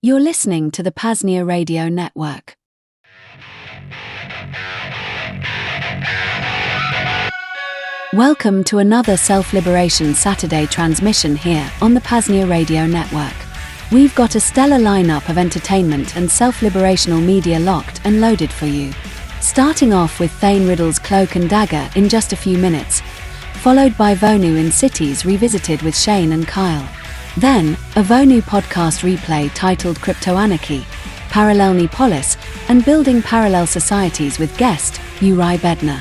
You're listening to the PAZNIA Radio Network. Welcome to another Self-Liberation Saturday transmission here on the PAZNIA Radio Network. We've got a stellar lineup of entertainment and self-liberational media locked and loaded for you. Starting off with Thane Riddle's Cloak Dagger in just a few minutes, followed by Vonu in Cities Revisited with Shane and Kyle. Then, a Vonu podcast replay titled Crypto-Anarchy, Paralelni Polis, and Building Parallel Societies with guest, Juraj Bednar.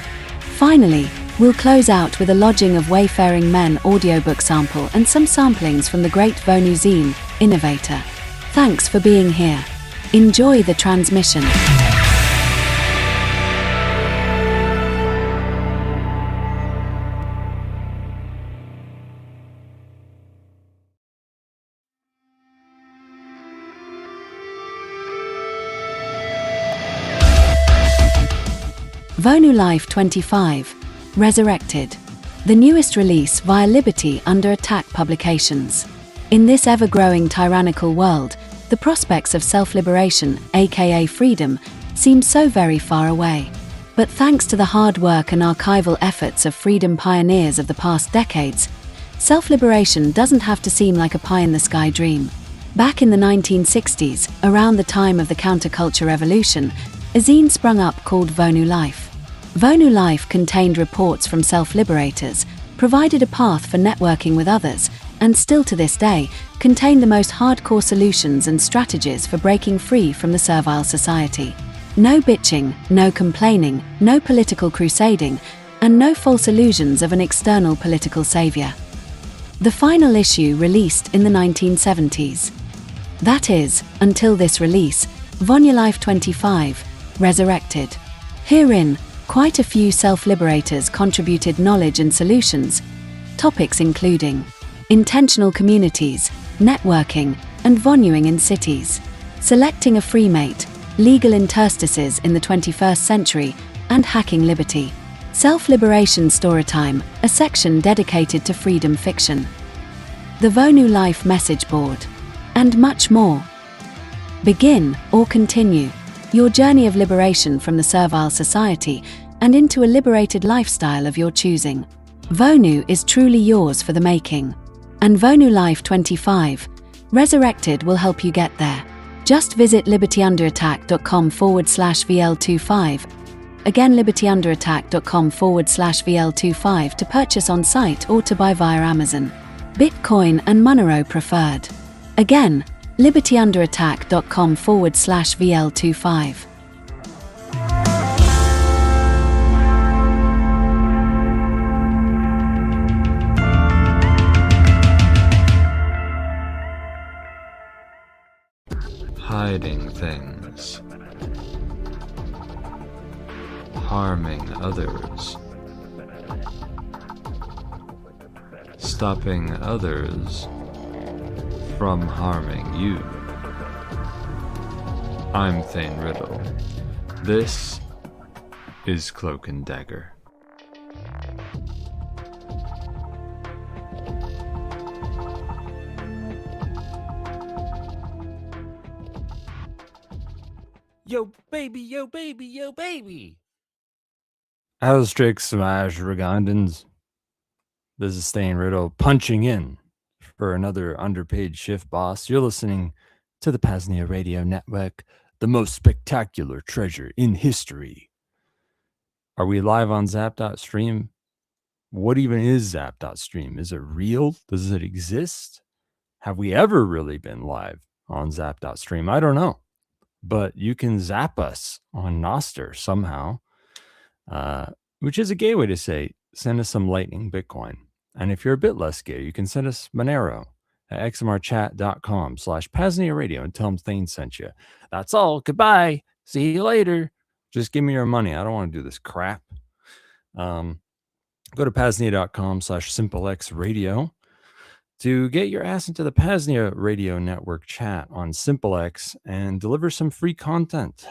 Finally, we'll close out with a Lodging of Wayfaring Men audiobook sample and some samplings from the great Vonu zine, INNOVATOR. Thanks for being here. Enjoy the transmission. Vonu Life 25, Resurrected, the newest release via Liberty Under Attack Publications. In this ever-growing tyrannical world, the prospects of self-liberation, aka freedom, seem so very far away. But thanks to the hard work and archival efforts of freedom pioneers of the past decades, self-liberation doesn't have to seem like a pie-in-the-sky dream. Back in the 1960s, around the time of the counterculture revolution, a zine sprung up called Vonu Life. Vonu Life contained reports from self-liberators, provided a path for networking with others, and still to this day, contain the most hardcore solutions and strategies for breaking free from the servile society. No bitching, no complaining, no political crusading, and no false illusions of an external political savior. The final issue released in the 1970s. That is, until this release, Vonu Life 25, Resurrected. Herein, quite a few self-liberators contributed knowledge and solutions, topics including intentional communities, networking, and vonuing in cities, selecting a free mate, legal interstices in the 21st century, and hacking liberty, self-liberation storytime, a section dedicated to freedom fiction, the Vonu Life message board, and much more. Begin, or continue, your journey of liberation from the servile society and into a liberated lifestyle of your choosing. Vonu is truly yours for the making. And Vonu Life 25, Resurrected will help you get there. Just visit libertyunderattack.com/VL25. Again, libertyunderattack.com/VL25 to purchase on site or to buy via Amazon, Bitcoin and Monero preferred. Again, libertyunderattack.com/VL25. Hiding things, harming others, stopping others from harming you. I'm Thane Riddle. This is Cloak Dagger. Yo baby, yo baby, yo baby. Howstrick smash regondans. This is Thane Riddle punching in for another underpaid shift boss. You're listening to the PAZNIA Radio Network, the most spectacular treasure in history. Are we live on Zap.stream? What even is Zap.stream? Is it real? Does it exist? Have we ever really been live on Zap.stream? I don't know. But you can zap us on Noster somehow, which is a gay way to say, send us some Lightning Bitcoin. And if you're a bit less gay, you can send us Monero at xmrchat.com/PAZNIA Radio and tell them Thane sent you. That's all. Goodbye. See you later. Just give me your money. I don't want to do this crap. Go to PAZNIA.com/SimpleXRadio to get your ass into the PAZNIA Radio Network chat on SimpleX and deliver some free content.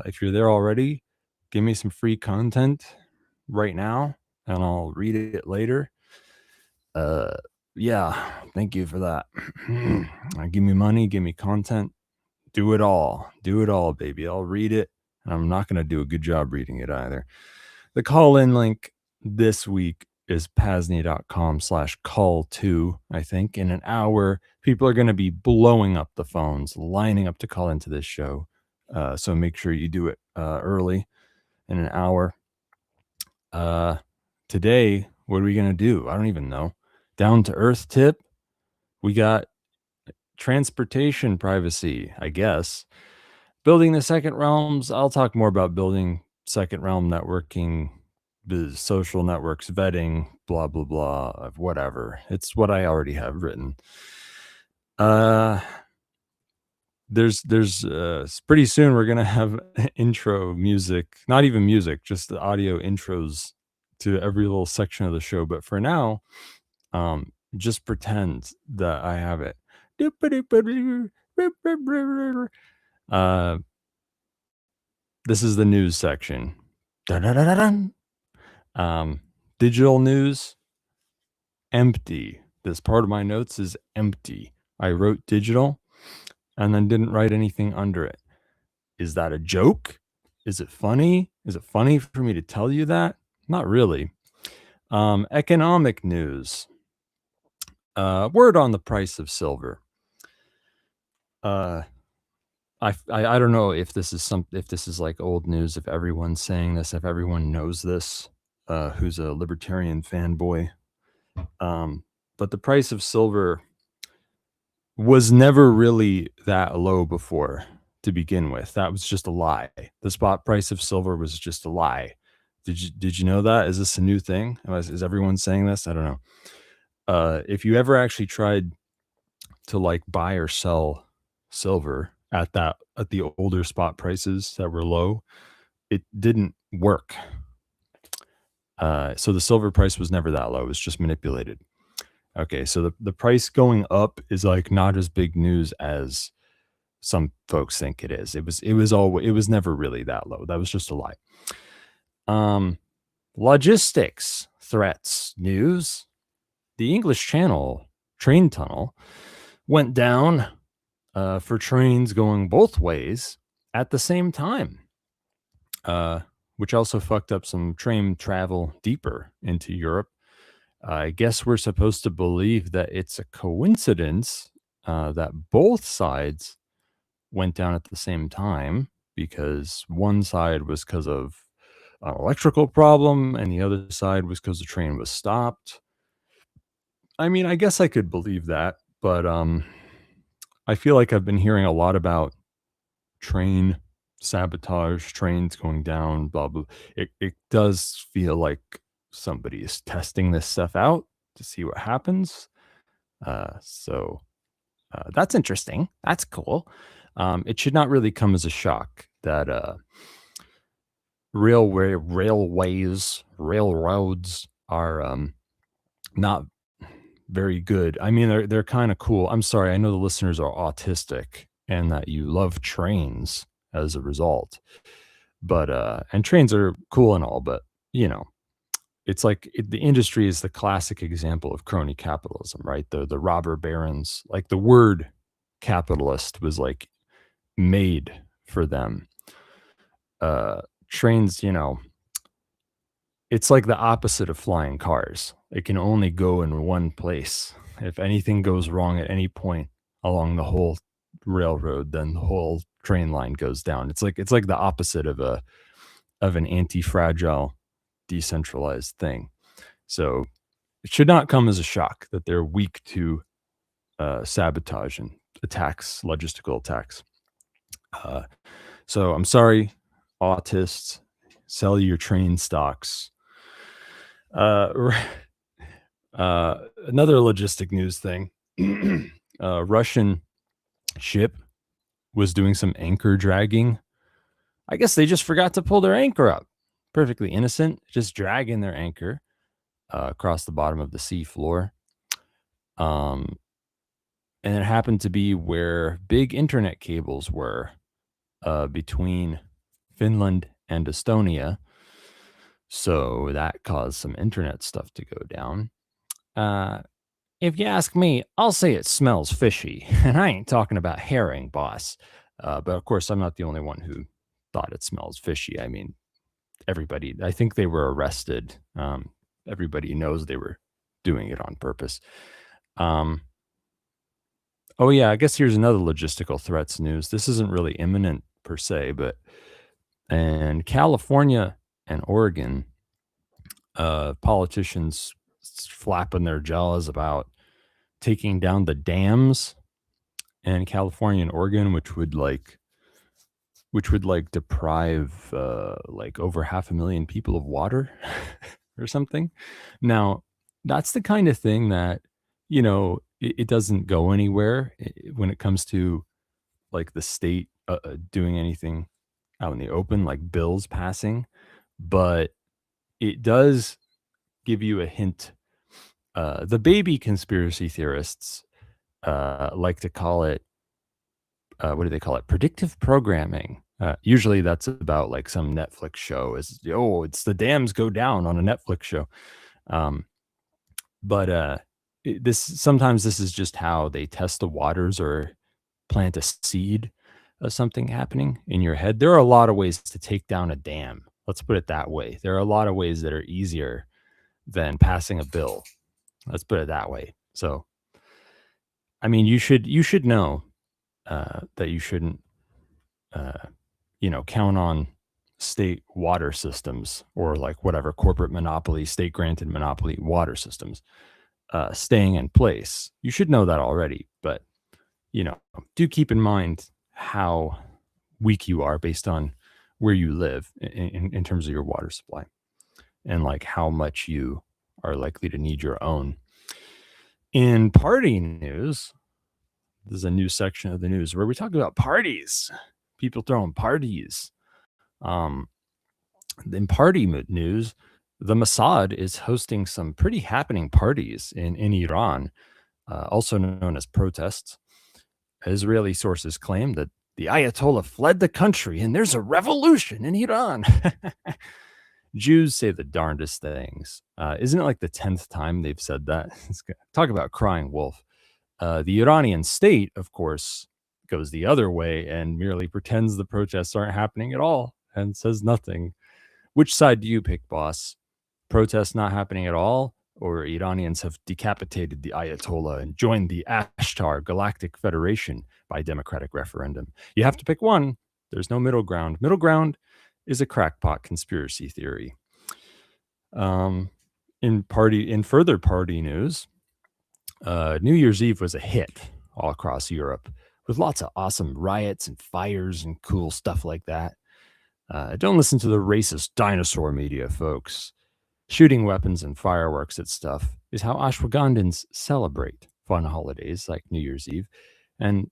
If you're there already, give me some free content right now and I'll read it later. Yeah, thank you for that. Give me money, give me content, Do it all, baby. I'll read it, and I'm not going to do a good job reading it either. The call-in link this week is PAZNIA.com/call2. I think in an hour, people are going to be blowing up the phones, lining up to call into this show. So make sure you do it early in an hour. Today, what are we going to do? I don't even know. Down to earth tip. We got transportation privacy, I guess. Building the second realms. I'll talk more about building second realm networking, social networks, vetting, blah, blah, blah, whatever. It's what I already have written. There's pretty soon we're going to have intro music, not even music, just the audio intros to every little section of the show. But for now, just pretend that I have it. This is the news section. Digital news, empty. This part of my notes is empty. I wrote digital and then didn't write anything under it. Is that a joke? Is it funny? Is it funny for me to tell you that? Not really. Economic news. Word on the price of silver. I don't know if this is like old news, if everyone's saying this, if everyone knows this, who's a libertarian fanboy. But the price of silver was never really that low before to begin with. That was just a lie. The spot price of silver was just a lie. Did you know that? Is this a new thing? Is everyone saying this? I don't know. If you ever actually tried to like buy or sell silver at the older spot prices that were low, it didn't work. So the silver price was never that low. It was just manipulated. Okay, so the price going up is like not as big news as some folks think it is. It was never really that low. That was just a lie. Logistics threats news. The English Channel train tunnel went down for trains going both ways at the same time, which also fucked up some train travel deeper into Europe. I guess we're supposed to believe that it's a coincidence that both sides went down at the same time, because one side was because of an electrical problem and the other side was because the train was stopped. I mean, I guess I could believe that, but I feel like I've been hearing a lot about train sabotage, trains going down, blah, blah. It does feel like somebody is testing this stuff out to see what happens. So that's interesting. That's cool. It should not really come as a shock that railroads are not very good. I mean, they're kind of cool. I'm sorry, I know the listeners are autistic and that you love trains as a result. But and trains are cool and all, but you know, it's like the industry is the classic example of crony capitalism, right? The robber barons, like the word capitalist was like made for them. Trains, you know, it's like the opposite of flying cars. It can only go in one place. If anything goes wrong at any point along the whole railroad, then the whole train line goes down. It's like the opposite of an anti-fragile, decentralized thing. So it should not come as a shock that they're weak to sabotage and attacks, logistical attacks. So I'm sorry, autists, sell your train stocks. Another logistic news thing. Russian ship was doing some anchor dragging. I guess they just forgot to pull their anchor up. Perfectly innocent, just dragging their anchor across the bottom of the sea floor. And it happened to be where big internet cables were between Finland and Estonia. So that caused some internet stuff to go down. If you ask me, I'll say it smells fishy. And I ain't talking about herring, boss. But of course, I'm not the only one who thought it smells fishy. I mean, everybody, I think they were arrested. Everybody knows they were doing it on purpose. Oh yeah, I guess here's another logistical threats news. This isn't really imminent per se, but in California and Oregon, politicians flapping their jaws about taking down the dams in California and Oregon, which would deprive like over 500,000 people of water or something. Now, that's the kind of thing that, you know, it doesn't go anywhere when it comes to like the state doing anything out in the open, like bills passing, but it does give you a hint. The baby conspiracy theorists like to call it, what do they call it? Predictive programming. Usually that's about like some Netflix show is, oh, it's the dams go down on a Netflix show. But sometimes this is just how they test the waters or plant a seed of something happening in your head. There are a lot of ways to take down a dam. Let's put it that way. There are a lot of ways that are easier than passing a bill. Let's put it that way. So, I mean, you should know that you shouldn't, count on state water systems or like whatever corporate monopoly, state granted monopoly water systems staying in place. You should know that already, but do keep in mind how weak you are based on where you live in terms of your water supply and like how much you are likely to need your own. In party news, there's a new section of the news where we talk about parties, people throwing parties. In party news, the Mossad is hosting some pretty happening parties in Iran, also known as protests. Israeli sources claim that the Ayatollah fled the country and there's a revolution in Iran. Jews say the darndest things. Isn't it like the 10th time they've said that? Talk about crying wolf. The Iranian state, of course, goes the other way and merely pretends the protests aren't happening at all and says nothing. Which side do you pick, boss? Protests not happening at all, or Iranians have decapitated the Ayatollah and joined the Ashtar Galactic Federation by democratic referendum? You have to pick one. There's no middle ground. Middle ground is a crackpot conspiracy theory. In further party news, New Year's Eve was a hit all across Europe with lots of awesome riots and fires and cool stuff like that. Don't listen to the racist dinosaur media, folks. Shooting weapons and fireworks at stuff is how Ashwagandhans celebrate fun holidays like New Year's Eve. And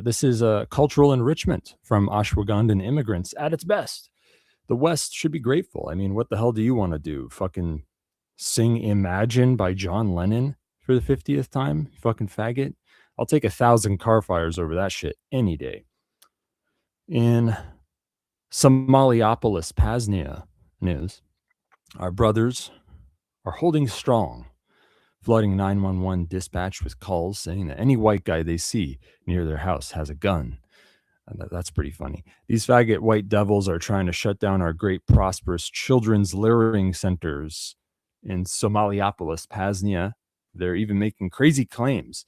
this is a cultural enrichment from Ashwagandhan immigrants at its best. The West should be grateful. I mean, what the hell do you want to do? Fucking sing Imagine by John Lennon for the 50th time? You fucking faggot. I'll take 1,000 car fires over that shit any day. In Somaliopolis, PAZNIA news, our brothers are holding strong, flooding 911 dispatch with calls saying that any white guy they see near their house has a gun. And that's pretty funny. These faggot white devils are trying to shut down our great prosperous children's luring centers in Somaliopolis, PAZNIA. They're even making crazy claims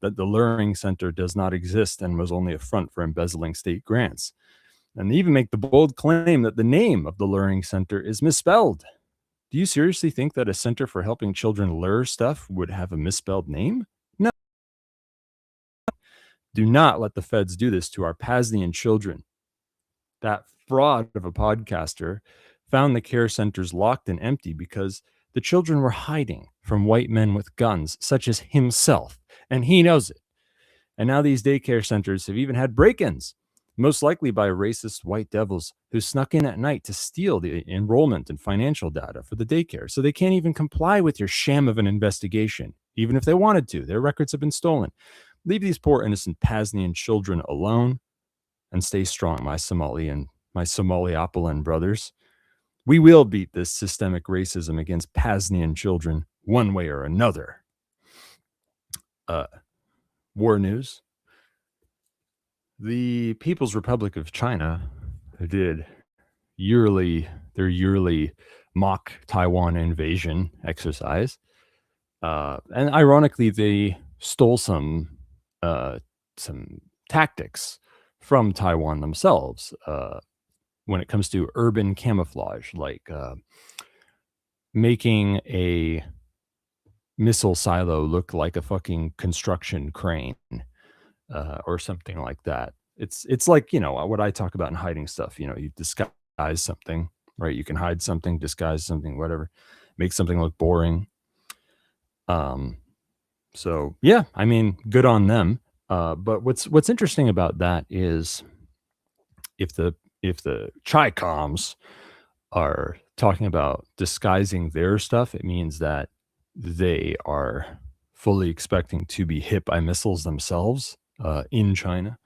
that the luring center does not exist and was only a front for embezzling state grants. And they even make the bold claim that the name of the luring center is misspelled. Do you seriously think that a center for helping children lure stuff would have a misspelled name? No. Do not let the feds do this to our PAZNIan children. That fraud of a podcaster found the care centers locked and empty because the children were hiding from white men with guns, such as himself, and he knows it. And now these daycare centers have even had break-ins, most likely by racist white devils who snuck in at night to steal the enrollment and financial data for the daycare. So they can't even comply with your sham of an investigation, even if they wanted to. Their records have been stolen. Leave these poor innocent PAZNIan children alone and stay strong, my Somaliopolan brothers. We will beat this systemic racism against PAZNIan children one way or another. War news. The People's Republic of China did their yearly mock Taiwan invasion exercise. And ironically, they stole some tactics from Taiwan themselves when it comes to urban camouflage, like making a missile silo look like a fucking construction crane or something like that. It's like, what I talk about in hiding stuff. You disguise something, right? You can hide something, disguise something, whatever, make something look boring. So yeah, I mean, good on them. But what's interesting about that is if the Chi-Coms are talking about disguising their stuff, it means that they are fully expecting to be hit by missiles themselves in China,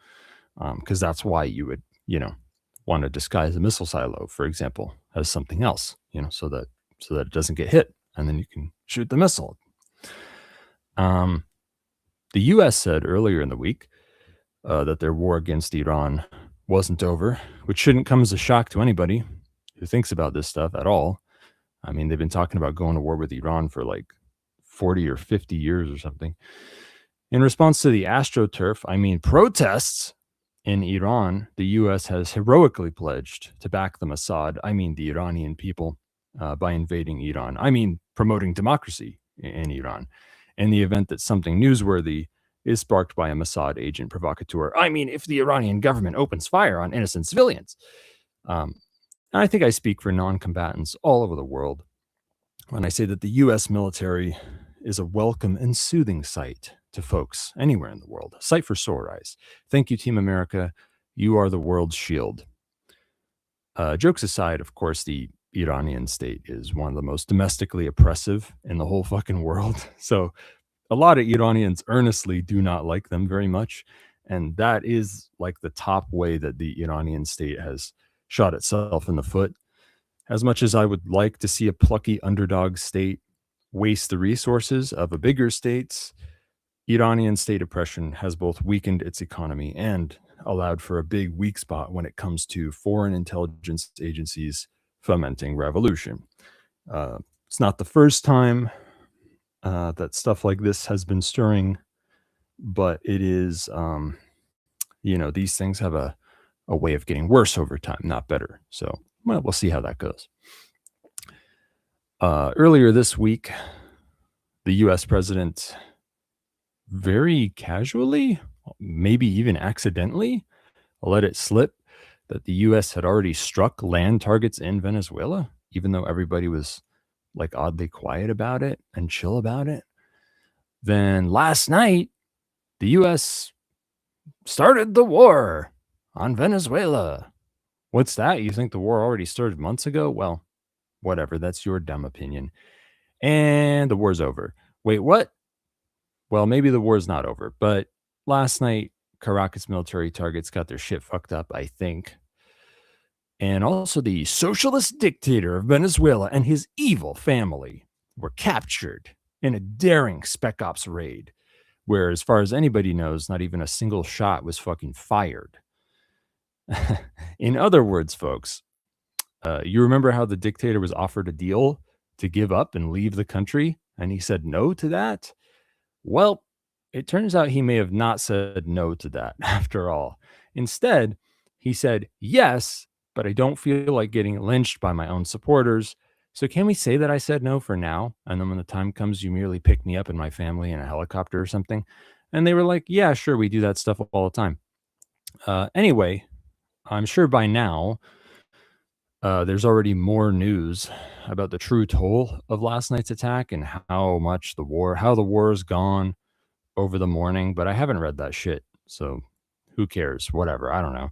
because that's why you would, want to disguise a missile silo, for example, as something else, so that it doesn't get hit, and then you can shoot the missile. The U.S. said earlier in the week that their war against Iran wasn't over, which shouldn't come as a shock to anybody who thinks about this stuff at all. I mean, they've been talking about going to war with Iran for like 40 or 50 years or something. In response to the AstroTurf, protests in Iran, the U.S. has heroically pledged to back the the Iranian people, by invading Iran. Promoting democracy in Iran. In the event that something newsworthy is sparked by a Mossad agent provocateur. If the Iranian government opens fire on innocent civilians. And I think I speak for non-combatants all over the world when I say that the U.S. military is a welcome and soothing sight to folks anywhere in the world. A sight for sore eyes. Thank you, Team America. You are the world's shield. Jokes aside, of course, the Iranian state is one of the most domestically oppressive in the whole fucking world. So a lot of Iranians earnestly do not like them very much. And that is like the top way that the Iranian state has shot itself in the foot. As much as I would like to see a plucky underdog state waste the resources of a bigger state's, Iranian state oppression has both weakened its economy and allowed for a big weak spot when it comes to foreign intelligence agencies fomenting revolution. It's not the first time that stuff like this has been stirring, but it is, these things have a way of getting worse over time, not better. So, we'll see how that goes. Earlier this week, the U.S. president very casually, maybe even accidentally, let it slip that the U.S. had already struck land targets in Venezuela, even though everybody was like oddly quiet about it and chill about it. Then last night, the U.S. started the war on Venezuela. What's that? You think the war already started months ago? Well, whatever. That's your dumb opinion. And the war's over. Wait, what? Well, maybe the war's not over, but last night, Caracas military targets got their shit fucked up, I think. And also the socialist dictator of Venezuela and his evil family were captured in a daring spec ops raid, where, as far as anybody knows, not even a single shot was fucking fired. In other words, folks, you remember how the dictator was offered a deal to give up and leave the country, and he said no to that? Well, it turns out he may have not said no to that after all. Instead, he said, yes, but I don't feel like getting lynched by my own supporters. So can we say that I said no for now? And then when the time comes, you merely pick me up and my family in a helicopter or something? And they were like, yeah, sure, we do that stuff all the time. Anyway, I'm sure by now, there's already more news about the true toll of last night's attack and how the war has gone over the morning, but I haven't read that shit. So who cares? Whatever. I don't know.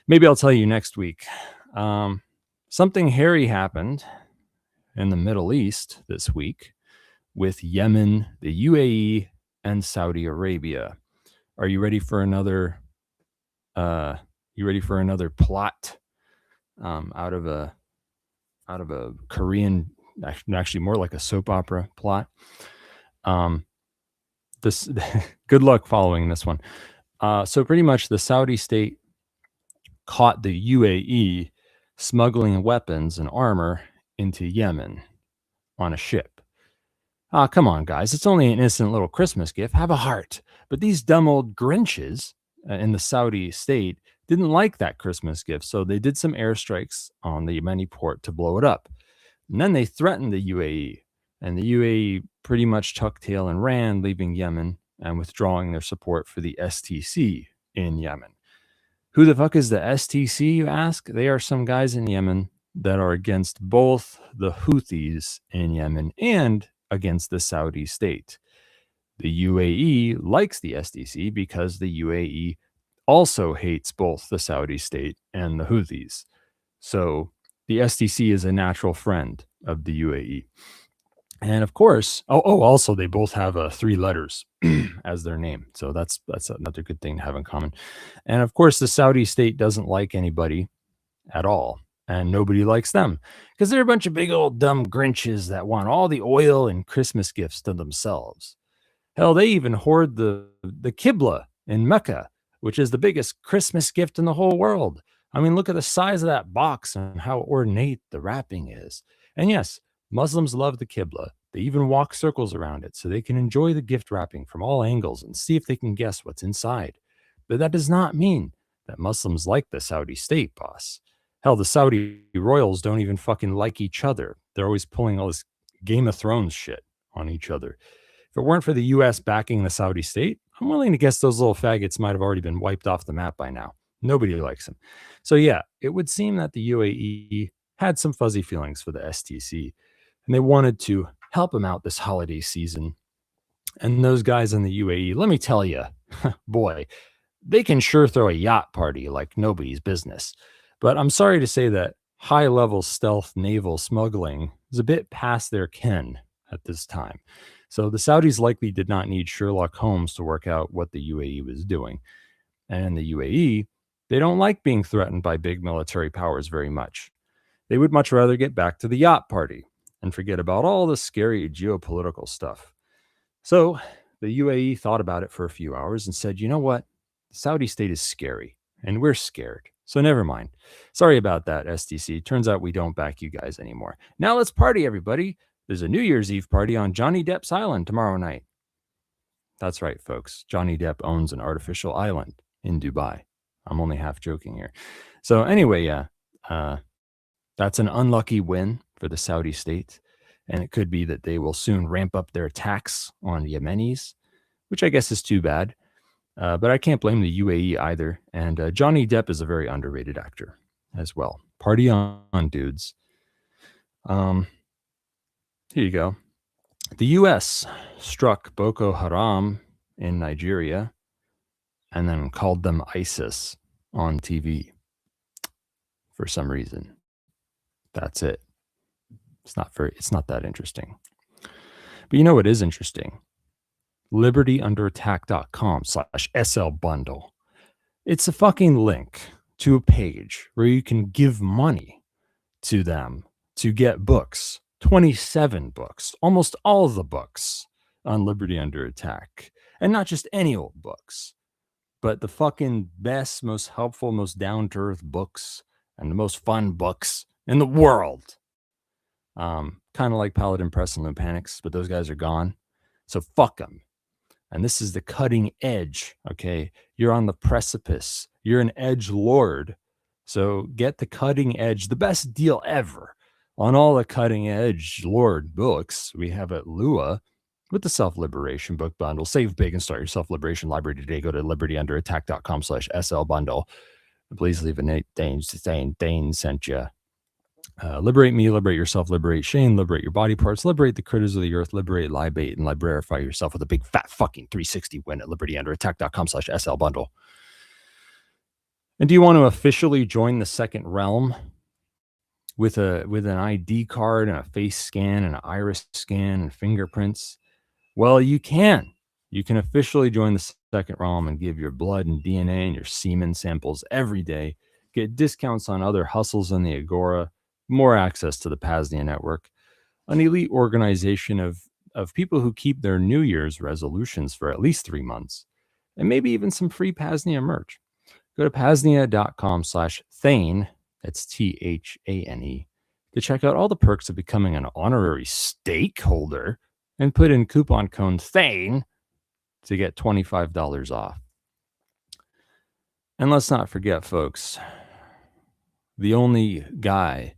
Maybe I'll tell you next week. Something hairy happened in the Middle East this week with Yemen, the UAE, and Saudi Arabia. Are you ready for another plot out of a Korean, actually more like a soap opera plot? This good luck following this one. So pretty much the Saudi state caught the UAE smuggling weapons and armor into Yemen on a ship. Come on, guys. It's only an innocent little Christmas gift. Have a heart. But these dumb old Grinches in the Saudi state didn't like that Christmas gift. So they did some airstrikes on the Yemeni port to blow it up. And then they threatened the UAE. And the UAE pretty much tucked tail and ran, leaving Yemen and withdrawing their support for the STC in Yemen. Who the fuck is the STC, you ask? They are some guys in Yemen that are against both the Houthis in Yemen and against the Saudi state. The UAE likes the STC because the UAE also hates both the Saudi state and the Houthis. So the STC is a natural friend of the UAE. And of course, also they both have 3 letters as their name. So that's another good thing to have in common. And of course, the Saudi state doesn't like anybody at all. And nobody likes them because they're a bunch of big old dumb Grinches that want all the oil and Christmas gifts to themselves. Hell, they even hoard the Qibla in Mecca, which is the biggest Christmas gift in the whole world. I mean, look at the size of that box and how ornate the wrapping is. And yes, Muslims love the Qibla. They even walk circles around it so they can enjoy the gift wrapping from all angles and see if they can guess what's inside. But that does not mean that Muslims like the Saudi state, boss. Hell, the Saudi royals don't even fucking like each other. They're always pulling all this Game of Thrones shit on each other. If it weren't for the U.S. backing the Saudi state, I'm willing to guess those little faggots might have already been wiped off the map by now. Nobody likes them. So yeah, it would seem that the UAE had some fuzzy feelings for the STC, and they wanted to help them out this holiday season. And those guys in the UAE, let me tell you, boy, they can sure throw a yacht party like nobody's business. But I'm sorry to say that high-level stealth naval smuggling is a bit past their ken at this time. So the Saudis likely did not need Sherlock Holmes to work out what the UAE was doing. And in the UAE, they don't like being threatened by big military powers very much. They would much rather get back to the yacht party and forget about all the scary geopolitical stuff. So the UAE thought about it for a few hours and said, you know what? The Saudi state is scary, and we're scared. So never mind. Sorry about that, STC. Turns out we don't back you guys anymore. Now let's party, everybody. There's a New Year's Eve party on Johnny Depp's island tomorrow night. That's right, folks. Johnny Depp owns an artificial island in Dubai. I'm only half joking here. So anyway, that's an unlucky win for the Saudi state. And it could be that they will soon ramp up their attacks on Yemenis, which I guess is too bad. But I can't blame the UAE either. And Johnny Depp is a very underrated actor as well. Party on, dudes. Here you go. The U.S. struck Boko Haram in Nigeria and then called them ISIS on TV for some reason. That's it. It's not that interesting. But you know what is interesting? libertyunderattack.com/SL bundle. It's a fucking link to a page where you can give money to them to get books. 27 books, almost all of the books on Liberty Under Attack. And not just any old books, but the fucking best, most helpful, most down-to-earth books and the most fun books in the world. Kind of like Paladin Press and Lupanics, but those guys are gone. So fuck them. And this is the cutting edge, okay? You're on the precipice. You're an edge lord. So get the cutting edge, the best deal ever on all the cutting edge lord books we have at Lua with the Self-Liberation book bundle. Save big and start your self-liberation library today. Go to libertyunderattack.com/SL bundle. Please leave a note saying Thane sent you. Liberate me, liberate yourself, liberate Shane, liberate your body parts, liberate the critters of the earth, liberate Libate, and librarify yourself with a big fat fucking 360 win at libertyunderattack.com/SL bundle. And do you want to officially join the second realm with an ID card and a face scan and an iris scan and fingerprints? Well, you can. You can officially join the second realm and give your blood and DNA and your semen samples every day. Get discounts on other hustles in the Agora, more access to the PAZNIA network, an elite organization of people who keep their New Year's resolutions for at least 3 months, and maybe even some free PAZNIA merch. Go to PAZNIA.com/Thane, that's THANE, to check out all the perks of becoming an honorary stakeholder and put in coupon code Thane to get $25 off. And let's not forget, folks, the only guy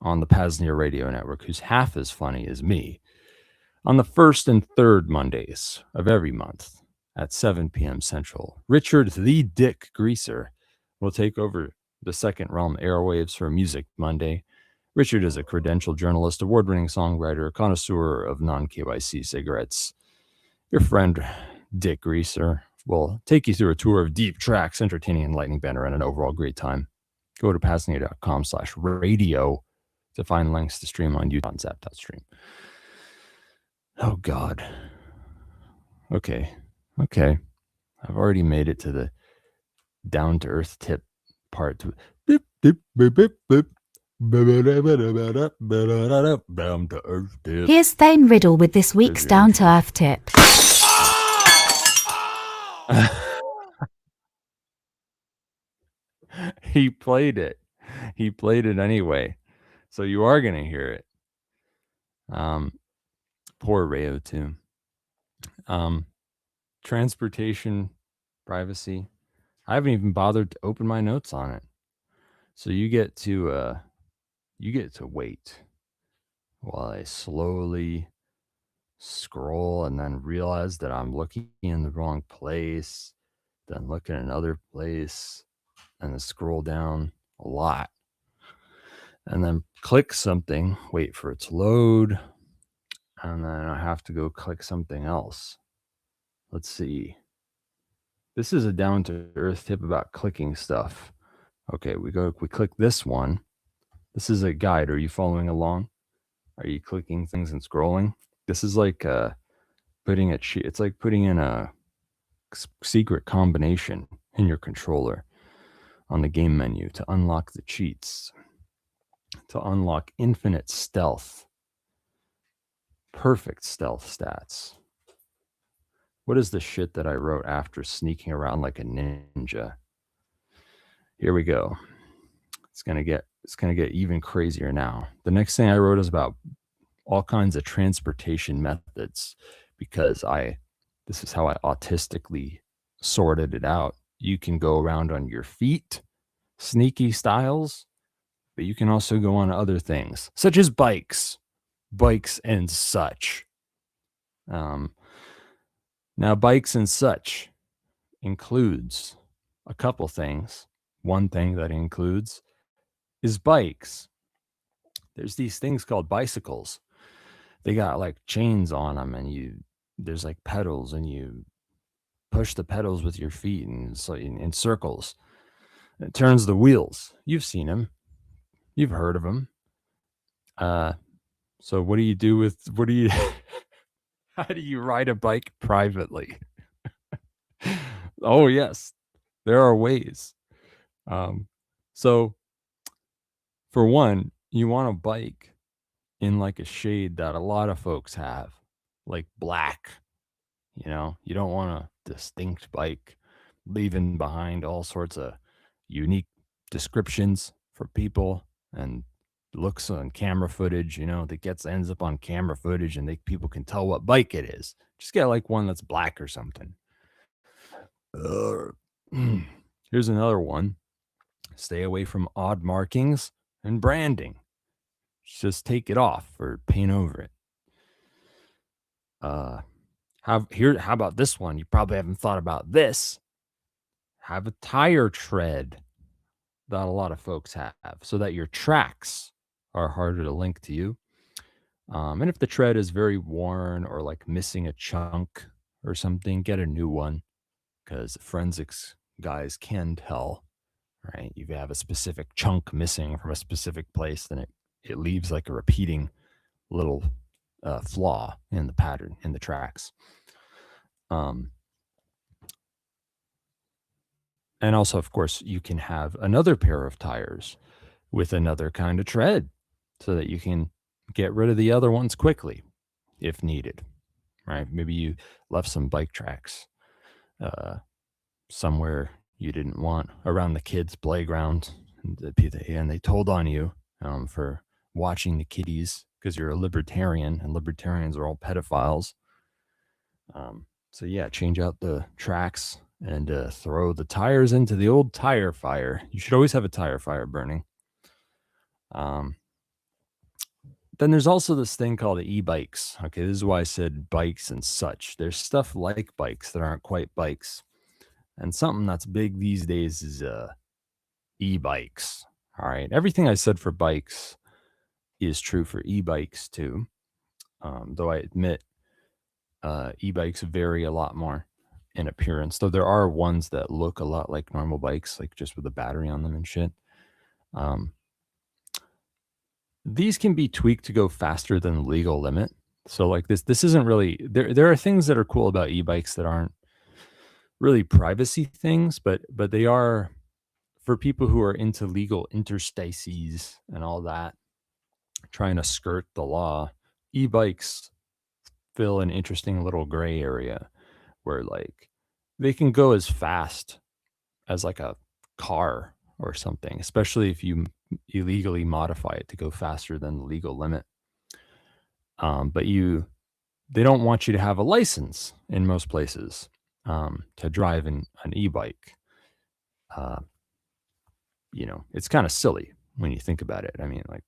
on the PAZNIA radio network who's half as funny as me, on the first and third Mondays of every month at 7 p.m. Central, Richard the Dick Greaser will take over the Second Realm airwaves for Music Monday. Richard is a credentialed journalist, award-winning songwriter, connoisseur of non-KYC cigarettes. Your friend Dick Greaser will take you through a tour of deep tracks, entertaining, enlightening banter, and an overall great time. Go to PAZNIA.com/radio to find links to stream on YouTube on Zap.stream. Oh, God. Okay. I've already made it to the down-to-earth tip part. Beep, beep, beep, beep, beep. Here's Thane Riddle with this week's Down to Earth tip. He played it anyway, so you are going to hear it. Poor Rayo too. Transportation privacy. I haven't even bothered to open my notes on it, so you get to wait while I slowly scroll and then realize that I'm looking in the wrong place, then look in another place, and then scroll down a lot, and then click something, wait for it to load, and then I have to go click something else. Let's see. This is a down-to-earth tip about clicking stuff. Okay, we click this one. This is a guide. Are you following along? Are you clicking things and scrolling? This is like it's like putting in a secret combination in your controller on the game menu to unlock the cheats, to unlock infinite stealth, perfect stealth stats. What is the shit that I wrote after sneaking around like a ninja? Here we go. It's gonna get even crazier now. The next thing I wrote is about all kinds of transportation methods, because this is how I autistically sorted it out. You can go around on your feet, sneaky styles, but you can also go on other things, such as bikes and such. Now, bikes and such includes a couple things. One thing that includes is bikes. There's these things called bicycles. They got like chains on them, and there's like pedals, and you push the pedals with your feet, and so in circles. It turns the wheels. You've seen them. You've heard of them. So what do you do how do you ride a bike privately? Oh, yes, there are ways. So for one, you want a bike in like a shade that a lot of folks have, like black. You don't want a distinct bike leaving behind all sorts of unique descriptions for people and looks on camera footage, that ends up on camera footage, and people can tell what bike it is. Just get like one that's black or something. Here's another one. Stay away from odd markings and branding. Just take it off or paint over it. How about this one? You probably haven't thought about this. Have a tire tread that a lot of folks have, so that your tracks are harder to link to you. And if the tread is very worn or like missing a chunk or something, get a new one, because forensics guys can tell, right? You have a specific chunk missing from a specific place, then it leaves like a repeating little flaw in the pattern, in the tracks. And also, of course, you can have another pair of tires with another kind of tread, so that you can get rid of the other ones quickly if needed, right? Maybe you left some bike tracks somewhere you didn't want around the kids' playground, and they told on you for watching the kiddies because you're a libertarian, and libertarians are all pedophiles. So yeah, change out the tracks and throw the tires into the old tire fire. You should always have a tire fire burning. Then there's also this thing called e-bikes. Okay, this is why I said bikes and such. There's stuff like bikes that aren't quite bikes. And something that's big these days is e-bikes. All right, everything I said for bikes is true for e-bikes too. Though I admit e-bikes vary a lot more in appearance, though there are ones that look a lot like normal bikes, like just with a battery on them and shit. These can be tweaked to go faster than the legal limit. So like this isn't really, there are things that are cool about e-bikes that aren't really privacy things, but they are for people who are into legal interstices and all that, trying to skirt the law. E-bikes fill an interesting little gray area where like they can go as fast as like a car or something, especially if you illegally modify it to go faster than the legal limit. But they don't want you to have a license in most places to drive an e-bike. It's kind of silly when you think about it. I mean, like,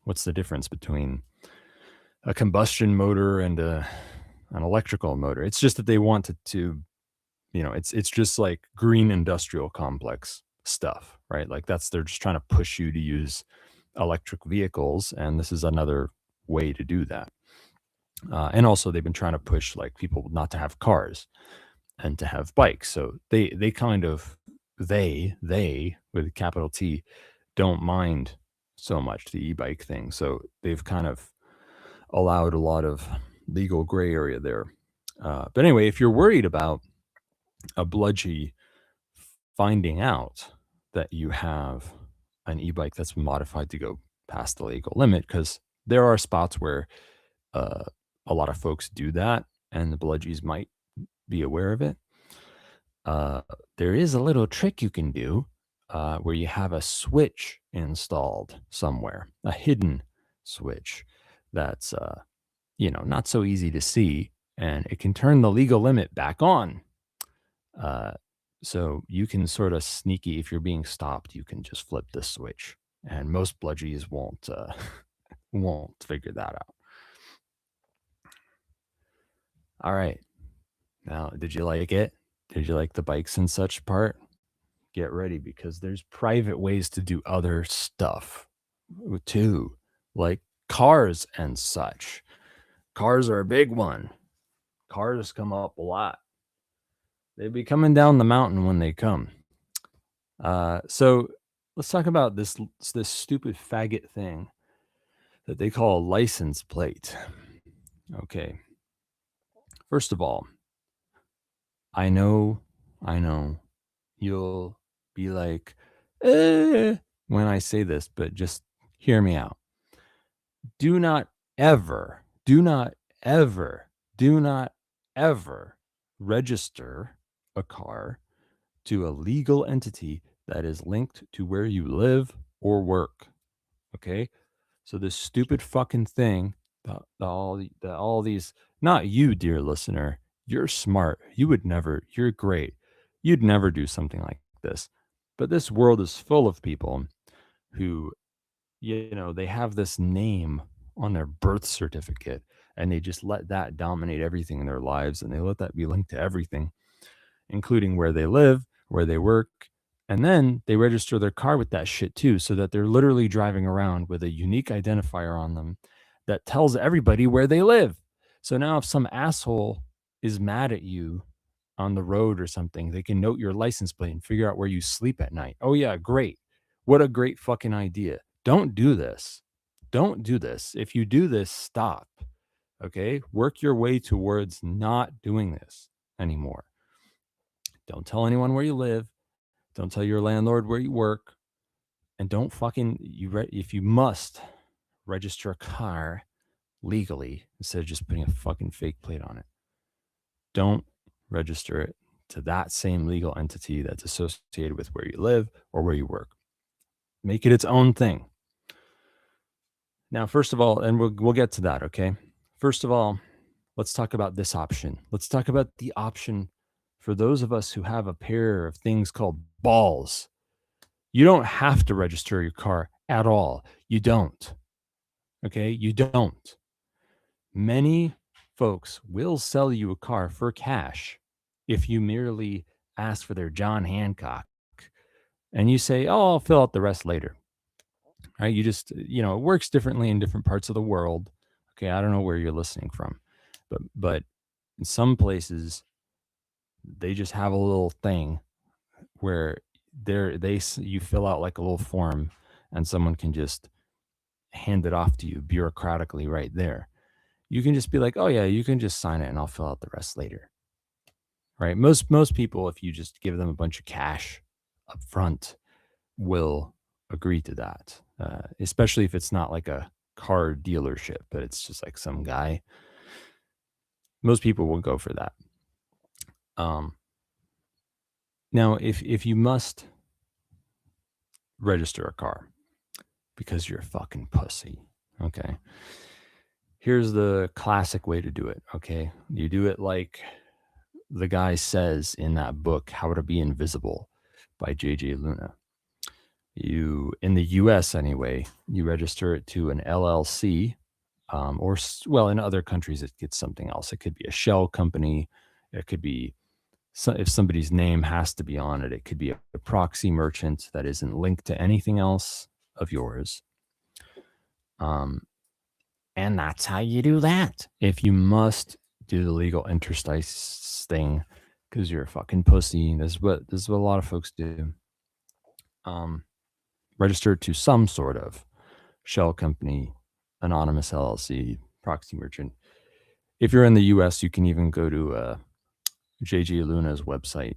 what's the difference between a combustion motor and an electrical motor? It's just that they want it to, it's just like green industrial complex stuff, right? Like they're just trying to push you to use electric vehicles, and this is another way to do that. And also they've been trying to push like people not to have cars and to have bikes. So they kind of, they with a capital T, don't mind so much the e-bike thing. So they've kind of allowed a lot of legal gray area there. But anyway, if you're worried about a bludgy finding out that you have an e-bike that's modified to go past the legal limit, because there are spots where a lot of folks do that and the bludgies might be aware of it. There is a little trick you can do where you have a switch installed somewhere, a hidden switch that's not so easy to see, and it can turn the legal limit back on. So you can sort of sneaky, if you're being stopped, you can just flip this switch, and most bludgies won't figure that out. All right. Now, did you like it? Did you like the bikes and such part? Get ready, because there's private ways to do other stuff too, like cars and such. Cars are a big one. Cars come up a lot. They'd be coming down the mountain when they come. So let's talk about this stupid faggot thing that they call a license plate. Okay. First of all, I know you'll be like, when I say this, but just hear me out. Do not ever register a car to a legal entity that is linked to where you live or work. Okay? So this stupid fucking thing, all these, not you, dear listener, you're smart. You're great. You'd never do something like this. But this world is full of people who, they have this name on their birth certificate, and they just let that dominate everything in their lives, and they let that be linked to everything, including where they live, where they work. And then they register their car with that shit too, so that they're literally driving around with a unique identifier on them that tells everybody where they live. So now if some asshole is mad at you on the road or something, they can note your license plate and figure out where you sleep at night. Oh yeah, great. What a great fucking idea. Don't do this. Don't do this. If you do this, stop. Okay? Work your way towards not doing this anymore. Don't tell anyone where you live. Don't tell your landlord where you work. And don't fucking, if you must, register a car legally instead of just putting a fucking fake plate on it. Don't register it to that same legal entity that's associated with where you live or where you work. Make it its own thing. Now, first of all, and we'll get to that, okay? First of all, let's talk about this option. Let's talk about the option for those of us who have a pair of things called balls. You don't have to register your car at all. You don't. Okay? You don't. Many folks will sell you a car for cash if you merely ask for their John Hancock and you say, oh, I'll fill out the rest later. Right? You just, it works differently in different parts of the world. Okay. I don't know where you're listening from, but in some places, they just have a little thing where you fill out like a little form and someone can just hand it off to you bureaucratically right there. You can just be like, oh yeah, you can just sign it and I'll fill out the rest later. Right? Most people, if you just give them a bunch of cash up front, will agree to that. Especially if it's not like a car dealership, but it's just like some guy. Most people will go for that. Now, if you must register a car because you're a fucking pussy, okay, here's the classic way to do it, okay? You do it like the guy says in that book, How to Be Invisible by J.J. Luna. In the US anyway, you register it to an LLC, in other countries, it gets something else. It could be a shell company. It could be, if somebody's name has to be on it, it could be a proxy merchant that isn't linked to anything else of yours. And that's how you do that. If you must do the legal interstice thing because you're a fucking pussy, this is what a lot of folks do. Register to some sort of shell company, anonymous LLC, proxy merchant. If you're in the US, you can even go to JJ Luna's website.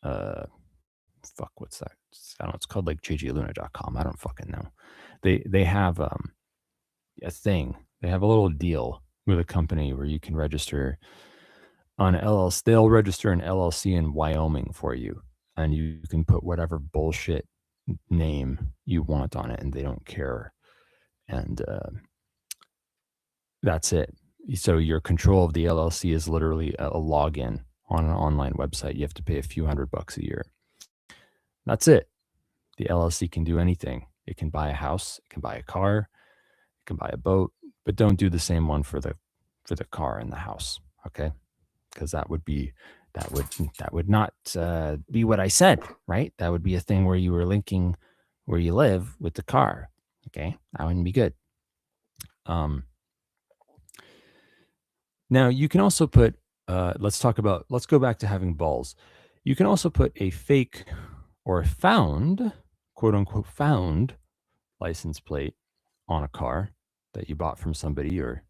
What's that? I don't know. It's called like jjluna.com. I don't fucking know. They have a thing. They have a little deal with a company where you can register on LLC. They'll register an LLC in Wyoming for you, and you can put whatever bullshit name you want on it, and they don't care. And that's it. So your control of the LLC is literally a login on an online website. You have to pay a few $100 a year. That's it. The LLC can do anything. It can buy a house. It can buy a car. It can buy a boat. But don't do the same one for the car and the house. Okay, because that would not be what I said. Right? That would be a thing where you were linking where you live with the car. Okay, that wouldn't be good. Now you can also put, let's go back to having balls. You can also put a fake or a found, quote unquote, found license plate on a car that you bought from somebody, or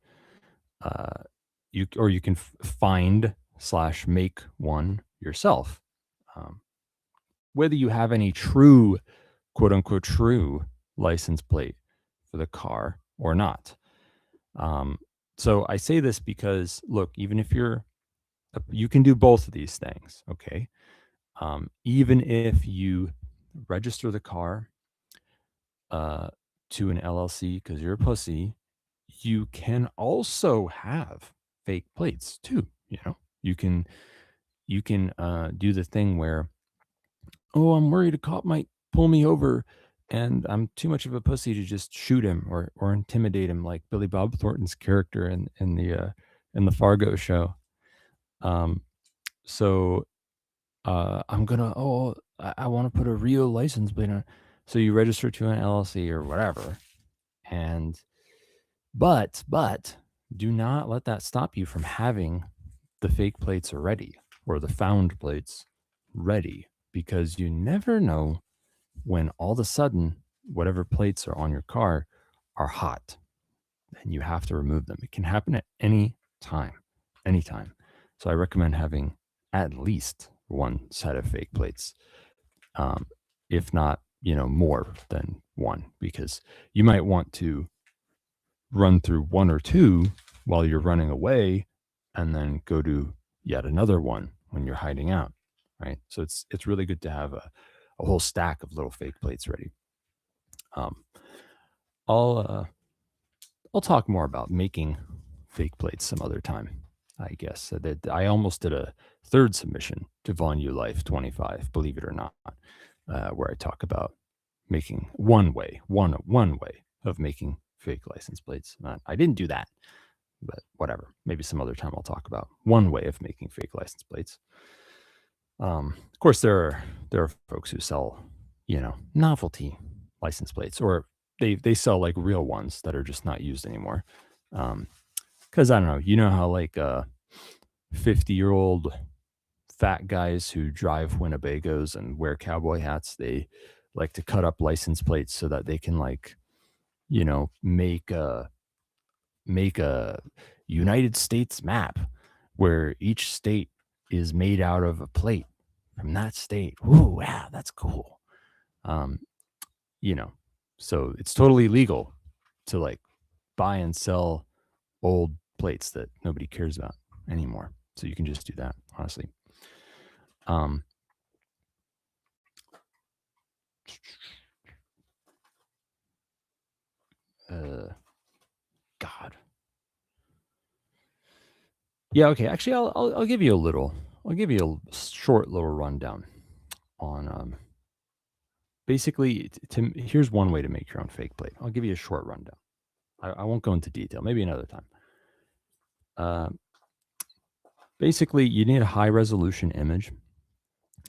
you can find/make one yourself. Whether you have any true, quote unquote, true license plate for the car or not. So I say this because, look, even if you can do both of these things, okay? Even if you register the car to an LLC because you're a pussy, you can also have fake plates too. You can do the thing where, oh, I'm worried a cop might pull me over, and I'm too much of a pussy to just shoot him or intimidate him, like Billy Bob Thornton's character in the Fargo show. So I'm gonna, I want to put a real license plate on. So you register to an LLC or whatever, but do not let that stop you from having the fake plates ready or the found plates ready, because you never know when all of a sudden whatever plates are on your car are hot and you have to remove them. It can happen at any time. So I recommend having at least one set of fake plates, if not, more than one, because you might want to run through one or two while you're running away and then go to yet another one when you're hiding out, right? So it's really good to have a whole stack of little fake plates ready. I'll talk more about making fake plates some other time, I guess. I almost did a third submission to Vonu Life 25, believe it or not, where I talk about making one way of making fake license plates. I didn't do that, but whatever. Maybe some other time I'll talk about one way of making fake license plates. Of course, there are folks who sell, novelty license plates, or they sell like real ones that are just not used anymore. Because I don't know, you know how like 50-year-old fat guys who drive Winnebagos and wear cowboy hats, they like to cut up license plates so that they can like, make a United States map where each state is made out of a plate from that state. Ooh, wow, that's cool. So it's totally legal to like buy and sell old plates that nobody cares about anymore. So you can just do that, honestly. God. Yeah, okay. Actually, I'll give you a short little rundown on basically here's one way to make your own fake plate. I'll give you a short rundown. I won't go into detail. Maybe another time. Basically, you need a high resolution image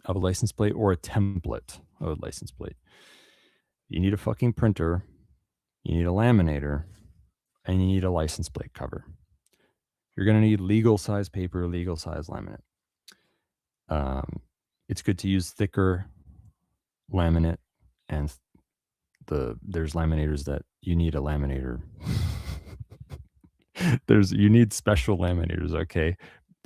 of a license plate or a template of a license plate. You need a fucking printer. You need a laminator, and you need a license plate cover. You're going to need legal size paper, legal size laminate. It's good to use thicker laminate, and there's laminators that you need a laminator. You need special laminators, okay?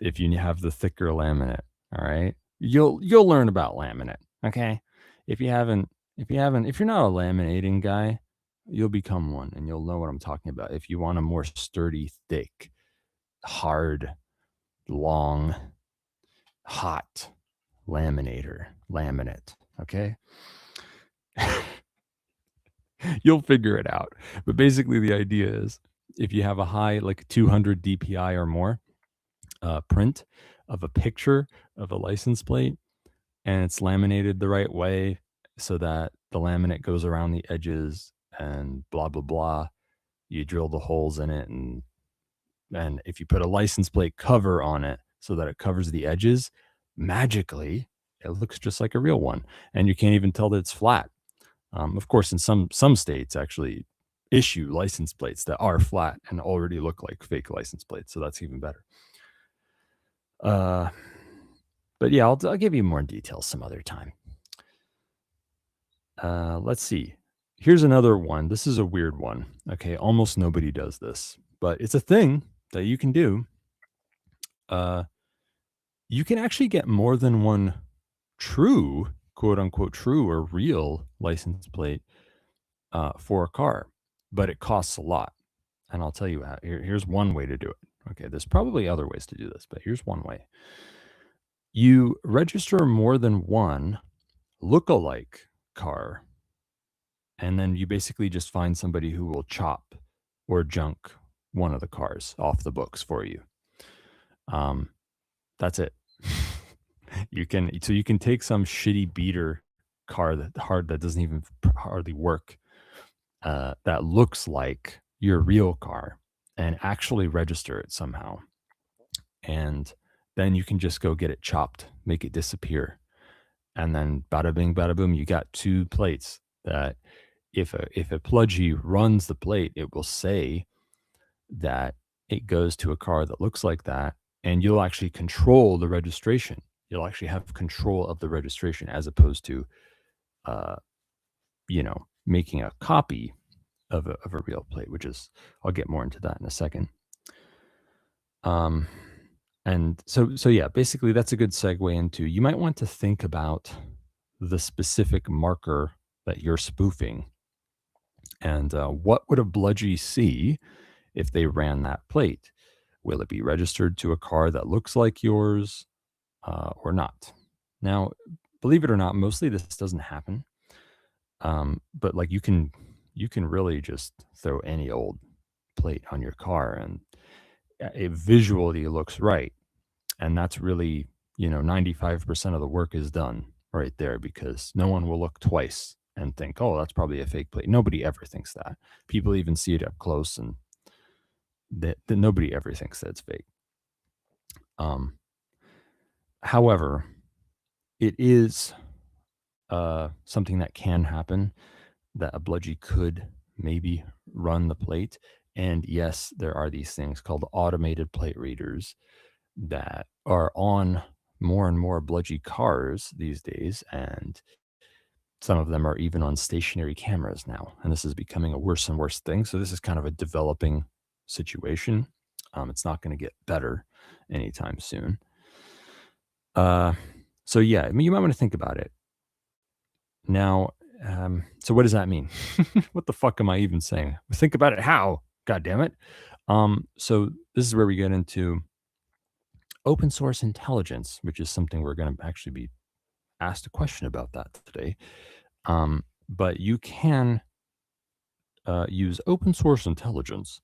If you have the thicker laminate, all right? You'll learn about laminate, okay? If you're not a laminating guy, you'll become one, and you'll know what I'm talking about. If you want a more sturdy, thick, hard, long, hot laminate, okay? You'll figure it out. But basically the idea is if you have a high, like 200 DPI or more print of a picture of a license plate, and it's laminated the right way so that the laminate goes around the edges and blah, blah, blah. You drill the holes in it, and if you put a license plate cover on it so that it covers the edges, magically it looks just like a real one, and you can't even tell that it's flat. Of course, in some states actually issue license plates that are flat and already look like fake license plates, so that's even better. But yeah, I'll give you more details some other time. Let's see. Here's another one. This is a weird one. Okay, almost nobody does this, but it's a thing that you can do. You can actually get more than one true, quote unquote, true or real license plate for a car, but it costs a lot. And I'll tell you how. Here's one way to do it. Okay, there's probably other ways to do this, but here's one way. You register more than one look-alike car, and then you basically just find somebody who will chop or junk one of the cars off the books for you. That's it. You can take some shitty beater car that doesn't even hardly work, that looks like your real car, and actually register it somehow, and then you can just go get it chopped, make it disappear, and then bada bing bada boom, you got two plates that if a pluggy runs the plate, it will say that it goes to a car that looks like that, and you'll actually control the registration. You'll actually have control of the registration, as opposed to making a copy of a real plate, which is, I'll get more into that in a second. And so yeah, basically that's a good segue into, you might want to think about the specific marker that you're spoofing, and what would a bludgy see if they ran that plate? Will it be registered to a car that looks like yours? or not. Now, believe it or not, mostly this doesn't happen. But like you can really just throw any old plate on your car and it visually looks right. And that's really, 95% of the work is done right there because no one will look twice and think, oh, that's probably a fake plate. Nobody ever thinks that. People even see it up close and that nobody ever thinks that it's fake. However, it is something that can happen, that a bludgy could maybe run the plate. And yes, there are these things called automated plate readers that are on more and more bludgy cars these days. And some of them are even on stationary cameras now. And this is becoming a worse and worse thing. So this is kind of a developing situation. It's not going to get better anytime soon. So yeah, I mean, you might want to think about it. Now, so what does that mean? What the fuck am I even saying? Think about it. How? God damn it. So this is where we get into open source intelligence, which is something we're going to actually be asked a question about that today. But you can use open source intelligence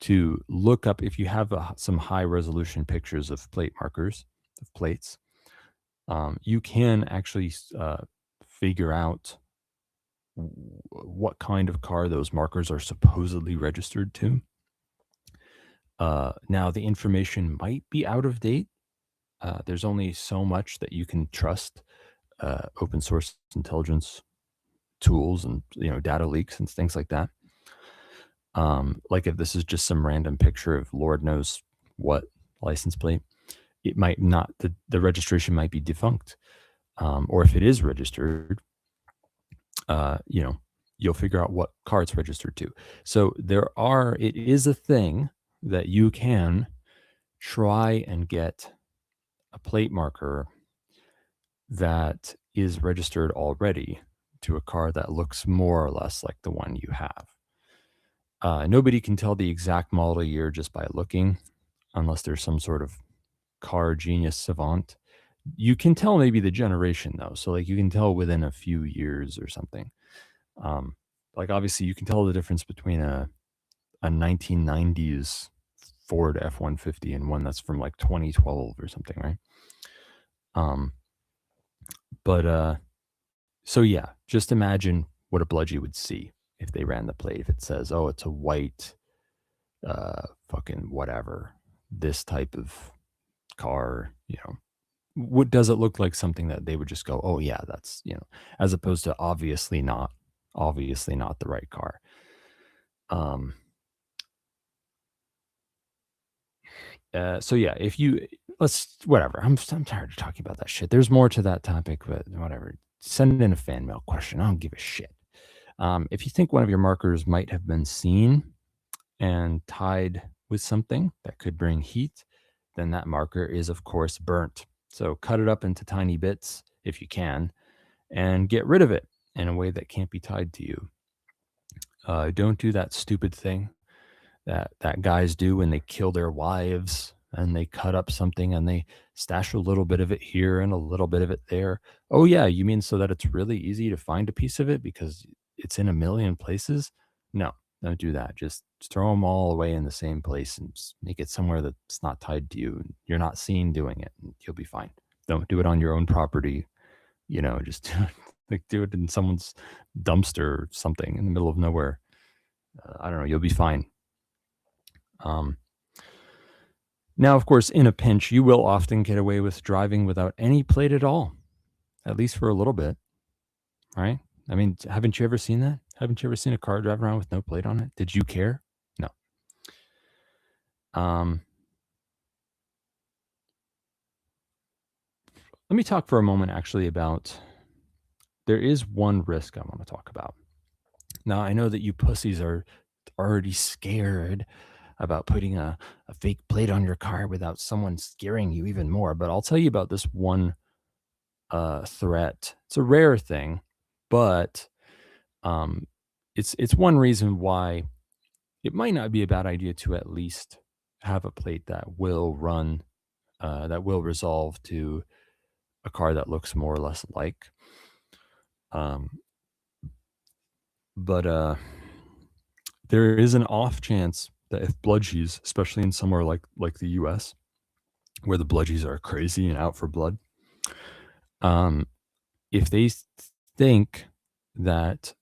to look up, if you have some high resolution pictures of plate markers, of plates, you can actually figure out what kind of car those markers are supposedly registered to. Now, the information might be out of date. There's only so much that you can trust open source intelligence tools and data leaks and things like that. Like if this is just some random picture of Lord knows what license plate, it might not, the registration might be defunct. Or if it is registered, you'll figure out what car it's registered to. So it is a thing that you can try and get a plate marker that is registered already to a car that looks more or less like the one you have. Nobody can tell the exact model year just by looking, unless there's some sort of car genius savant. You can tell maybe the generation though. So like you can tell within a few years or something. Like obviously you can tell the difference between a 1990s Ford F-150 and one that's from like 2012 or something, right? So yeah, just imagine what a bludgy would see if they ran the plate. If it says, oh, it's a white, fucking whatever, this type of car, what does it look like? Something that they would just go, oh yeah, that's, as opposed to obviously not the right car. So yeah, whatever. I'm tired of talking about that shit. There's more to that topic, but whatever. Send in a fan mail question. I don't give a shit. If you think one of your markers might have been seen and tied with something that could bring heat, then that marker is of course burnt. So cut it up into tiny bits if you can, and get rid of it in a way that can't be tied to you. Don't do that stupid thing that guys do when they kill their wives and they cut up something and they stash a little bit of it here and a little bit of it there. Oh yeah, you mean so that it's really easy to find a piece of it because it's in a million places? No, don't do that. Just throw them all away in the same place and just make it somewhere that's not tied to you and you're not seen doing it, and you'll be fine. Don't do it on your own property. Just like do it in someone's dumpster or something in the middle of nowhere. I don't know. You'll be fine. Now, of course, in a pinch, you will often get away with driving without any plate at all, at least for a little bit, right? I mean, haven't you ever seen that? Haven't you ever seen a car drive around with no plate on it? Did you care? No. Let me talk for a moment actually about, there is one risk I want to talk about. Now, I know that you pussies are already scared about putting a fake plate on your car without someone scaring you even more. But I'll tell you about this one threat. It's a rare thing, but it's one reason why it might not be a bad idea to at least have a plate that will run that will resolve to a car that looks more or less alike. But there is an off chance that if bludgies, especially in somewhere like the U.S., where the bludgies are crazy and out for blood, if they think that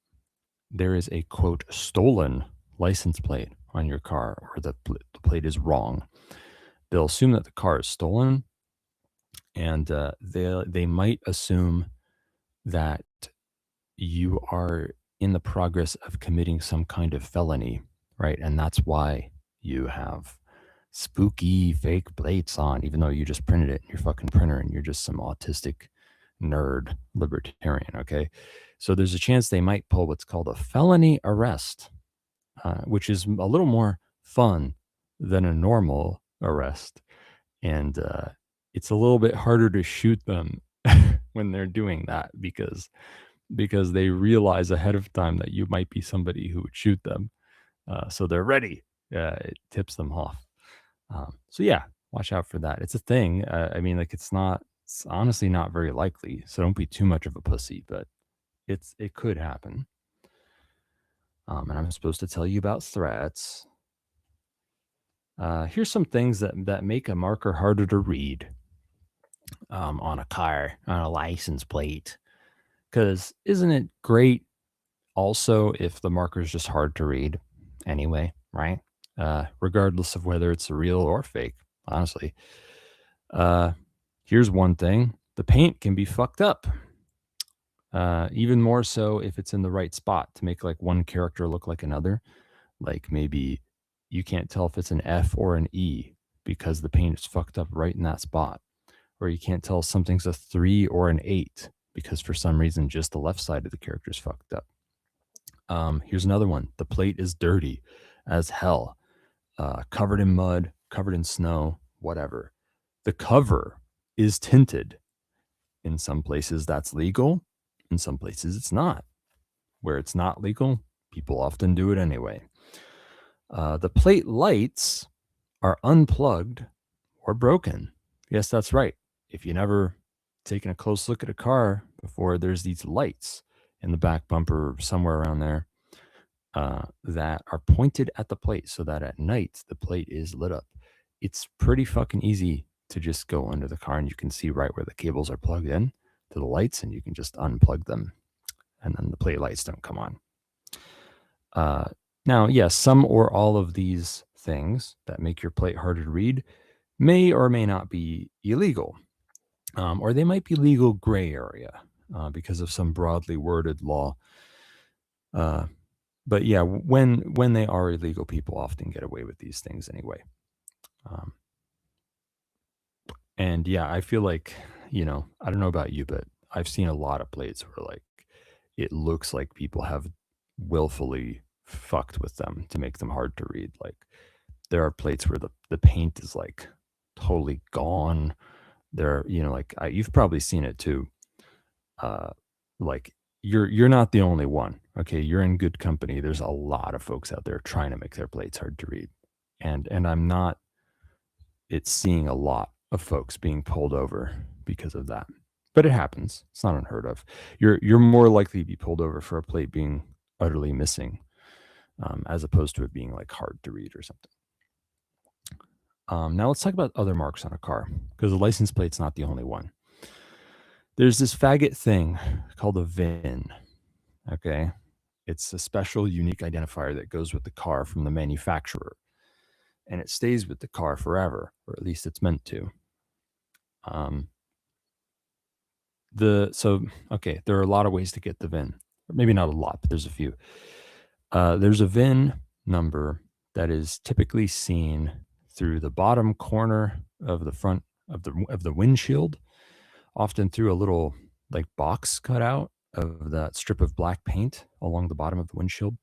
there is a quote stolen license plate on your car, or the plate is wrong, they'll assume that the car is stolen, and they might assume that you are in the progress of committing some kind of felony, right? And that's why you have spooky fake plates on, even though you just printed it in your fucking printer and you're just some autistic nerd libertarian, okay? So there's a chance they might pull what's called a felony arrest, which is a little more fun than a normal arrest. And it's a little bit harder to shoot them when they're doing that because they realize ahead of time that you might be somebody who would shoot them. So they're ready. It tips them off. So yeah, watch out for that. It's a thing. I mean, like it's honestly not very likely. So don't be too much of a pussy, but it could happen. And I'm supposed to tell you about threats. Here's some things that make a marker harder to read on a car, on a license plate. Because isn't it great also if the marker is just hard to read anyway, right? Regardless of whether it's real or fake, honestly. Here's one thing. The paint can be fucked up. Even more so if it's in the right spot to make like one character look like another. Like maybe you can't tell if it's an F or an E because the paint is fucked up right in that spot. Or you can't tell if something's a 3 or an 8 because for some reason just the left side of the character is fucked up. Here's another one. The plate is dirty as hell, covered in mud, covered in snow, whatever. The cover is tinted. In some places that's legal. In some places it's not. Where it's not legal, people often do it anyway. The plate lights are unplugged or broken. Yes, that's right. If you never taken a close look at a car before, there's these lights in the back bumper or somewhere around there that are pointed at the plate so that at night the plate is lit up. It's pretty fucking easy to just go under the car and you can see right where the cables are plugged in to the lights and you can just unplug them and then the plate lights don't come on. Now, yes, some or all of these things that make your plate harder to read may or may not be illegal, or they might be legal gray area because of some broadly worded law. But yeah, when they are illegal, people often get away with these things anyway. And yeah, I feel like, I don't know about you, but I've seen a lot of plates where like it looks like people have willfully fucked with them to make them hard to read. Like there are plates where the paint is like totally gone. There, you've probably seen it too. Like you're not the only one. Okay, you're in good company. There's a lot of folks out there trying to make their plates hard to read, and I'm not. It's seeing a lot of folks being pulled over because of that, but it happens. It's not unheard of. You're more likely to be pulled over for a plate being utterly missing, as opposed to it being like hard to read or something. Now let's talk about other marks on a car because the license plate's not the only one. There's this faggot thing called a VIN. Okay, it's a special unique identifier that goes with the car from the manufacturer, and it stays with the car forever, or at least it's meant to. There are a lot of ways to get the VIN. Or maybe not a lot, but there's a few. There's a VIN number that is typically seen through the bottom corner of the front of the windshield, often through a little like box cut out of that strip of black paint along the bottom of the windshield.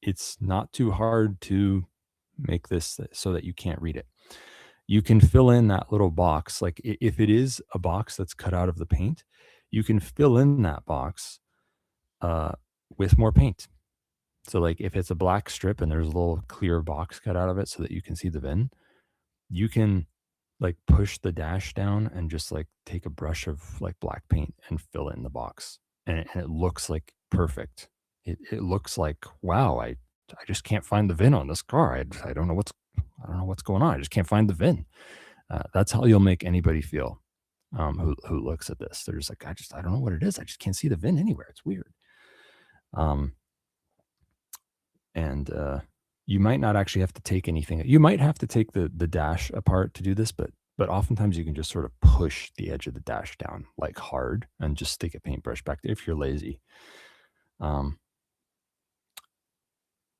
It's not too hard to make this so that you can't read it. You can fill in that little box. Like if it is a box that's cut out of the paint, you can fill in that box with more paint. So like if it's a black strip and there's a little clear box cut out of it so that you can see the VIN, you can like push the dash down and just like take a brush of like black paint and fill it in the box. And it looks like perfect. It looks like, wow, I just can't find the VIN on this car. I don't know what's going on. I just can't find the VIN. That's how you'll make anybody feel who looks at this. They're just like, I don't know what it is. I just can't see the VIN anywhere. It's weird. And you might not actually have to take anything. You might have to take the dash apart to do this, but oftentimes you can just sort of push the edge of the dash down like hard and just stick a paintbrush back there if you're lazy.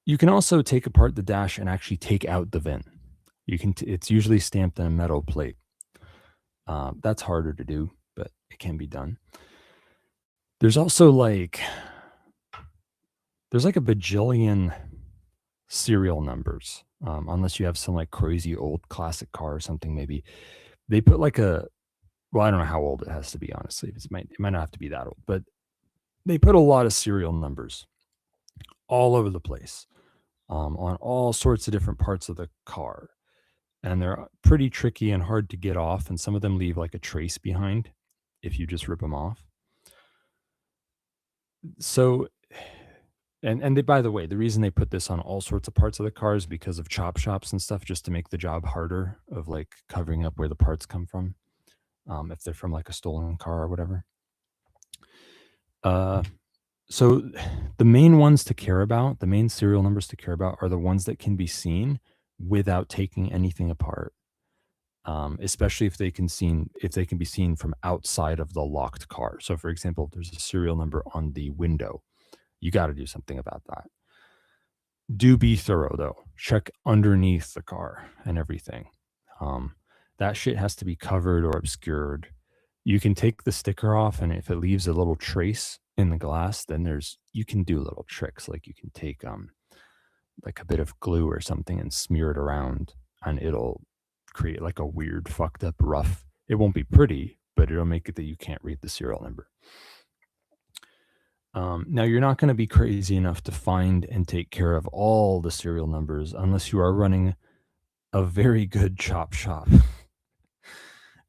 You can also take apart the dash and actually take out the VIN. It's usually stamped on a metal plate. That's harder to do, but it can be done. There's also like a bajillion serial numbers, unless you have some like crazy old classic car or something. Maybe they put like I don't know how old it has to be, honestly. It might not have to be that old, but they put a lot of serial numbers all over the place, on all sorts of different parts of the car. And they're pretty tricky and hard to get off. And some of them leave like a trace behind if you just rip them off. So, and they, by the way, the reason they put this on all sorts of parts of the car is because of chop shops and stuff, just to make the job harder of like covering up where the parts come from. If they're from like a stolen car or whatever. So the main ones to care about, the main serial numbers to care about are the ones that can be seen without taking anything apart. Especially if they can be seen from outside of the locked car. So for example, if there's a serial number on the window, you got to do something about that. Do be thorough though. Check underneath the car and everything. That shit has to be covered or obscured. You can take the sticker off, and if it leaves a little trace in the glass, then you can do little tricks. Like you can take like a bit of glue or something and smear it around, and it'll create like a weird fucked up rough. It won't be pretty, but it'll make it that you can't read the serial number. Now you're not going to be crazy enough to find and take care of all the serial numbers unless you are running a very good chop shop.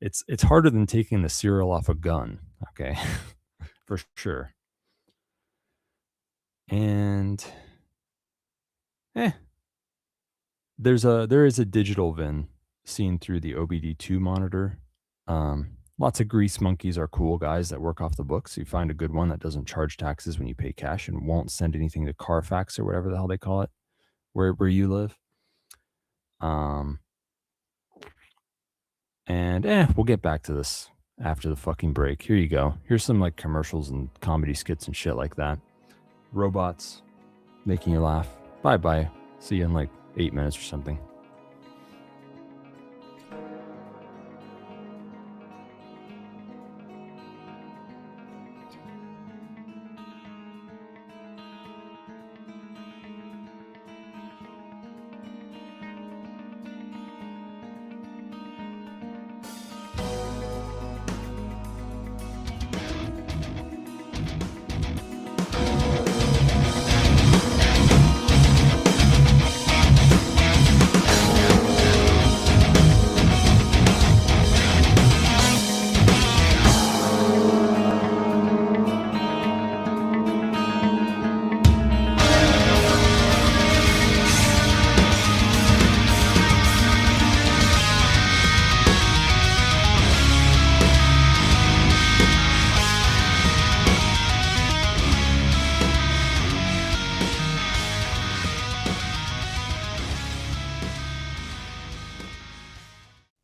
It's harder than taking the serial off a gun, okay? For sure. And there is a digital VIN seen through the OBD2 monitor. Lots of grease monkeys are cool guys that work off the books. You find a good one that doesn't charge taxes when you pay cash and won't send anything to Carfax or whatever the hell they call it, where you live. And we'll get back to this after the fucking break. Here you go. Here's some like commercials and comedy skits and shit like that. Robots making you laugh. Bye. See you in like 8 minutes or something.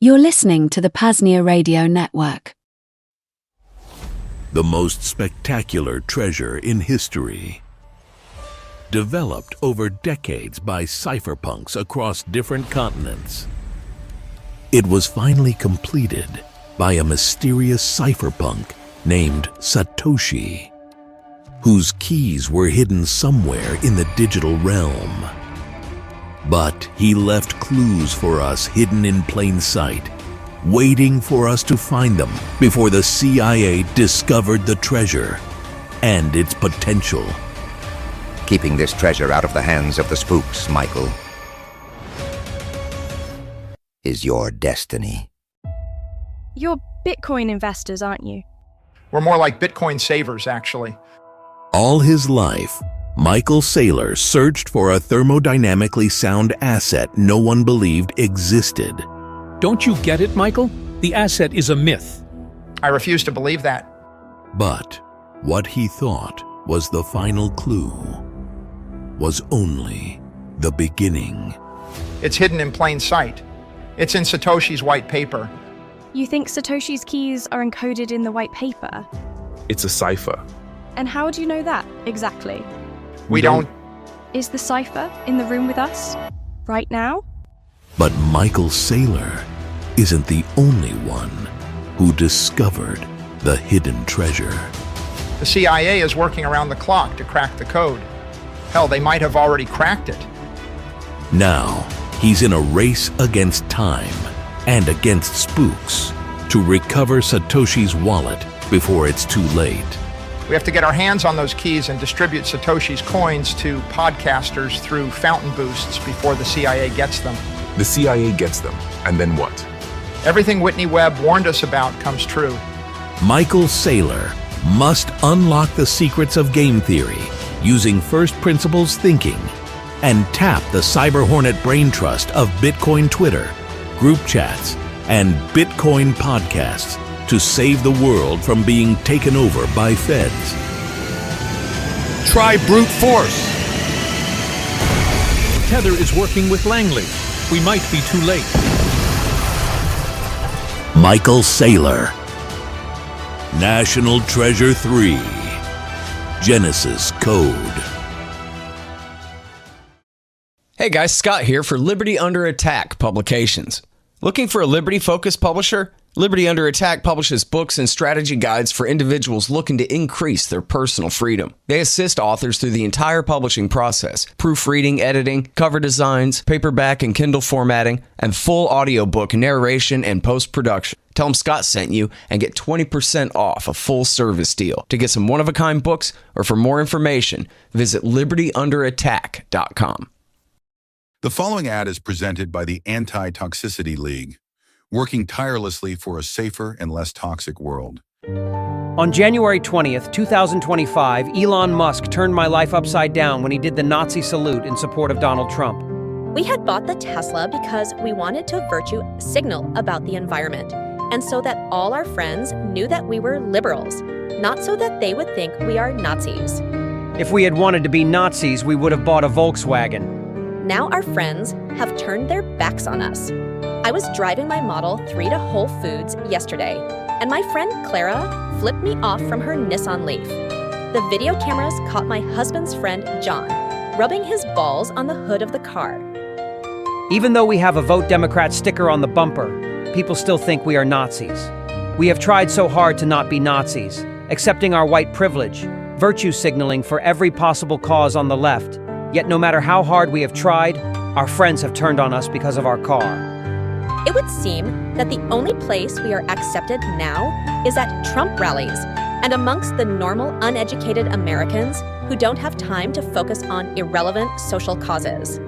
You're listening to the PAZNIA radio network. The most spectacular treasure in history. Developed over decades by cypherpunks across different continents. It was finally completed by a mysterious cypherpunk named Satoshi, whose keys were hidden somewhere in the digital realm. But he left clues for us hidden in plain sight, waiting for us to find them before the CIA discovered the treasure and its potential. Keeping this treasure out of the hands of the spooks, Michael, is your destiny. You're Bitcoin investors, aren't you? We're more like Bitcoin savers, actually. All his life, Michael Saylor searched for a thermodynamically sound asset no one believed existed. Don't you get it, Michael? The asset is a myth. I refuse to believe that. But what he thought was the final clue was only the beginning. It's hidden in plain sight. It's in Satoshi's white paper. You think Satoshi's keys are encoded in the white paper? It's a cipher. And how do you know that, exactly? We don't... Is the cipher in the room with us, right now? But Michael Saylor isn't the only one who discovered the hidden treasure. The CIA is working around the clock to crack the code. Hell, they might have already cracked it. Now, he's in a race against time and against spooks to recover Satoshi's wallet before it's too late. We have to get our hands on those keys and distribute Satoshi's coins to podcasters through fountain boosts before the CIA gets them. The CIA gets them, and then what? Everything Whitney Webb warned us about comes true. Michael Saylor must unlock the secrets of game theory using first principles thinking and tap the Cyber Hornet brain trust of Bitcoin Twitter, group chats, and Bitcoin podcasts to save the world from being taken over by feds. Try brute force. Tether is working with Langley. We might be too late. Michael Saylor. National Treasure 3. Genesis Code. Hey guys, Scott here for Liberty Under Attack Publications. Looking for a Liberty-focused publisher? Liberty Under Attack publishes books and strategy guides for individuals looking to increase their personal freedom. They assist authors through the entire publishing process: proofreading, editing, cover designs, paperback and Kindle formatting, and full audiobook narration and post-production. Tell them Scott sent you and get 20% off a full service deal. To get some one-of-a-kind books or for more information, visit libertyunderattack.com. The following ad is presented by the Anti-Toxicity League, working tirelessly for a safer and less toxic world. On January 20th, 2025, Elon Musk turned my life upside down when he did the Nazi salute in support of Donald Trump. We had bought the Tesla because we wanted to virtue signal about the environment, and so that all our friends knew that we were liberals, not so that they would think we are Nazis. If we had wanted to be Nazis, we would have bought a Volkswagen. Now our friends have turned their backs on us. I was driving my Model 3 to Whole Foods yesterday, and my friend Clara flipped me off from her Nissan Leaf. The video cameras caught my husband's friend John rubbing his balls on the hood of the car. Even though we have a Vote Democrat sticker on the bumper, people still think we are Nazis. We have tried so hard to not be Nazis, accepting our white privilege, virtue signaling for every possible cause on the left. Yet no matter how hard we have tried, our friends have turned on us because of our car. It would seem that the only place we are accepted now is at Trump rallies and amongst the normal, uneducated Americans who don't have time to focus on irrelevant social causes.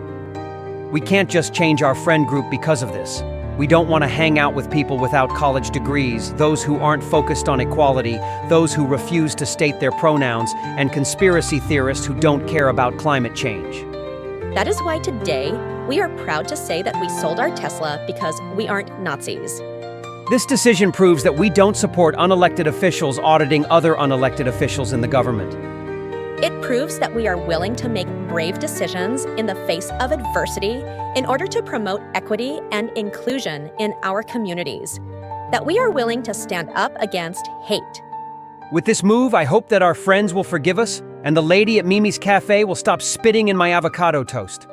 We can't just change our friend group because of this. We don't want to hang out with people without college degrees, those who aren't focused on equality, those who refuse to state their pronouns, and conspiracy theorists who don't care about climate change. That is why today, we are proud to say that we sold our Tesla because we aren't Nazis. This decision proves that we don't support unelected officials auditing other unelected officials in the government. It proves that we are willing to make brave decisions in the face of adversity in order to promote equity and inclusion in our communities. That we are willing to stand up against hate. With this move, I hope that our friends will forgive us and the lady at Mimi's Cafe will stop spitting in my avocado toast.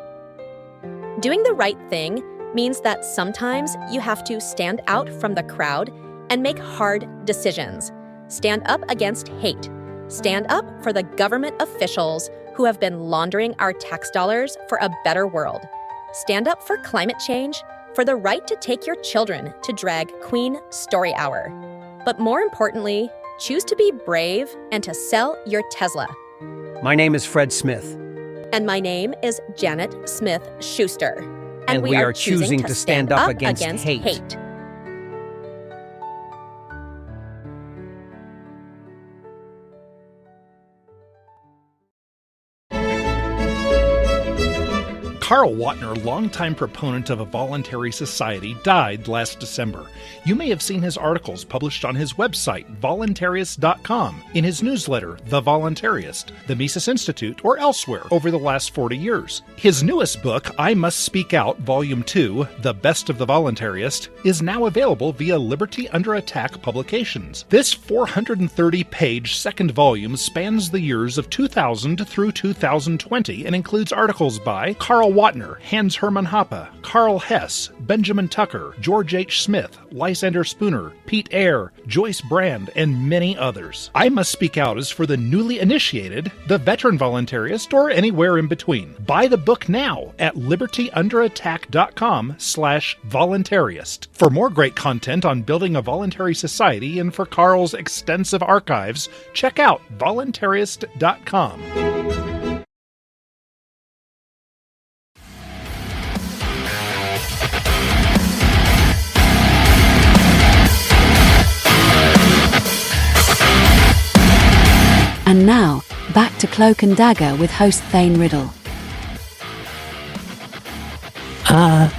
Doing the right thing means that sometimes you have to stand out from the crowd and make hard decisions. Stand up against hate. Stand up for the government officials who have been laundering our tax dollars for a better world. Stand up for climate change, for the right to take your children to drag Queen Story Hour. But more importantly, choose to be brave and to sell your Tesla. My name is Fred Smith. And my name is Janet Smith Schuster. And we are choosing to stand up against hate. Carl Watner, longtime proponent of a voluntary society, died last December. You may have seen his articles published on his website, voluntarist.com, in his newsletter, The Voluntarist, the Mises Institute, or elsewhere over the last 40 years. His newest book, I Must Speak Out, Volume 2, The Best of the Voluntarist, is now available via Liberty Under Attack Publications. This 430-page second volume spans the years of 2000 through 2020 and includes articles by Carl Watner, Hans Hermann Hoppe, Karl Hess, Benjamin Tucker, George H. Smith, Lysander Spooner, Pete Eyre, Joyce Brand, and many others. I Must Speak Out is for the newly initiated, the veteran voluntarist, or anywhere in between. Buy the book now at libertyunderattack.com/voluntarist. For more great content on building a voluntary society and for Carl's extensive archives, check out voluntarist.com. And now, back to Cloak and Dagger with host Thane Riddle. Oh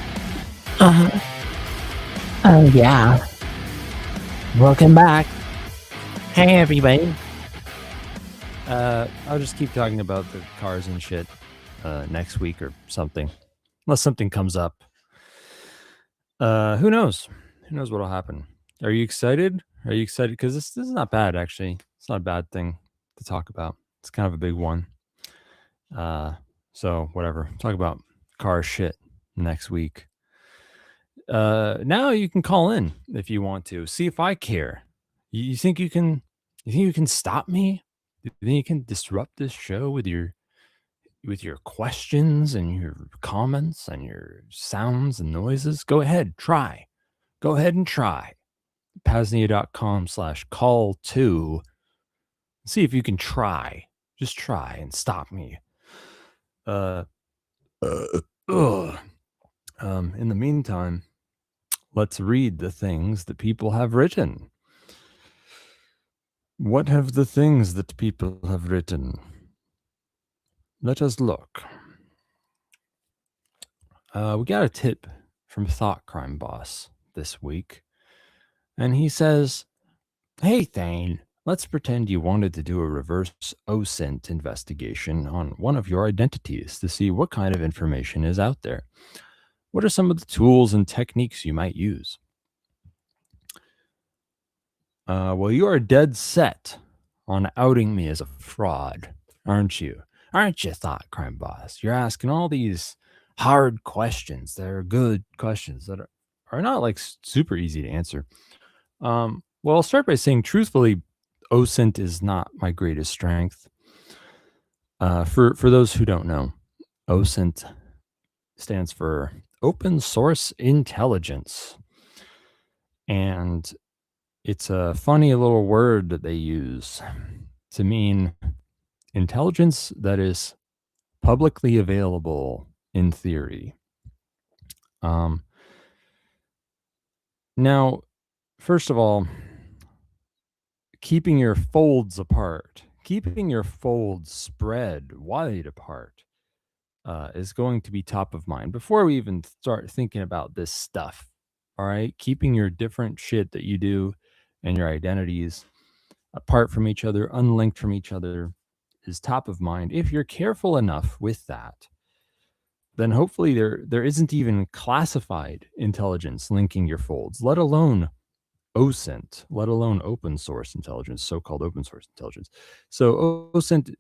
yeah. Welcome back. Hey everybody. I'll just keep talking about the cars and shit next week or something. Unless something comes up. Who knows? Who knows what'll happen? Are you excited? Are you excited? Because this is not bad, actually. It's not a bad thing to talk about. It's kind of a big one. So whatever. Talk about car shit next week. Now you can call in if you want to. See if I care. You think you can stop me? You think you can disrupt this show with your questions and your comments and your sounds and noises? Go ahead, try. Go ahead and try. PAZNIA.com/call2. See if you can try. Just try and stop me. In the meantime, let's read the things that people have written. What have the things that people have written? Let us look. We got a tip from Thought Crime Boss this week. And he says, "Hey, Thane, let's pretend you wanted to do a reverse OSINT investigation on one of your identities to see what kind of information is out there. What are some of the tools and techniques you might use?" Well, you are dead set on outing me as a fraud, aren't you? Aren't you, Thought Crime Boss? You're asking all these hard questions that are good questions that are not like super easy to answer. Well, I'll start by saying, truthfully, OSINT is not my greatest strength. For those who don't know, OSINT stands for Open Source Intelligence. And it's a funny little word that they use to mean intelligence that is publicly available in theory. Now, first of all, keeping your folds apart, keeping your folds spread wide apart is going to be top of mind before we even start thinking about this stuff. All right, keeping your different shit that you do and your identities apart from each other, unlinked from each other, is top of mind. If you're careful enough with that, then hopefully there isn't even classified intelligence linking your folds, let alone OSINT, let alone open source intelligence, so-called open source intelligence. So OSINT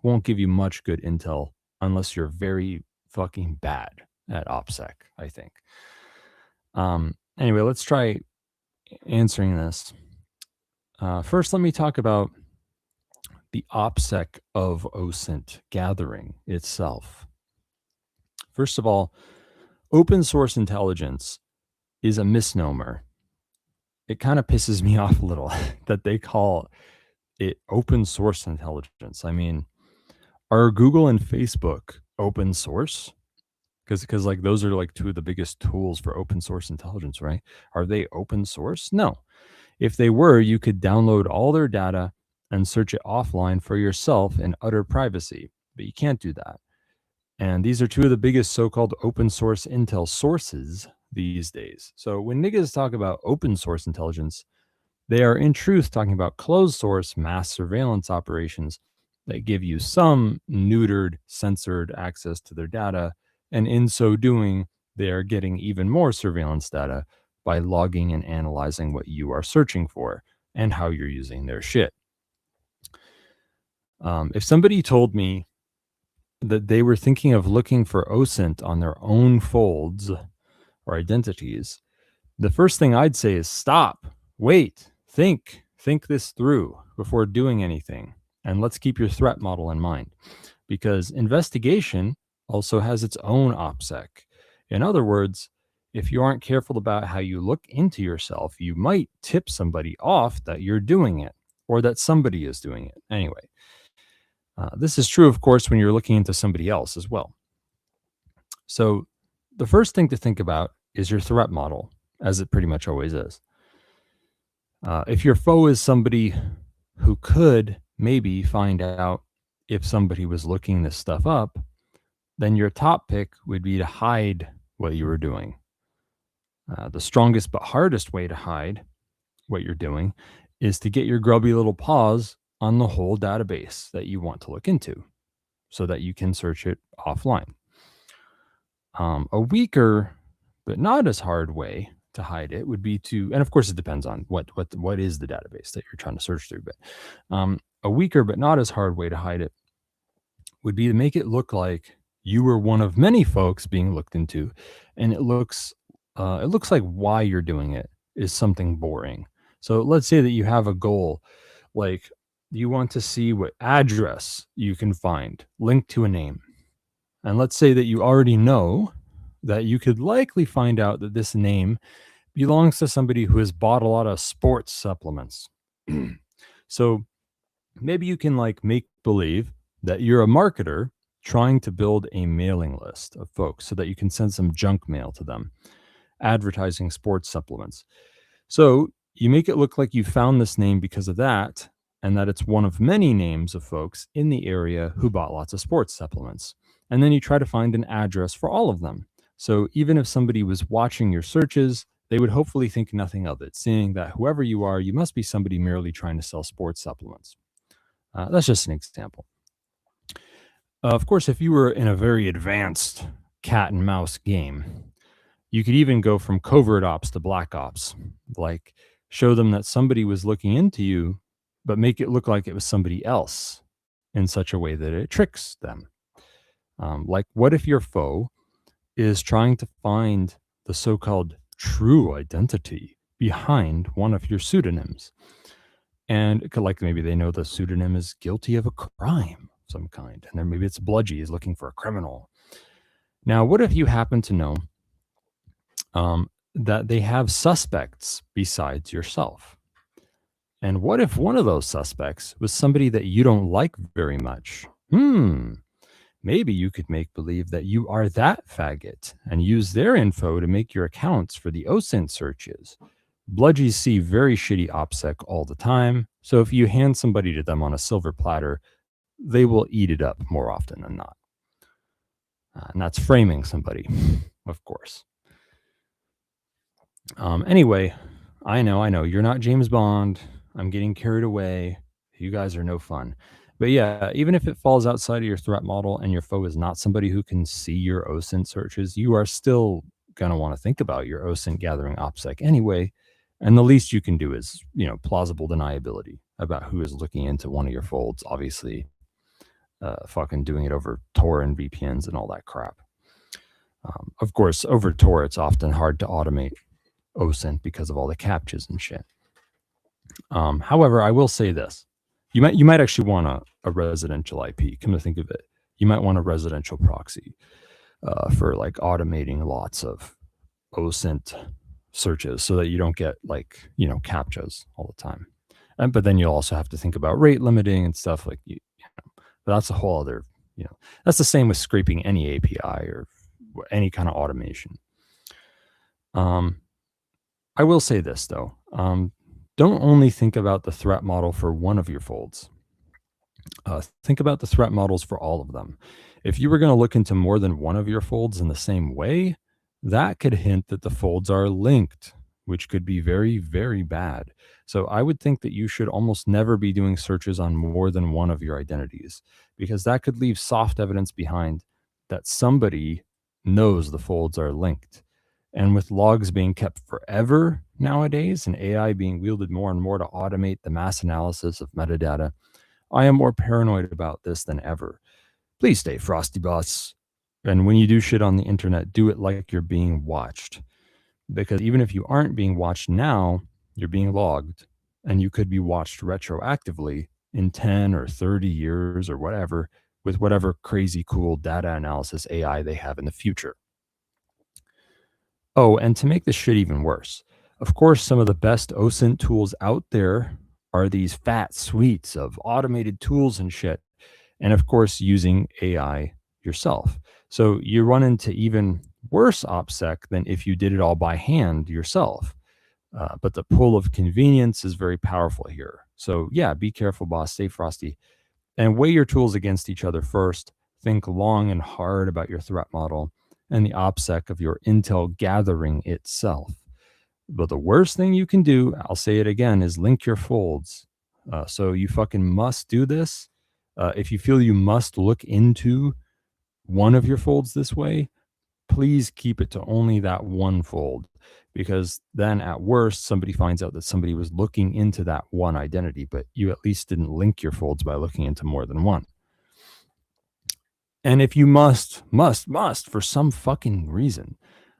won't give you much good intel unless you're very fucking bad at OPSEC, I think. Anyway, let's try answering this. First, let me talk about the OPSEC of OSINT gathering itself. First of all, open source intelligence is a misnomer. It kind of pisses me off a little that they call it open source intelligence. I mean, are Google and Facebook open source? Because like those are like two of the biggest tools for open source intelligence, right? Are they open source? No. If they were, you could download all their data and search it offline for yourself in utter privacy, but you can't do that. And these are two of the biggest so-called open source intel sources these days. So when niggas talk about open source intelligence, they are in truth talking about closed source mass surveillance operations that give you some neutered, censored access to their data. And in so doing, they are getting even more surveillance data by logging and analyzing what you are searching for and how you're using their shit. If somebody told me that they were thinking of looking for OSINT on their own folds or identities, the first thing I'd say is stop, wait, think this through before doing anything. And let's keep your threat model in mind, because investigation also has its own OPSEC. In other words, if you aren't careful about how you look into yourself, you might tip somebody off that you're doing it or that somebody is doing it. Anyway, this is true, of course, when you're looking into somebody else as well. So the first thing to think about is your threat model, as it pretty much always is. If your foe is somebody who could maybe find out if somebody was looking this stuff up, then your top pick would be to hide what you were doing. The strongest but hardest way to hide what you're doing is to get your grubby little paws on the whole database that you want to look into so that you can search it offline. A weaker but not as hard way to hide it would be to, and of course it depends on what is the database that you're trying to search through, but a weaker but not as hard way to hide it would be to make it look like you were one of many folks being looked into, and it looks like why you're doing it is something boring. So let's say that you have a goal, like you want to see what address you can find linked to a name. And let's say that you already know that you could likely find out that this name belongs to somebody who has bought a lot of sports supplements. So maybe you can like make believe that you're a marketer trying to build a mailing list of folks so that you can send some junk mail to them, advertising sports supplements. So you make it look like you found this name because of that, and that it's one of many names of folks in the area who bought lots of sports supplements. And then you try to find an address for all of them. So even if somebody was watching your searches, they would hopefully think nothing of it, seeing that whoever you are, you must be somebody merely trying to sell sports supplements. That's just an example. Of course, if you were in a very advanced cat and mouse game, you could even go from covert ops to black ops, like show them that somebody was looking into you, but make it look like it was somebody else in such a way that it tricks them. Like, what if your foe is trying to find the so-called true identity behind one of your pseudonyms? And like maybe they know the pseudonym is guilty of a crime of some kind, and then maybe it's Bludgy is looking for a criminal. Now, what if you happen to know that they have suspects besides yourself? And what if one of those suspects was somebody that you don't like very much? Maybe you could make believe that you are that faggot and use their info to make your accounts for the OSINT searches. Bludgies see very shitty OPSEC all the time, so if you hand somebody to them on a silver platter, they will eat it up more often than not. And that's framing somebody, of course. Anyway, I know, you're not James Bond. I'm getting carried away. You guys are no fun. But yeah, even if it falls outside of your threat model and your foe is not somebody who can see your OSINT searches, you are still going to want to think about your OSINT gathering OPSEC anyway. And the least you can do is, plausible deniability about who is looking into one of your folds, obviously fucking doing it over Tor and VPNs and all that crap. Of course, over Tor, it's often hard to automate OSINT because of all the captchas and shit. However, I will say this. You might actually want a residential IP. Come to think of it, you might want a residential proxy for like automating lots of OSINT searches so that you don't get captchas all the time. But then you'll also have to think about rate limiting and stuff like but that's a whole other, that's the same with scraping any API or any kind of automation. I will say this though. Don't only think about the threat model for one of your folds. Think about the threat models for all of them. If you were going to look into more than one of your folds in the same way, that could hint that the folds are linked, which could be very, very bad. So I would think that you should almost never be doing searches on more than one of your identities, because that could leave soft evidence behind that somebody knows the folds are linked. And with logs being kept forever nowadays and AI being wielded more and more to automate the mass analysis of metadata, I am more paranoid about this than ever. Please stay frosty, boss. And when you do shit on the internet, do it like you're being watched. Because even if you aren't being watched now, you're being logged, and you could be watched retroactively in 10 or 30 years or whatever, with whatever crazy cool data analysis AI they have in the future. Oh, and to make this shit even worse, of course, some of the best OSINT tools out there are these fat suites of automated tools and shit. And of course, using AI yourself. So you run into even worse OPSEC than if you did it all by hand yourself. But the pull of convenience is very powerful here. So yeah, be careful, boss. Stay frosty. And weigh your tools against each other first. Think long and hard about your threat model and the OPSEC of your intel gathering itself. But the worst thing you can do, I'll say it again, is link your folds. So you fucking must do this. If you feel you must look into one of your folds this way, please keep it to only that one fold, because then at worst, somebody finds out that somebody was looking into that one identity, but you at least didn't link your folds by looking into more than one. And if you must, for some fucking reason,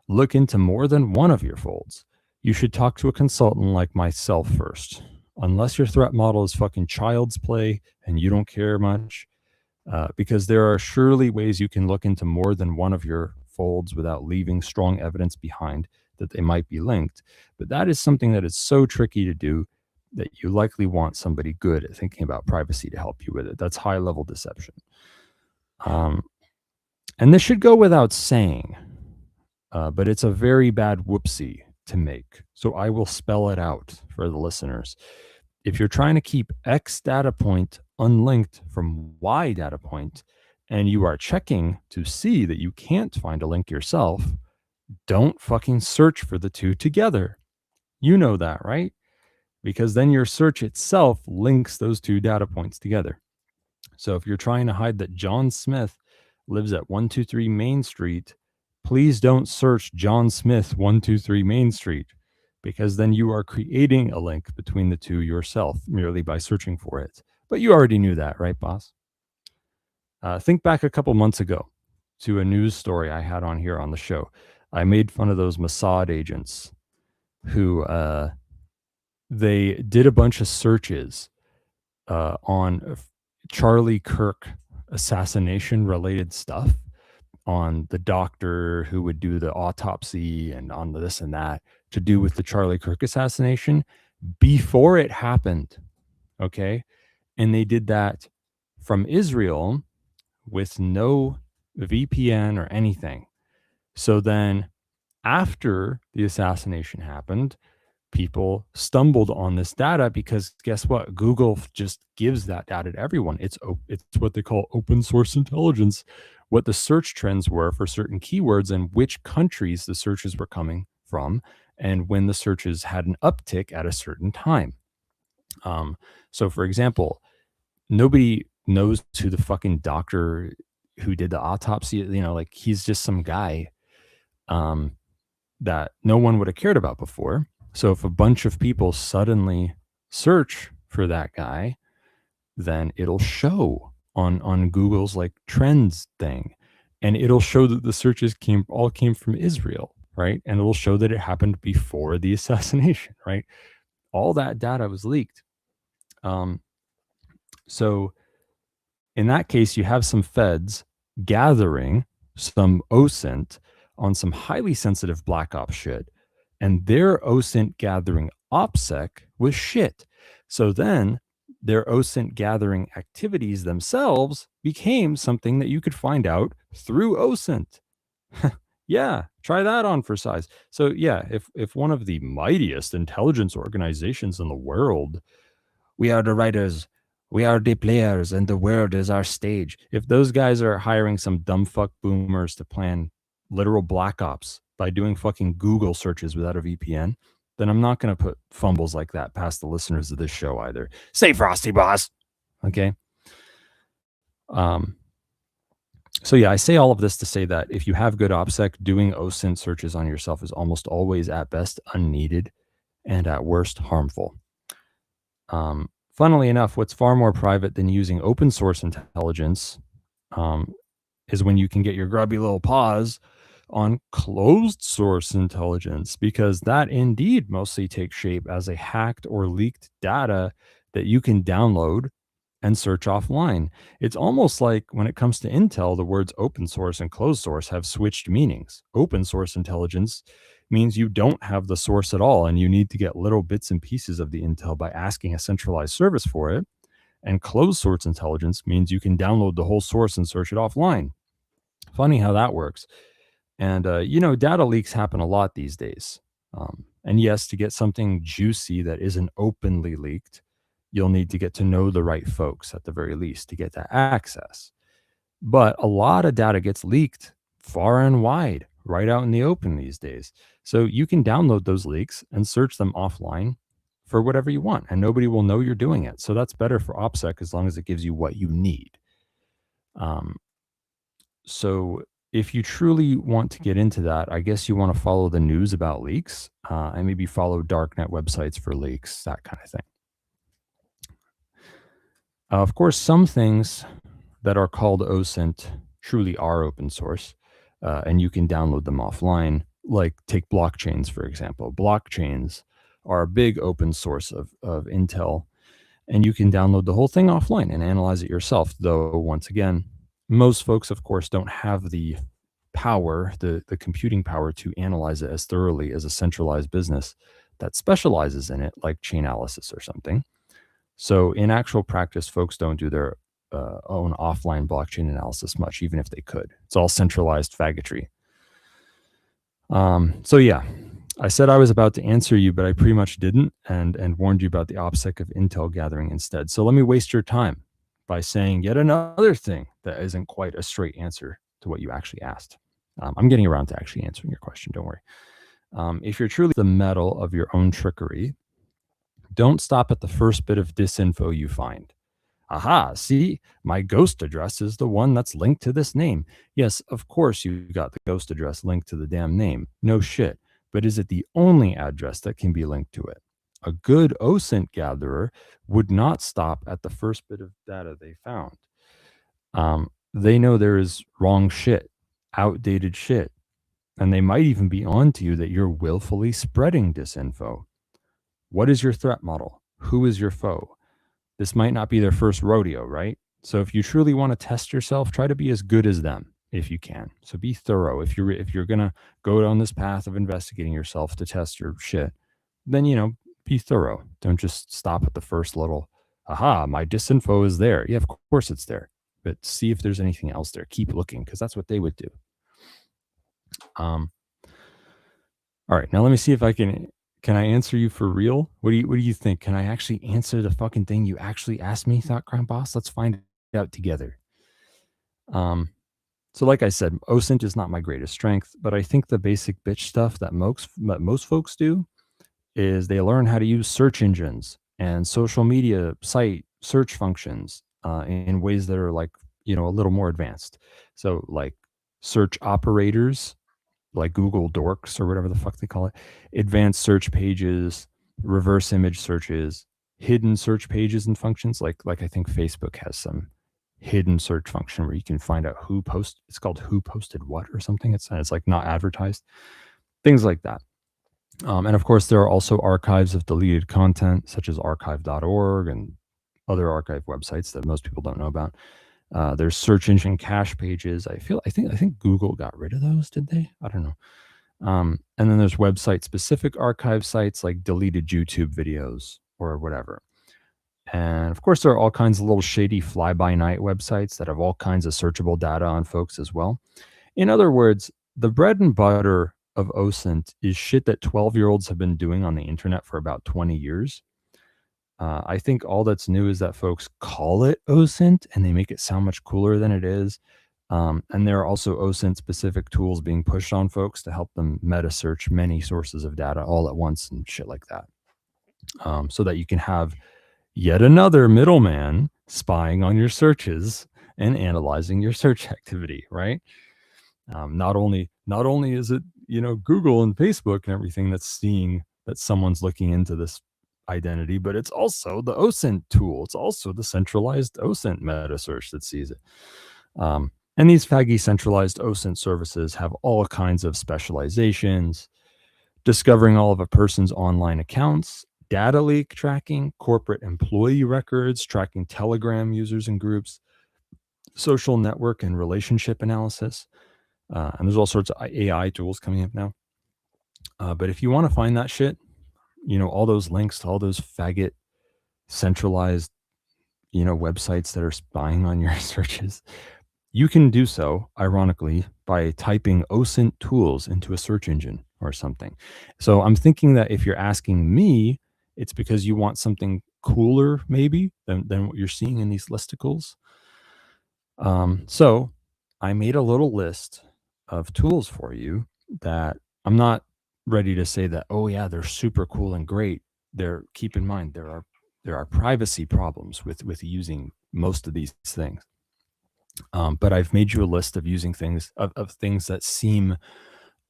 look into more than one of your folds, you should talk to a consultant like myself first. Unless your threat model is fucking child's play and you don't care much, because there are surely ways you can look into more than one of your folds without leaving strong evidence behind that they might be linked. But that is something that is so tricky to do that you likely want somebody good at thinking about privacy to help you with it. That's high level deception. And this should go without saying, but it's a very bad whoopsie to make. So I will spell it out for the listeners. If you're trying to keep X data point unlinked from Y data point, and you are checking to see that you can't find a link yourself, don't fucking search for the two together. You know that, right? Because then your search itself links those two data points together. So if you're trying to hide that John Smith lives at 123 Main Street, please don't search John Smith 123 Main Street, because then you are creating a link between the two yourself merely by searching for it. But you already knew that, right, boss? Think back a couple months ago to a news story I had on here on the show. I made fun of those Mossad agents who they did a bunch of searches on Charlie Kirk assassination related stuff, on the doctor who would do the autopsy and on this and that to do with the Charlie Kirk assassination before it happened. Okay. And they did that from Israel with no VPN or anything. So then after the assassination happened, people stumbled on this data because guess what? Google just gives that data to everyone. It's what they call open source intelligence, what the search trends were for certain keywords and which countries the searches were coming from, and when the searches had an uptick at a certain time. So for example, nobody knows who the fucking doctor who did the autopsy, like he's just some guy that no one would have cared about before. So if a bunch of people suddenly search for that guy, then it'll show on Google's like trends thing, and it'll show that the searches all came from Israel, right? And it'll show that it happened before the assassination, right? All that data was leaked. So in that case, you have some feds gathering some OSINT on some highly sensitive black ops shit, and their OSINT gathering OPSEC was shit. So then their OSINT gathering activities themselves became something that you could find out through OSINT. Yeah, try that on for size. So yeah, if one of the mightiest intelligence organizations in the world, we are the writers, We are the players and the world is our stage. If those guys are hiring some dumb fuck boomers to plan literal black ops by doing fucking Google searches without a VPN, then I'm not going to put fumbles like that past the listeners of this show either. Say Frosty Boss. Okay. So yeah, I say all of this to say that if you have good OPSEC, doing OSINT searches on yourself is almost always at best unneeded and at worst harmful. Funnily enough, what's far more private than using open source intelligence is when you can get your grubby little paws on closed source intelligence, because that indeed mostly takes shape as a hacked or leaked data that you can download and search offline. It's almost like when it comes to intel, the words open source and closed source have switched meanings. Open source intelligence means you don't have the source at all, and you need to get little bits and pieces of the intel by asking a centralized service for it. And closed source intelligence means you can download the whole source and search it offline. Funny how that works. And, data leaks happen a lot these days. And yes, to get something juicy that isn't openly leaked, you'll need to get to know the right folks at the very least to get that access. But a lot of data gets leaked far and wide, right out in the open these days. So you can download those leaks and search them offline for whatever you want, and nobody will know you're doing it. So that's better for OPSEC as long as it gives you what you need. So if you truly want to get into that, I guess you want to follow the news about leaks and maybe follow darknet websites for leaks, that kind of thing. Of course, some things that are called OSINT truly are open source, and you can download them offline. Like take blockchains, for example. Blockchains are a big open source of intel, and you can download the whole thing offline and analyze it yourself. Though, once again, most folks, of course, don't have the power, the computing power to analyze it as thoroughly as a centralized business that specializes in it, like Chainalysis or something. So in actual practice, folks don't do their own offline blockchain analysis much, even if they could. It's all centralized faggotry. So yeah, I said I was about to answer you, but I pretty much didn't, and warned you about the OPSEC of intel gathering instead. So let me waste your time by saying yet another thing that isn't quite a straight answer to what you actually asked. I'm getting around to actually answering your question, don't worry. If you're truly the metal of your own trickery, don't stop at the first bit of disinfo you find. Aha, see, my ghost address is the one that's linked to this name. Yes, of course you got the ghost address linked to the damn name. No shit. But is it the only address that can be linked to it? A good OSINT gatherer would not stop at the first bit of data they found. They know there is wrong shit, outdated shit, and they might even be on to you that you're willfully spreading disinfo. What is your threat model? Who is your foe? This might not be their first rodeo, right? So if you truly want to test yourself, try to be as good as them if you can. So be thorough. If you're gonna go down this path of investigating yourself to test your shit, then be thorough. Don't just stop at the first little, aha, my disinfo is there. Yeah, of course it's there. But see if there's anything else there. Keep looking, because that's what they would do. All right, now let me see if I can I answer you for real? What do you think? Can I actually answer the fucking thing you actually asked me, Thought Crime Boss? Let's find it out together. So like I said, OSINT is not my greatest strength, but I think the basic bitch stuff that most folks do is they learn how to use search engines and social media site search functions in ways that are like, a little more advanced. So like search operators, like Google Dorks or whatever the fuck they call it, advanced search pages, reverse image searches, hidden search pages and functions. Like I think Facebook has some hidden search function where you can find out it's called who posted what or something. It's like not advertised, things like that. And of course, there are also archives of deleted content, such as archive.org and other archive websites that most people don't know about. There's search engine cache pages. I think Google got rid of those. Did they? I don't know. And then there's website specific archive sites like deleted YouTube videos or whatever. And of course, there are all kinds of little shady fly-by-night websites that have all kinds of searchable data on folks as well. In other words, the bread and butter of OSINT is shit that 12-year-olds have been doing on the internet for about 20 years. I think all that's new is that folks call it OSINT and they make it sound much cooler than it is. And there are also OSINT specific tools being pushed on folks to help them meta search many sources of data all at once and shit like that. So that you can have yet another middleman spying on your searches and analyzing your search activity, right? Not only is it, Google and Facebook and everything that's seeing that someone's looking into this identity, but it's also the OSINT tool. It's also the centralized OSINT meta search that sees it. And these faggy centralized OSINT services have all kinds of specializations, discovering all of a person's online accounts, data leak tracking, corporate employee records, tracking Telegram users and groups, social network and relationship analysis. And there's all sorts of AI tools coming up now. But if you want to find that shit, all those links to all those faggot centralized, websites that are spying on your searches, you can do so, ironically, by typing OSINT tools into a search engine or something. So I'm thinking that if you're asking me, it's because you want something cooler, maybe, than what you're seeing in these listicles. So I made a little list of tools for you that I'm not ready to say that, oh yeah, they're super cool and great. Keep in mind, there are privacy problems with using most of these things. But I've made you a list of using things of things that seem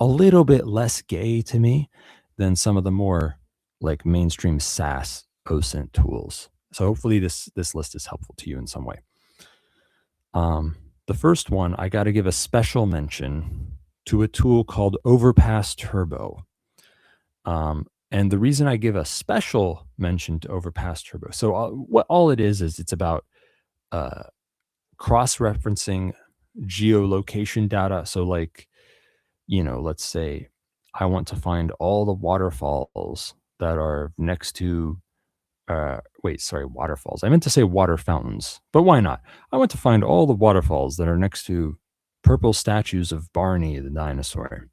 a little bit less gay to me than some of the more like mainstream SaaS OSINT tools. So hopefully this list is helpful to you in some way. The first one, I got to give a special mention to a tool called Overpass Turbo. And the reason I give a special mention to Overpass Turbo, so what all it is it's about cross-referencing geolocation data. So like, let's say I want to find all the waterfalls that are next to waterfalls. I meant to say water fountains, but why not? I want to find all the waterfalls that are next to purple statues of Barney the dinosaur.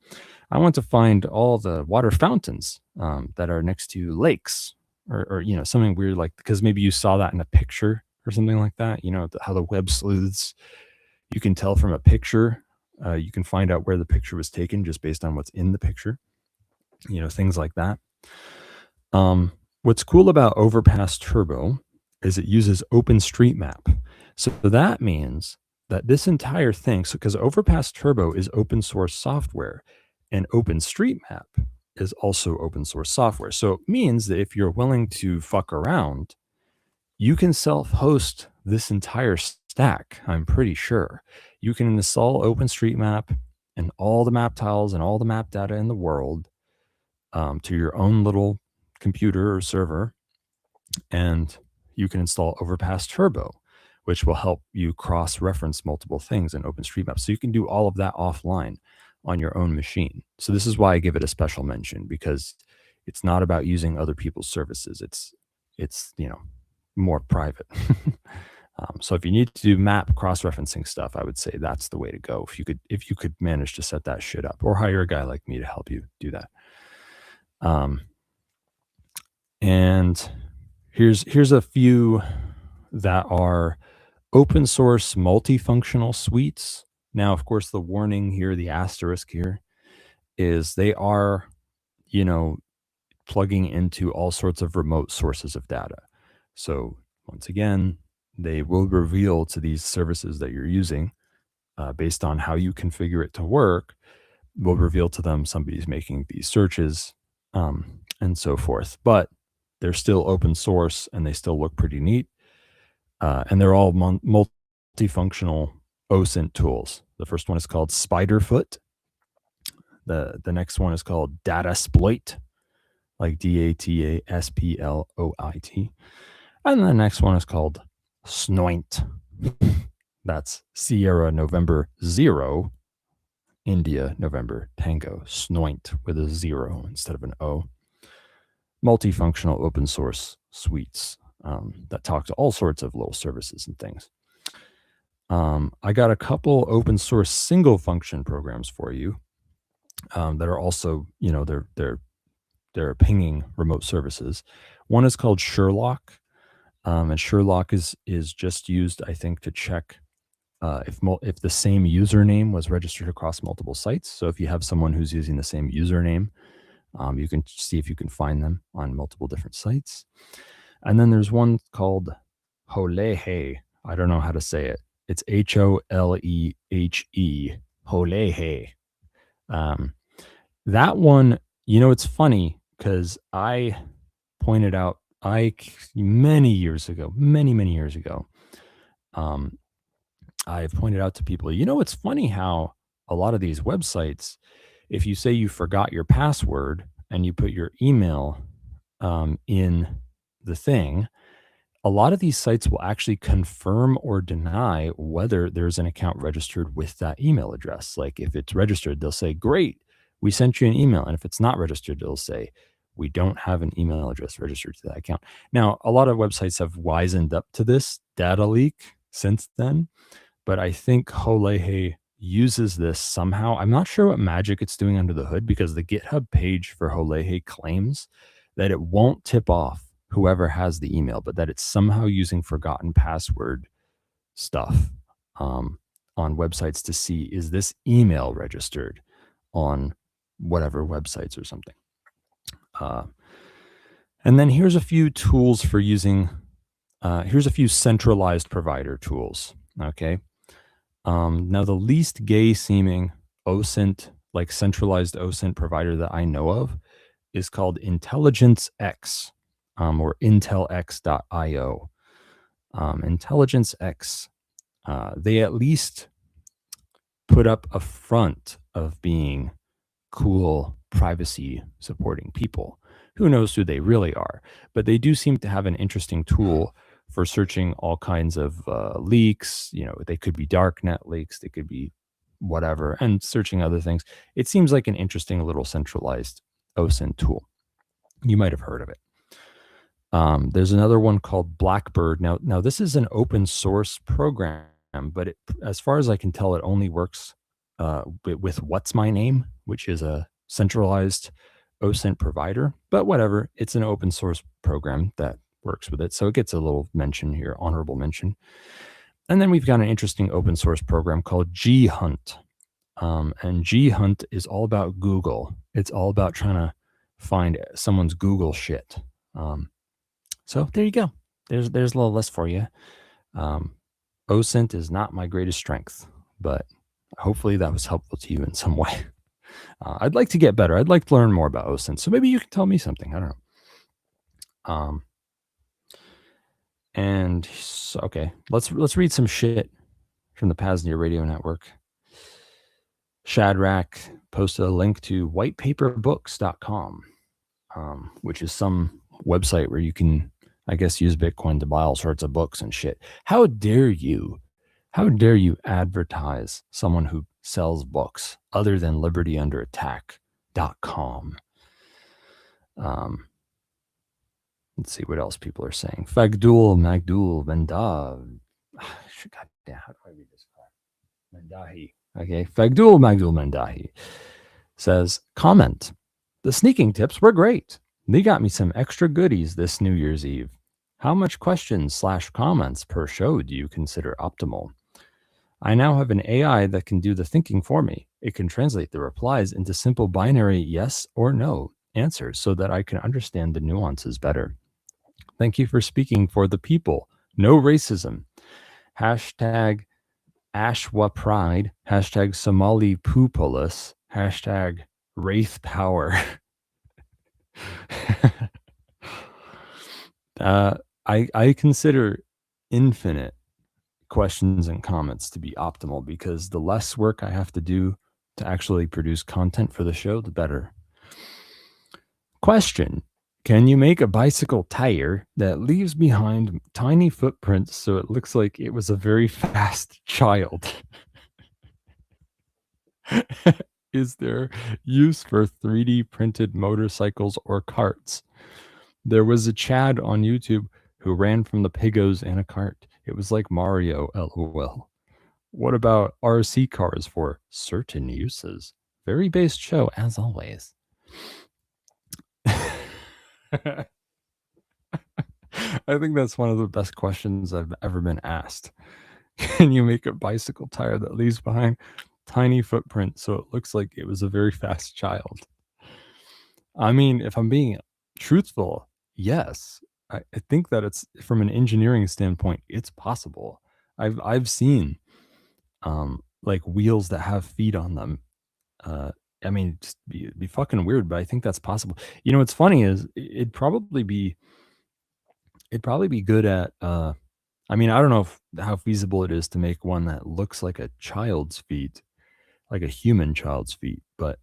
I want to find all the water fountains that are next to lakes or something weird, like, because maybe you saw that in a picture or something like that. How the web sleuths, you can tell from a picture. You can find out where the picture was taken just based on what's in the picture. Things like that. What's cool about Overpass Turbo is it uses OpenStreetMap. So that means that this entire thing, because Overpass Turbo is open source software and OpenStreetMap is also open source software. So it means that if you're willing to fuck around, you can self-host this entire stack, I'm pretty sure. You can install OpenStreetMap and all the map tiles and all the map data in the world to your own little computer or server, and you can install Overpass Turbo, which will help you cross-reference multiple things in OpenStreetMap. So you can do all of that offline on your own machine. So this is why I give it a special mention, because it's not about using other people's services. It's more private. So if you need to do map cross-referencing stuff, I would say that's the way to go. If you could manage to set that shit up, or hire a guy like me to help you do that. And here's a few that are open source multifunctional suites. Now, of course, the warning here, the asterisk here, is they are, plugging into all sorts of remote sources of data. So once again, they will reveal to these services that you're using, based on how you configure it to work, will reveal to them somebody's making these searches, and so forth. But they're still open source and they still look pretty neat. And they're all multifunctional OSINT tools. The first one is called Spiderfoot. The next one is called Datasploit, like DATASPLOIT. And the next one is called Snoint. That's Sierra November 0, India November Tango. Snoint with a 0 instead of an O. Multifunctional open source suites that talk to all sorts of little services and things. I got a couple open source single function programs for you that are also, they're they're pinging remote services. One is called Sherlock, and Sherlock is just used, I think, to check if the same username was registered across multiple sites. So if you have someone who's using the same username, you can see if you can find them on multiple different sites. And then there's one called Holehe. I don't know how to say it. It's Holehe. Holehe. That one, it's funny because I pointed out, many years ago, I pointed out to people, it's funny how a lot of these websites, if you say you forgot your password and you put your email in the thing, a lot of these sites will actually confirm or deny whether there's an account registered with that email address. Like if it's registered, they'll say, great, we sent you an email. And if it's not registered, they'll say, we don't have an email address registered to that account. Now, a lot of websites have wisened up to this data leak since then, but I think Holehe uses this somehow. I'm not sure what magic it's doing under the hood, because the GitHub page for Holehe claims that it won't tip off whoever has the email, but that it's somehow using forgotten password stuff on websites to see, is this email registered on whatever websites or something. And then here's a few tools for using, here's a few centralized provider tools, okay? Now the least gay seeming OSINT, like centralized OSINT provider that I know of is called Intelligence X. Or intelx.io. Intelligence X, they at least put up a front of being cool, privacy supporting people. Who knows who they really are? But they do seem to have an interesting tool for searching all kinds of leaks. They could be darknet leaks, they could be whatever, and searching other things. It seems like an interesting little centralized OSINT tool. You might have heard of it. There's another one called Blackbird. Now this is an open source program, but as far as I can tell, it only works with What's My Name, which is a centralized OSINT provider. But whatever, it's an open source program that works with it, so it gets a little mention here, honorable mention. And then we've got an interesting open source program called G-Hunt, and G-Hunt is all about Google. It's all about trying to find someone's Google shit. So there you go. There's a little list for you. OSINT is not my greatest strength, but hopefully that was helpful to you in some way. I'd like to get better. I'd like to learn more about OSINT. So maybe you can tell me something. I don't know. And so, okay, let's read some shit from the PAZNIA Radio Network. Shadrach posted a link to whitepaperbooks.com, which is some website where you can, I guess, use Bitcoin to buy all sorts of books and shit. How dare you advertise someone who sells books other than libertyunderattack.com? Let's see what else people are saying. Magdul Mendav. Goddamn, how do I read this? Mendahi. Okay, Magdul Mendahi says, comment. The sneaking tips were great. They got me some extra goodies this New Year's Eve. How much questions/comments per show do you consider optimal? I now have an AI that can do the thinking for me. It can translate the replies into simple binary yes or no answers so that I can understand the nuances better. Thank you for speaking for the people. No racism. Hashtag Ashwa Pride. Hashtag Somali Polis. Hashtag Wraith Power. I consider infinite questions and comments to be optimal, because the less work I have to do to actually produce content for the show, the better. Question. Can you make a bicycle tire that leaves behind tiny footprints so it looks like it was a very fast child? Is there use for 3D printed motorcycles or carts? There was a Chad on YouTube who ran from the Pigos in a cart. It was like Mario, LOL. What about RC cars for certain uses? Very based show, as always. I think that's one of the best questions I've ever been asked. Can you make a bicycle tire that leaves behind tiny footprints so it looks like it was a very fast child? I mean, if I'm being truthful, yes. I think that it's from an engineering standpoint, it's possible. I've seen like wheels that have feet on them. I mean, just be fucking weird, but I think that's possible. You know, what's funny is it'd probably be good at I mean, I don't know how feasible it is to make one that looks like a child's feet, like a human child's feet, but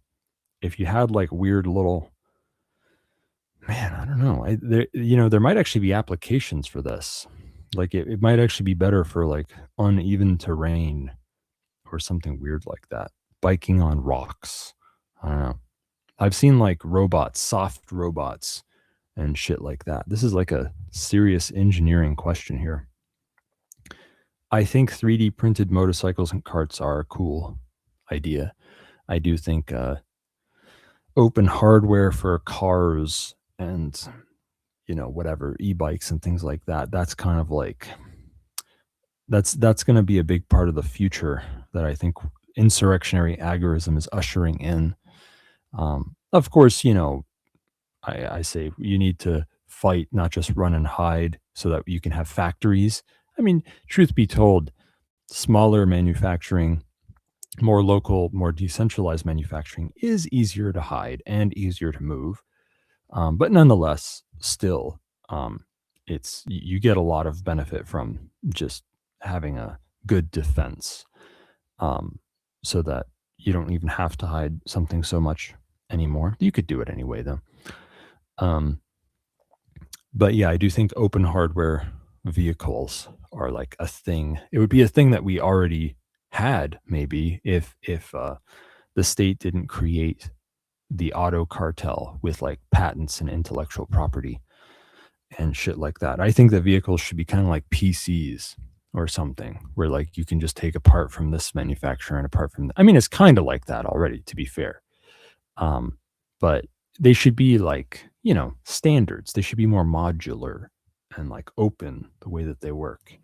if you had like weird little, man, I don't know. There might actually be applications for this. Like it might actually be better for like uneven terrain or something weird like that. Biking on rocks. I don't know. I've seen like robots, soft robots and shit like that. This is like a serious engineering question here. I think 3D printed motorcycles and carts are a cool idea. I do think open hardware for cars and, you know, whatever, e-bikes and things like that, that's kind of like, that's going to be a big part of the future that I think insurrectionary agorism is ushering in. Of course, you know, I say you need to fight, not just run and hide so that you can have factories. I mean, truth be told, smaller manufacturing, more local, more decentralized manufacturing is easier to hide and easier to move. But nonetheless, still, you get a lot of benefit from just having a good defense, so that you don't even have to hide something so much anymore. You could do it anyway, though. But yeah, I do think open hardware vehicles are like a thing. It would be a thing that we already had, maybe, if the state didn't create the auto cartel with like patents and intellectual property and shit like that. I think that vehicles should be kind of like PCs or something, where like you can just take apart from this manufacturer and apart from I mean, it's kind of like that already, to be fair. But they should be like, you know, standards. They should be more modular and like open the way that they work.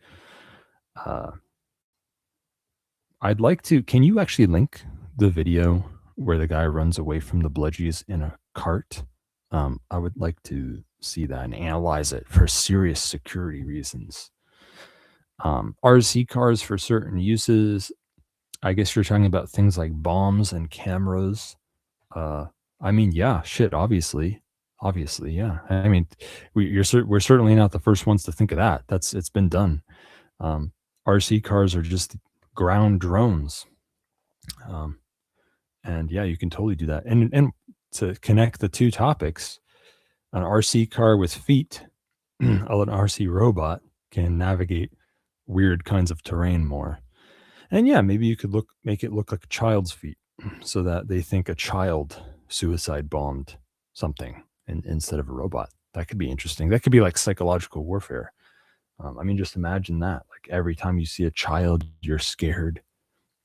I'd like to, can you actually link the video where the guy runs away from the bludgies in a cart? I would like to see that and analyze it for serious security reasons. RC cars for certain uses. I guess you're talking about things like bombs and cameras. I mean, yeah, shit, obviously, yeah. I mean, we're certainly not the first ones to think of that. It's been done. RC cars are just ground drones. And yeah, you can totally do that. And to connect the two topics, an RC car with feet, an RC robot can navigate weird kinds of terrain more. And yeah, maybe you could make it look like a child's feet so that they think a child suicide bombed something instead of a robot. That could be interesting. That could be like psychological warfare. I mean, just imagine that. Like every time you see a child, you're scared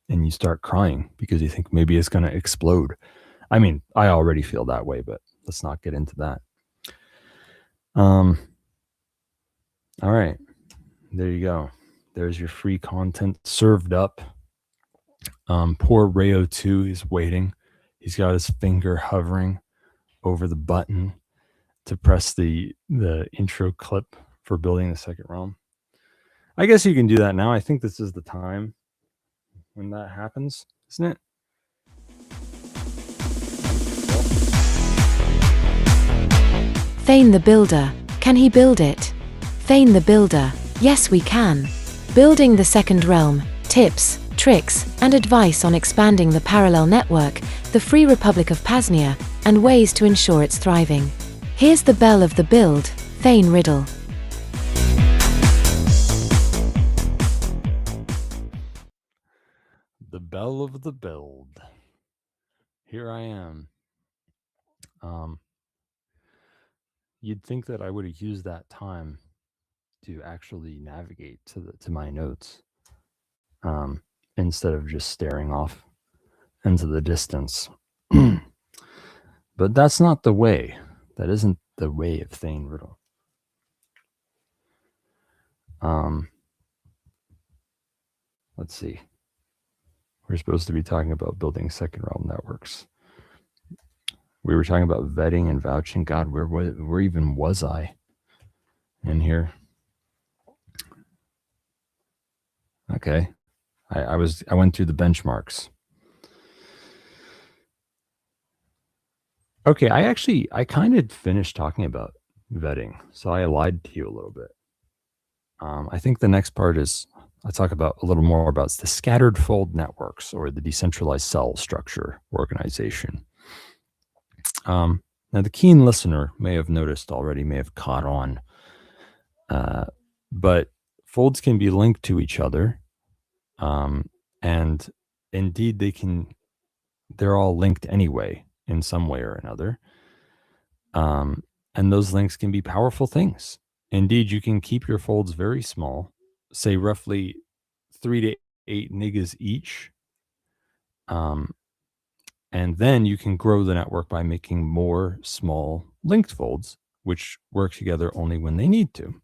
and you start crying because you think maybe it's going to explode. I mean, I already feel that way, but let's not get into that. All right. There you go. There's your free content served up. Poor Rayo 2 is waiting. He's got his finger hovering over the button to press the intro clip for building the second realm. I guess you can do that now. I think this is the time when that happens, isn't it? Thane the Builder. Can he build it? Thane the Builder. Yes, we can. Building the second realm. Tips, tricks, and advice on expanding the parallel network, the Free Republic of PAZNIA, and ways to ensure its thriving. Here's the bell of the build, Thane Riddle. The bell of the build. Here I am. You'd think that I would have used that time to actually navigate to my notes, instead of just staring off into the distance. But that's not the way. That isn't the way of Thane Riddle. Let's see. We're supposed to be talking about building second realm networks. We were talking about vetting and vouching. God, where even was I in here? Okay. I went through the benchmarks. Okay, I kind of finished talking about vetting, so I lied to you a little bit. I think the next part is I talk about a little more about the scattered fold networks or the decentralized cell structure organization. Now, the keen listener may have noticed already, may have caught on, but folds can be linked to each other, and indeed they're all linked anyway in some way or another. And those links can be powerful things. Indeed, you can keep your folds very small, say roughly 3 to 8 niggas each. And then you can grow the network by making more small linked folds, which work together only when they need to.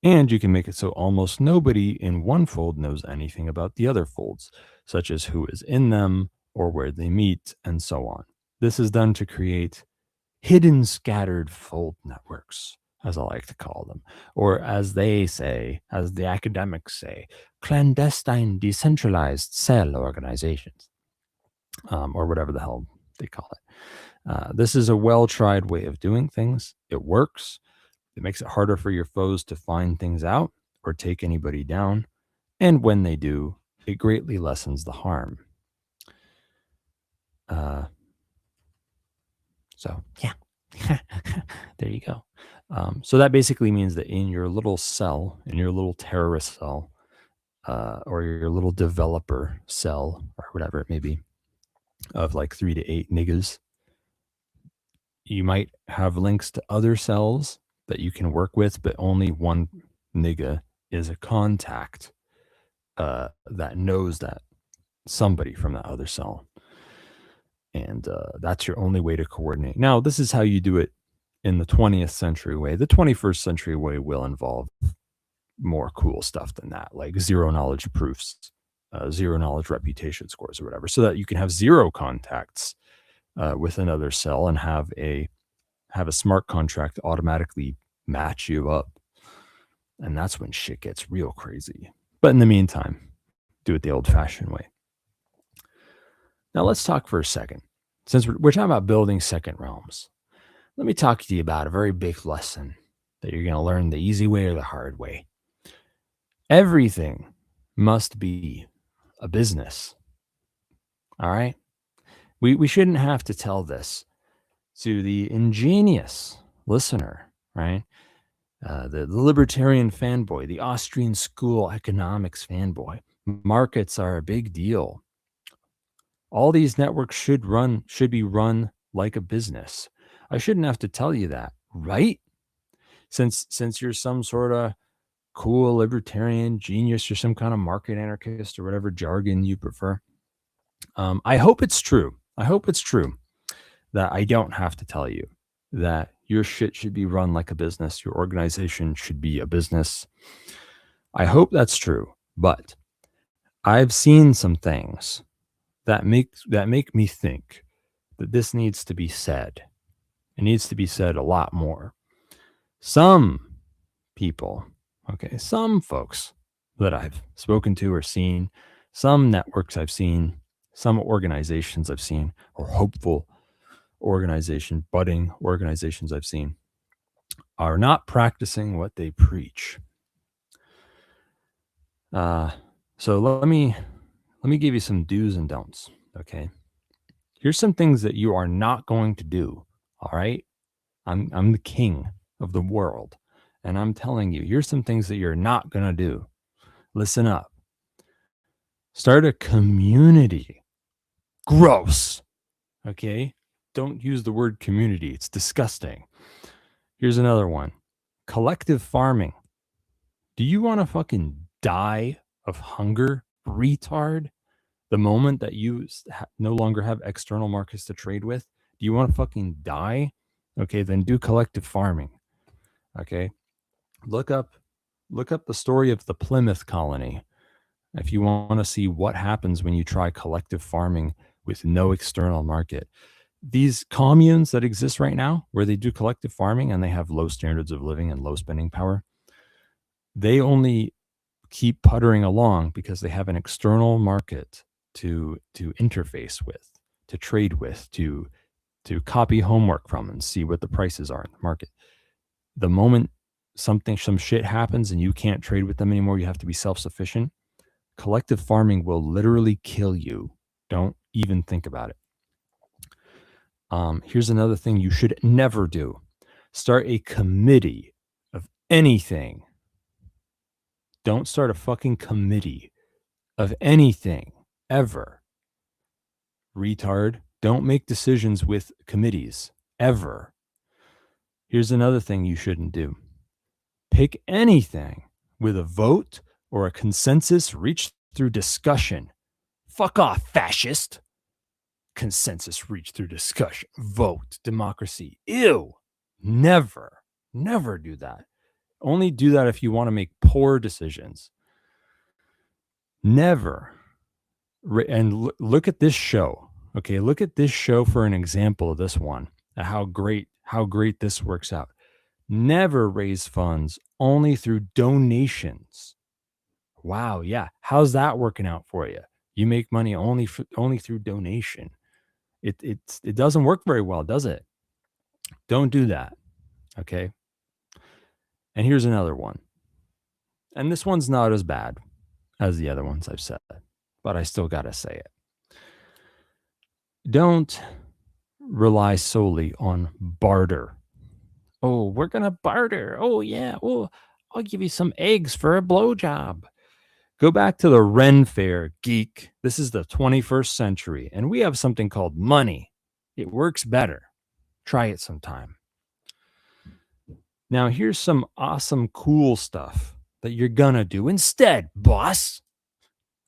And you can make it so almost nobody in one fold knows anything about the other folds, such as who is in them or where they meet and so on. This is done to create hidden scattered fold networks, as I like to call them, or as they say, as the academics say, clandestine decentralized cell organizations, or whatever the hell they call it. This is a well-tried way of doing things. It works. It makes it harder for your foes to find things out or take anybody down. And when they do, it greatly lessens the harm. So, yeah, there you go. So that basically means that in your little cell, in your little terrorist cell, or your little developer cell, or whatever it may be, of like 3 to 8 niggas, you might have links to other cells that you can work with, but only one nigga is a contact that knows that somebody from that other cell. And that's your only way to coordinate. Now, this is how you do it in the 20th century way. The 21st century way will involve more cool stuff than that, like zero knowledge proofs, zero knowledge reputation scores or whatever, so that you can have zero contacts with another cell and have a smart contract automatically match you up. And that's when shit gets real crazy. But in the meantime, do it the old-fashioned way. Now let's talk for a second. Since we're talking about building second realms, let me talk to you about a very big lesson that you're going to learn the easy way or the hard way. Everything must be a business. All right? We shouldn't have to tell this to the ingenious listener, right? The libertarian fanboy, the Austrian school economics fanboy. Markets are a big deal. All these networks should be run like a business. I shouldn't have to tell you that, right? Since you're some sort of cool libertarian genius or some kind of market anarchist or whatever jargon you prefer. I hope it's true. I hope it's true that I don't have to tell you that your shit should be run like a business. Your organization should be a business. I hope that's true, but I've seen some things that make me think that this needs to be said. It needs to be said a lot more. Some people, some folks that I've spoken to or seen, some networks I've seen, some organizations I've seen, or hopeful budding organizations I've seen, are not practicing what they preach. So let me give you some do's and don'ts, okay? Here's some things that you are not going to do, all right? I'm the king of the world, and I'm telling you, here's some things that you're not going to do. Listen up. Start a community. Gross, okay? Don't use the word community. It's disgusting. Here's another one. Collective farming. Do you want to fucking die of hunger, retard? The moment that you no longer have external markets to trade with, do you want to fucking die Okay, then do collective farming. Okay, look up the story of the Plymouth colony if you want to see what happens when you try collective farming with no external market. These communes that exist right now, where they do collective farming and they have low standards of living and low spending power, they only keep puttering along because they have an external market to interface with, to trade with, to copy homework from and see what the prices are in the market. The moment some shit happens and you can't trade with them anymore, you have to be self-sufficient. Collective farming will literally kill you. Don't even think about it. Here's another thing you should never do. Start a committee of anything. Don't start a fucking committee of anything, ever. Retard. Don't make decisions with committees, ever. Here's another thing you shouldn't do. Pick anything with a vote or a consensus reached through discussion. Fuck off, fascist. Consensus reached through discussion. Vote. Democracy. Ew. Never do that. Only do that if you want to make poor decisions. Never. And look at this show. Okay, look at this show for an example of this one. How great this works out. Never raise funds, only through donations. Wow, yeah. How's that working out for you? You make money only through donation. It doesn't work very well, does it? Don't do that. Okay. And here's another one. And this one's not as bad as the other ones I've said, but I still got to say it. Don't rely solely on barter. Oh, we're going to barter. Oh, yeah. Oh, I'll give you some eggs for a blowjob. Go back to the Ren Fair, geek. This is the 21st century, and we have something called money. It works better. Try it sometime. Now, here's some awesome, cool stuff that you're going to do instead, boss.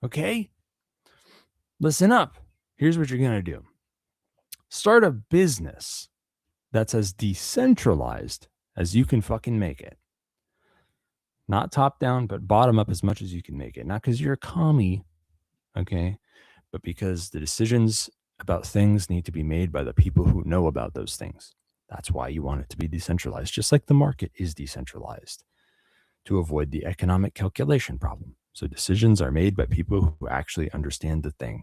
Okay? Listen up. Here's what you're going to do. Start a business that's as decentralized as you can fucking make it. Not top down, but bottom up as much as you can make it. Not because you're a commie, okay? But because the decisions about things need to be made by the people who know about those things. That's why you want it to be decentralized, just like the market is decentralized, to avoid the economic calculation problem. So decisions are made by people who actually understand the thing.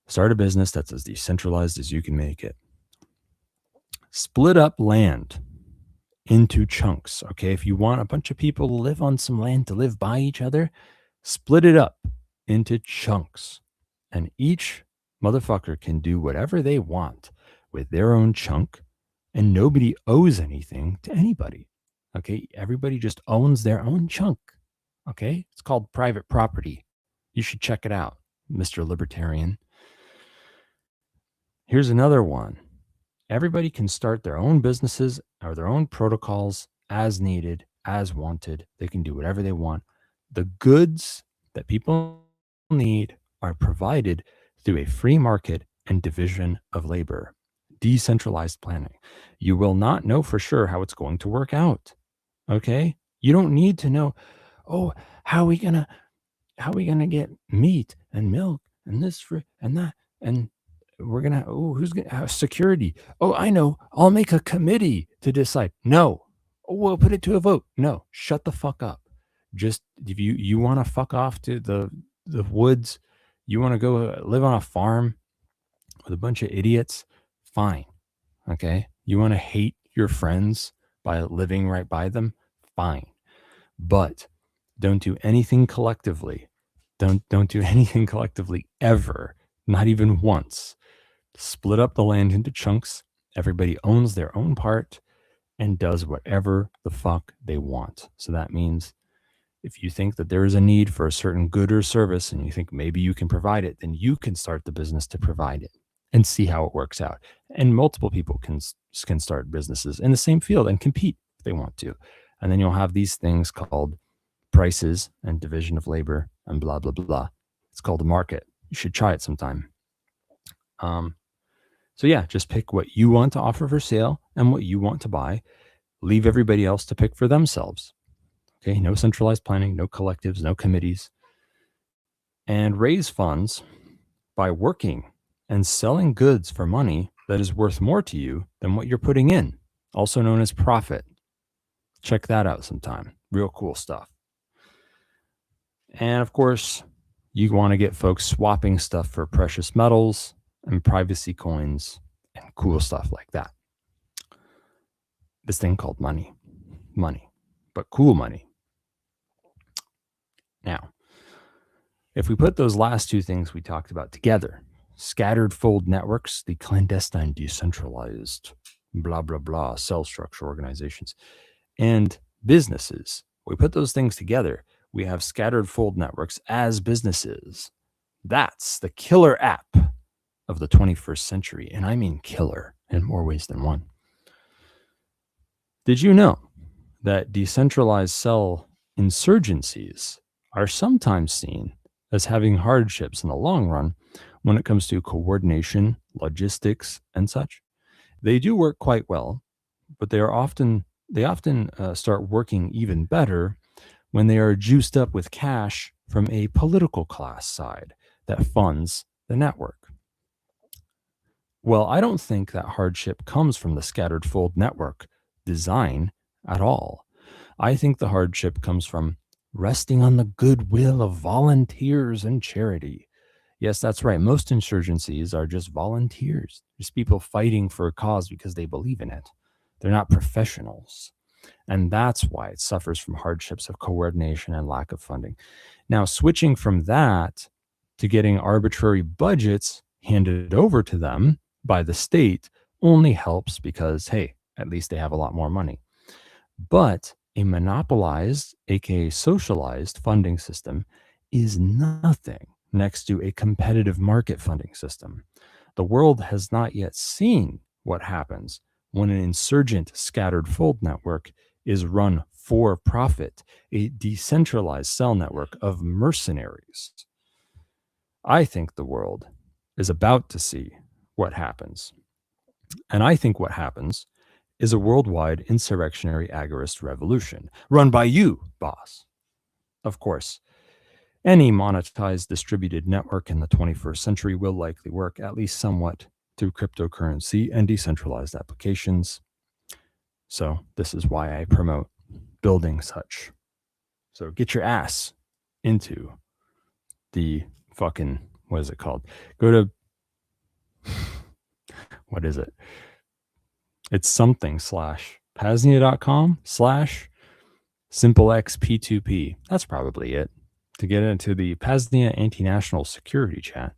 Start a business that's as decentralized as you can make it. Split up land into chunks, okay? If you want a bunch of people to live on some land to live by each other, split it up into chunks. And each motherfucker can do whatever they want with their own chunk, and nobody owes anything to anybody, okay? Everybody just owns their own chunk, okay? It's called private property. You should check it out, Mr. Libertarian. Here's another one. Everybody can start their own businesses or their own protocols as needed, as wanted. They can do whatever they want. The goods that people need are provided through a free market and division of labor. Decentralized planning. You will not know for sure how it's going to work out. Okay? You don't need to know, oh, how are we gonna get meat and milk and this and that, and we're gonna, oh, who's gonna have security? Oh, I know, I'll make a committee to decide. No. Oh, we'll put it to a vote. No, shut the fuck up. Just if you want to fuck off to the woods, you want to go live on a farm with a bunch of idiots, fine. Okay? You want to hate your friends by living right by them, fine. But don't do anything collectively. Don't do anything collectively ever, not even once. Split up the land into chunks. Everybody owns their own part and does whatever the fuck they want. So that means if you think that there is a need for a certain good or service and you think maybe you can provide it, then you can start the business to provide it and see how it works out. And multiple people can start businesses in the same field and compete if they want to. And then you'll have these things called prices and division of labor and blah, blah, blah. It's called the market. You should try it sometime. So yeah, just pick what you want to offer for sale and what you want to buy. Leave everybody else to pick for themselves. Okay, no centralized planning, no collectives, no committees. And raise funds by working and selling goods for money that is worth more to you than what you're putting in, also known as profit. Check that out sometime. Real cool stuff. And of course, you want to get folks swapping stuff for precious metals and privacy coins and cool stuff like that. This thing called money, but cool money. Now, if we put those last two things we talked about together, scattered fold networks, the clandestine, decentralized, blah, blah, blah, cell structure organizations, and businesses, we put those things together, we have scattered fold networks as businesses. That's the killer app of the 21st century. And I mean killer in more ways than one. Did you know that decentralized cell insurgencies are sometimes seen as having hardships in the long run when it comes to coordination, logistics, and such? They do work quite well, but they often start working even better when they are juiced up with cash from a political class side that funds the network. Well, I don't think that hardship comes from the scattered fold network design at all. I think the hardship comes from resting on the goodwill of volunteers and charity. Yes, that's right. Most insurgencies are just volunteers, just people fighting for a cause because they believe in it. They're not professionals. And that's why it suffers from hardships of coordination and lack of funding. Now, switching from that to getting arbitrary budgets handed over to them by the state only helps because, hey, at least they have a lot more money. But a monopolized, aka socialized funding system is nothing next to a competitive market funding system. The world has not yet seen what happens when an insurgent scattered fold network is run for profit, a decentralized cell network of mercenaries. I think the world is about to see what happens. And I think what happens is a worldwide insurrectionary agorist revolution run by you, boss. Of course, any monetized distributed network in the 21st century will likely work at least somewhat through cryptocurrency and decentralized applications. So this is why I promote building such. So get your ass into the fucking, what is it called? Go to, what is it? It's something / PAZNIA.com / SimpleXP2P. That's probably it. To get into the PAZNIA anti-national security chat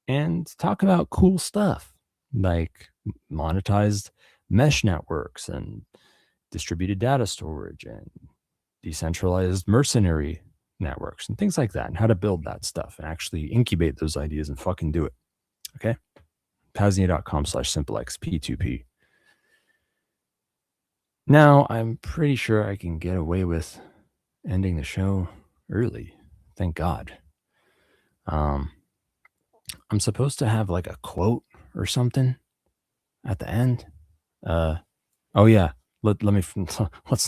and talk about cool stuff like monetized mesh networks and distributed data storage and decentralized mercenary networks and things like that, and how to build that stuff and actually incubate those ideas and fucking do it. Okay? PAZNIA.com / SimpleXP2P. Now, I'm pretty sure I can get away with ending the show early. Thank God. I'm supposed to have like a quote or something at the end. Oh yeah, let's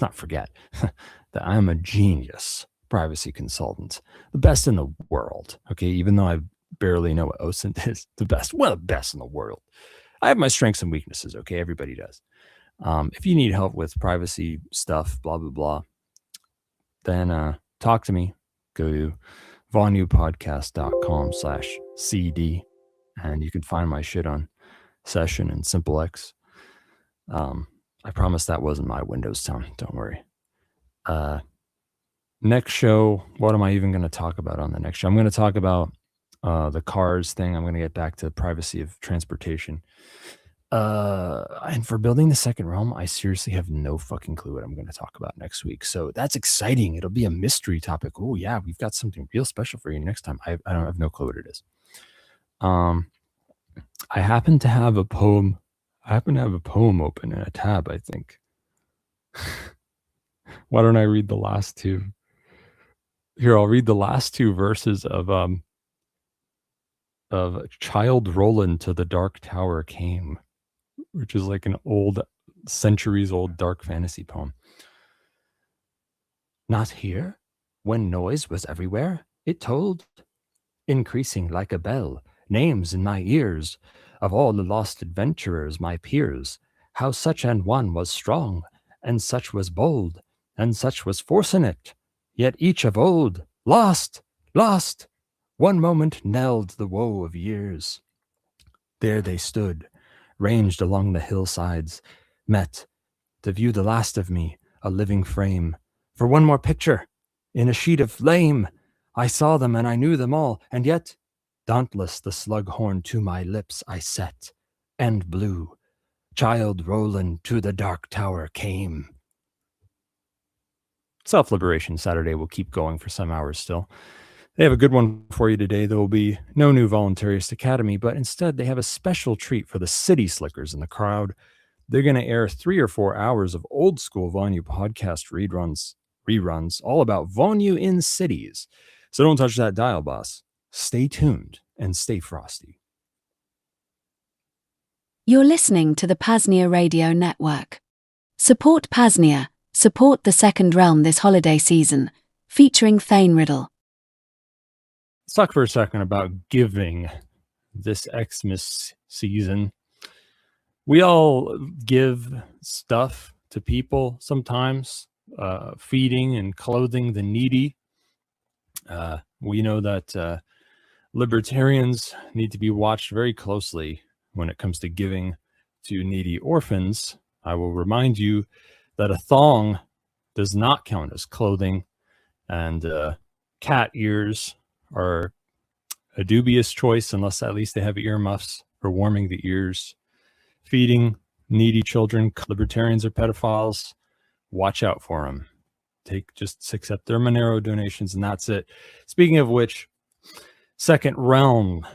not forget that I'm a genius privacy consultant, the best in the world. Okay, even though I barely know what OSINT is, the best in the world. I have my strengths and weaknesses. Okay, everybody does. If you need help with privacy stuff, blah blah blah, then talk to me. Go to vonupodcast.com / CD, and you can find my shit on Session and SimpleX. I promise that wasn't my Windows tone. Don't worry. Next show, what am I even going to talk about on the next show? I'm going to talk about the cars thing. I'm going to get back to the privacy of transportation. And for building the second realm, I seriously have no fucking clue what I'm going to talk about next week. So that's exciting. It'll be a mystery topic. Oh yeah, we've got something real special for you next time. I have no clue what it is. I happen to have a poem. Open in a tab, I think. Why don't I read the last two? Here, I'll read the last two verses of of Child Roland to the Dark Tower Came, which is like an old, centuries old dark fantasy poem. Not here, when noise was everywhere, it told, increasing like a bell, names in my ears, of all the lost adventurers, my peers, how such an one was strong, and such was bold, and such was force in it, yet each of old, lost, lost, one moment knelled the woe of years. There they stood, ranged along the hillsides, met, to view the last of me, a living frame, for one more picture, in a sheet of flame. I saw them and I knew them all, and yet, dauntless the slug horn to my lips I set, and blew. Child Roland to the Dark Tower came. Self-Liberation Saturday will keep going for some hours still. They have a good one for you today. There will be no new Voluntarist Academy, but instead they have a special treat for the city slickers in the crowd. They're going to air 3 or 4 hours of old school Vonu podcast reruns, all about Vonu in cities. So don't touch that dial, boss. Stay tuned and stay frosty. You're listening to the PAZNIA Radio Network. Support PAZNIA, support the Second Realm this holiday season, featuring Thane Riddle. Let's talk for a second about giving this Xmas season. We all give stuff to people sometimes, feeding and clothing the needy. We know that libertarians need to be watched very closely when it comes to giving to needy orphans. I will remind you that a thong does not count as clothing, and cat ears are a dubious choice unless at least they have earmuffs for warming the ears. Feeding needy children, libertarians are pedophiles. Watch out for them. Just accept their Monero donations, and that's it. Speaking of which, Second Realm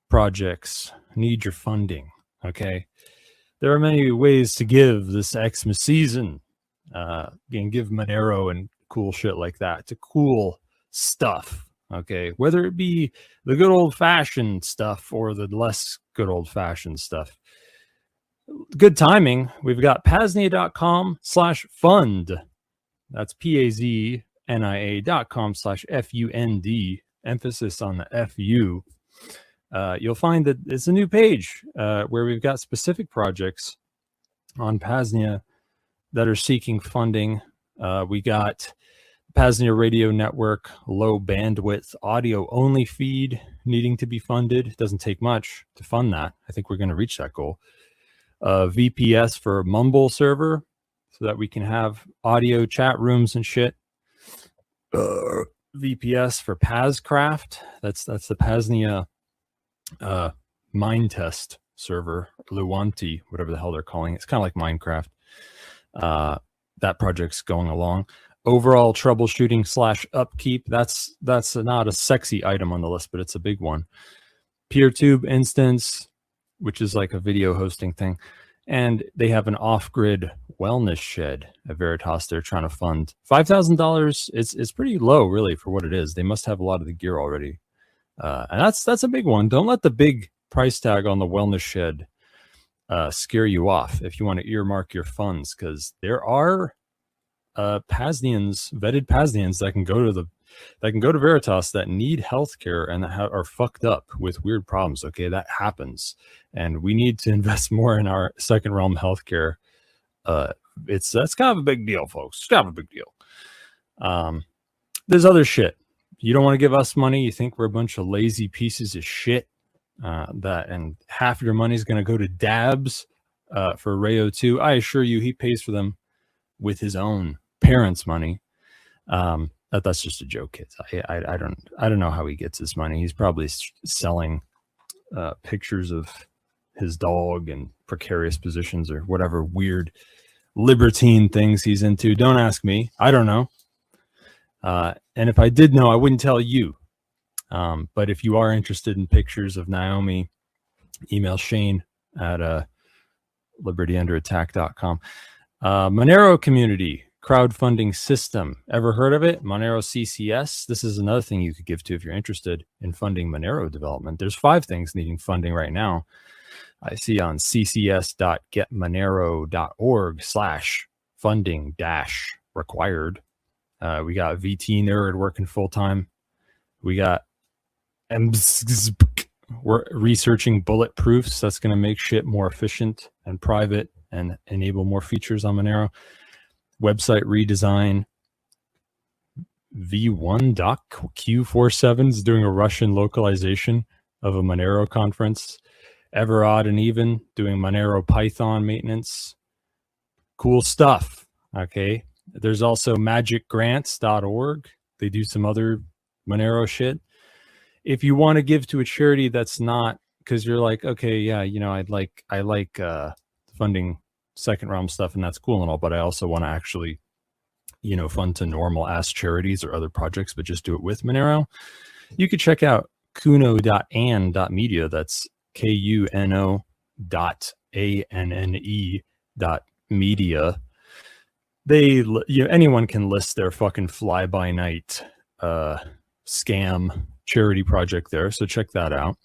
projects need your funding. Okay, there are many ways to give this Xmas season. And give Monero and cool shit like that to cool stuff. Okay, whether it be the good old-fashioned stuff or the less good old-fashioned stuff. Good timing. We've got PAZNIA.com/fund. That's PAZNIA.com/FUND. Emphasis on the FU. You'll find that it's a new page where we've got specific projects on PAZNIA that are seeking funding. We got PAZNIA Radio Network, low bandwidth audio only feed needing to be funded. It doesn't take much to fund that. I think we're going to reach that goal. VPS for Mumble server so that we can have audio chat rooms and shit. VPS for PAZcraft. That's the PAZNIA mind test server, Luanti, whatever the hell they're calling it. It's kind of like Minecraft. That project's going along. Overall troubleshooting / upkeep. That's not a sexy item on the list, but it's a big one. PeerTube instance, which is like a video hosting thing. And they have an off-grid wellness shed at Veritas they're trying to fund. $5,000, it's pretty low, really, for what it is. They must have a lot of the gear already. And that's a big one. Don't let the big price tag on the wellness shed scare you off if you want to earmark your funds, because there are PAZNIans, vetted PAZNIans that can go to Veritas that need healthcare and that are fucked up with weird problems. Okay, that happens, and we need to invest more in our Second Realm healthcare. That's kind of a big deal, folks. It's kind of a big deal. There's other shit. You don't want to give us money. You think we're a bunch of lazy pieces of shit. And half of your money is going to go to Dabs for Rayo 2. I assure you, he pays for them with his own parents' money. That's just a joke, kids. I don't know how he gets his money. He's probably selling pictures of his dog in precarious positions or whatever weird libertine things he's into. Don't ask me. I don't know. And if I did know, I wouldn't tell you. But if you are interested in pictures of Naomi, email Shane at libertyunderattack.com. Monero community crowdfunding system. Ever heard of it? Monero CCS. This is another thing you could give to if you're interested in funding Monero development. There's 5 things needing funding right now. I see on ccs.getmonero.org/funding-required. We got VT Nerd working full time. We got we're researching bulletproofs. That's going to make shit more efficient and private and enable more features on Monero. Website redesign. V1.Q47 is doing a Russian localization of a Monero conference. Ever Odd and Even doing Monero Python maintenance. Cool stuff. Okay. There's also magicgrants.org. They do some other Monero shit. If you want to give to a charity that's not, because you're like, okay, yeah, you know, I like funding second realm stuff, and that's cool and all, but I also want to actually, you know, fund to normal ass charities or other projects, but just do it with Monero. You could check out kuno.an.media. That's kuno.anne.media. Anyone can list their fucking fly-by-night scam charity project there, so check that out.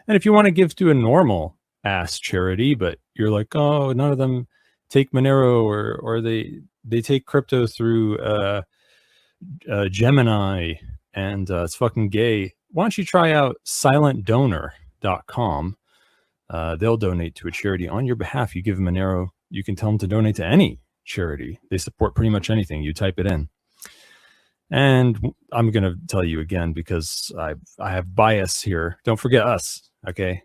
And if you want to give to a normal ass charity, but you're like, oh, none of them take Monero, or they take crypto through Gemini, and it's fucking gay, why don't you try out silentdonor.com? They'll donate to a charity on your behalf. You give them Monero, you can tell them to donate to any charity. They support pretty much anything. You type it in. And I'm going to tell you again, because I have bias here. Don't forget us. Okay,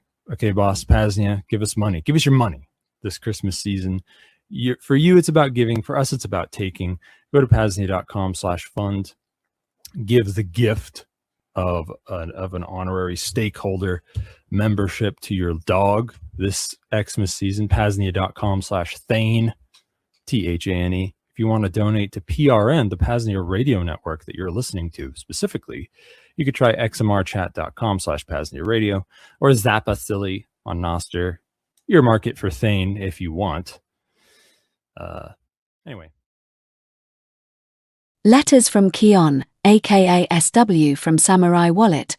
boss, PAZNIA, give us money. Give us your money this Christmas season. For you, it's about giving. For us, it's about taking. Go to PAZNIA.com/fund. Give the gift of an honorary stakeholder membership to your dog this Xmas season. PAZNIA.com/Thane, THANE. If you want to donate to PRN, the PAZNIA radio network that you're listening to specifically, you could try xmrchat.com/PAZNIA radio, or Zapathilly on Noster. Your market for Thane if you want. Anyway. Letters from Keon, aka SW from Samurai Wallet.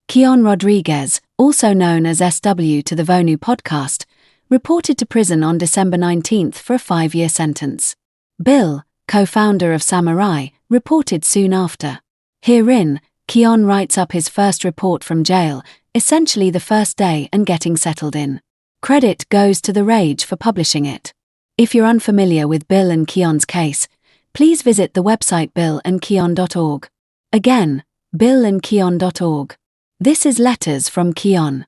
Keon Rodriguez, also known as SW to the Vonu podcast, reported to prison on December 19th for a 5-year sentence. Bill, co-founder of Samurai, reported soon after. Herein, Keon writes up his first report from jail, essentially the first day and getting settled in. Credit goes to The Rage for publishing it. If you're unfamiliar with Bill and Keon's case, please visit the website billandkeon.org. Again, billandkeon.org. This is Letters from Keon.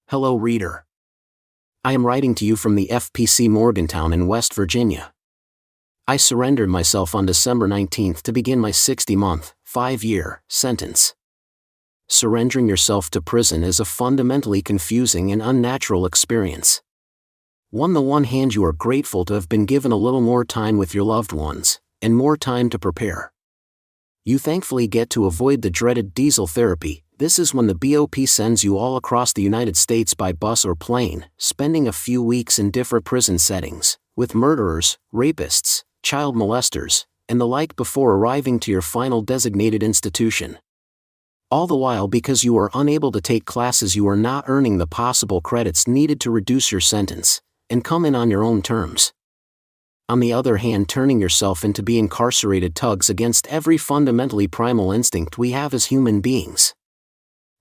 Hello, reader. I am writing to you from the FPC Morgantown in West Virginia. I surrendered myself on December 19th to begin my 60-month, 5-year sentence. Surrendering yourself to prison is a fundamentally confusing and unnatural experience. On the one hand, you are grateful to have been given a little more time with your loved ones, and more time to prepare. You thankfully get to avoid the dreaded diesel therapy. This is when the BOP sends you all across the United States by bus or plane, spending a few weeks in different prison settings, with murderers, rapists, child molesters, and the like before arriving to your final designated institution. All the while, because you are unable to take classes, you are not earning the possible credits needed to reduce your sentence, and come in on your own terms. On the other hand, turning yourself into be incarcerated tugs against every fundamentally primal instinct we have as human beings.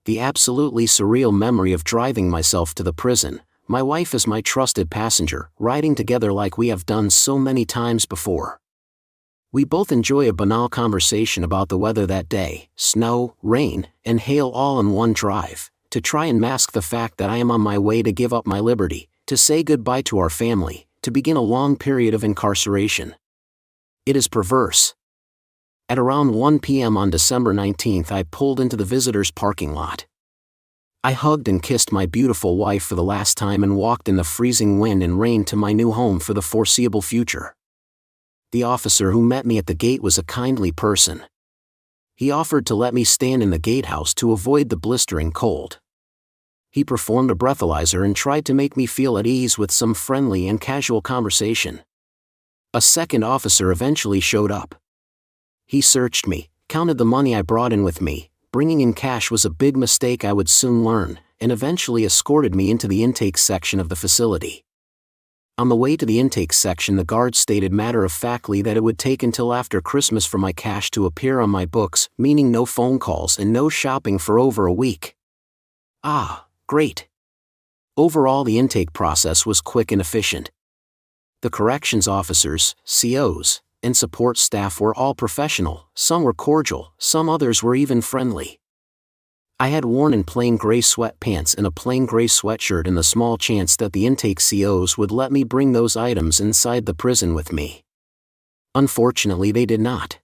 The absolutely surreal memory of driving myself to the prison, my wife as my trusted passenger, riding together like we have done so many times before. We both enjoy a banal conversation about the weather that day, snow, rain, and hail all in one drive, to try and mask the fact that I am on my way to give up my liberty, to say goodbye to our family, to begin a long period of incarceration. It is perverse. At around 1 p.m. on December 19th, I pulled into the visitors' parking lot. I hugged and kissed my beautiful wife for the last time and walked in the freezing wind and rain to my new home for the foreseeable future. The officer who met me at the gate was a kindly person. He offered to let me stand in the gatehouse to avoid the blistering cold. He performed a breathalyzer and tried to make me feel at ease with some friendly and casual conversation. A second officer eventually showed up. He searched me, counted the money I brought in with me. Bringing in cash was a big mistake I would soon learn, and eventually escorted me into the intake section of the facility. On the way to the intake section, the guard stated matter-of-factly that it would take until after Christmas for my cash to appear on my books, meaning no phone calls and no shopping for over a week. Ah, great. Overall, the intake process was quick and efficient. The corrections officers, COs, and support staff were all professional, some were cordial, some others were even friendly. I had worn in plain gray sweatpants and a plain gray sweatshirt in the small chance that the intake COs would let me bring those items inside the prison with me. Unfortunately, they did not.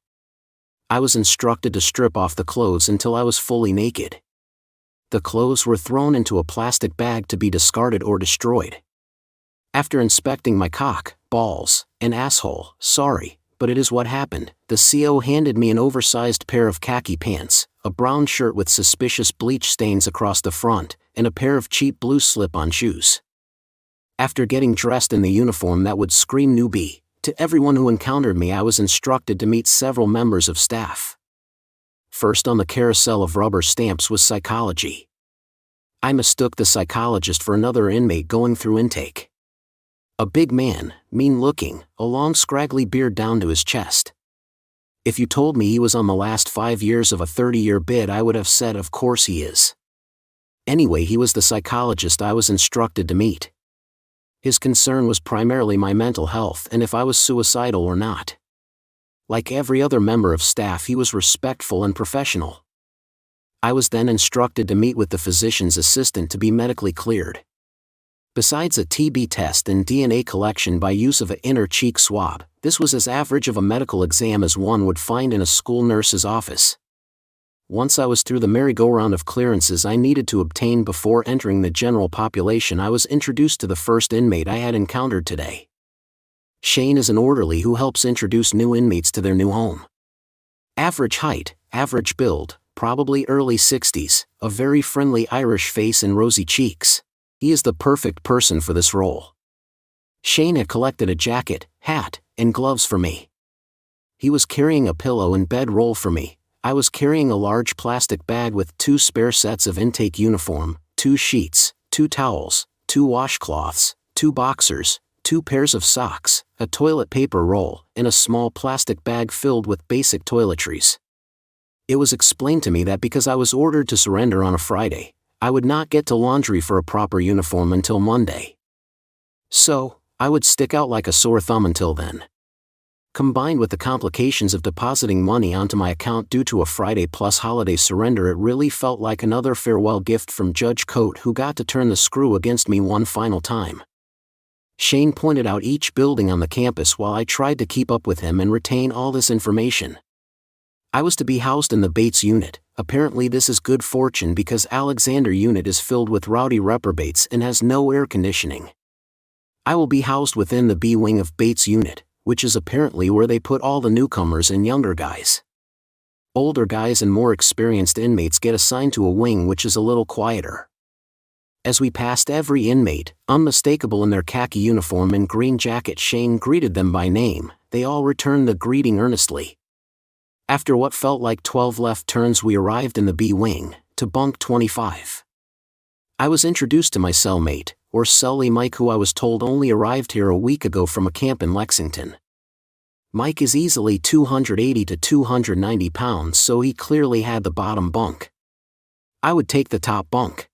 I was instructed to strip off the clothes until I was fully naked. The clothes were thrown into a plastic bag to be discarded or destroyed. After inspecting my cock, balls, and asshole, sorry, but it is what happened, the CO handed me an oversized pair of khaki pants, a brown shirt with suspicious bleach stains across the front, and a pair of cheap blue slip-on shoes. After getting dressed in the uniform that would scream newbie, to everyone who encountered me I was instructed to meet several members of staff. First on the carousel of rubber stamps was psychology. I mistook the psychologist for another inmate going through intake. A big man, mean-looking, a long scraggly beard down to his chest. If you told me he was on the last 5 years of a 30-year bid, I would have said of course he is. Anyway, he was the psychologist I was instructed to meet. His concern was primarily my mental health and if I was suicidal or not. Like every other member of staff, he was respectful and professional. I was then instructed to meet with the physician's assistant to be medically cleared. Besides a TB test and DNA collection by use of an inner cheek swab, this was as average of a medical exam as one would find in a school nurse's office. Once I was through the merry-go-round of clearances I needed to obtain before entering the general population, I was introduced to the first inmate I had encountered today. Shane is an orderly who helps introduce new inmates to their new home. Average height, average build, probably early 60s, a very friendly Irish face and rosy cheeks. He is the perfect person for this role. Shane had collected a jacket, hat, and gloves for me. He was carrying a pillow and bedroll for me. I was carrying a large plastic bag with 2 spare sets of intake uniform, 2 sheets, 2 towels, 2 washcloths, 2 boxers, 2 pairs of socks, a toilet paper roll, and a small plastic bag filled with basic toiletries. It was explained to me that because I was ordered to surrender on a Friday, I would not get to laundry for a proper uniform until Monday. So, I would stick out like a sore thumb until then. Combined with the complications of depositing money onto my account due to a Friday plus holiday surrender, it really felt like another farewell gift from Judge Coate, who got to turn the screw against me one final time. Shane pointed out each building on the campus while I tried to keep up with him and retain all this information. I was to be housed in the Bates unit. Apparently this is good fortune because Alexander unit is filled with rowdy reprobates and has no air conditioning. I will be housed within the B wing of Bates unit, which is apparently where they put all the newcomers and younger guys. Older guys and more experienced inmates get assigned to a wing which is a little quieter. As we passed every inmate, unmistakable in their khaki uniform and green jacket, Shane greeted them by name. They all returned the greeting earnestly. After what felt like 12 left turns, we arrived in the B wing, to bunk 25. I was introduced to my cellmate, or Sully Mike, who I was told only arrived here a week ago from a camp in Lexington. Mike is easily 280 to 290 pounds, so he clearly had the bottom bunk. I would take the top bunk.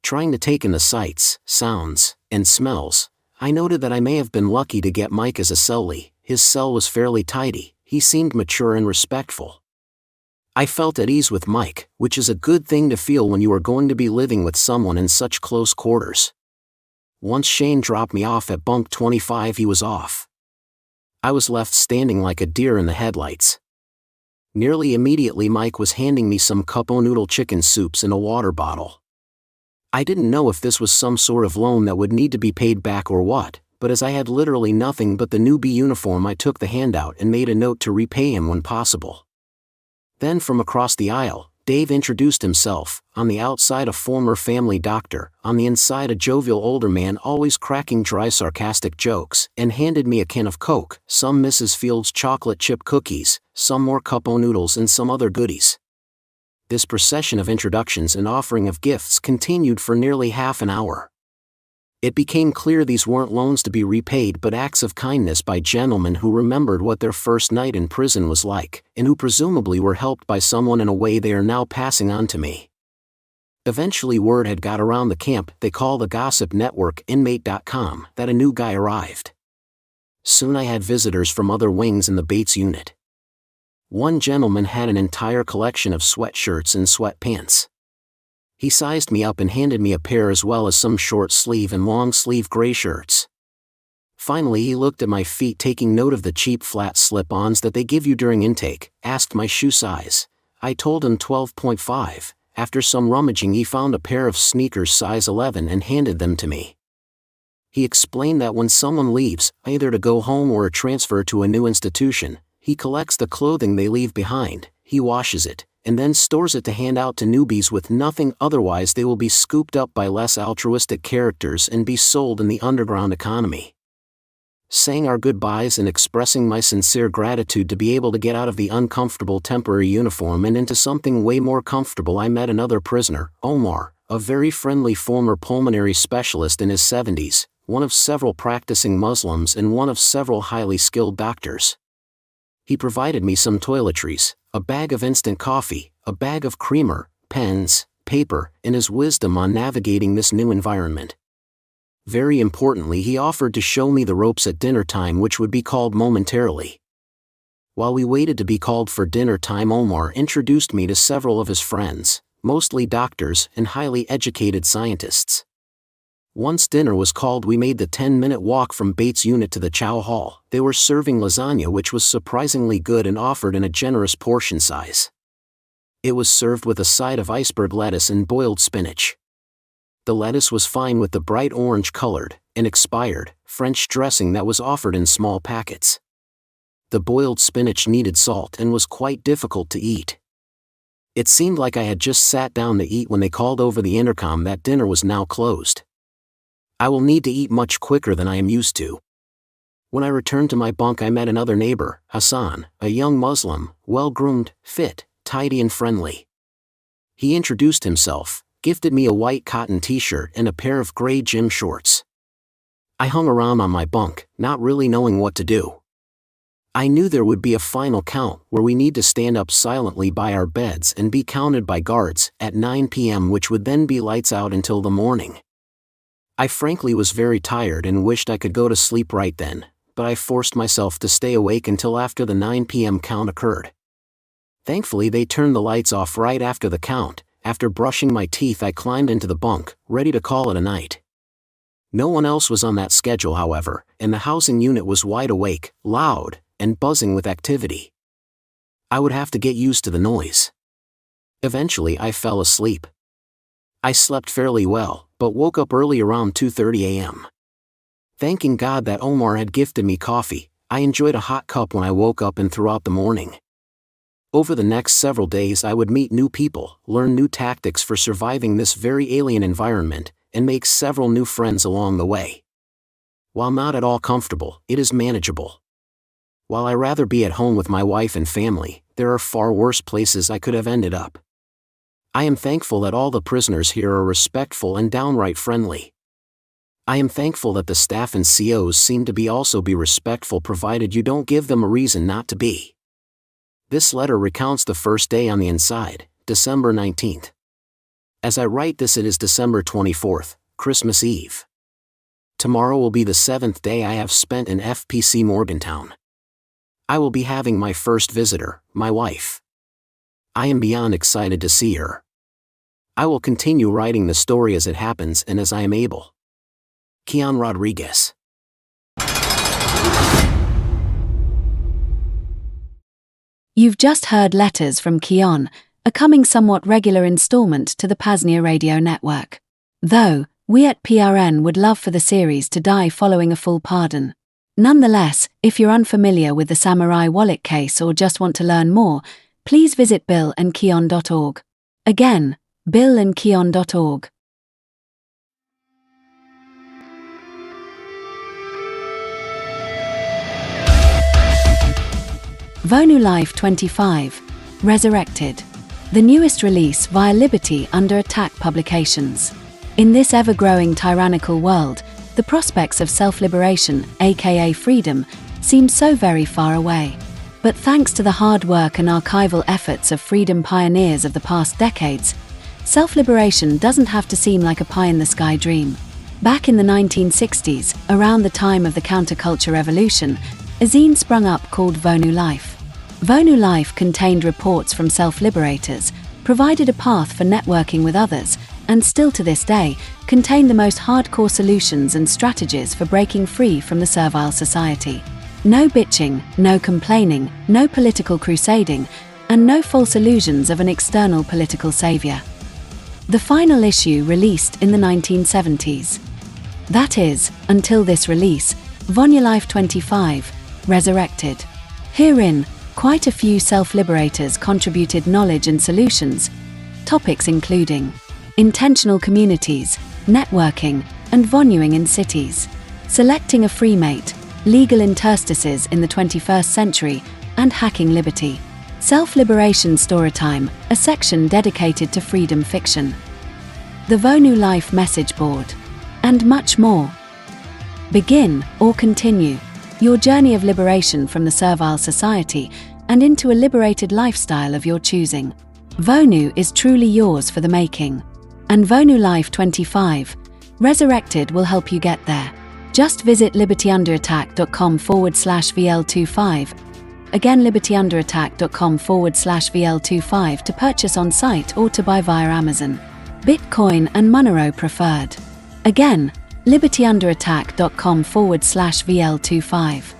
Trying to take in the sights, sounds, and smells, I noted that I may have been lucky to get Mike as a cellie. His cell was fairly tidy. He seemed mature and respectful. I felt at ease with Mike, which is a good thing to feel when you are going to be living with someone in such close quarters. Once Shane dropped me off at bunk 25, he was off. I was left standing like a deer in the headlights. Nearly immediately Mike was handing me some cup-o noodle chicken soups and a water bottle. I didn't know if this was some sort of loan that would need to be paid back or what, but as I had literally nothing but the newbie uniform, I took the handout and made a note to repay him when possible. Then from across the aisle, Dave introduced himself, on the outside a former family doctor, on the inside a jovial older man always cracking dry sarcastic jokes, and handed me a can of Coke, some Mrs. Field's chocolate chip cookies, some more cup-o noodles and some other goodies. This procession of introductions and offering of gifts continued for nearly half an hour. It became clear these weren't loans to be repaid but acts of kindness by gentlemen who remembered what their first night in prison was like, and who presumably were helped by someone in a way they are now passing on to me. Eventually word had got around the camp they call the gossip network inmate.com that a new guy arrived. Soon I had visitors from other wings in the Bates unit. One gentleman had an entire collection of sweatshirts and sweatpants. He sized me up and handed me a pair as well as some short sleeve and long sleeve gray shirts. Finally he looked at my feet, taking note of the cheap flat slip-ons that they give you during intake, asked my shoe size. I told him 12.5. After some rummaging he found a pair of sneakers size 11 and handed them to me. He explained that when someone leaves, either to go home or a transfer to a new institution, he collects the clothing they leave behind, he washes it, and then stores it to hand out to newbies with nothing, otherwise they will be scooped up by less altruistic characters and be sold in the underground economy. Saying our goodbyes and expressing my sincere gratitude to be able to get out of the uncomfortable temporary uniform and into something way more comfortable, I met another prisoner, Omar, a very friendly former pulmonary specialist in his 70s, one of several practicing Muslims and one of several highly skilled doctors. He provided me some toiletries, a bag of instant coffee, a bag of creamer, pens, paper, and his wisdom on navigating this new environment. Very importantly, he offered to show me the ropes at dinner time, which would be called momentarily. While we waited to be called for dinner time, Omar introduced me to several of his friends, mostly doctors and highly educated scientists. Once dinner was called, we made the 10-minute walk from Bates unit to the chow hall. They were serving lasagna, which was surprisingly good and offered in a generous portion size. It was served with a side of iceberg lettuce and boiled spinach. The lettuce was fine with the bright orange-colored, and expired, French dressing that was offered in small packets. The boiled spinach needed salt and was quite difficult to eat. It seemed like I had just sat down to eat when they called over the intercom that dinner was now closed. I will need to eat much quicker than I am used to. When I returned to my bunk, I met another neighbor, Hassan, a young Muslim, well-groomed, fit, tidy and friendly. He introduced himself, gifted me a white cotton t-shirt and a pair of gray gym shorts. I hung around on my bunk, not really knowing what to do. I knew there would be a final count where we need to stand up silently by our beds and be counted by guards at 9 p.m., which would then be lights out until the morning. I frankly was very tired and wished I could go to sleep right then, but I forced myself to stay awake until after the 9 p.m. count occurred. Thankfully they turned the lights off right after the count. After brushing my teeth, I climbed into the bunk, ready to call it a night. No one else was on that schedule, however, and the housing unit was wide awake, loud, and buzzing with activity. I would have to get used to the noise. Eventually I fell asleep. I slept fairly well, but woke up early around 2:30 a.m. Thanking God that Omar had gifted me coffee, I enjoyed a hot cup when I woke up and throughout the morning. Over the next several days I would meet new people, learn new tactics for surviving this very alien environment, and make several new friends along the way. While not at all comfortable, it is manageable. While I rather be at home with my wife and family, there are far worse places I could have ended up. I am thankful that all the prisoners here are respectful and downright friendly. I am thankful that the staff and COs seem to be also be respectful, provided you don't give them a reason not to be. This letter recounts the first day on the inside, December 19th. As I write this, it is December 24th, Christmas Eve. Tomorrow will be the 7th day I have spent in FPC Morgantown. I will be having my first visitor, my wife. I am beyond excited to see her. I will continue writing the story as it happens and as I am able. Keon Rodriguez. You've just heard Letters from Keon, a coming somewhat regular installment to the PAZNIA radio network. Though, we at PRN would love for the series to die following a full pardon. Nonetheless, if you're unfamiliar with the Samurai Wallet case or just want to learn more, please visit billandkeon.org. Again, billandkeon.org. Vonu Life 25, Resurrected. The newest release via Liberty Under Attack Publications. In this ever-growing tyrannical world, the prospects of self-liberation, aka freedom, seem so very far away. But thanks to the hard work and archival efforts of freedom pioneers of the past decades, self-liberation doesn't have to seem like a pie-in-the-sky dream. Back in the 1960s, around the time of the counterculture revolution, a zine sprung up called Vonu Life. Vonu Life contained reports from self-liberators, provided a path for networking with others, and still to this day, contain the most hardcore solutions and strategies for breaking free from the servile society. No bitching, no complaining, no political crusading, and no false illusions of an external political savior. The final issue released in the 1970s. That is, until this release, Vonu Life 25, Resurrected. Herein, quite a few self-liberators contributed knowledge and solutions, topics including intentional communities, networking, and vonuing in cities, selecting a free mate, legal interstices in the 21st century, and hacking liberty. Self-liberation storytime, a section dedicated to freedom fiction. The Vonu Life message board. And much more. Begin, or continue, your journey of liberation from the servile society and into a liberated lifestyle of your choosing. Vonu is truly yours for the making. And Vonu Life 25, Resurrected will help you get there. Just visit libertyunderattack.com/VL25. Again, libertyunderattack.com/VL25 to purchase on site or to buy via Amazon. Bitcoin and Monero preferred. Again, libertyunderattack.com/VL25.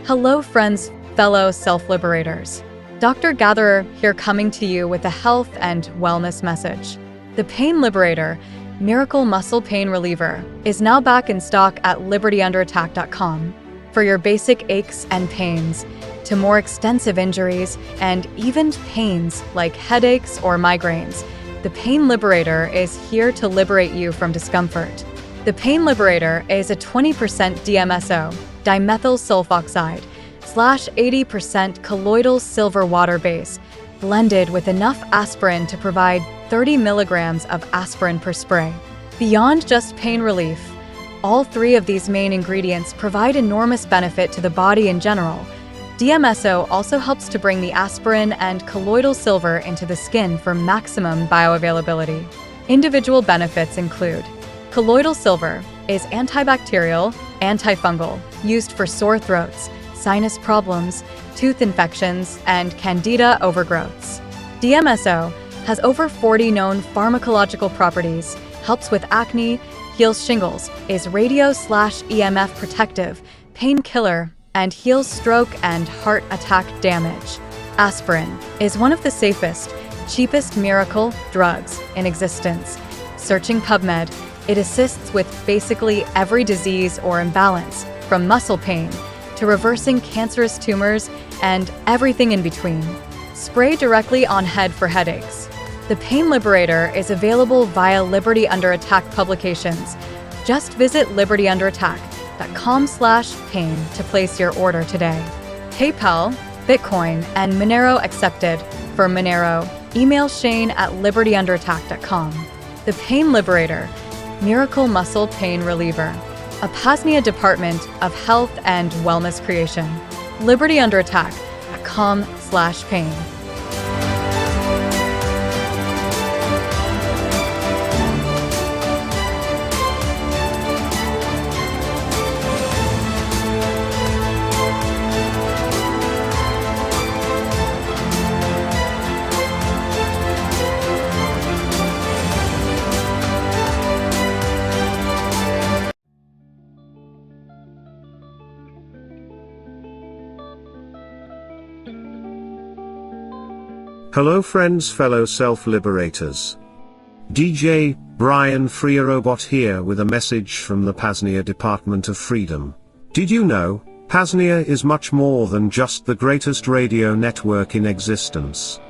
Hello, friends, fellow self-liberators. Dr. Gatherer here, coming to you with a health and wellness message. The Pain Liberator, Miracle Muscle Pain Reliever, is now back in stock at libertyunderattack.com. For your basic aches and pains, to more extensive injuries, and even pains like headaches or migraines, the Pain Liberator is here to liberate you from discomfort. The Pain Liberator is a 20% DMSO, dimethyl sulfoxide, /80% colloidal silver water base, blended with enough aspirin to provide 30 milligrams of aspirin per spray. Beyond just pain relief, all three of these main ingredients provide enormous benefit to the body in general. DMSO also helps to bring the aspirin and colloidal silver into the skin for maximum bioavailability. Individual benefits include colloidal silver is antibacterial, antifungal, used for sore throats, sinus problems, tooth infections, and candida overgrowths. DMSO has over 40 known pharmacological properties, helps with acne, heals shingles, is radio/EMF protective, painkiller, and heals stroke and heart attack damage. Aspirin is one of the safest, cheapest miracle drugs in existence. Searching PubMed, it assists with basically every disease or imbalance, from muscle pain to reversing cancerous tumors and everything in between. Spray directly on head for headaches. The Pain Liberator is available via Liberty Under Attack publications. Just visit libertyunderattack.com/pain to place your order today. PayPal, Bitcoin, and Monero accepted. For Monero, email shane@libertyunderattack.com. The Pain Liberator, Miracle Muscle Pain Reliever, a PAZNIA Department of Health and Wellness creation. libertyunderattack.com/pain. Hello friends, fellow self-liberators. DJ Brian Free Robot here with a message from the PAZNIA Department of Freedom. Did you know, PAZNIA is much more than just the greatest radio network in existence.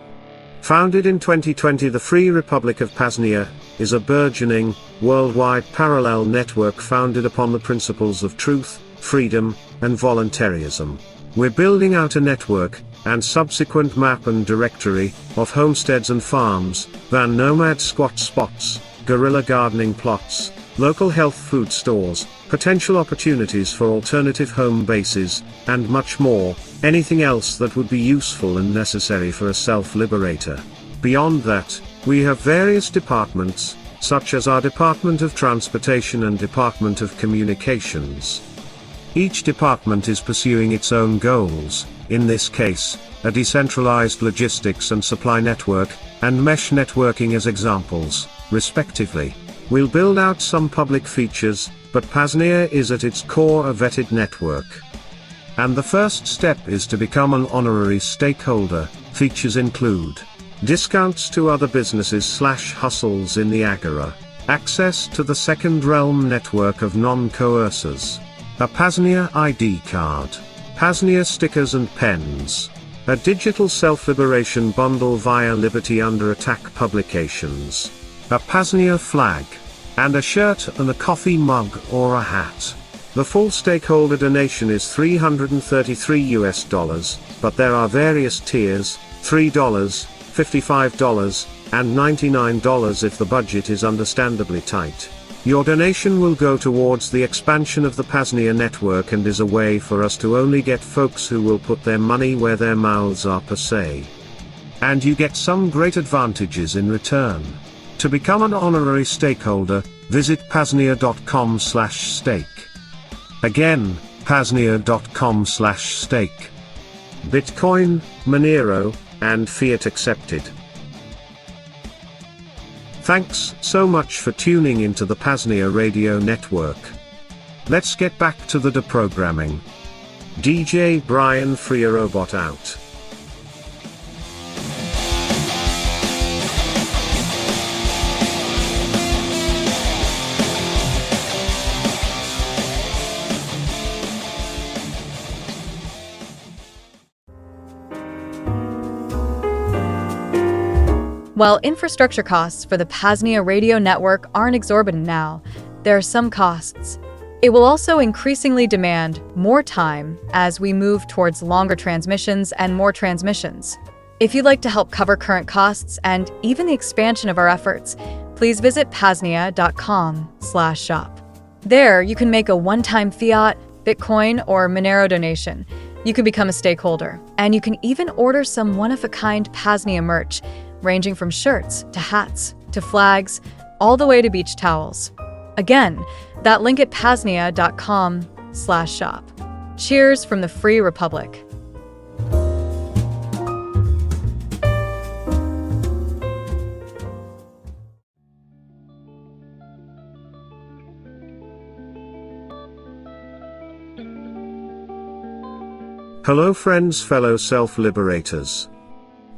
Founded in 2020, the Free Republic of PAZNIA is a burgeoning, worldwide parallel network founded upon the principles of truth, freedom, and voluntarism. We're building out a network, and subsequent map and directory, of homesteads and farms, van nomad squat spots, guerrilla gardening plots, local health food stores, potential opportunities for alternative home bases, and much more, anything else that would be useful and necessary for a self-liberator. Beyond that, we have various departments, such as our Department of Transportation and Department of Communications. Each department is pursuing its own goals, in this case, a decentralized logistics and supply network, and mesh networking as examples, respectively. We'll build out some public features, but PAZNIA is at its core a vetted network. And the first step is to become an honorary stakeholder. Features include discounts to other businesses/hustles in the Agora, access to the Second Realm network of non-coercers, a PAZNIA ID card, PAZNIA stickers and pens, a digital self-liberation bundle via Liberty Under Attack publications, a PAZNIA flag, and a shirt and a coffee mug or a hat. The full stakeholder donation is $333, but there are various tiers, $3, $55, and $99 if the budget is understandably tight. Your donation will go towards the expansion of the PAZNIA network and is a way for us to only get folks who will put their money where their mouths are per se. And you get some great advantages in return. To become an honorary stakeholder, visit paznia.com/stake. Again, paznia.com/stake. Bitcoin, Monero, and fiat accepted. Thanks so much for tuning into the PAZNIA radio network. Let's get back to the deprogramming. DJ Brian Free Robot out. While infrastructure costs for the PAZNIA radio network aren't exorbitant now, there are some costs. It will also increasingly demand more time as we move towards longer transmissions and more transmissions. If you'd like to help cover current costs and even the expansion of our efforts, please visit paznia.com/shop. There, you can make a one-time fiat, Bitcoin, or Monero donation. You can become a stakeholder, and you can even order some one-of-a-kind PAZNIA merch, ranging from shirts to hats to flags, all the way to beach towels. Again, that link at paznia.com/shop. Cheers from the Free Republic. Hello friends, fellow self-liberators.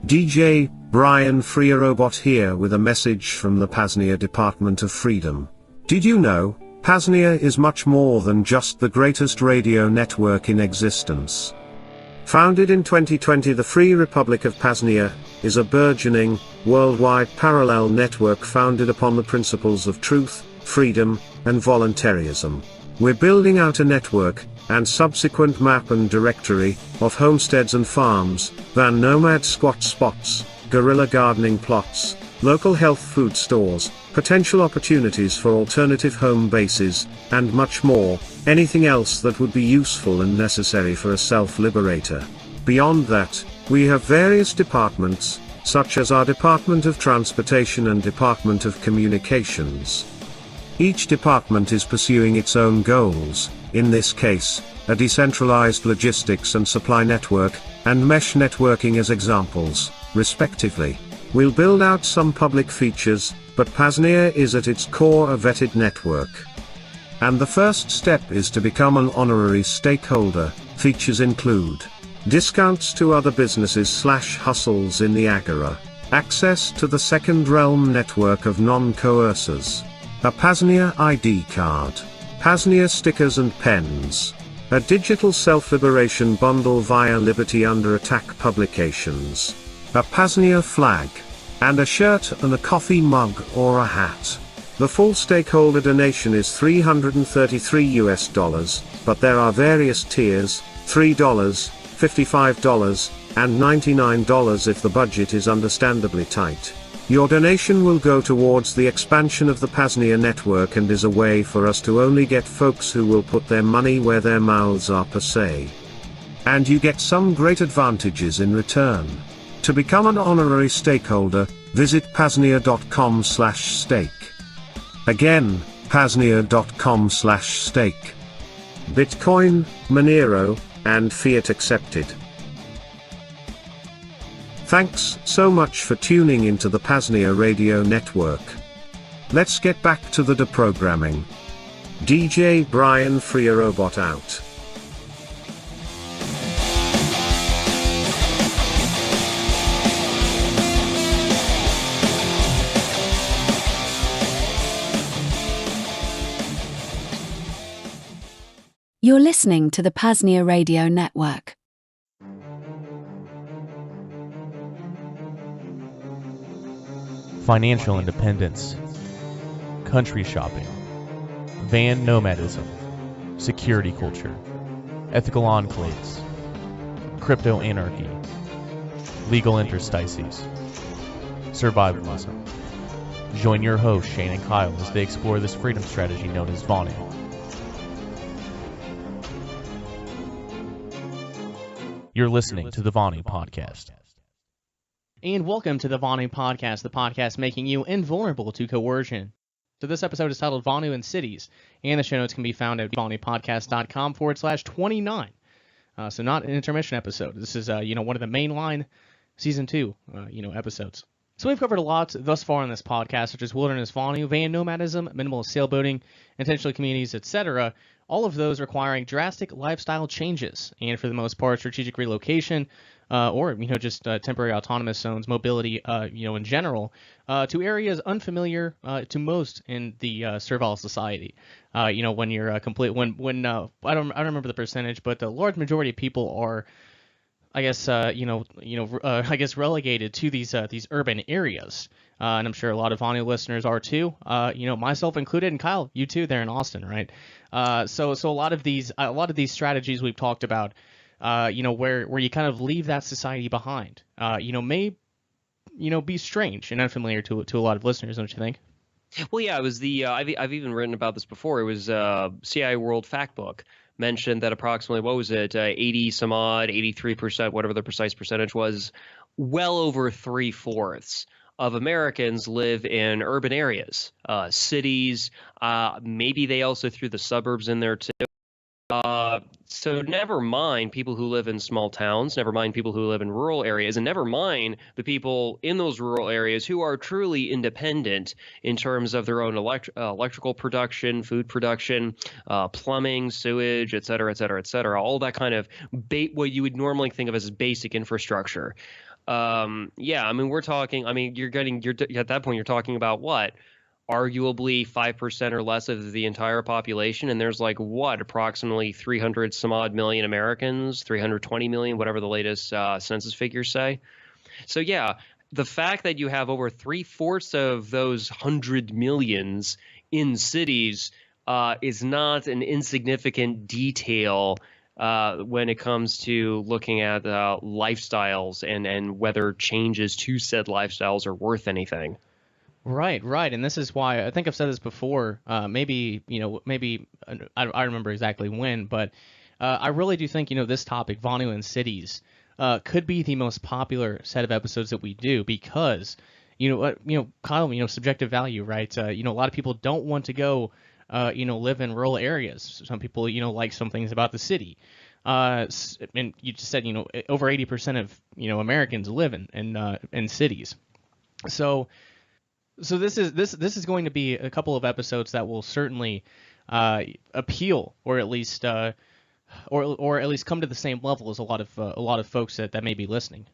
DJ Brian Free Robot here with a message from the PAZNIA Department of Freedom. Did you know, PAZNIA is much more than just the greatest radio network in existence. Founded in 2020, the Free Republic of PAZNIA is a burgeoning, worldwide parallel network founded upon the principles of truth, freedom, and voluntarism. We're building out a network, and subsequent map and directory, of homesteads and farms, van nomad squat spots, guerrilla gardening plots, local health food stores, potential opportunities for alternative home bases, and much more, anything else that would be useful and necessary for a self-liberator. Beyond that, we have various departments, such as our Department of Transportation and Department of Communications. Each department is pursuing its own goals, in this case, a decentralized logistics and supply network, and mesh networking as examples, respectively. We'll build out some public features, but PAZNIA is at its core a vetted network. And the first step is to become an honorary stakeholder. Features include discounts to other businesses/hustles in the Agora, access to the Second Realm network of non-coercers, a PAZNIA ID card, PAZNIA stickers and pens, a digital self-liberation bundle via Liberty Under Attack publications, a PAZNIA flag, and a shirt and a coffee mug or a hat. The full stakeholder donation is $333, but there are various tiers, $3, $55, and $99 if the budget is understandably tight. Your donation will go towards the expansion of the PAZNIA network and is a way for us to only get folks who will put their money where their mouths are per se. And you get some great advantages in return. To become an honorary stakeholder, visit paznia.com/stake. Again, paznia.com/stake. Bitcoin, Monero, and fiat accepted. Thanks so much for tuning into the PAZNIA radio network. Let's get back to the deprogramming. DJ Brian FreeRobot out. You're listening to the PAZNIA radio network. Financial independence, country shopping, van nomadism, security culture, ethical enclaves, crypto-anarchy, legal interstices, survivalism. Join your hosts Shane and Kyle as they explore this freedom strategy known as Vonu. You're listening to the Vonu Podcast. And welcome to the Vonu Podcast, the podcast making you invulnerable to coercion. So this episode is titled Vonu in Cities, and the show notes can be found at vonupodcast.com/29. So not an intermission episode. This is, one of the mainline Season 2, episodes. So we've covered a lot thus far on this podcast, such as wilderness Vonu, van nomadism, minimalist sailboating, intentional communities, etc., all of those requiring drastic lifestyle changes, and for the most part, strategic relocation, or just temporary autonomous zones, mobility, in general, to areas unfamiliar to most in the servile society. When you're when I don't remember the percentage, but the large majority of people are, I guess, relegated to these urban areas. And I'm sure a lot of Vonu listeners are too, myself included, and Kyle, you too, there in Austin, right? So a lot of these strategies we've talked about, where you kind of leave that society behind, may, be strange and unfamiliar to a lot of listeners, don't you think? Well, yeah, it was I've even written about this before. It was CIA World Factbook mentioned that approximately, 80 some odd, 83%, whatever the precise percentage was, well over 3/4 of Americans live in urban areas, cities. Maybe they also threw the suburbs in there too. So never mind people who live in small towns, never mind people who live in rural areas, and never mind the people in those rural areas who are truly independent in terms of their own electrical production, food production, plumbing, sewage, et cetera, et cetera, et cetera. All that kind of what you would normally think of as basic infrastructure. We're talking, at that point, you're talking about what? Arguably 5% or less of the entire population, and there's approximately 300 some odd million Americans, 320 million, whatever the latest census figures say. So yeah, the fact that you have over 3/4 of those 100 millions in cities is not an insignificant detail when it comes to looking at lifestyles and whether changes to said lifestyles are worth anything. Right. And this is why I think I've said this before, maybe I remember exactly when, but I really do think, this topic, Vonu in Cities, could be the most popular set of episodes that we do because, Kyle, subjective value, right? A lot of people don't want to go, live in rural areas. Some people, like some things about the city. And you just said, over 80% of, Americans live in cities. So this is going to be a couple of episodes that will certainly appeal, or at least or at least come to the same level as a lot of folks that may be listening.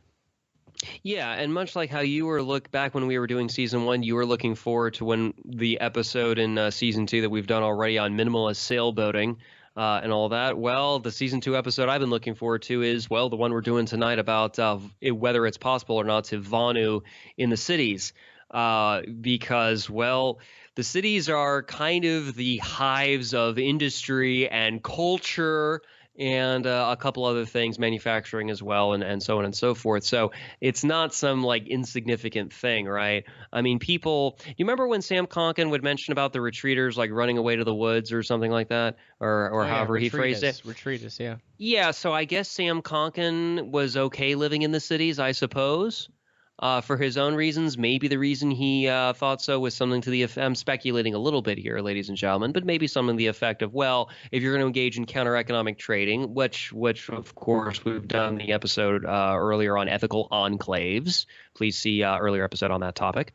Yeah, and much like how you were back when we were doing season 1, you were looking forward to when the episode in season 2 that we've done already on minimalist sailboating and all that. Well, the season 2 episode I've been looking forward to is, well, the one we're doing tonight about whether it's possible or not to Vonu in the cities. Because, well, the cities are kind of the hives of industry and culture and a couple other things, manufacturing as well, and so on and so forth. So it's not some like insignificant thing, right? I mean, people, you remember when Sam Conkin would mention about the retreaters like running away to the woods or something like that, or however he phrased it? Retreaters, yeah. Yeah, so I guess Sam Conkin was okay living in the cities, I suppose. For his own reasons. Maybe the reason he thought so was something to the effect, I'm speculating a little bit here, ladies and gentlemen, but maybe something to the effect of, well, if you're going to engage in counter-economic trading, which of course we've done the episode earlier on ethical enclaves. Please see earlier episode on that topic.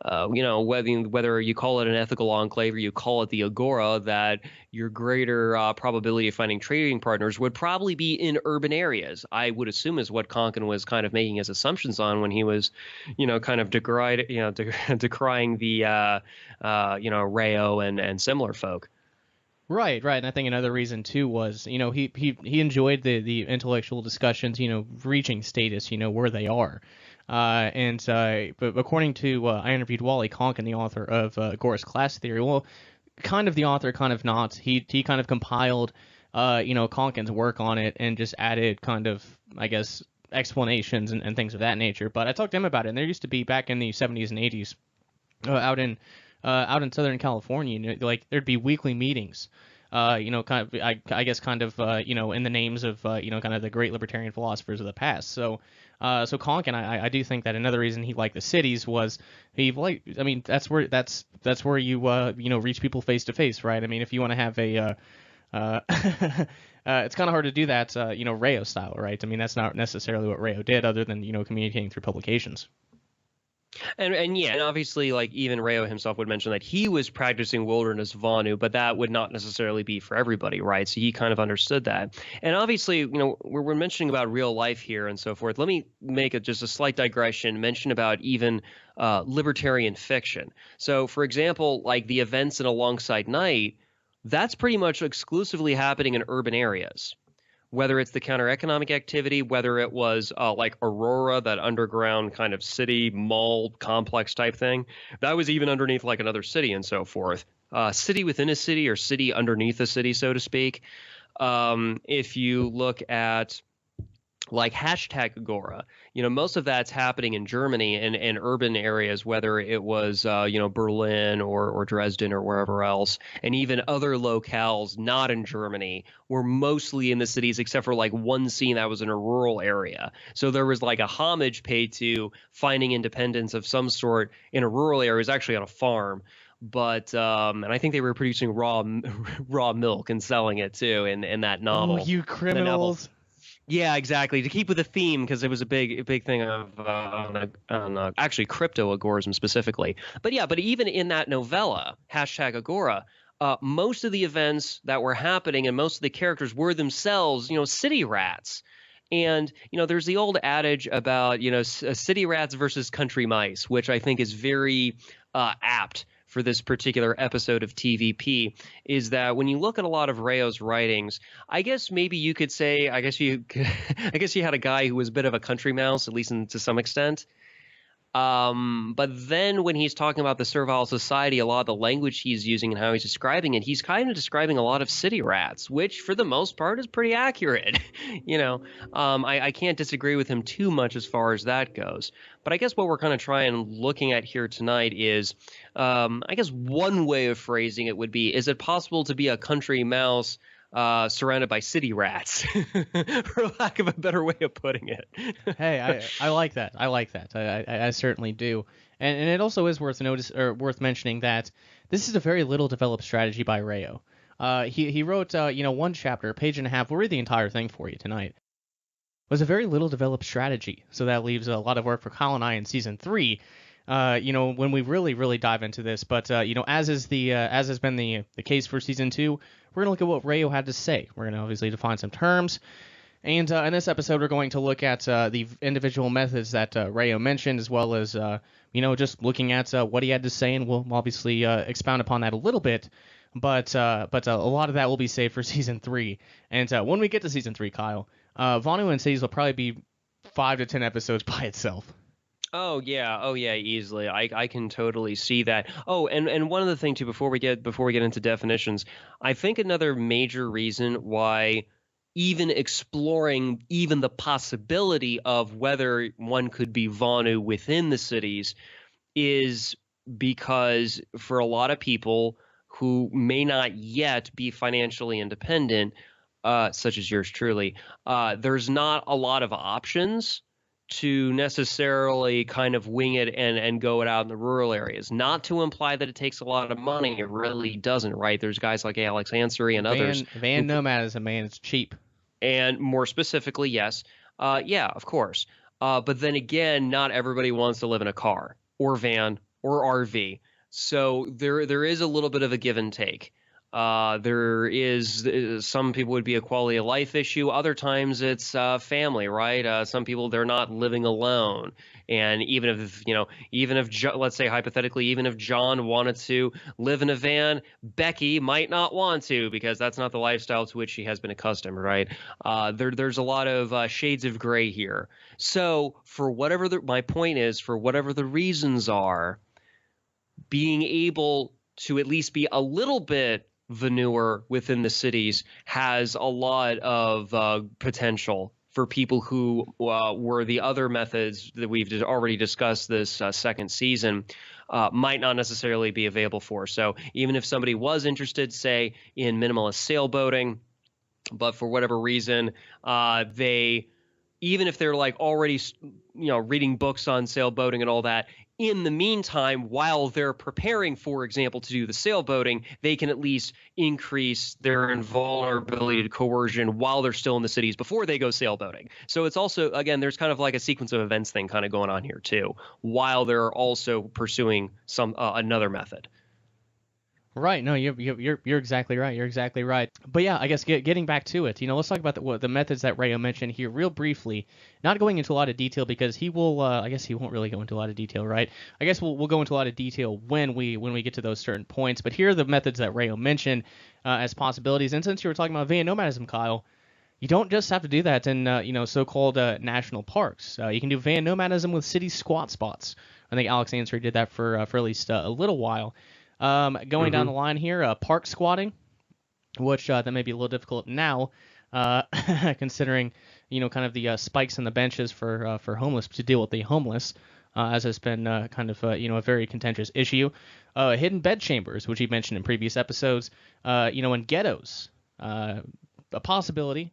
Whether you call it an ethical enclave or you call it the agora, that your greater probability of finding trading partners would probably be in urban areas. I would assume is what Conkin was kind of making his assumptions on when he was, kind of decrying the, Rayo and similar folk. Right, and I think another reason too was, he enjoyed the intellectual discussions, reaching status, where they are. But according to, I interviewed Wally Conkin, the author of Agora's Class Theory. Well, kind of the author, kind of not. He kind of compiled, Conkin's work on it and just added kind of, I guess, explanations and things of that nature. But I talked to him about it, and there used to be back in the 70s and 80s, out in Southern California, like there'd be weekly meetings. Kind of, I guess, kind of, in the names of, kind of the great libertarian philosophers of the past. So Conkin, I do think that another reason he liked the cities was that's where you reach people face to face, right? I mean, if you want to have a, it's kind of hard to do that, Rayo style, right? I mean, that's not necessarily what Rayo did, other than communicating through publications. And obviously, like, even Rayo himself would mention that he was practicing wilderness Vonu, but that would not necessarily be for everybody, right? So he kind of understood that. And obviously, we're mentioning about real life here and so forth. Let me make just a slight digression, mention about even libertarian fiction. So, for example, like the events in Alongside Night, that's pretty much exclusively happening in urban areas. Whether it's the counter-economic activity, whether it was like Aurora, that underground kind of city mall complex type thing, that was even underneath like another city and so forth. City within a city or city underneath a city, so to speak. If you look at like hashtag Agora, most of that's happening in Germany and in urban areas, whether it was, Berlin or Dresden or wherever else, and even other locales not in Germany were mostly in the cities, except for like one scene that was in a rural area. So there was like a homage paid to finding independence of some sort in a rural area. It was actually on a farm. But and I think they were producing raw milk and selling it too in that novel. Oh, you criminals! Yeah, exactly. To keep with the theme, because it was a big thing of actually crypto-agorism specifically. But even in that novella, hashtag Agora, most of the events that were happening and most of the characters were themselves, city rats. And, there's the old adage about, city rats versus country mice, which I think is very apt for this particular episode of TVP, is that when you look at a lot of Rayo's writings, I guess maybe you could say, I guess you had a guy who was a bit of a country mouse, at least to some extent. But then when he's talking about the servile society, a lot of the language he's using and how he's describing it, he's kind of describing a lot of city rats, which for the most part is pretty accurate. I can't disagree with him too much as far as that goes. But I guess what we're kind of trying looking at here tonight is, I guess one way of phrasing it would be, is it possible to be a country mouse surrounded by city rats, for lack of a better way of putting it? Hey, I like that. I certainly do. And it also is worth mentioning that this is a very little developed strategy by Rayo. He wrote, one chapter, a page and a half. We'll read the entire thing for you tonight. It was a very little developed strategy, so that leaves a lot of work for Kyle and I in season 3. when we really dive into this. But as has been the case for season 2, we're gonna look at what Rayo had to say. We're gonna obviously define some terms, and in this episode, we're going to look at the individual methods that Rayo mentioned, as well as just looking at what he had to say, and we'll obviously expound upon that a little bit. But a lot of that will be saved for season 3. And when we get to season 3, Kyle, Vonu and Cities will probably be 5 to 10 episodes by itself. Oh yeah, easily. I can totally see that. Oh, and one other thing too, before we get into definitions, I think another major reason why even exploring even the possibility of whether one could be Vonu within the cities is because for a lot of people who may not yet be financially independent, such as yours truly, there's not a lot of options to necessarily kind of wing it and go it out in the rural areas. Not to imply that it takes a lot of money. It really doesn't, right? There's guys like Alex Ansary and others. Van nomadism, man, it's cheap. And more specifically, yes. Yeah, of course. But then again, not everybody wants to live in a car or van or RV. So there is a little bit of a give and take. There is some people would be a quality of life issue. Other times it's family, right? Some people, they're not living alone. And even if let's say hypothetically, even if John wanted to live in a van, Becky might not want to because that's not the lifestyle to which she has been accustomed, right? There's a lot of shades of gray here. So for whatever my point is, for whatever the reasons are, being able to at least be a little bit veneer within the cities has a lot of potential for people who were the other methods that we've already discussed this second season might not necessarily be available for. So even if somebody was interested, say, in minimalist sailboating, but for whatever reason, even if they're like already, reading books on sailboating and all that, in the meantime, while they're preparing, for example, to do the sailboating, they can at least increase their invulnerability to coercion while they're still in the cities before they go sailboating. So it's also, again, there's kind of like a sequence of events thing kind of going on here too, while they're also pursuing another method. Right. No, you're exactly right. You're exactly right. But yeah, I guess getting back to it, let's talk about the methods that Rayo mentioned here real briefly. Not going into a lot of detail because he will. I guess he won't really go into a lot of detail, right? I guess we'll go into a lot of detail when we get to those certain points. But here are the methods that Rayo mentioned as possibilities. And since you were talking about van nomadism, Kyle, you don't just have to do that in so-called national parks. You can do van nomadism with city squat spots. I think Alex Ansary did that for at least a little while. Going down the line here, park squatting, which that may be a little difficult now, considering kind of the spikes in the benches for homeless to deal with the homeless, as has been kind of a very contentious issue. Hidden bed chambers, which he mentioned in previous episodes, in ghettos, a possibility,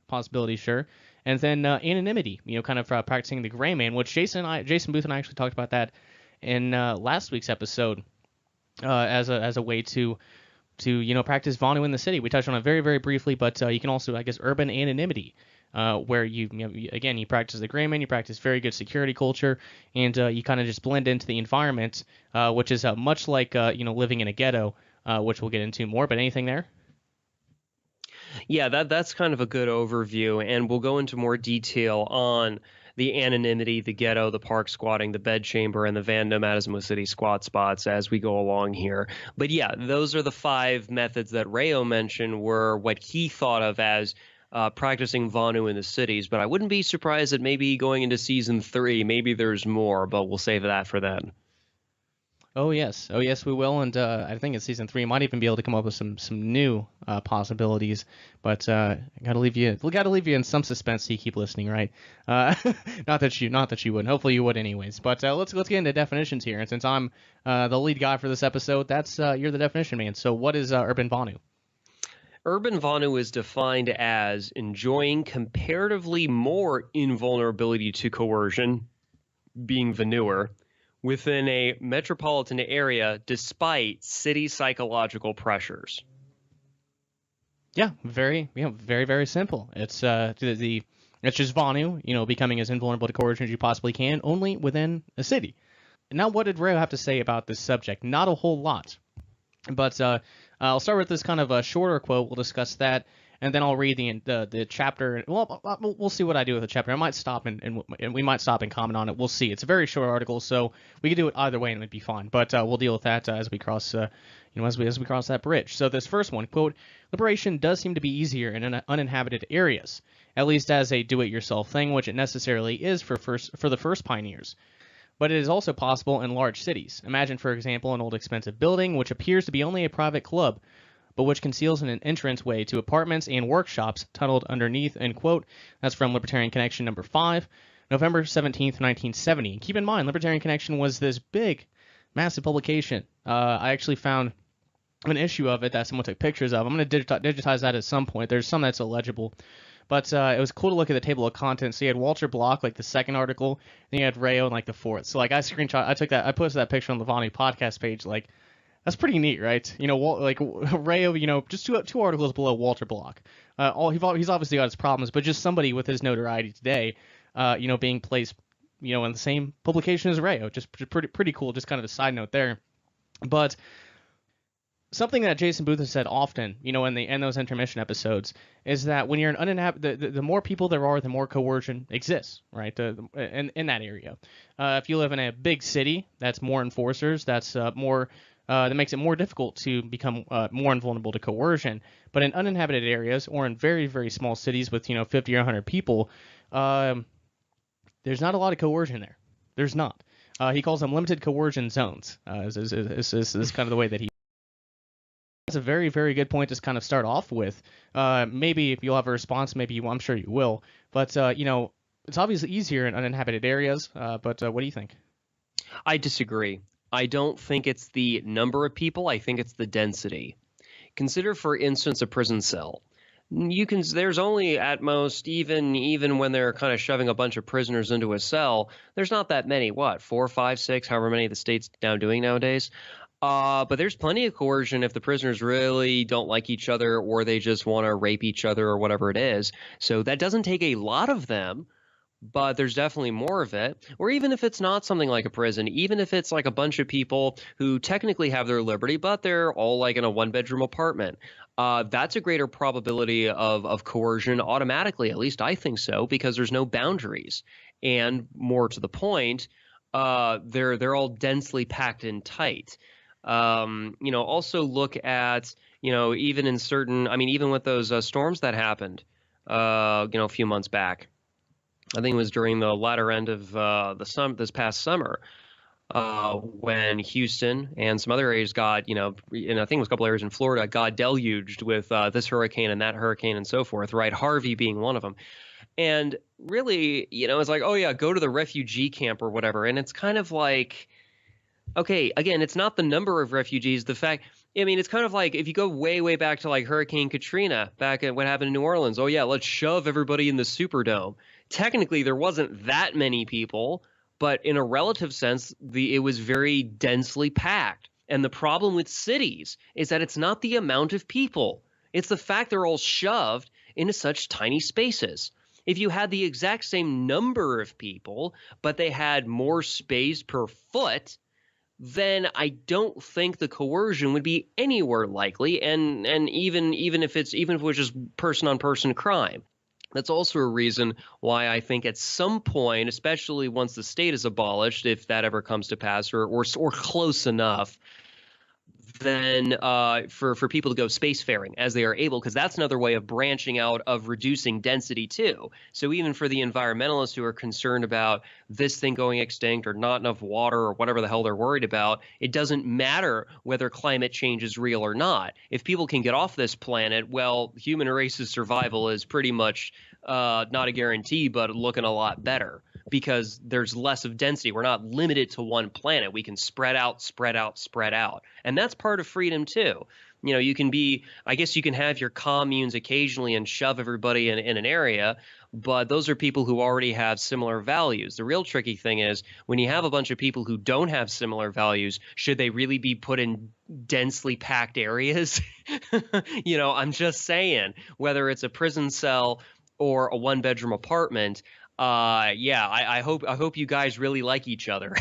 sure. And then anonymity, kind of practicing the gray man, which Jason Booth and I actually talked about that in last week's episode. As a way to practice Vonu in the city. We touched on it very, very briefly, but you can also, I guess, urban anonymity, where you practice the gray man, you practice very good security culture, and you kind of just blend into the environment, which is much like living in a ghetto, which we'll get into more. But anything there? Yeah, that's kind of a good overview, and we'll go into more detail on the anonymity, the ghetto, the park squatting, the bed chamber, and the van nomadism with city squat spots as we go along here. But yeah, those are the 5 methods that Rayo mentioned were what he thought of as practicing Vonu in the cities. But I wouldn't be surprised that maybe going into season 3, maybe there's more, but we'll save that for then. Oh yes, we will, and I think in season 3 might even be able to come up with some new possibilities. But gotta leave you in some suspense so you keep listening, right? Not that you wouldn't. Hopefully you would, anyways. But let's get into definitions here. And since I'm the lead guy for this episode, that's you're the definition man. So what is urban Vonu? Urban Vonu is defined as enjoying comparatively more invulnerability to coercion, being veneer, within a metropolitan area despite city psychological pressures. Yeah, very, very simple. It's it's just Vonu, becoming as invulnerable to coercion as you possibly can, only within a city. Now, what did Rayo have to say about this subject? Not a whole lot. But I'll start with this kind of a shorter quote. We'll discuss that, and then I'll read the chapter. Well, we'll see what I do with the chapter. I might stop and we might stop and comment on it. We'll see. It's a very short article, so we can do it either way and it'd be fine. But we'll deal with that as we cross, as we cross that bridge. So this first one, quote: liberation does seem to be easier in uninhabited areas, at least as a do-it-yourself thing, which it necessarily is for the first pioneers. But it is also possible in large cities. Imagine, for example, an old expensive building which appears to be only a private club, but which conceals an entranceway to apartments and workshops tunneled underneath, end quote. That's from Libertarian Connection number 5, November 17th, 1970. Keep in mind, Libertarian Connection was this big, massive publication. I actually found an issue of it that someone took pictures of. I'm going to digitize that at some point. There's some that's illegible. But it was cool to look at the table of contents. So you had Walter Block, like the second article, then you had Rayo in like the fourth. So like I posted that picture on the Vonu podcast page. Like, that's pretty neat, right? You know, like Rayo, just two articles below Walter Block. He's obviously got his problems, but just somebody with his notoriety today, being placed, in the same publication as Rayo. Just pretty cool. Just kind of a side note there. But something that Jason Booth has said often, in those intermission episodes, is that when you're an uninhabited, the more people there are, the more coercion exists, right? In that area. If you live in a big city, that's more enforcers. That's more. That makes it more difficult to become more invulnerable to coercion. But in uninhabited areas or in very, very small cities with 50 or 100 people, there's not a lot of coercion there. There's not. He calls them limited coercion zones. Is kind of the way that he. That's a very, very good point to kind of start off with. Maybe you'll have a response. Maybe I'm sure you will. But it's obviously easier in uninhabited areas. But what do you think? I disagree. I don't think it's the number of people. I think it's the density. Consider, for instance, a prison cell. There's only at most, even when they're kind of shoving a bunch of prisoners into a cell, there's not that many. What, 4, 5, 6, however many the state's now doing nowadays? But there's plenty of coercion if the prisoners really don't like each other or they just want to rape each other or whatever it is. So that doesn't take a lot of them, but there's definitely more of it. Or even if it's not something like a prison, even if it's like a bunch of people who technically have their liberty, but they're all like in a one-bedroom apartment, that's a greater probability of coercion automatically. At least I think so, because there's no boundaries. And more to the point, they're all densely packed in tight. Also look at, even in certain, even with those storms that happened, a few months back. I think it was during the latter end of this past summer, when Houston and some other areas got, and I think it was a couple areas in Florida, got deluged with this hurricane and that hurricane and so forth, right? Harvey being one of them. And really, it's like, oh yeah, go to the refugee camp or whatever. And it's kind of like, okay, again, it's not the number of refugees. The fact, it's kind of like if you go way, way back to like Hurricane Katrina, back at what happened in New Orleans. Oh yeah, let's shove everybody in the Superdome. Technically, there wasn't that many people, but in a relative sense, it was very densely packed. And the problem with cities is that it's not the amount of people. It's the fact they're all shoved into such tiny spaces. If you had the exact same number of people, but they had more space per foot, then I don't think the coercion would be anywhere likely, and even if it was just person-on-person crime. That's also a reason why I think at some point, especially once the state is abolished, if that ever comes to pass, or close enough, then for people to go spacefaring as they are able, because that's another way of branching out, of reducing density too. So even for the environmentalists who are concerned about this thing going extinct or not enough water or whatever the hell they're worried about, it doesn't matter whether climate change is real or not. If people can get off this planet, well, human race's survival is pretty much not a guarantee, but looking a lot better, because there's less of density. We're not limited to one planet. We can spread out, spread out, spread out. And that's part of freedom too. You can I guess you can have your communes occasionally and shove everybody in an area, but those are people who already have similar values. The real tricky thing is when you have a bunch of people who don't have similar values, should they really be put in densely packed areas? I'm just saying, whether it's a prison cell or a one-bedroom apartment, I hope you guys really like each other.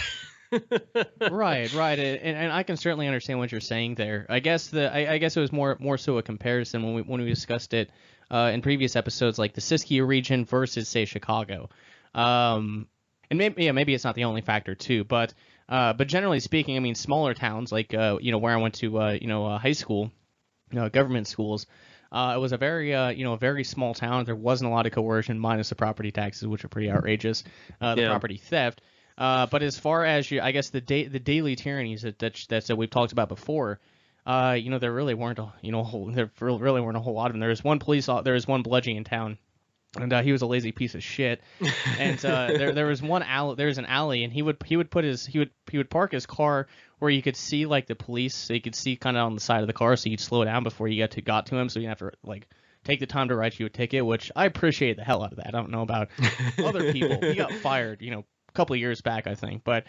Right. And I can certainly understand what you're saying there. I guess I guess it was more so a comparison when we discussed it in previous episodes, like the Siskiyou region versus, say, Chicago. And maybe it's not the only factor too, but generally speaking, I mean, smaller towns like where I went to high school, government schools. It was a very small town. There wasn't a lot of coercion, minus the property taxes, which are pretty outrageous. The property theft. But as far as I guess the daily tyrannies that we've talked about before, there really weren't there really weren't a whole lot of them. There was one bludgy in town, and he was a lazy piece of shit. And there was an alley, and he would park his car where you could see like the police, so you could see kind of on the side of the car, so you'd slow down before you got to him, so you didn't have to like take the time to write you a ticket, which I appreciate the hell out of that. I don't know about other people. He got fired, a couple of years back, I think, but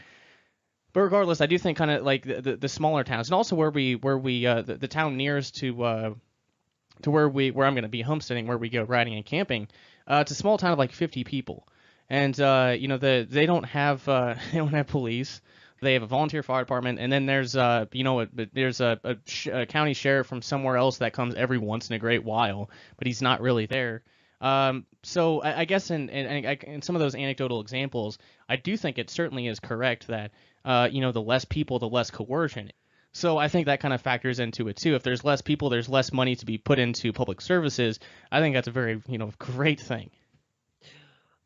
regardless, I do think kind of like the smaller towns, and also where the town nearest to where I'm going to be homesteading, where we go riding and camping. It's a small town of like 50 people, and they don't have police. They have a volunteer fire department, and then there's a county sheriff from somewhere else that comes every once in a great while, but he's not really there. So I guess in some of those anecdotal examples, I do think it certainly is correct that the less people, the less coercion. So I think that kind of factors into it too. If there's less people, there's less money to be put into public services. I think that's a very great thing.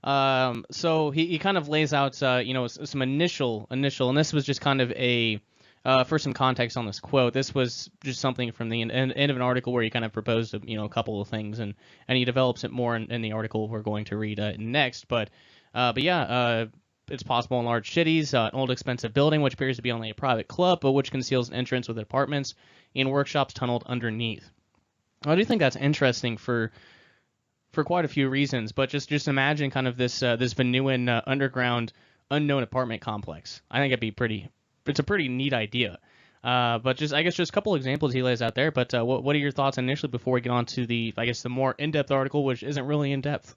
So he kind of lays out some initial, and this was just kind of for some context on this quote. This was just something from the end of an article where he kind of proposed a couple of things, and he develops it more in the article we're going to read next. But yeah. It's possible in large cities, an old expensive building which appears to be only a private club, but which conceals an entrance with apartments and workshops tunneled underneath. I do think that's interesting for quite a few reasons, but just imagine kind of this Vonuan underground unknown apartment complex. I think it's a pretty neat idea. But just a couple examples he lays out there. But what are your thoughts initially before we get on to the more in-depth article, which isn't really in-depth?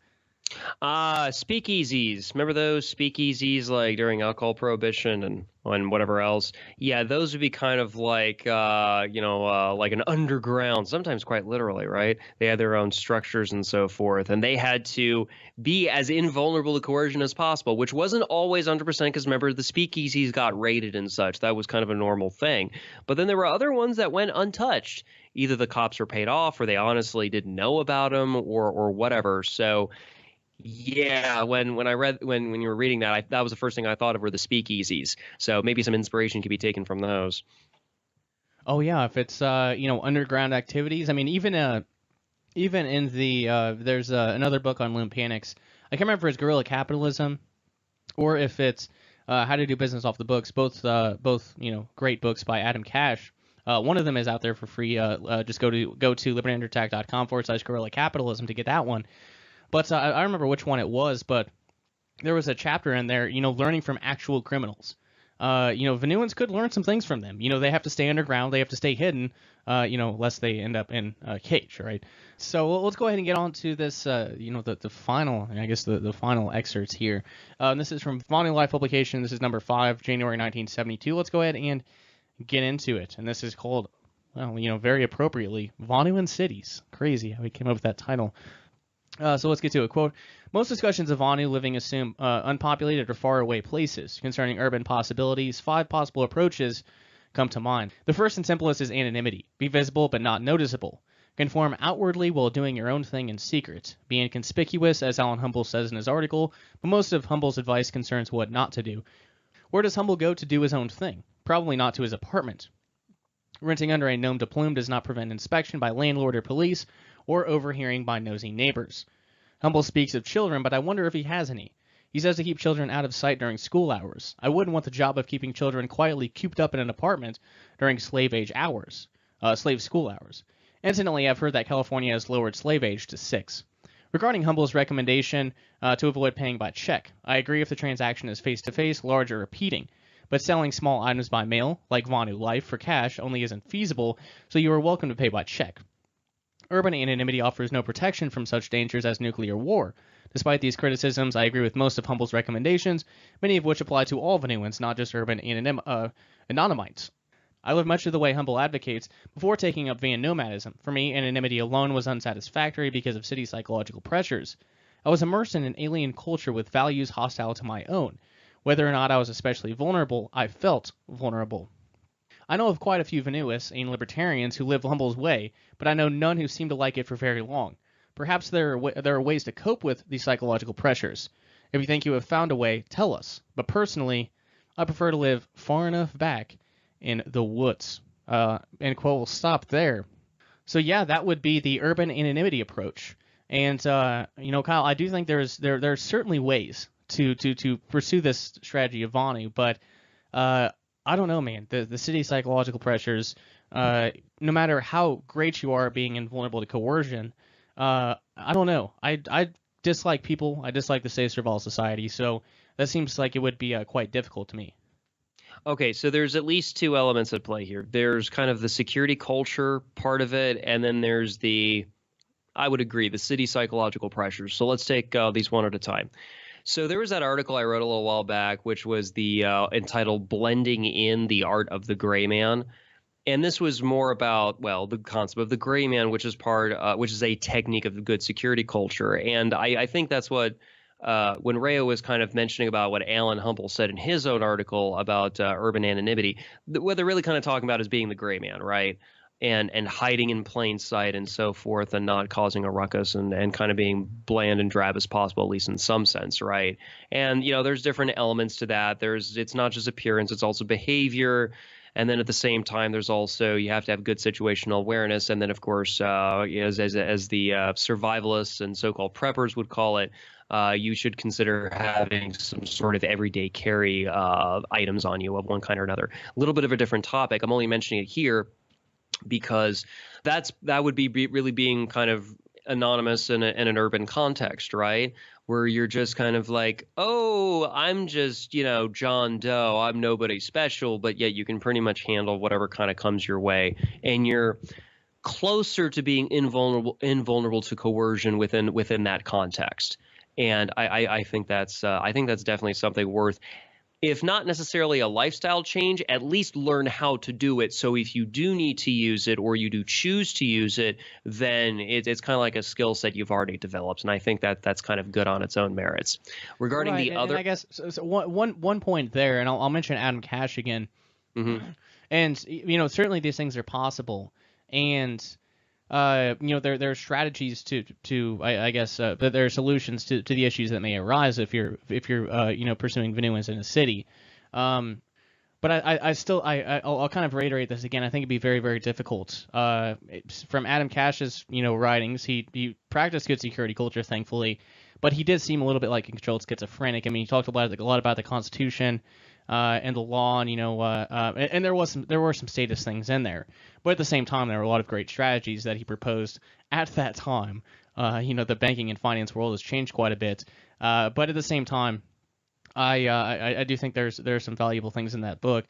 Speakeasies. Remember those speakeasies like during alcohol prohibition and whatever else? Yeah, those would be kind of like like an underground, sometimes quite literally, right? They had their own structures and so forth, and they had to be as invulnerable to coercion as possible, which wasn't always 100% because remember the speakeasies got raided and such. That was kind of a normal thing. But then there were other ones that went untouched. Either the cops were paid off or they honestly didn't know about them or whatever. So yeah, when you were reading that, that was the first thing I thought of were the speakeasies. So maybe some inspiration could be taken from those. Oh yeah, if it's underground activities. I mean, even in the there's another book on Loom Panics. I can't remember if it's Guerrilla Capitalism, or if it's How to Do Business Off the Books. Both great books by Adam Cash. One of them is out there for free. Just go to libertyunderattack.com/guerrilla capitalism to get that one. But I remember which one it was, but there was a chapter in there, learning from actual criminals. Vonuans could learn some things from them. They have to stay underground, they have to stay hidden, lest they end up in a cage, right? So let's go ahead and get on to this, the final, I guess the final excerpts here. This is from Vonu Life publication. This is number 5, January 1972. Let's go ahead and get into it. And this is called, very appropriately, Vonuan Cities. Crazy how we came up with that title. So let's get to it. Quote, most discussions of Vonu living assume unpopulated or faraway places. Concerning urban possibilities, 5 possible approaches come to mind. The first and simplest is anonymity. Be visible but not noticeable. Conform outwardly while doing your own thing in secret. Be inconspicuous, as Alan Humble says in his article, but most of Humble's advice concerns what not to do. Where does Humble go to do his own thing? Probably not to his apartment. Renting under a nom de plume does not prevent inspection by landlord or police, or overhearing by nosy neighbors. Humble speaks of children, but I wonder if he has any. He says to keep children out of sight during school hours. I wouldn't want the job of keeping children quietly cooped up in an apartment during slave school hours. Incidentally, I've heard that California has lowered slave age to 6. Regarding Humble's recommendation to avoid paying by check, I agree if the transaction is face-to-face, large, or repeating. But selling small items by mail, like Vonu Life, for cash only isn't feasible, so you are welcome to pay by check. Urban anonymity offers no protection from such dangers as nuclear war. Despite these criticisms, I agree with most of Humble's recommendations, many of which apply to all Vonuans, not just urban anonymites. I live much of the way Humble advocates before taking up van nomadism. For me, anonymity alone was unsatisfactory because of city psychological pressures. I was immersed in an alien culture with values hostile to my own. Whether or not I was especially vulnerable, I felt vulnerable. I know of quite a few Vonuists and libertarians who live Humble's way, but I know none who seem to like it for very long. Perhaps there are ways to cope with these psychological pressures. If you think you have found a way, tell us. But personally, I prefer to live far enough back in the woods. End quote. We'll stop there. So yeah, that would be the urban anonymity approach. And Kyle, I do think there are certainly ways to pursue this strategy of Vonu, but I don't know, man. The city psychological pressures, no matter how great you are at being invulnerable to coercion, I don't know. I dislike people. I dislike the state survival society. So that seems like it would be quite difficult to me. Okay, so there's at least two elements at play here. There's kind of the security culture part of it, and then there's I would agree, the city psychological pressures. So let's take these one at a time. So there was that article I wrote a little while back, which was entitled "Blending in the Art of the Gray Man." And this was more about, well, the concept of the gray man, which is a technique of the good security culture. And I think that's what, when Rayo was kind of mentioning about what Alan Humble said in his own article about urban anonymity, what they're really kind of talking about is being the gray man, right? And hiding in plain sight and so forth, and not causing a ruckus, and kind of being bland and drab as possible, at least in some sense, right? And, there's different elements to that. It's not just appearance, it's also behavior. And then at the same time, there's also, you have to have good situational awareness. And then, of course, as the survivalists and so-called preppers would call it, you should consider having some sort of everyday carry items on you of one kind or another. A little bit of a different topic. I'm only mentioning it here because that would be really being kind of anonymous in an urban context, right? Where you're just kind of like, oh, I'm just, John Doe, I'm nobody special, but yet you can pretty much handle whatever kind of comes your way. And you're closer to being invulnerable to coercion within that context. And I think that's definitely something worth, if not necessarily a lifestyle change, at least learn how to do it. So if you do need to use it, or you do choose to use it, then it's kind of like a skill set you've already developed. And I think that's kind of good on its own merits. Regarding the other, I guess so one point there, and I'll mention Adam Cash again. Mm-hmm. And certainly these things are possible, and there are strategies to I guess there are solutions to the issues that may arise if you're pursuing Vonuans in a city. But I'll kind of reiterate this again. I think it'd be very, very difficult. From Adam Cash's writings, he practiced good security culture, thankfully, but he did seem a little bit like a controlled schizophrenic. I mean, he talked a lot about the Constitution and the law, and and there were some statist things in there, but at the same time, there were a lot of great strategies that he proposed at that time. The banking and finance world has changed quite a bit, but at the same time, I do think there's some valuable things in that book,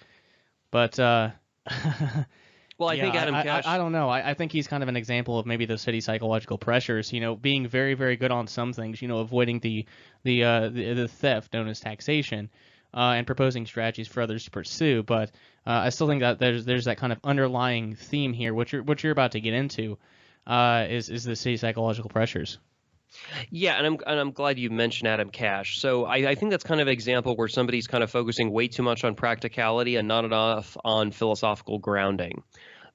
but well, I think Adam Cash, I don't know. I think he's kind of an example of maybe the city psychological pressures. Being very, very good on some things. Avoiding the theft known as taxation. And proposing strategies for others to pursue, but I still think that there's that kind of underlying theme here, what you're about to get into, is the city psychological pressures. Yeah, and I'm glad you mentioned Adam Cash. So I think that's kind of an example where somebody's kind of focusing way too much on practicality and not enough on philosophical grounding,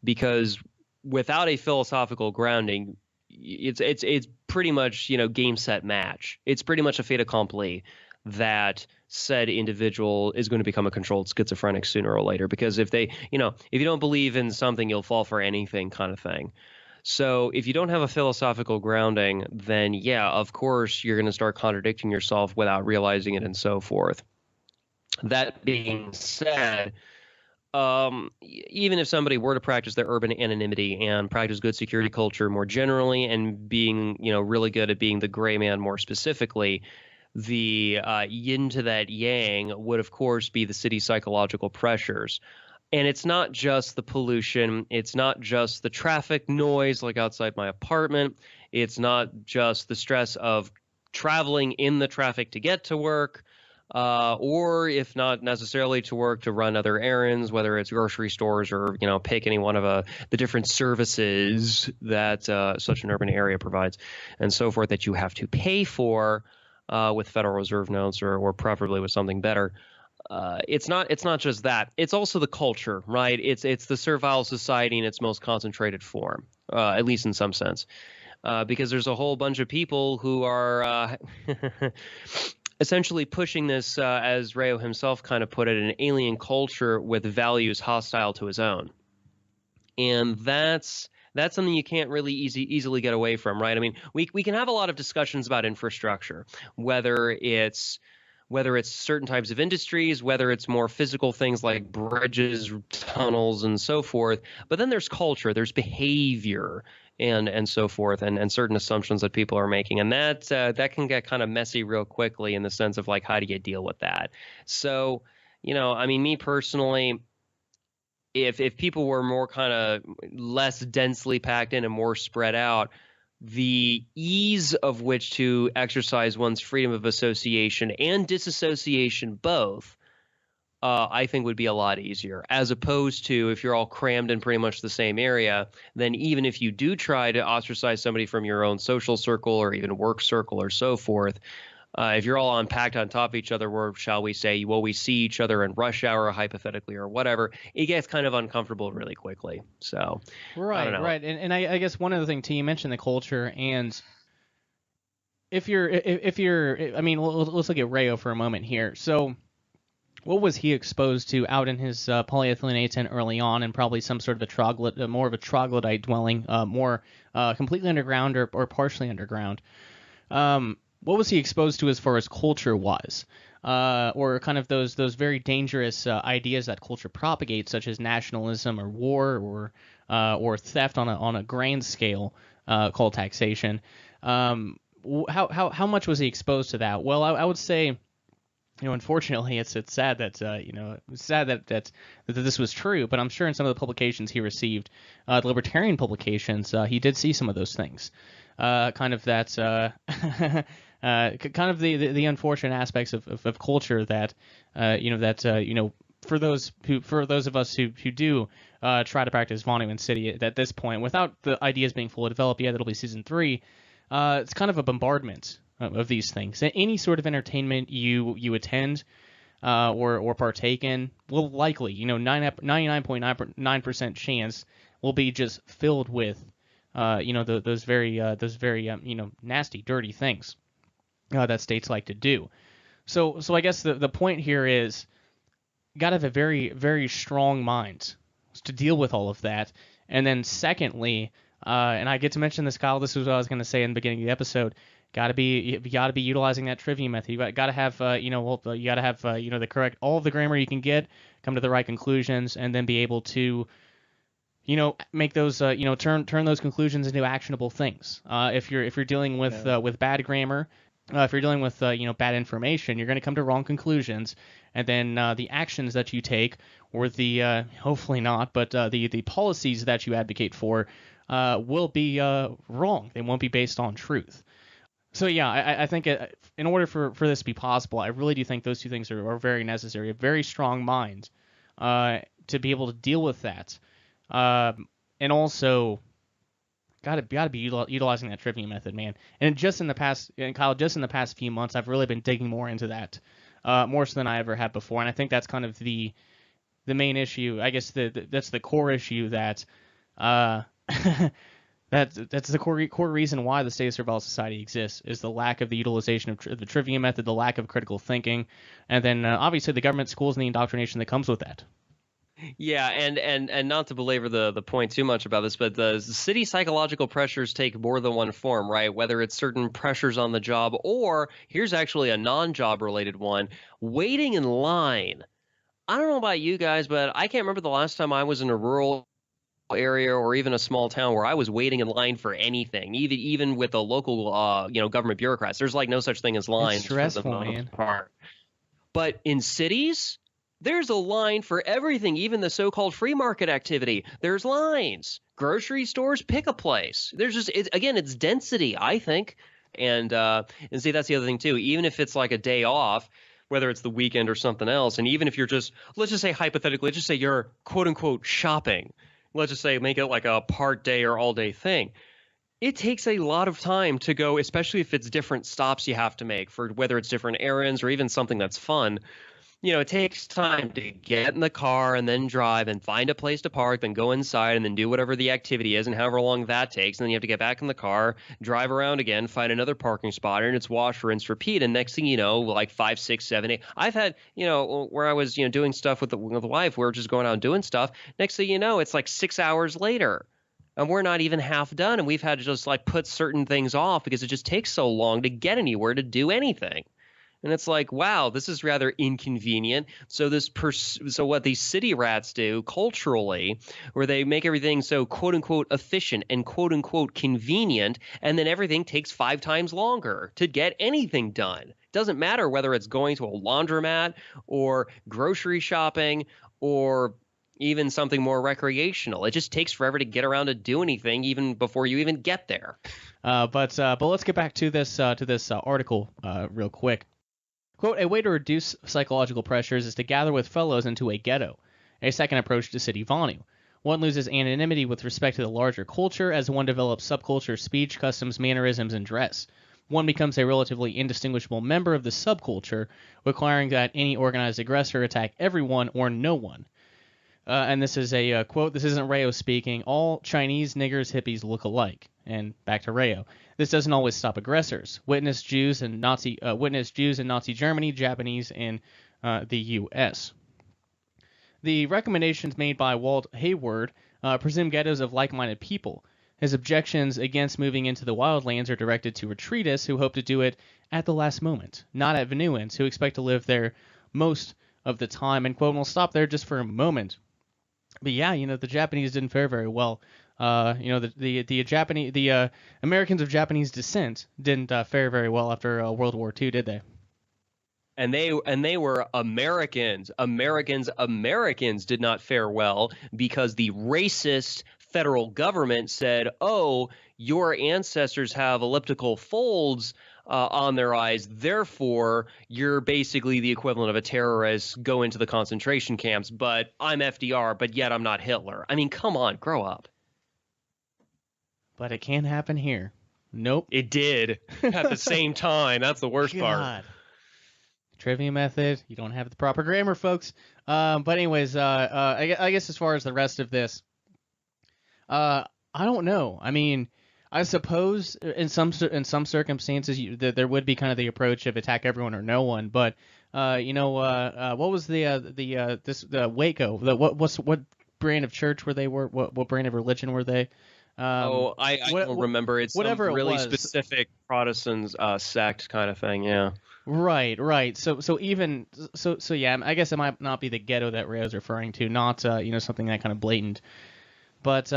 because without a philosophical grounding, it's pretty much game set match. It's pretty much a fait accompli that said individual is going to become a controlled schizophrenic sooner or later, because if you don't believe in something, you'll fall for anything kind of thing. So if you don't have a philosophical grounding, then yeah, of course, you're going to start contradicting yourself without realizing it and so forth. That being said, even if somebody were to practice their urban anonymity and practice good security culture more generally, and being, really good at being the gray man more specifically, the yin to that yang would, of course, be the city psychological pressures. And it's not just the pollution. It's not just the traffic noise like outside my apartment. It's not just the stress of traveling in the traffic to get to work, or if not necessarily to work, to run other errands, whether it's grocery stores or, pick any one of the different services that such an urban area provides and so forth that you have to pay for with Federal Reserve notes or preferably with something better. It's not just that. It's also the culture, right? It's the servile society in its most concentrated form, at least in some sense, because there's a whole bunch of people who are essentially pushing this, as Rayo himself kind of put it, an alien culture with values hostile to his own, and that's something you can't really easily get away from, right? I mean, we can have a lot of discussions about infrastructure, whether it's certain types of industries, whether it's more physical things like bridges, tunnels, and so forth. But then there's culture, there's behavior, and so forth, and certain assumptions that people are making. And that can get kind of messy real quickly in the sense of, like, how do you deal with that? So, I mean, me personally, if people were more kind of less densely packed in and more spread out, the ease of which to exercise one's freedom of association and disassociation both, I think would be a lot easier, as opposed to if you're all crammed in pretty much the same area, then even if you do try to ostracize somebody from your own social circle or even work circle or so forth, if you're all packed on top of each other, or shall we say, we see each other in rush hour, hypothetically, or whatever, it gets kind of uncomfortable really quickly. So, right, I don't know. right, and I guess one other thing too, you mentioned the culture, and if you're, I mean, let's look at Rayo for a moment here. So, what was he exposed to out in his polyethylene tent early on, and probably some sort of more of a troglodyte dwelling, more completely underground or partially underground? What was he exposed to as far as culture-wise, or kind of those very dangerous ideas that culture propagates, such as nationalism or war or theft on a grand scale called taxation? How much was he exposed to that? Well, I would say, unfortunately, it's sad that that this was true. But I'm sure in some of the publications he received, the libertarian publications, he did see some of those things. Kind of that. Kind of the unfortunate aspects of culture that for those of us who do try to practice Vonu and City at this point, without the ideas being fully developed yet, that'll be season 3. It's kind of a bombardment of these things. Any sort of entertainment you attend or partake in will likely, 99.9% chance will be just filled with those very nasty, dirty things that states like to do. So I guess the point here is, got to have a very, very strong mind to deal with all of that. And then secondly, and I get to mention this, Kyle, this is what I was going to say in the beginning of the episode, you got to be utilizing that trivia method. You got to have the correct, all of the grammar you can get, come to the right conclusions, and then be able to make those turn those conclusions into actionable things. If you're dealing with bad grammar, if you're dealing with bad information, you're going to come to wrong conclusions, and then the actions that you take, or the hopefully not, but the policies that you advocate for will be wrong. They won't be based on truth. So yeah, I think in order for this to be possible, I really do think those two things are very necessary. A very strong mind to be able to deal with that, and also gotta be utilizing that trivia method, man. And Kyle, just in the past few months, I've really been digging more into that, more so than I ever have before. And I think that's kind of the main issue. I guess that's the core issue that that's the core reason why the state of surveillance society exists, is the lack of the utilization of the trivia method, the lack of critical thinking, and then obviously the government, schools, and the indoctrination that comes with that. Yeah, and not to belabor the point too much about this, but the city psychological pressures take more than one form, right? Whether it's certain pressures on the job, or here's actually a non-job related one, waiting in line. I don't know about you guys, but I can't remember the last time I was in a rural area or even a small town where I was waiting in line for anything, even with the local government bureaucrats. There's like no such thing as lines. It's stressful, man. But in cities, there's a line for everything, even the so-called free market activity. There's lines. Grocery stores, pick a place. There's just, it's density, I think. And see, that's the other thing too. Even if it's like a day off, whether it's the weekend or something else, and even if you're just, let's just say hypothetically, let's just say you're quote unquote shopping. Let's just say make it like a part day or all day thing. It takes a lot of time to go, especially if it's different stops you have to make for whether it's different errands or even something that's fun. It takes time to get in the car and then drive and find a place to park, then go inside and then do whatever the activity is and however long that takes. And then you have to get back in the car, drive around again, find another parking spot, and it's wash, rinse, repeat. And next thing you know, like 5, 6, 7, 8. I've had, where I was, doing stuff with the wife, we were just going out and doing stuff. Next thing you know, it's like 6 hours later. And we're not even half done. And we've had to just like put certain things off because it just takes so long to get anywhere to do anything. And it's like, wow, this is rather inconvenient. So so what these city rats do culturally, where they make everything so quote unquote efficient and quote unquote convenient, and then everything takes 5 times longer to get anything done. It doesn't matter whether it's going to a laundromat or grocery shopping or even something more recreational. It just takes forever to get around to do anything, even before you even get there. But let's get back to this article real quick. Quote, a way to reduce psychological pressures is to gather with fellows into a ghetto, a second approach to city Vonu. One loses anonymity with respect to the larger culture as one develops subculture speech, customs, mannerisms, and dress. One becomes a relatively indistinguishable member of the subculture, requiring that any organized aggressor attack everyone or no one. And this is a quote. This isn't Rayo speaking. All Chinese niggers hippies look alike. And back to Rayo. This doesn't always stop aggressors. Witness Jews in Nazi Germany, Japanese in the U.S. The recommendations made by Walt Hayward presume ghettos of like-minded people. His objections against moving into the wildlands are directed to retreatists who hope to do it at the last moment, not at Vonuans who expect to live there most of the time. And quote, we'll stop there just for a moment. But yeah, the Japanese didn't fare very well. The Americans of Japanese descent didn't fare very well after World War II, did they? And they were Americans. Americans did not fare well because the racist federal government said, "Oh, your ancestors have elliptical folds on their eyes, therefore you're basically the equivalent of a terrorist. Go into the concentration camps, but I'm FDR, but yet I'm not Hitler." I mean, come on, grow up. But it can't happen here. Nope. It did at the same time. That's the worst part. Trivia method. You don't have the proper grammar, folks. But anyways, I guess as far as the rest of this, I don't know. I mean, I suppose in some circumstances there would be kind of the approach of attack everyone or no one. But what was the Waco? What brand of church were they? What brand of religion were they? I don't remember. It's whatever some really it was. Specific Protestant sect kind of thing. Yeah. Right. So yeah. I guess it might not be the ghetto that Rayo's referring to, not something that kind of blatant. But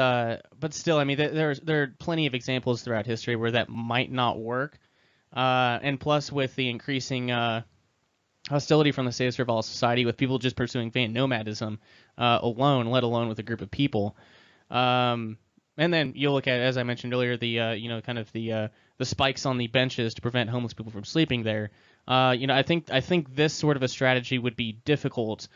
still, I mean, there are plenty of examples throughout history where that might not work. And plus, with the increasing hostility from the state of Survival Society, with people just pursuing van nomadism alone, let alone with a group of people. And then you look at, as I mentioned earlier, the kind of the spikes on the benches to prevent homeless people from sleeping there. I think this sort of a strategy would be difficult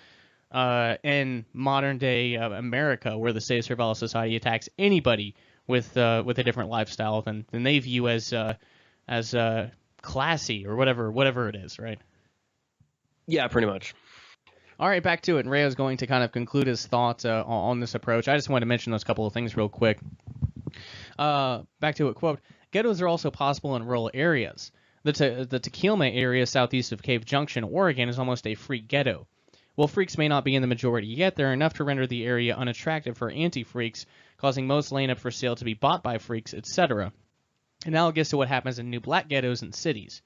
in modern day America, where the state of Survival Society attacks anybody with a different lifestyle than they view as classy or whatever it is, right? Yeah, pretty much. All right, back to it. And Rayo's going to kind of conclude his thoughts on this approach. I just wanted to mention those couple of things real quick. Back to it, quote, ghettos are also possible in rural areas. The Tequilma area southeast of Cave Junction, Oregon, is almost a freak ghetto. While freaks may not be in the majority yet, they're enough to render the area unattractive for anti-freaks, causing most laying up for sale to be bought by freaks, etc. Analogous to what happens in new black ghettos in cities.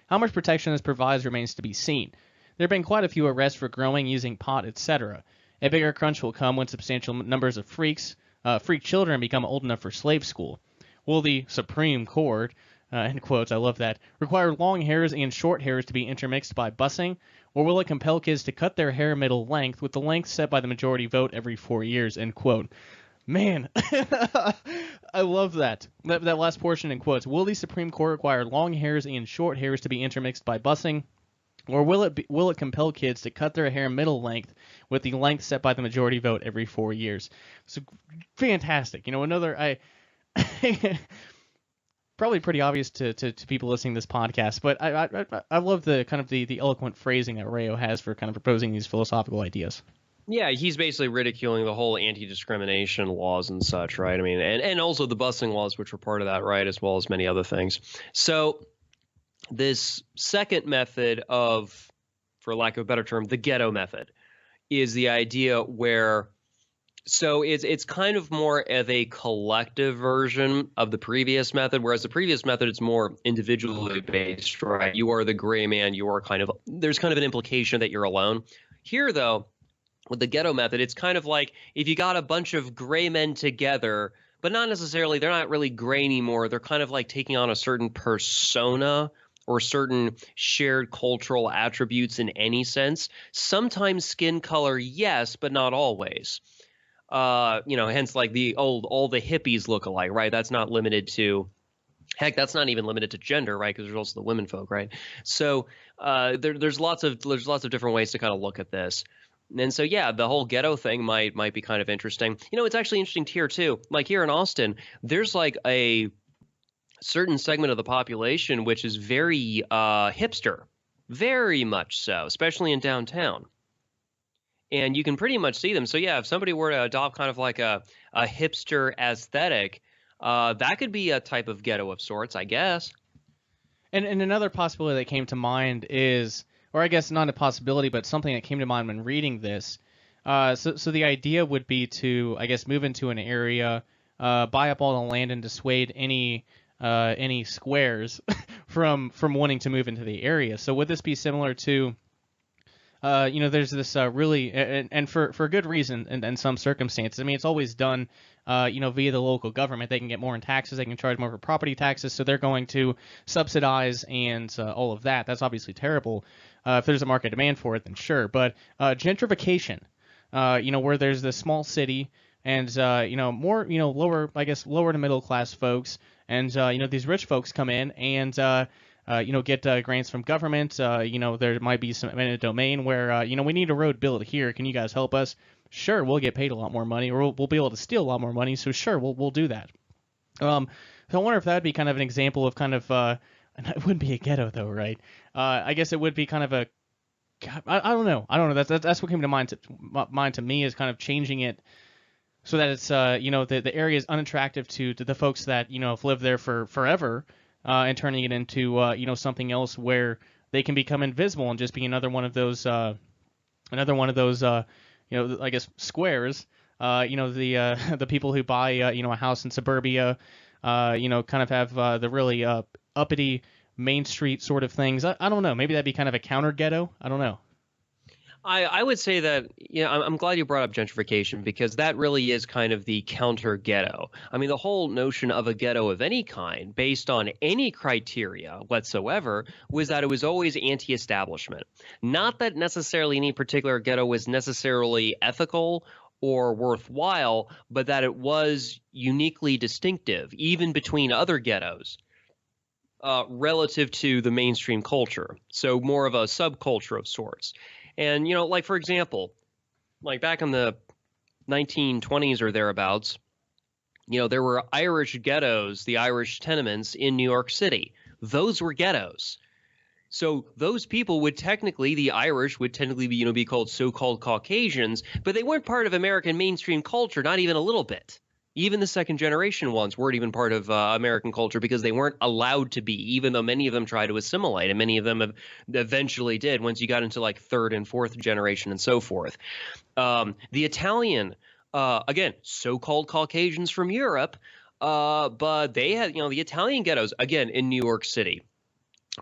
How much protection this provides remains to be seen. There have been quite a few arrests for growing, using pot, etc. A bigger crunch will come when substantial numbers of freak children become old enough for slave school. Will the Supreme Court, in quotes, I love that, require long hairs and short hairs to be intermixed by busing, or will it compel kids to cut their hair middle length with the length set by the majority vote every 4 years, end quote. Man, I love that. That last portion in quotes. Will the Supreme Court require long hairs and short hairs to be intermixed by busing? Or will it compel kids to cut their hair middle length with the length set by the majority vote every 4 years? So fantastic. Another probably pretty obvious to people listening to this podcast, but I love the kind of the eloquent phrasing that Rayo has for kind of proposing these philosophical ideas. Yeah, he's basically ridiculing the whole anti-discrimination laws and such, right? I mean, and also the busing laws, which were part of that, right, as well as many other things. So this second method of, for lack of a better term, the ghetto method, is the idea where, so it's kind of more of a collective version of the previous method, whereas the previous method, it's more individually based, right? You are the gray man, you are there's kind of an implication that you're alone. Here, though, with the ghetto method, it's kind of like if you got a bunch of gray men together, but not necessarily, they're not really gray anymore. They're kind of like taking on a certain persona or certain shared cultural attributes in any sense. Sometimes skin color, yes, but not always. Hence like all the hippies look alike, right? That's not limited to, heck, that's not even limited to gender, right? Because there's also the women folk, right? So there's lots of different ways to kind of look at this. And so, yeah, the whole ghetto thing might be kind of interesting. It's actually interesting here, too. Like here in Austin, there's like a certain segment of the population which is very hipster, very much so, especially in downtown. And you can pretty much see them. So, yeah, if somebody were to adopt kind of like a hipster aesthetic, that could be a type of ghetto of sorts, I guess. And another possibility that came to mind is, or I guess not a possibility, but something that came to mind when reading this. So the idea would be to, I guess, move into an area, buy up all the land, and dissuade any squares from wanting to move into the area. So would this be similar to, there's this really, and for good reason in some circumstances. I mean, it's always done, via the local government. They can get more in taxes. They can charge more for property taxes. So they're going to subsidize and all of that. That's obviously terrible. If there's a market demand for it, then sure. But gentrification, where there's this small city and, more, lower to middle class folks. And, these rich folks come in and, get grants from government. There might be some eminent domain where, we need a road built here. Can you guys help us? Sure, we'll get paid a lot more money, or we'll be able to steal a lot more money. So sure, we'll do that. So I wonder if that would be kind of an example of kind of, and it wouldn't be a ghetto though, right? I guess it would be kind of a, I don't know. That's what came to mind to me is kind of changing it so that it's, the area is unattractive to the folks that, have lived there for forever. And turning it into something else where they can become invisible and just be another one of those I guess squares. The people who buy a house in suburbia, kind of have the really uppity Main Street sort of things. I don't know. Maybe that'd be kind of a counter ghetto. I don't know. I would say that, I'm glad you brought up gentrification because that really is kind of the counter ghetto. I mean, the whole notion of a ghetto of any kind, based on any criteria whatsoever, was that it was always anti-establishment. Not that necessarily any particular ghetto was necessarily ethical or worthwhile, but that it was uniquely distinctive, even between other ghettos. Relative to the mainstream culture. So more of a subculture of sorts. And, like, for example, like back in the 1920s or thereabouts, there were Irish ghettos, the Irish tenements in New York City. Those were ghettos. So those people the Irish would technically be called so-called Caucasians, but they weren't part of American mainstream culture, not even a little bit. Even the second generation ones weren't even part of American culture because they weren't allowed to be, even though many of them tried to assimilate, and many of them eventually did once you got into like third and fourth generation and so forth. The Italian, again, so-called Caucasians from Europe, but they had, the Italian ghettos, again, in New York City.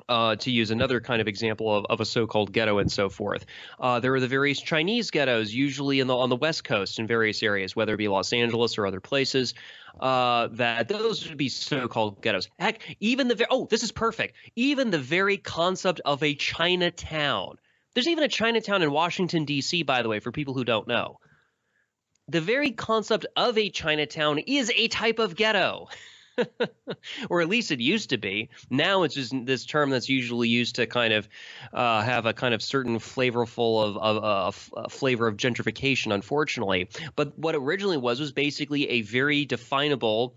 To use another kind of example of a so-called ghetto and so forth. There are the various Chinese ghettos, usually on the West Coast in various areas, whether it be Los Angeles or other places, that those would be so-called ghettos. Heck, even this is perfect. Even the very concept of a Chinatown. There's even a Chinatown in Washington, D.C., by the way, for people who don't know. the very concept of a Chinatown is a type of ghetto. Or at least it used to be. Now it's just this term that's usually used to kind of have a kind of certain flavorful of flavor of gentrification, unfortunately. But what it originally was basically a very definable,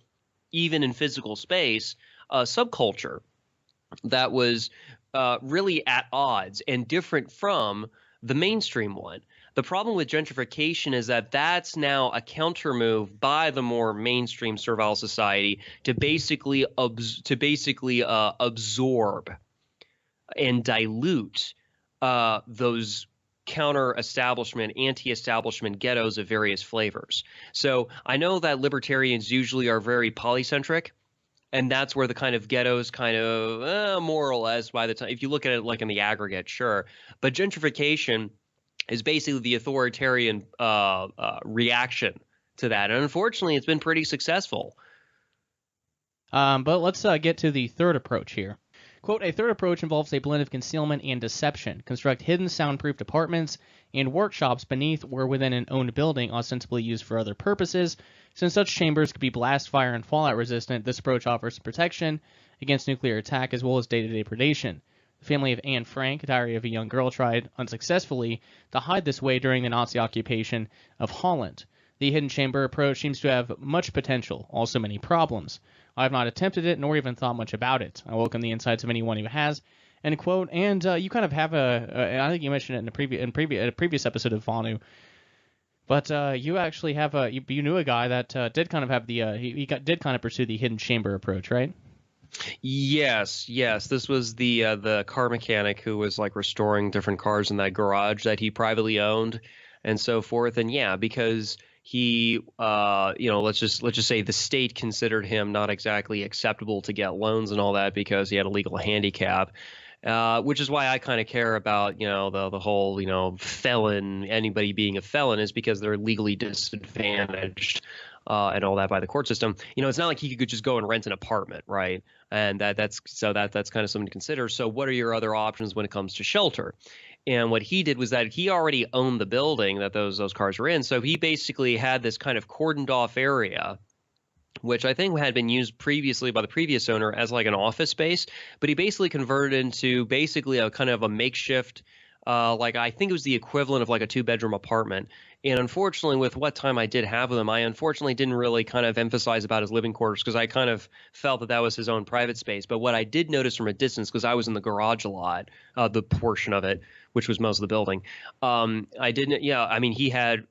even in physical space, subculture that was really at odds and different from the mainstream one. The problem with gentrification is that that's now a counter move by the more mainstream servile society to basically absorb and dilute those counter-establishment, anti-establishment ghettos of various flavors. So I know that libertarians usually are very polycentric, and that's where the kind of ghettos kind of more or less by the time, if you look at it like in the aggregate, sure. But gentrification is basically the authoritarian reaction to that. And unfortunately, it's been pretty successful. But let's get to the third approach here. Quote, a third approach involves a blend of concealment and deception. Construct hidden soundproof apartments and workshops beneath or within an owned building ostensibly used for other purposes. Since such chambers could be blast, fire, and fallout resistant, this approach offers protection against nuclear attack as well as day-to-day predation. The family of Anne Frank, a diary of a young girl, tried unsuccessfully to hide this way during the Nazi occupation of Holland. The hidden chamber approach seems to have much potential, also many problems. I have not attempted it nor even thought much about it. I welcome the insights of anyone who has. End quote. And you kind of have I think you mentioned it in a previous episode of Vonu, but you actually have you knew a guy that did kind of have the did kind of pursue the hidden chamber approach, right? Yes. This was the car mechanic who was like restoring different cars in that garage that he privately owned and so forth. And yeah, because he, let's just say the state considered him not exactly acceptable to get loans and all that because he had a legal handicap. Which is why I kind of care about, the whole, felon, anybody being a felon is because they're legally disadvantaged and all that by the court system. It's not like he could just go and rent an apartment, right? And that's kind of something to consider. So what are your other options when it comes to shelter? And what he did was that he already owned the building that those cars were in. So he basically had this kind of cordoned off area, which I think had been used previously by the previous owner as like an office space, but he basically converted into basically a kind of a makeshift, like I think it was the equivalent of like a 2-bedroom apartment. And unfortunately, with what time I did have with him, I unfortunately didn't really kind of emphasize about his living quarters because I kind of felt that was his own private space. But what I did notice from a distance, because I was in the garage a lot, the portion of it, which was most of the building, he had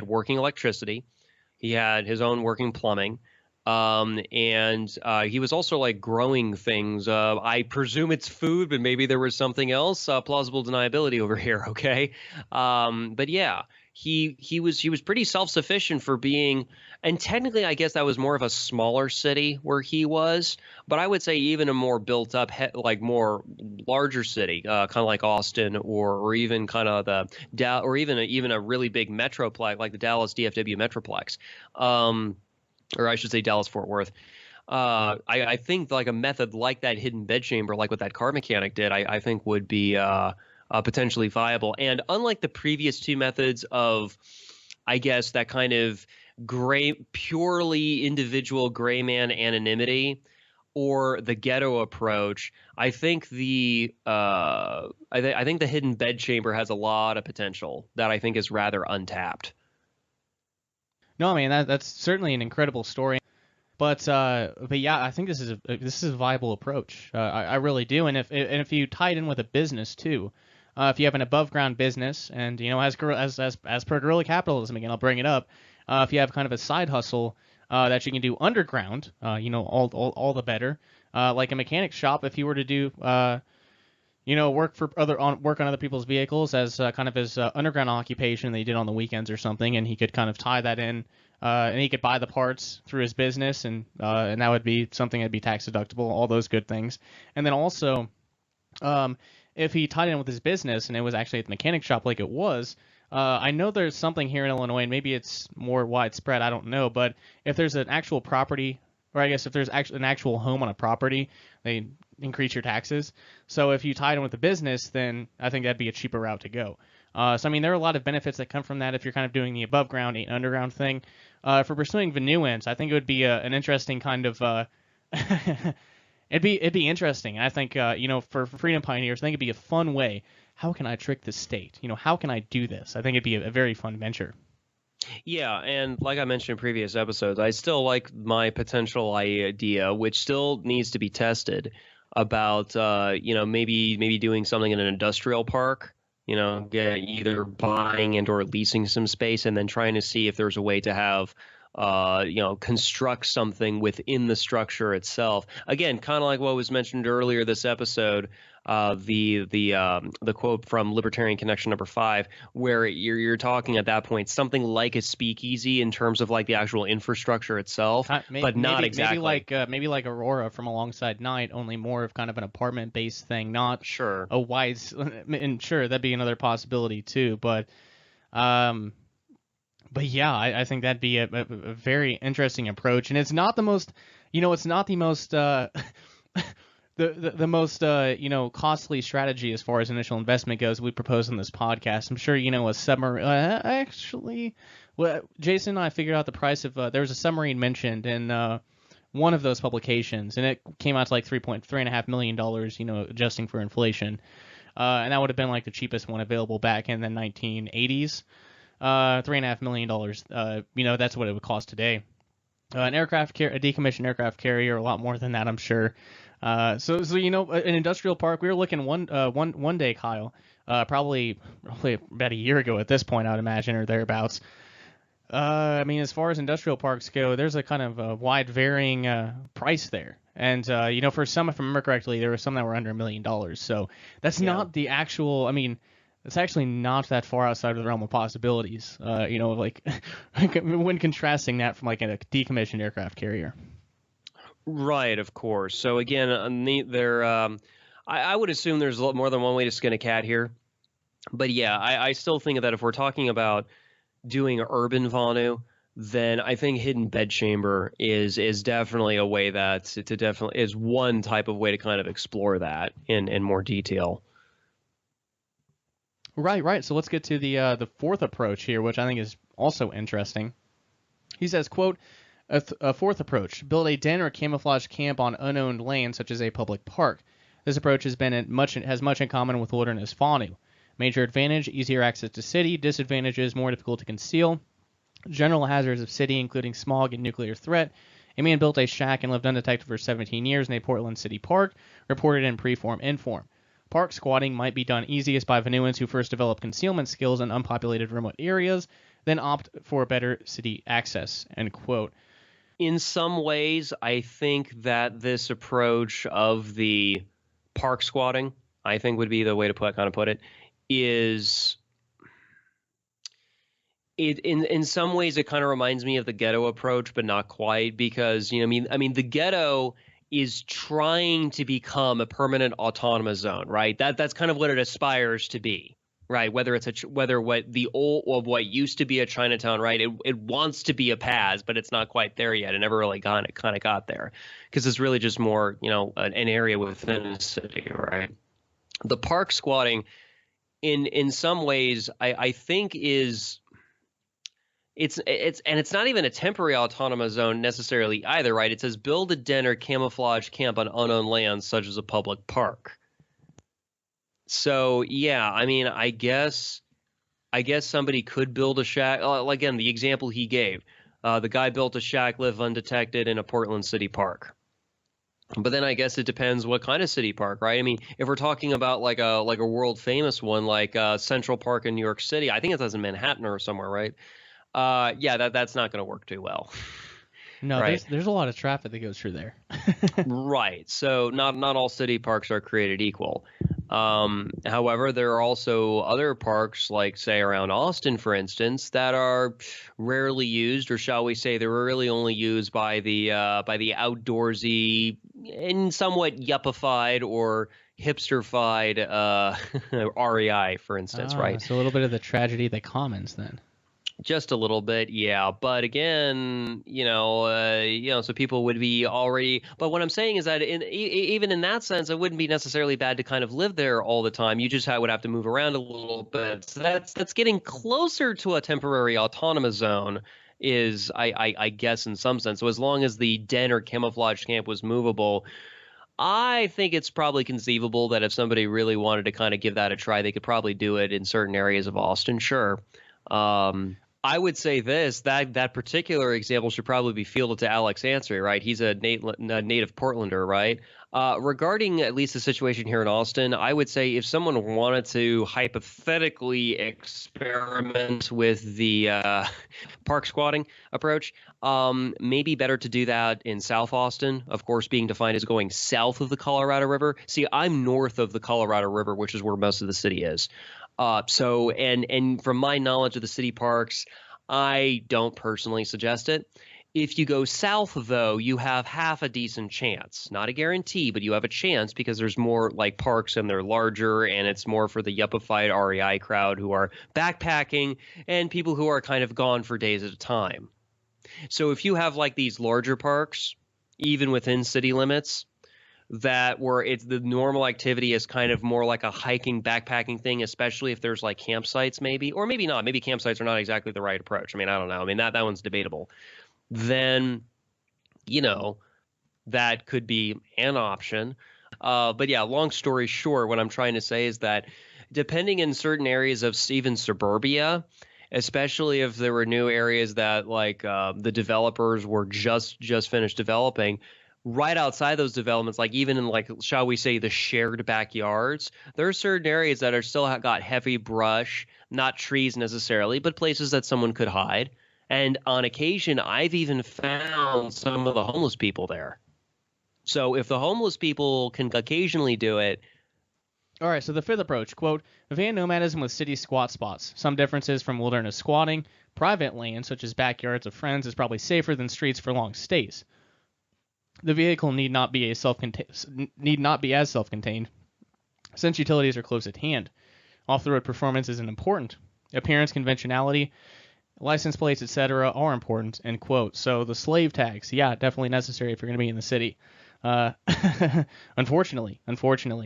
working electricity. He had his own working plumbing. And he was also like growing things. I presume it's food, but maybe there was something else. Plausible deniability over here. Okay. But yeah, he was pretty self-sufficient for being, and technically I guess that was more of a smaller city where he was, but I would say even a more built up, like more larger city, kind of like Austin or even kind of or even a really big metroplex like the Dallas DFW Metroplex. Or I should say Dallas-Fort Worth. I think like a method like that hidden bedchamber, like what that car mechanic did, I think would be potentially viable. And unlike the previous two methods of, I guess, that kind of purely individual gray man anonymity or the ghetto approach, I think the hidden bedchamber has a lot of potential that I think is rather untapped. No, I mean that's certainly an incredible story, but yeah, I think this is a viable approach. I really do, and if you tie it in with a business too, if you have an above ground business, and as per guerrilla capitalism, again I'll bring it up, if you have kind of a side hustle that you can do underground, all the better. Like a mechanic shop, if you were to do work on other people's vehicles as kind of his underground occupation that he did on the weekends or something, and he could kind of tie that in, and he could buy the parts through his business, and that would be something that'd be tax deductible, all those good things. And then also, if he tied in with his business and it was actually at the mechanic shop like it was, I know there's something here in Illinois, and maybe it's more widespread, I don't know, but if there's an actual property, or I guess if there's an actual home on a property, they increase your taxes. So if you tie it in with the business, then I think that'd be a cheaper route to go. So I mean, there are a lot of benefits that come from that if you're kind of doing the above ground and underground thing. For pursuing Vonuans, I think it would be an interesting kind of it'd be interesting. I think for freedom pioneers, I think it'd be a fun way. How can I trick the state? How can I do this? I think it'd be a very fun venture. Yeah, and like I mentioned in previous episodes, I still like my potential idea, which still needs to be tested, about maybe doing something in an industrial park. Either buying and or leasing some space, and then trying to see if there's a way to have construct something within the structure itself. Again, kind of like what was mentioned earlier this episode, the quote from Libertarian Connection number 5, where you're talking at that point something like a speakeasy in terms of like the actual infrastructure itself, but not exactly. Maybe like Aurora from Alongside Night, only more of kind of an apartment-based thing, not a wide. And sure, that'd be another possibility too, but yeah, I think that'd be a very interesting approach, and it's not the most, it's not the most the most costly strategy as far as initial investment goes. We propose on this podcast. I'm sure a submarine. Actually, well, Jason and I figured out the price of. There was a submarine mentioned in one of those publications, and it came out to like $3.5 million. Adjusting for inflation, and that would have been like the cheapest one available back in the 1980s. $3.5 million. That's what it would cost today. A decommissioned aircraft carrier, a lot more than that, I'm sure. So an industrial park. We were looking one day, Kyle. Probably about a year ago at this point, I would imagine, or thereabouts. I mean, as far as industrial parks go, there's a kind of a wide varying price there. And for some, if I remember correctly, there were some that were under $1 million. So that's not the actual. I mean, it's actually not that far outside of the realm of possibilities, like when contrasting that from like a decommissioned aircraft carrier. Right, of course. So again, I would assume there's a lot more than one way to skin a cat here. But yeah, I still think that if we're talking about doing urban Vonu, then I think hidden bedchamber is definitely a way is one type of way to kind of explore that in more detail. Right. So let's get to the fourth approach here, which I think is also interesting. He says, quote, a fourth approach, build a den or camouflage camp on unowned land, such as a public park. This approach has much in common with wilderness Vonu. Major advantage, easier access to city. Disadvantages, more difficult to conceal. General hazards of city, including smog and nuclear threat. A man built a shack and lived undetected for 17 years in a Portland City park, reported in Preform Inform. Park squatting might be done easiest by Vonuans who first develop concealment skills in unpopulated remote areas, then opt for better city access, end quote. In some ways, I think that this approach of the park squatting, I think would be the way to put it, is in some ways it kind of reminds me of the ghetto approach, but not quite, because I mean the ghetto is trying to become a permanent autonomous zone, right? That's kind of what it aspires to be, right? Whether what used to be a Chinatown, right? It wants to be a PAZ, but it's not quite there yet. It never really kind of got there, because it's really just more an area within a city, right? The park squatting, in some ways, I think is. It's not even a temporary autonomous zone necessarily either, right? It says build a den or camouflage camp on unowned lands such as a public park. So yeah, I mean, I guess somebody could build a shack. Again, the example he gave, the guy built a shack, lived undetected in a Portland City park. But then I guess it depends what kind of city park, right? I mean, if we're talking about like a world famous one, like Central Park in New York City, I think it's in Manhattan or somewhere, right? That's not going to work too well. No, right? there's a lot of traffic that goes through there. Right. So not all city parks are created equal. However, there are also other parks, like say around Austin, for instance, that are rarely used, or shall we say, they're really only used by the outdoorsy and somewhat yuppified or hipsterfied REI, for instance, right? So a little bit of the tragedy of the commons then. Just a little bit, yeah. But again, so people would be already. But what I'm saying is that even in that sense, it wouldn't be necessarily bad to kind of live there all the time. You just would have to move around a little bit. So that's getting closer to a temporary autonomous zone. I guess in some sense. So as long as the den or camouflage camp was movable, I think it's probably conceivable that if somebody really wanted to kind of give that a try, they could probably do it in certain areas of Austin. Sure. I would say that particular example should probably be fielded to Alex Ansary, right? He's a native Portlander, right? Regarding at least the situation here in Austin, I would say if someone wanted to hypothetically experiment with the park squatting approach, maybe better to do that in South Austin, of course, being defined as going south of the Colorado River. See, I'm north of the Colorado River, which is where most of the city is. So from my knowledge of the city parks, I don't personally suggest it. If you go south, though, you have half a decent chance. Not a guarantee, but you have a chance because there's more like parks and they're larger and it's more for the yuppified REI crowd who are backpacking and people who are kind of gone for days at a time. So if you have like these larger parks, even within city limits, that where it's the normal activity is kind of more like a hiking, backpacking thing, especially if there's like campsites maybe, or maybe not. Maybe campsites are not exactly the right approach. I mean, I don't know. I mean, that one's debatable. Then, that could be an option. But yeah, long story short, what I'm trying to say is that depending in certain areas of even suburbia, especially if there were new areas that like the developers were just finished developing, right outside those developments, like even in like, shall we say, the shared backyards, there are certain areas that are still got heavy brush, not trees necessarily, but places that someone could hide. And on occasion, I've even found some of the homeless people there. So if the homeless people can occasionally do it. All right, so the fifth approach, quote, van nomadism with city squat spots. Some differences from wilderness squatting. Private land, such as backyards of friends, is probably safer than streets for long stays. The vehicle need not be as self-contained, since utilities are close at hand. Off-the-road performance isn't important. Appearance, conventionality, license plates, etc. are important, end quote. So the slave tags, yeah, definitely necessary if you're going to be in the city. Unfortunately.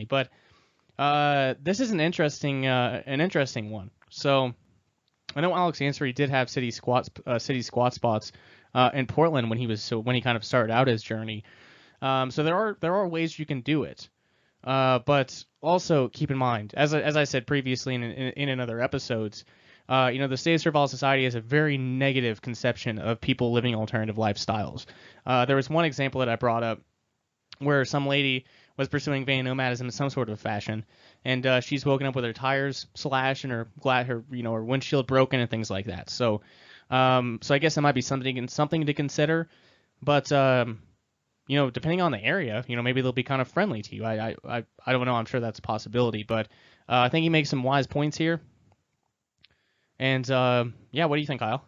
But this is an interesting one. So I know Alex Ansary did have city squat spots in Portland when he kind of started out his journey. So there are ways you can do it, but also keep in mind, as I said previously in other episodes, the State of Survival Society has a very negative conception of people living alternative lifestyles. There was one example that I brought up where some lady was pursuing van nomadism in some sort of fashion, and she's woken up with her tires slashed and her windshield broken and things like that. So I guess that might be something to consider, but depending on the area, maybe they'll be kind of friendly to you. I don't know. I'm sure that's a possibility, but I think he makes some wise points here. And what do you think, Kyle?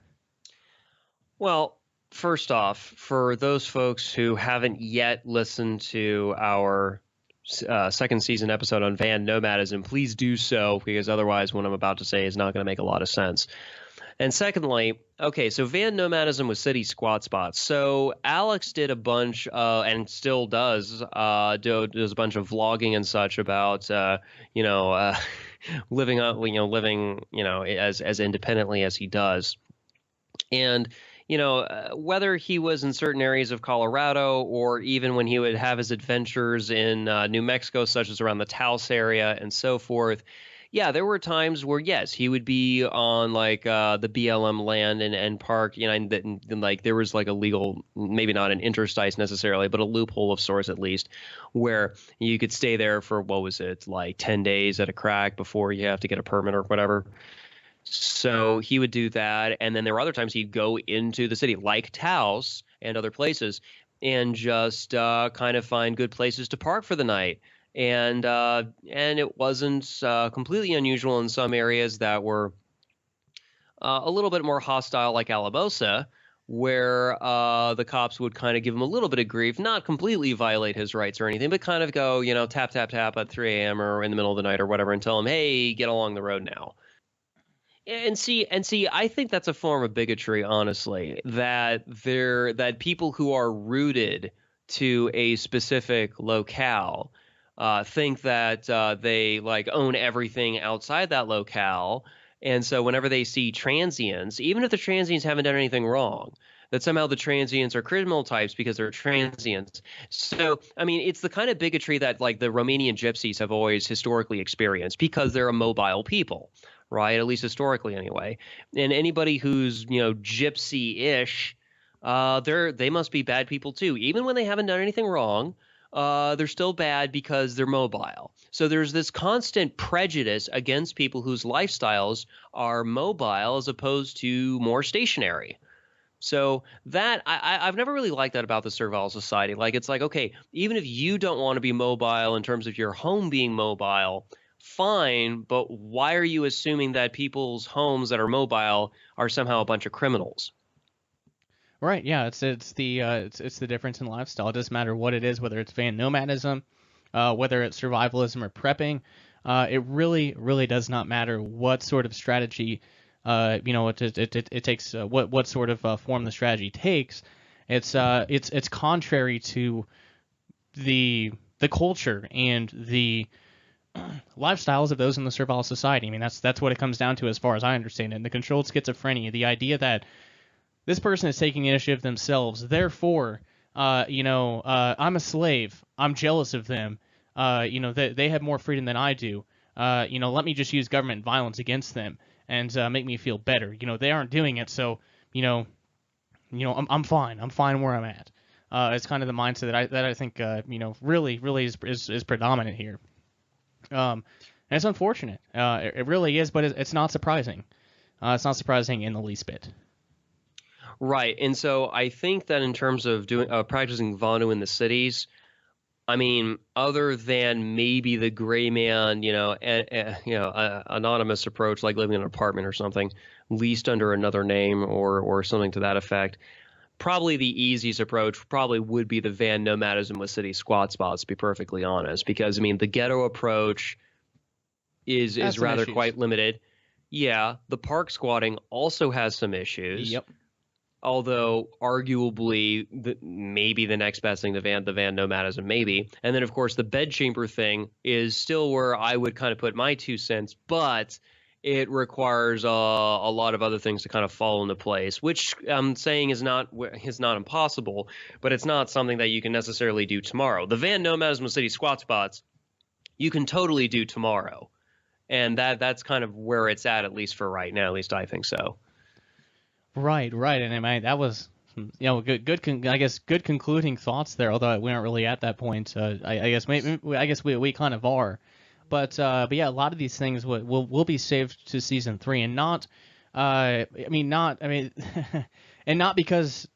Well, first off, for those folks who haven't yet listened to our second season episode on van nomadism, please do so, because otherwise what I'm about to say is not going to make a lot of sense. And secondly, okay, so van nomadism with city squat spots. So Alex did a bunch, and still does a bunch of vlogging and such about, living as independently as he does. And, whether he was in certain areas of Colorado or even when he would have his adventures in New Mexico, such as around the Taos area and so forth, yeah, there were times where, yes, he would be on like the BLM land and park, and like there was like a legal, maybe not an interstice necessarily, but a loophole of sorts at least, where you could stay there for, like 10 days at a crack before you have to get a permit or whatever. So he would do that. And then there were other times he'd go into the city like Taos and other places and just kind of find good places to park for the night. And it wasn't completely unusual in some areas that were a little bit more hostile, like Alamosa, where the cops would kind of give him a little bit of grief, not completely violate his rights or anything, but kind of go, tap, tap, tap at 3 a.m. or in the middle of the night or whatever and tell him, hey, get along the road now. And see, I think that's a form of bigotry, honestly, that people who are rooted to a specific locale think that they like own everything outside that locale. And so whenever they see transients, even if the transients haven't done anything wrong, that somehow the transients are criminal types because they're transients. So, I mean, it's the kind of bigotry that like the Romanian gypsies have always historically experienced because they're a mobile people, right? At least historically anyway. And anybody who's, gypsy-ish, they must be bad people too. Even when they haven't done anything wrong, they're still bad because they're mobile. So there's this constant prejudice against people whose lifestyles are mobile as opposed to more stationary. So that I've never really liked that about the servile society. Like, it's like, okay, even if you don't want to be mobile in terms of your home being mobile, fine, but why are you assuming that people's homes that are mobile are somehow a bunch of criminals? Right. Yeah. It's the difference in lifestyle. It doesn't matter what it is, whether it's van nomadism, whether it's survivalism or prepping. It really does not matter what sort of strategy. It takes what sort of form the strategy takes. It's contrary to the culture and the lifestyles of those in the servile society. I mean, that's what it comes down to as far as I understand it. And the controlled schizophrenia, the idea that this person is taking initiative themselves, therefore, I'm a slave. I'm jealous of them. They have more freedom than I do. Let me just use government violence against them and make me feel better. They aren't doing it, so I'm fine. I'm fine where I'm at. It's kind of the mindset that I think really is predominant here. And it's unfortunate. It really is, but it's not surprising. It's not surprising in the least bit. Right, and so I think that in terms of doing practicing Vonu in the cities, I mean, other than maybe the gray man, anonymous approach, like living in an apartment or something, leased under another name or something to that effect, probably the easiest approach probably would be the van nomadism with city squat spots, to be perfectly honest, because I mean the ghetto approach is rather quite limited. Yeah, the park squatting also has some issues. Yep. Although arguably maybe the next best thing to the van nomadism, maybe. And then, of course, the bedchamber thing is still where I would kind of put my 2 cents, but it requires a lot of other things to kind of fall into place, which I'm saying is not impossible, but it's not something that you can necessarily do tomorrow. The van nomadism with city squat spots, you can totally do tomorrow. And that's kind of where it's at least for right now. At least I think so. Right, and I mean that was, good concluding thoughts there. Although we aren't really at that point. I guess we kind of are, but yeah, a lot of these things will be saved to season 3, and not and not because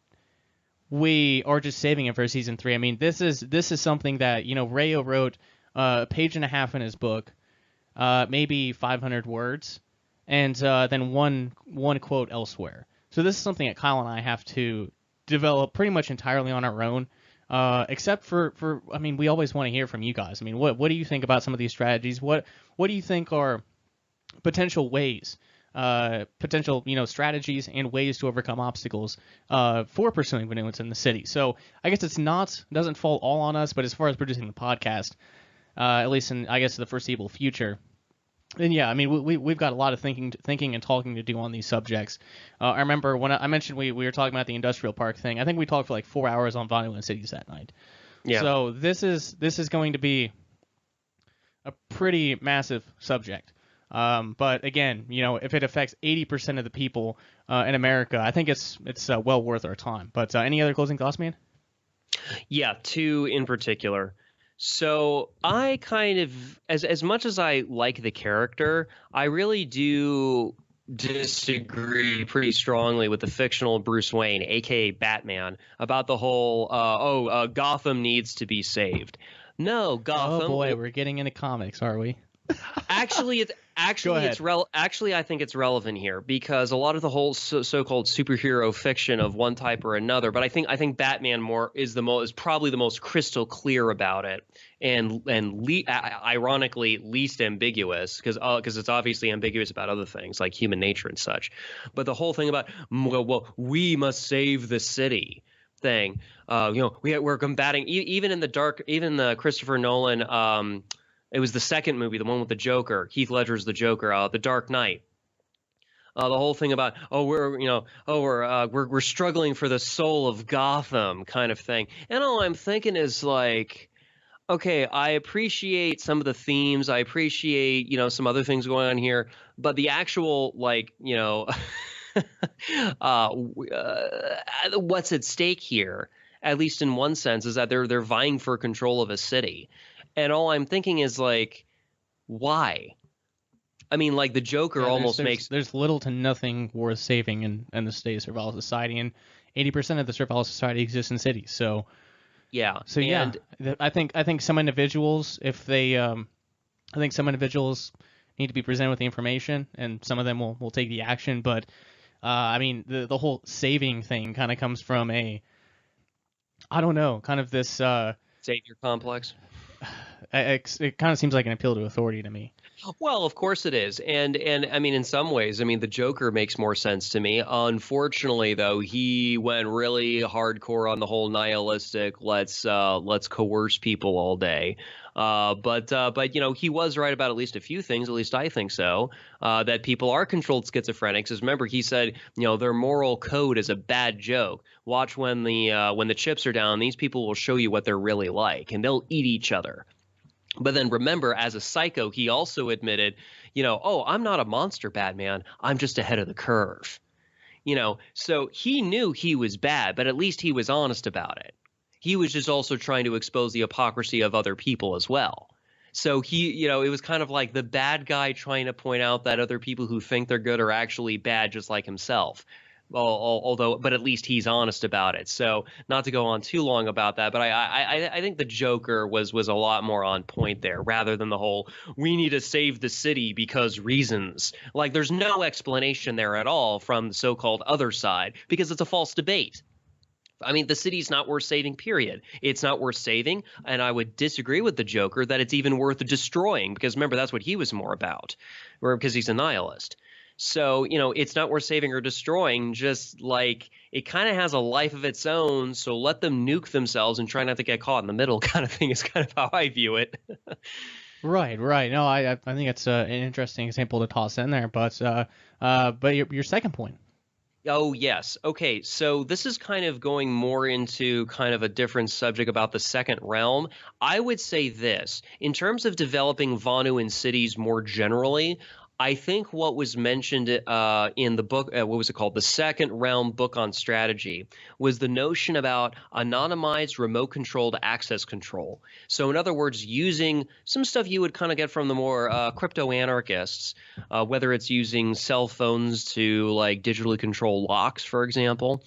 we are just saving it for season 3. I mean, this is something that Rayo wrote a page and a half in his book, maybe 500 words, and then one quote elsewhere. So this is something that Kyle and I have to develop pretty much entirely on our own, except for I mean, we always want to hear from you guys. I mean, what do you think about some of these strategies? What do you think are potential ways, strategies and ways to overcome obstacles for pursuing Vonu in the city? So I guess doesn't fall all on us, but as far as producing the podcast, at least in the foreseeable future. And yeah, I mean, we've got a lot of thinking and talking to do on these subjects. I remember when I mentioned we were talking about the industrial park thing. I think we talked for like 4 hours on Vonu in cities that night. Yeah. So this is going to be a pretty massive subject. But again, if it affects 80% of the people in America, I think it's well worth our time. But any other closing thoughts, man? Yeah, 2 in particular. So I kind of, as much as I like the character, I really do disagree pretty strongly with the fictional Bruce Wayne, aka Batman, about the whole Gotham needs to be saved. No, Gotham. Oh boy, we're getting into comics, are we? Actually, Actually, I think it's relevant here because a lot of the whole so-called superhero fiction of one type or another. But I think Batman is probably the most crystal clear about it, and ironically least ambiguous because it's obviously ambiguous about other things like human nature and such. But the whole thing about we must save the city thing, we're combating even in the Christopher Nolan. It was the second movie, the one with the Joker, Heath Ledger's the Joker, The Dark Knight. The whole thing about we're struggling for the soul of Gotham kind of thing. And all I'm thinking is like, okay, I appreciate some of the themes, I appreciate some other things going on here, but the actual what's at stake here, at least in one sense, is that they're vying for control of a city. And all I'm thinking is like, why? I mean, like the Joker there's little to nothing worth saving in the state of survival society, and 80% of the survival society exists in cities. So yeah. I think some individuals, some individuals need to be presented with the information, and some of them will take the action. But I mean, the whole saving thing kind of comes from kind of this savior complex. It kind of seems like an appeal to authority to me. Well, of course it is. And I mean, in some ways, I mean, the Joker makes more sense to me. Unfortunately, though, he went really hardcore on the whole nihilistic, let's coerce people all day. But he was right about at least a few things, at least I think so, that people are controlled schizophrenics. Because remember, he said, their moral code is a bad joke. Watch when the chips are down, these people will show you what they're really like, and they'll eat each other. But then remember, as a psycho, he also admitted, I'm not a monster, Batman. I'm just ahead of the curve. So he knew he was bad, but at least he was honest about it. He was just also trying to expose the hypocrisy of other people as well. So he, it was kind of like the bad guy trying to point out that other people who think they're good are actually bad, just like himself. But at least he's honest about it. So not to go on too long about that, but I think the Joker was a lot more on point there, rather than the whole we need to save the city because reasons. Like there's no explanation there at all from the so-called other side, because it's a false debate. I mean, the city's not worth saving, period. It's not worth saving, and I would disagree with the Joker that it's even worth destroying, because remember, that's what he was more about, because he's a nihilist. So, it's not worth saving or destroying, just like it kind of has a life of its own, so let them nuke themselves and try not to get caught in the middle kind of thing is kind of how I view it. Right. No, I think it's an interesting example to toss in there, but your second point. Oh, yes. Okay, so this is kind of going more into kind of a different subject about the second realm. I would say this, in terms of developing Vonu in cities more generally, I think what was mentioned in the book, what was it called? The Second Realm book on strategy, was the notion about anonymized remote-controlled access control. So in other words, using some stuff you would kind of get from the more crypto-anarchists, whether it's using cell phones to like digitally control locks, for example,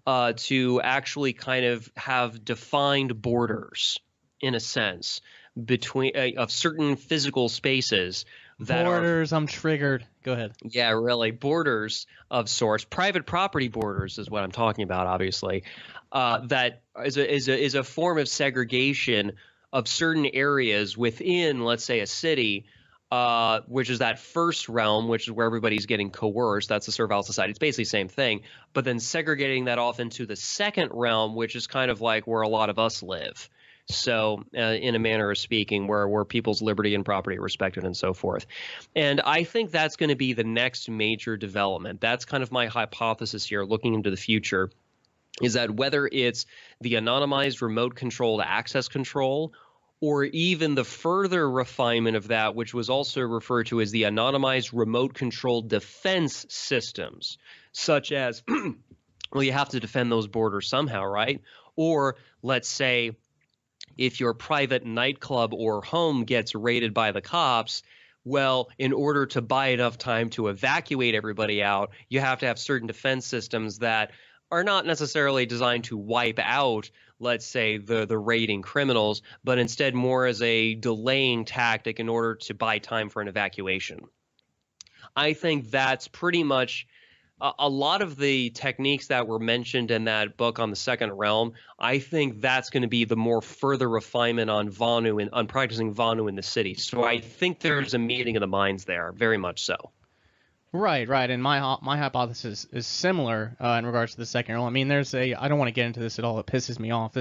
to actually kind of have defined borders, in a sense, between of certain physical spaces. Borders, I'm triggered. Go ahead. Yeah, really. Borders of sorts. Private property borders is what I'm talking about, obviously. That is a form of segregation of certain areas within, let's say, a city, which is that first realm, which is where everybody's getting coerced. That's the survival society. It's basically the same thing. But then segregating that off into the second realm, which is kind of like where a lot of us live. So in a manner of speaking, where people's liberty and property are respected and so forth. And I think that's going to be the next major development. That's kind of my hypothesis here, looking into the future, is that whether it's the anonymized remote-controlled access control, or even the further refinement of that, which was also referred to as the anonymized remote-controlled defense systems, such as, well, you have to defend those borders somehow, right? Or let's say, if your private nightclub or home gets raided by the cops, well, in order to buy enough time to evacuate everybody out, you have to have certain defense systems that are not necessarily designed to wipe out, let's say, the raiding criminals, but instead more as a delaying tactic in order to buy time for an evacuation. I think that's pretty much a lot of the techniques that were mentioned in that book on the Second Realm. I think that's going to be the more further refinement on Vonu and on practicing Vonu in the city. So I think there's a meeting of the minds there, very much so. Right. And my hypothesis is similar in regards to the Second Realm. I mean, I don't want to get into this at all. It pisses me off.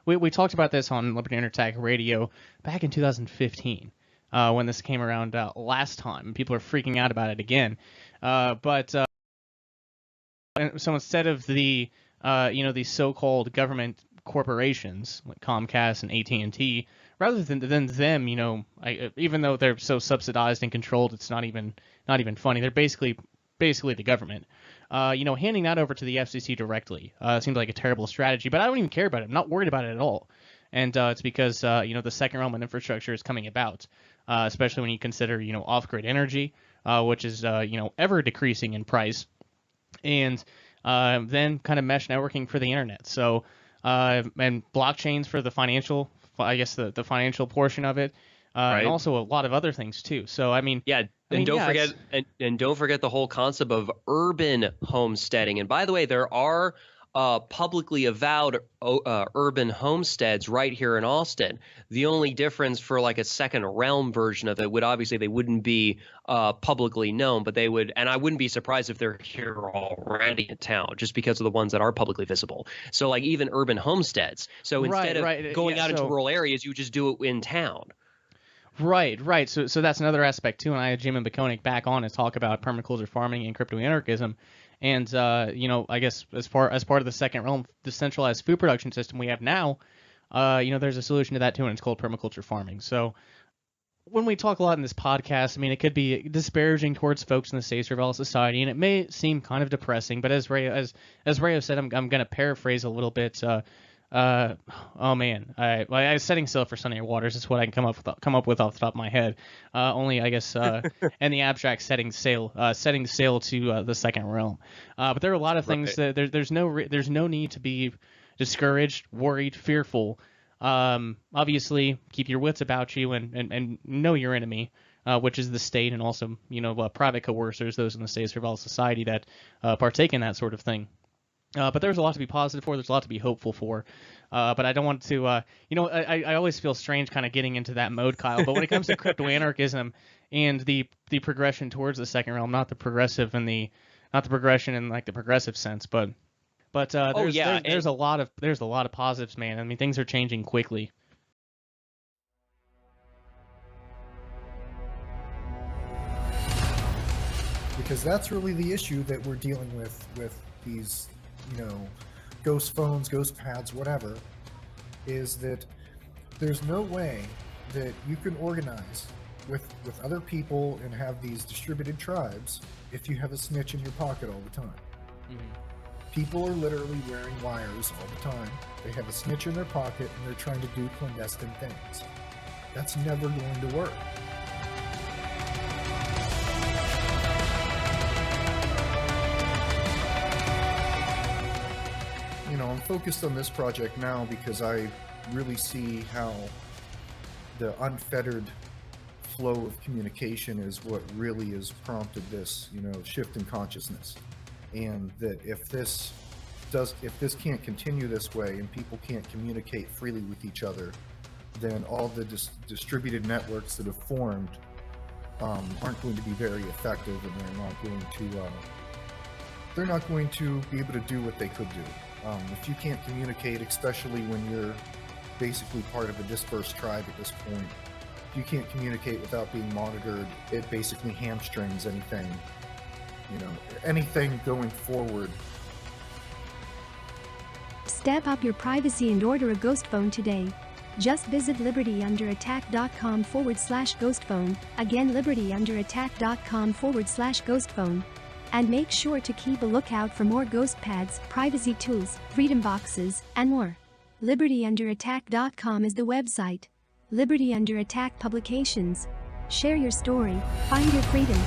We talked about this on Liberty Under Attack Radio back in 2015 when this came around last time. People are freaking out about it again. So instead of the these so-called government corporations like Comcast and AT&T, rather than them, even though they're so subsidized and controlled, it's not even funny. They're basically the government. Handing that over to the FCC directly seems like a terrible strategy, but I don't even care about it. I'm not worried about it at all. And it's because the Second Realm and infrastructure is coming about, especially when you consider off-grid energy, which is ever decreasing in price, and then kind of mesh networking for the internet. So and blockchains for the financial, I guess the financial portion of it, and also a lot of other things too. So I mean, don't forget the whole concept of urban homesteading. And by the way, there are publicly avowed urban homesteads right here in Austin. The only difference for like a Second Realm version of it would obviously they wouldn't be publicly known, but they would, and I wouldn't be surprised if they're here already in town just because of the ones that are publicly visible. So like even urban homesteads. So instead of going out into rural areas, you just do it in town. Right. So that's another aspect too. And I had Jim and Baconic back on to talk about permaculture farming and crypto-anarchism. And I guess as part of the Second Realm, the centralized food production system we have now, there's a solution to that too, and it's called permaculture farming. So when we talk a lot in this podcast, I mean, it could be disparaging towards folks in the State Surveillance Society, and it may seem kind of depressing. But as Rayo said, I'm going to paraphrase a little bit. I was setting sail for sunnier waters. Is what I can come up with off the top of my head. Only I guess in the abstract, setting sail to the Second Realm. But there are a lot of things that there's no need to be discouraged, worried, fearful. Obviously, keep your wits about you and know your enemy, which is the state, and also private coercers, those in the State Surveillance Society that partake in that sort of thing. But there's a lot to be positive for. There's a lot to be hopeful for. But I don't want to, I always feel strange kind of getting into that mode, Kyle. But when it comes to crypto-anarchism and the progression towards the Second Realm, not the progression in like the progressive sense, but there's a lot of positives, man. I mean, things are changing quickly. Because that's really the issue that we're dealing with these ghost phones, ghost pads, whatever, is that there's no way that you can organize with other people and have these distributed tribes if you have a snitch in your pocket all the time. People are literally wearing wires all the time. They have a snitch in their pocket and they're trying to do clandestine things. That's never going to work. I'm focused on this project now because I really see how the unfettered flow of communication is what really has prompted this, shift in consciousness. And that if this can't continue this way and people can't communicate freely with each other, then all the distributed networks that have formed aren't going to be very effective, and they're not going to be able to do what they could do. If you can't communicate, especially when you're basically part of a dispersed tribe at this point, if you can't communicate without being monitored, it basically hamstrings anything, anything going forward. Step up your privacy and order a ghost phone today. Just visit libertyunderattack.com/ghostphone. Again, libertyunderattack.com/ghostphone. And make sure to keep a lookout for more ghost pads, privacy tools, freedom boxes, and more. libertyunderattack.com is the website. Liberty Under Attack Publications. Share your story, find your freedom.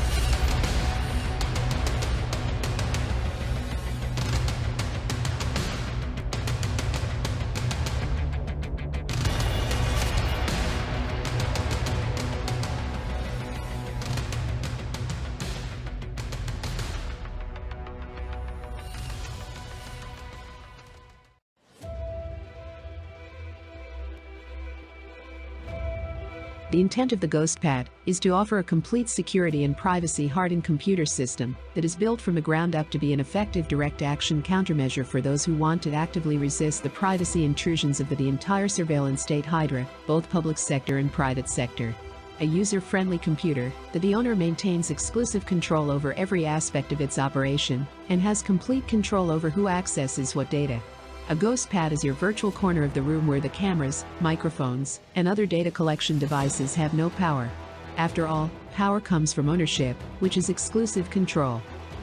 The intent of the GhostPad is to offer a complete security and privacy-hardened computer system that is built from the ground up to be an effective direct-action countermeasure for those who want to actively resist the privacy intrusions of the entire surveillance state hydra, both public sector and private sector. A user-friendly computer that the owner maintains exclusive control over every aspect of its operation and has complete control over who accesses what data. A GhostPad is your virtual corner of the room where the cameras, microphones, and other data collection devices have no power. After all, power comes from ownership, which is exclusive control.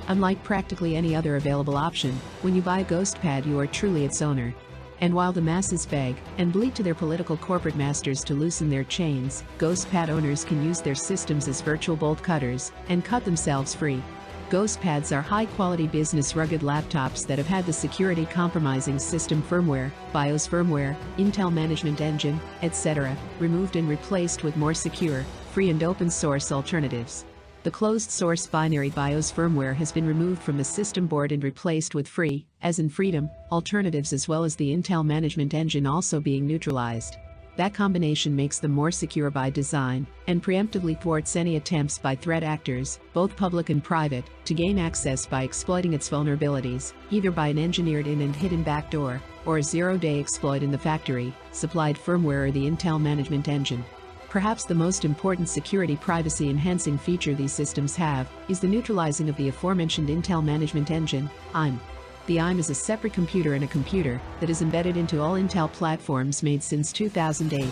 Unlike practically any other available option, when you buy a GhostPad you are truly its owner. And while the masses beg and bleat to their political corporate masters to loosen their chains, GhostPad owners can use their systems as virtual bolt cutters and cut themselves free. GhostPads are high-quality business rugged laptops that have had the security compromising system firmware, BIOS firmware, Intel management engine, etc., removed and replaced with more secure, free and open-source alternatives. The closed-source binary BIOS firmware has been removed from the system board and replaced with free, as in freedom, alternatives as well as the Intel management engine also being neutralized. That combination makes them more secure by design, and preemptively thwarts any attempts by threat actors, both public and private, to gain access by exploiting its vulnerabilities, either by an engineered in and hidden backdoor, or a zero-day exploit in the factory, supplied firmware or the Intel management engine. Perhaps the most important security privacy-enhancing feature these systems have is the neutralizing of the aforementioned Intel management engine, IM. The IM is a separate computer in a computer that is embedded into all Intel platforms made since 2008.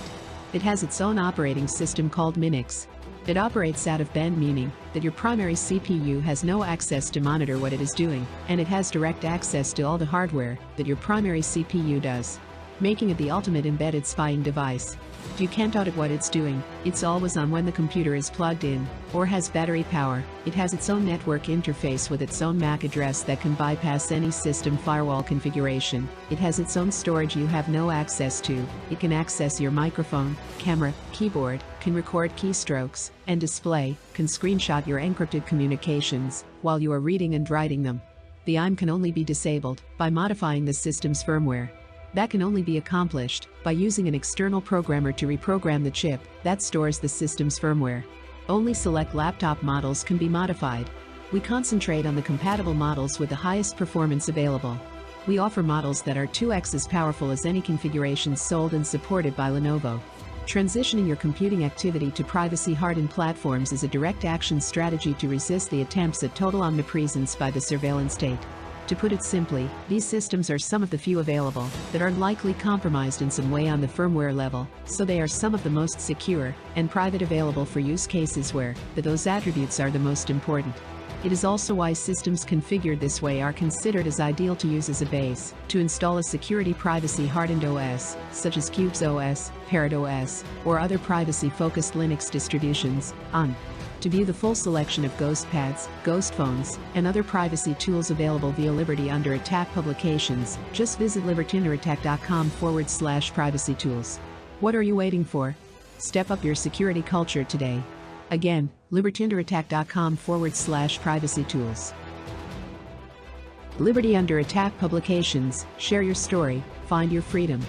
It has its own operating system called Minix. It operates out of band, meaning that your primary CPU has no access to monitor what it is doing, and it has direct access to all the hardware that your primary CPU does, making it the ultimate embedded spying device. You can't audit what it's doing, it's always on when the computer is plugged in, or has battery power. It has its own network interface with its own MAC address that can bypass any system firewall configuration. It has its own storage you have no access to. It can access your microphone, camera, keyboard, can record keystrokes, and display, can screenshot your encrypted communications, while you are reading and writing them. The IM can only be disabled by modifying the system's firmware. That can only be accomplished by using an external programmer to reprogram the chip that stores the system's firmware. Only select laptop models can be modified. We concentrate on the compatible models with the highest performance available. We offer models that are 2x as powerful as any configurations sold and supported by Lenovo. Transitioning your computing activity to privacy-hardened platforms is a direct action strategy to resist the attempts at total omnipresence by the surveillance state. To put it simply, these systems are some of the few available that are likely compromised in some way on the firmware level, so they are some of the most secure and private available for use cases where those attributes are the most important. It is also why systems configured this way are considered as ideal to use as a base to install a security privacy-hardened OS, such as Qubes OS, Parrot OS, or other privacy-focused Linux distributions, on. To view the full selection of GhostPads, Ghost Phones, and other privacy tools available via Liberty Under Attack publications, just visit libertyunderattack.com/privacy tools. What are you waiting for? Step up your security culture today. Again, libertyunderattack.com/privacy tools. Liberty Under Attack publications, share your story, find your freedom.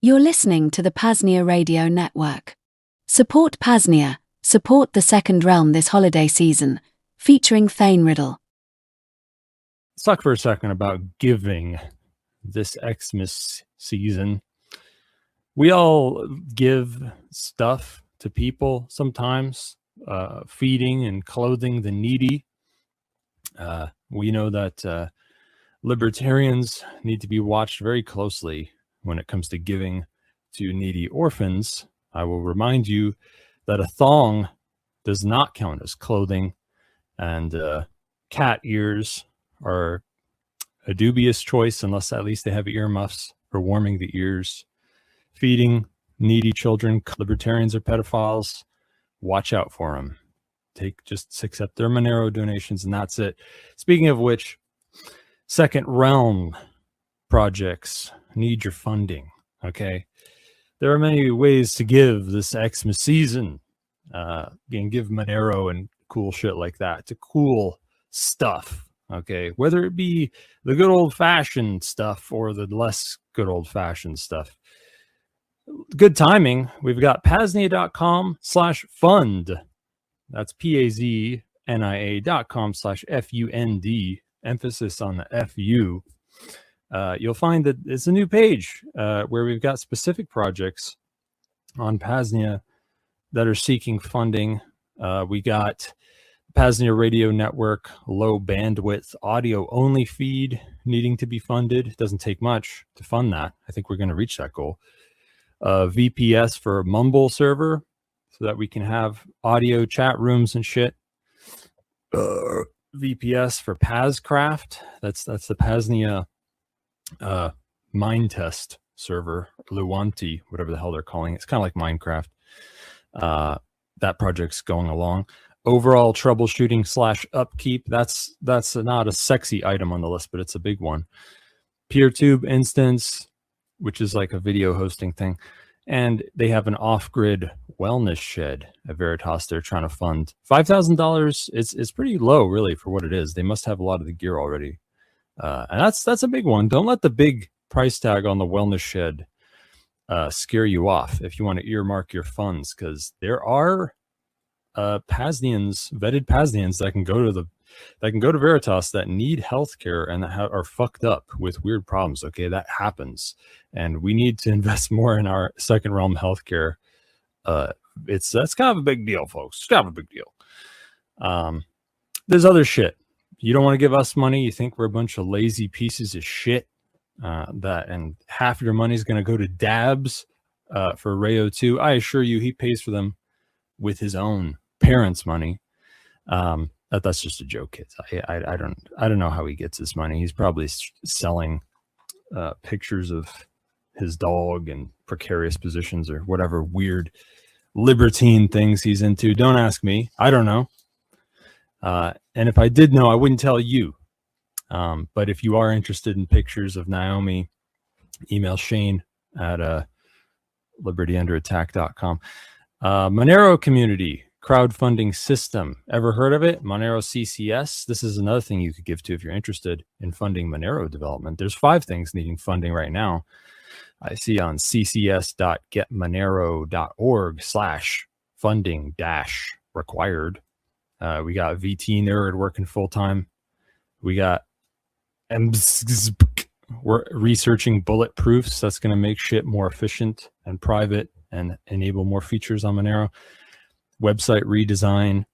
You're listening to the PAZNIA Radio Network. Support PAZNIA, support the Second Realm this holiday season, featuring Thane Riddle. Let's talk for a second about giving this Xmas season. We all give stuff to people sometimes, feeding and clothing the needy. We know that libertarians need to be watched very closely when it comes to giving to needy orphans. I will remind you that a thong does not count as clothing, and cat ears are a dubious choice unless at least they have earmuffs for warming the ears. Feeding needy children, libertarians are pedophiles. Watch out for them. Just accept their Monero donations, and that's it. Speaking of which, Second Realm projects need your funding. Okay, there are many ways to give this Xmas season. and give Monero and cool shit like that to cool stuff. Okay, whether it be the good old fashioned stuff or the less good old fashioned stuff. Good timing. We've got PAZNIA.com/fund. That's PAZNIA.com/FUND. Emphasis on the FU. You'll find that it's a new page where we've got specific projects on PAZNIA that are seeking funding. We got PAZNIA Radio Network, low bandwidth audio only feed needing to be funded. It doesn't take much to fund that. I think we're going to reach that goal. VPS for Mumble server so that we can have audio chat rooms and shit. VPS for PAZcraft. That's the PAZNIA mind test server, Luanti, whatever the hell they're calling it. It's kind of like Minecraft. That project's going along. Overall troubleshooting / upkeep. That's not a sexy item on the list, but it's a big one. PeerTube instance, which is like a video hosting thing. And they have an off-grid wellness shed at Veritas they're trying to fund. $5,000, it's pretty low, really, for what it is. They must have a lot of the gear already. And that's a big one. Don't let the big price tag on the wellness shed scare you off if you want to earmark your funds, because there are PAZNIANs, vetted PAZNIANs that can go to Veritas that need healthcare and that are fucked up with weird problems. Okay, that happens, and we need to invest more in our second realm healthcare. That's kind of a big deal, folks. It's kind of a big deal. There's other shit. You don't want to give us money. You think we're a bunch of lazy pieces of shit. And half of your money is going to go to Dabs for Rayo 2. I assure you, he pays for them with his own parents' money. That's just a joke, kids. I don't know how he gets his money. He's probably selling pictures of his dog in precarious positions or whatever weird libertine things he's into. Don't ask me. I don't know. And if I did know, I wouldn't tell you. But if you are interested in pictures of Naomi, email Shane at libertyunderattack.com. Monero community crowdfunding system. Ever heard of it? Monero CCS. This is another thing you could give to if you're interested in funding Monero development. There's 5 things needing funding right now. I see on ccs.getmonero.org/funding-required. We got VT Nerd working full time. We got we're researching bulletproofs. That's going to make shit more efficient and private and enable more features on Monero. Website redesign.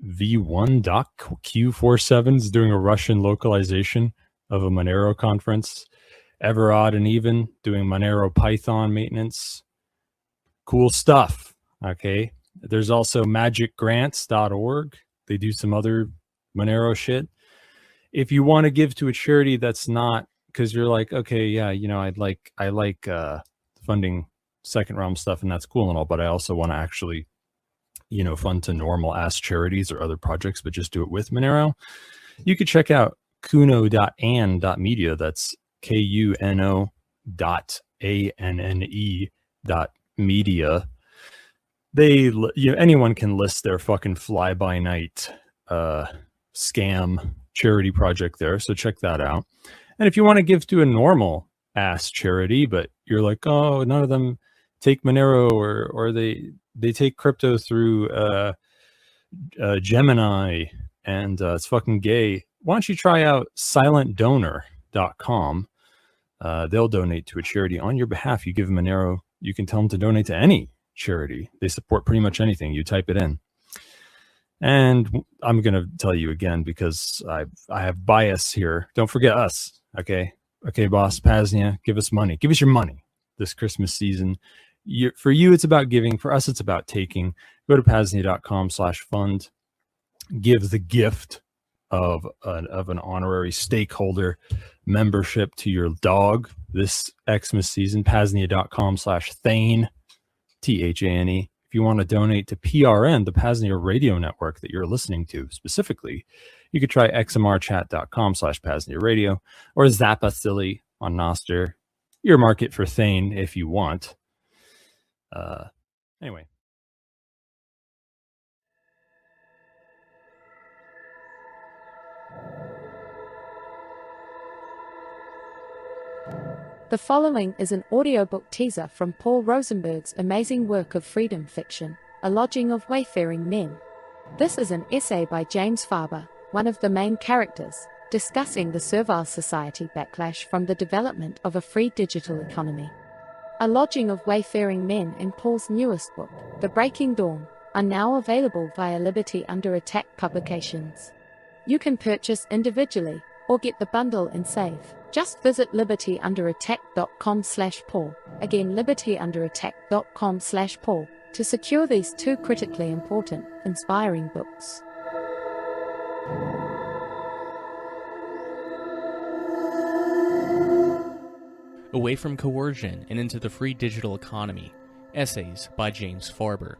V1.Q47 is doing a Russian localization of a Monero conference. Ever Odd and Even doing Monero Python maintenance. Cool stuff. Okay. There's also magicgrants.org. They do some other Monero shit. If you want to give to a charity that's not, because you're like, okay, yeah, I like funding second realm stuff, and that's cool and all, but I also want to actually, fund to normal ass charities or other projects, but just do it with Monero. You could check out kuno.an.media. That's kuno.anne.media. Anyone can list their fucking fly by night scam charity project there, so check that out. And if you want to give to a normal ass charity, but you're like, oh, none of them take Monero or they take crypto through Gemini and it's fucking gay, why don't you try out silentdonor.com. They'll donate to a charity on your behalf. You give them Monero, you can tell them to donate to any charity. They support pretty much anything. You type it in. And I'm going to tell you again, because I have bias here. Don't forget us. Okay, boss, PAZNIA, give us money. Give us your money this Christmas season. For you, it's about giving. For us, it's about taking. Go to PAZNIA.com/fund. Give the gift of an honorary stakeholder membership to your dog this Xmas season. PAZNIA.com/Thane, THANE. If you want to donate to PRN, the PAZNIA radio network that you're listening to specifically, you could try xmrchat.com/PAZNIA radio or Zapathilly on Nostr. Earmark it for Thane if you want. Anyway, The following is an audiobook teaser from Paul Rosenberg's amazing work of freedom fiction, A Lodging of Wayfaring Men. This is an essay by James Faber, one of the main characters, discussing the servile society backlash from the development of a free digital economy. A Lodging of Wayfaring Men and Paul's newest book, The Breaking Dawn, are now available via Liberty Under Attack Publications. You can purchase individually, or get the bundle and save. Just visit libertyunderattack.com/Paul, again libertyunderattack.com/Paul, to secure these two critically important, inspiring books. Away from Coercion and Into the Free Digital Economy. Essays by James Faber.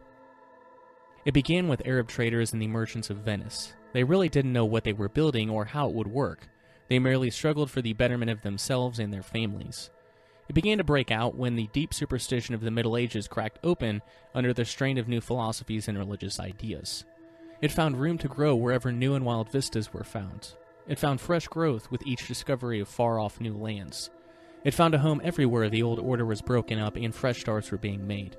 It began with Arab traders and the merchants of Venice. They really didn't know what they were building or how it would work. They merely struggled for the betterment of themselves and their families. It began to break out when the deep superstition of the Middle Ages cracked open under the strain of new philosophies and religious ideas. It found room to grow wherever new and wild vistas were found. It found fresh growth with each discovery of far-off new lands. It found a home everywhere the old order was broken up and fresh starts were being made.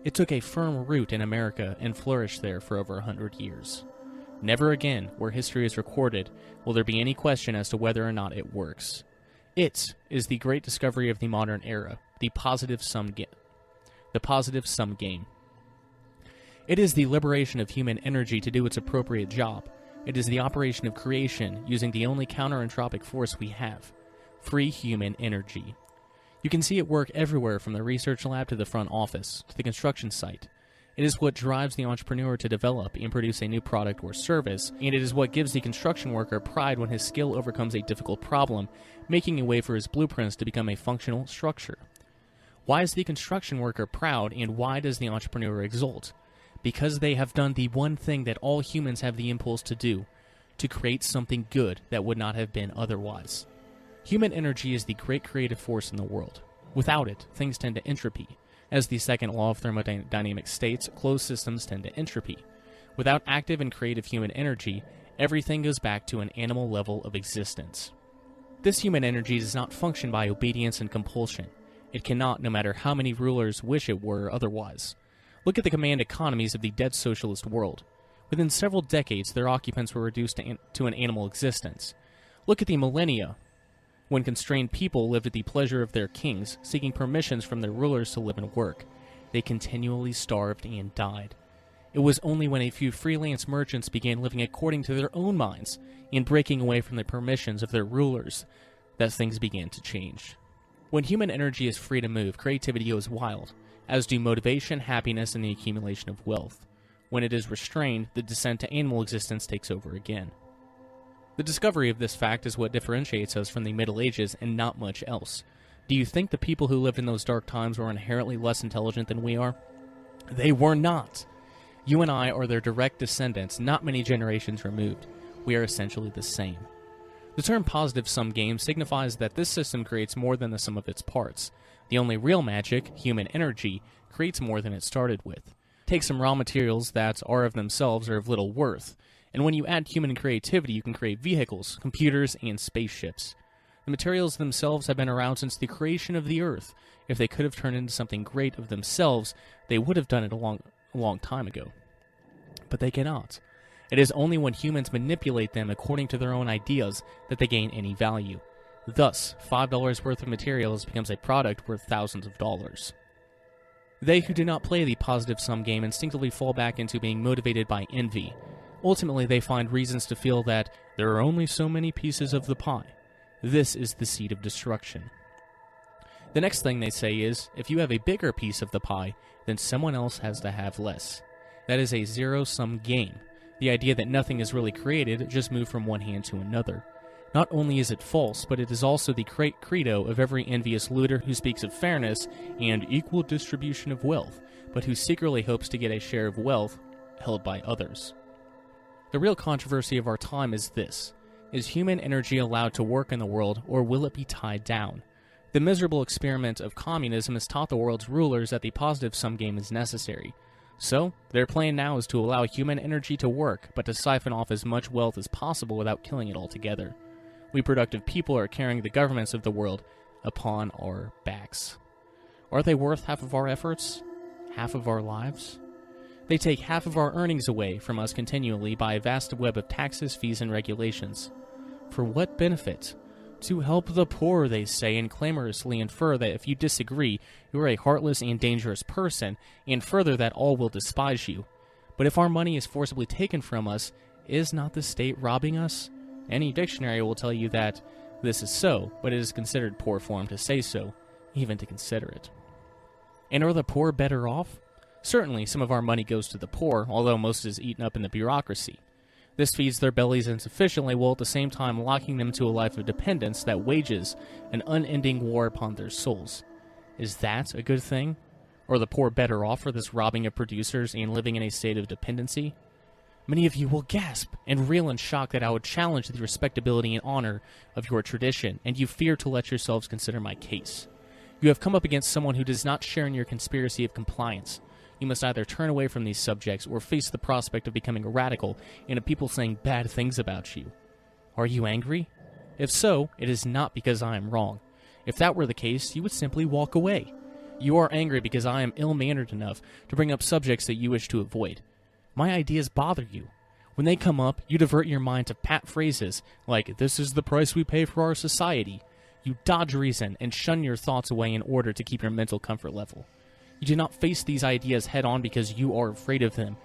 It took a firm root in America and flourished there for over 100 years. Never again, where history is recorded, will there be any question as to whether or not it works. It is the great discovery of the modern era, the positive sum game. It is the liberation of human energy to do its appropriate job. It is the operation of creation using the only counter-entropic force we have, free human energy. You can see it work everywhere from the research lab to the front office, to the construction site. It is what drives the entrepreneur to develop and produce a new product or service, and it is what gives the construction worker pride when his skill overcomes a difficult problem, making a way for his blueprints to become a functional structure. Why is the construction worker proud, and why does the entrepreneur exult? Because they have done the one thing that all humans have the impulse to do, to create something good that would not have been otherwise. Human energy is the great creative force in the world. Without it, things tend to entropy. As the second law of thermodynamics states, closed systems tend to entropy. Without active and creative human energy, everything goes back to an animal level of existence. This human energy does not function by obedience and compulsion. It cannot, no matter how many rulers wish it were otherwise. Look at the command economies of the dead socialist world. Within several decades, their occupants were reduced to an animal existence. Look at the millennia, when constrained people lived at the pleasure of their kings, seeking permissions from their rulers to live and work. They continually starved and died. It was only when a few freelance merchants began living according to their own minds and breaking away from the permissions of their rulers that things began to change. When human energy is free to move, creativity goes wild, as do motivation, happiness, and the accumulation of wealth. When it is restrained, the descent to animal existence takes over again. The discovery of this fact is what differentiates us from the Middle Ages and not much else. Do you think the people who lived in those dark times were inherently less intelligent than we are? They were not. You and I are their direct descendants, not many generations removed. We are essentially the same. The term positive sum game signifies that this system creates more than the sum of its parts. The only real magic, human energy, creates more than it started with. Take some raw materials that are of themselves or of little worth, and when you add human creativity, you can create vehicles, computers, and spaceships. The materials themselves have been around since the creation of the Earth. If they could have turned into something great of themselves, they would have done it a long time ago. But they cannot. It is only when humans manipulate them according to their own ideas that they gain any value. Thus, $5 worth of materials becomes a product worth thousands of dollars. They who do not play the positive sum game instinctively fall back into being motivated by envy. Ultimately, they find reasons to feel that there are only so many pieces of the pie. This is the seed of destruction. The next thing they say is, if you have a bigger piece of the pie, then someone else has to have less. That is a zero-sum game. The idea that nothing is really created, just moved from one hand to another. Not only is it false, but it is also the credo of every envious looter who speaks of fairness and equal distribution of wealth, but who secretly hopes to get a share of wealth held by others. The real controversy of our time is this. Is human energy allowed to work in the world, or will it be tied down? The miserable experiment of communism has taught the world's rulers that the positive sum game is necessary. So, their plan now is to allow human energy to work, but to siphon off as much wealth as possible without killing it altogether. We productive people are carrying the governments of the world upon our backs. Are they worth half of our efforts? Half of our lives? They take half of our earnings away from us continually by a vast web of taxes, fees, and regulations. For what benefit? To help the poor, they say, and clamorously infer that if you disagree, you are a heartless and dangerous person, and further that all will despise you. But if our money is forcibly taken from us, is not the state robbing us? Any dictionary will tell you that this is so, but it is considered poor form to say so, even to consider it. And are the poor better off? Certainly, some of our money goes to the poor, although most is eaten up in the bureaucracy. This feeds their bellies insufficiently, while at the same time locking them to a life of dependence that wages an unending war upon their souls. Is that a good thing? Or are the poor better off for this robbing of producers and living in a state of dependency? Many of you will gasp and reel in shock that I would challenge the respectability and honor of your tradition, and you fear to let yourselves consider my case. You have come up against someone who does not share in your conspiracy of compliance. You must either turn away from these subjects or face the prospect of becoming a radical and of people saying bad things about you. Are you angry? If so, it is not because I am wrong. If that were the case, you would simply walk away. You are angry because I am ill-mannered enough to bring up subjects that you wish to avoid. My ideas bother you. When they come up, you divert your mind to pat phrases like, "This is the price we pay for our society." You dodge reason and shun your thoughts away in order to keep your mental comfort level. You do not face these ideas head-on because you are afraid of them.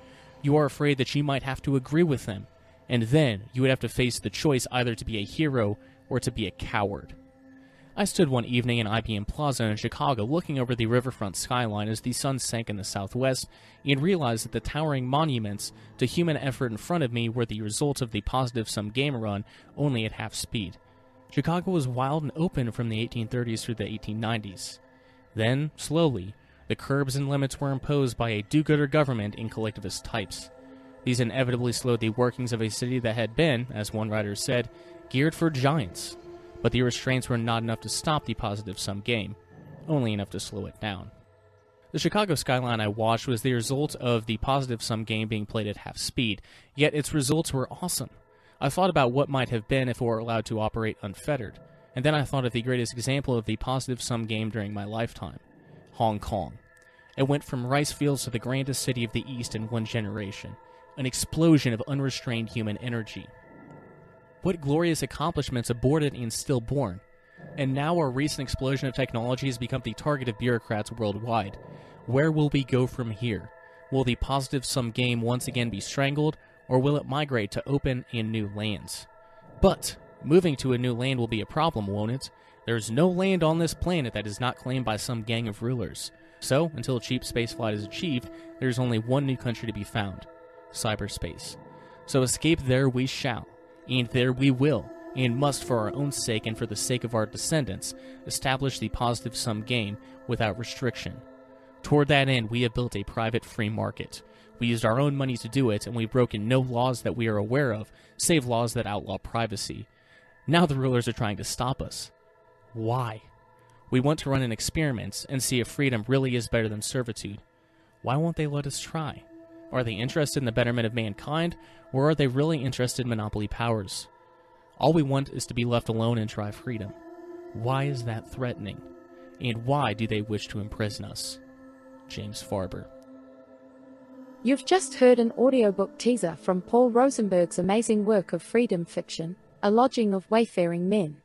You are afraid that you might have to agree with them, and then you would have to face the choice either to be a hero or to be a coward. I stood one evening in IBM Plaza in Chicago looking over the riverfront skyline as the sun sank in the southwest and realized that the towering monuments to human effort in front of me were the results of the positive-sum game run, only at half speed. Chicago was wild and open from the 1830s through the 1890s. Then, slowly, the curbs and limits were imposed by a do-gooder government and collectivist types. These inevitably slowed the workings of a city that had been, as one writer said, geared for giants. But the restraints were not enough to stop the positive-sum game, only enough to slow it down. The Chicago skyline I watched was the result of the positive-sum game being played at half speed, yet its results were awesome. I thought about what might have been if it were allowed to operate unfettered, and then I thought of the greatest example of the positive-sum game during my lifetime. Hong Kong. It went from rice fields to the grandest city of the East in one generation, an explosion of unrestrained human energy. What glorious accomplishments aborted and stillborn. And now our recent explosion of technology has become the target of bureaucrats worldwide. Where will we go from here? Will the positive-sum game once again be strangled, or will it migrate to open and new lands? But moving to a new land will be a problem, won't it? There's no land on this planet that is not claimed by some gang of rulers. So, until cheap spaceflight is achieved, there's only one new country to be found: cyberspace. So escape there we shall, and there we will, and must for our own sake and for the sake of our descendants, establish the positive-sum game without restriction. Toward that end, we have built a private free market. We used our own money to do it, and we've broken no laws that we are aware of, save laws that outlaw privacy. Now the rulers are trying to stop us. Why? We want to run an experiment and see if freedom really is better than servitude. Why won't they let us try? Are they interested in the betterment of mankind, or are they really interested in monopoly powers? All we want is to be left alone and try freedom. Why is that threatening? And why do they wish to imprison us? James Farber. You've just heard an audiobook teaser from Paul Rosenberg's amazing work of freedom fiction, A Lodging of Wayfaring Men.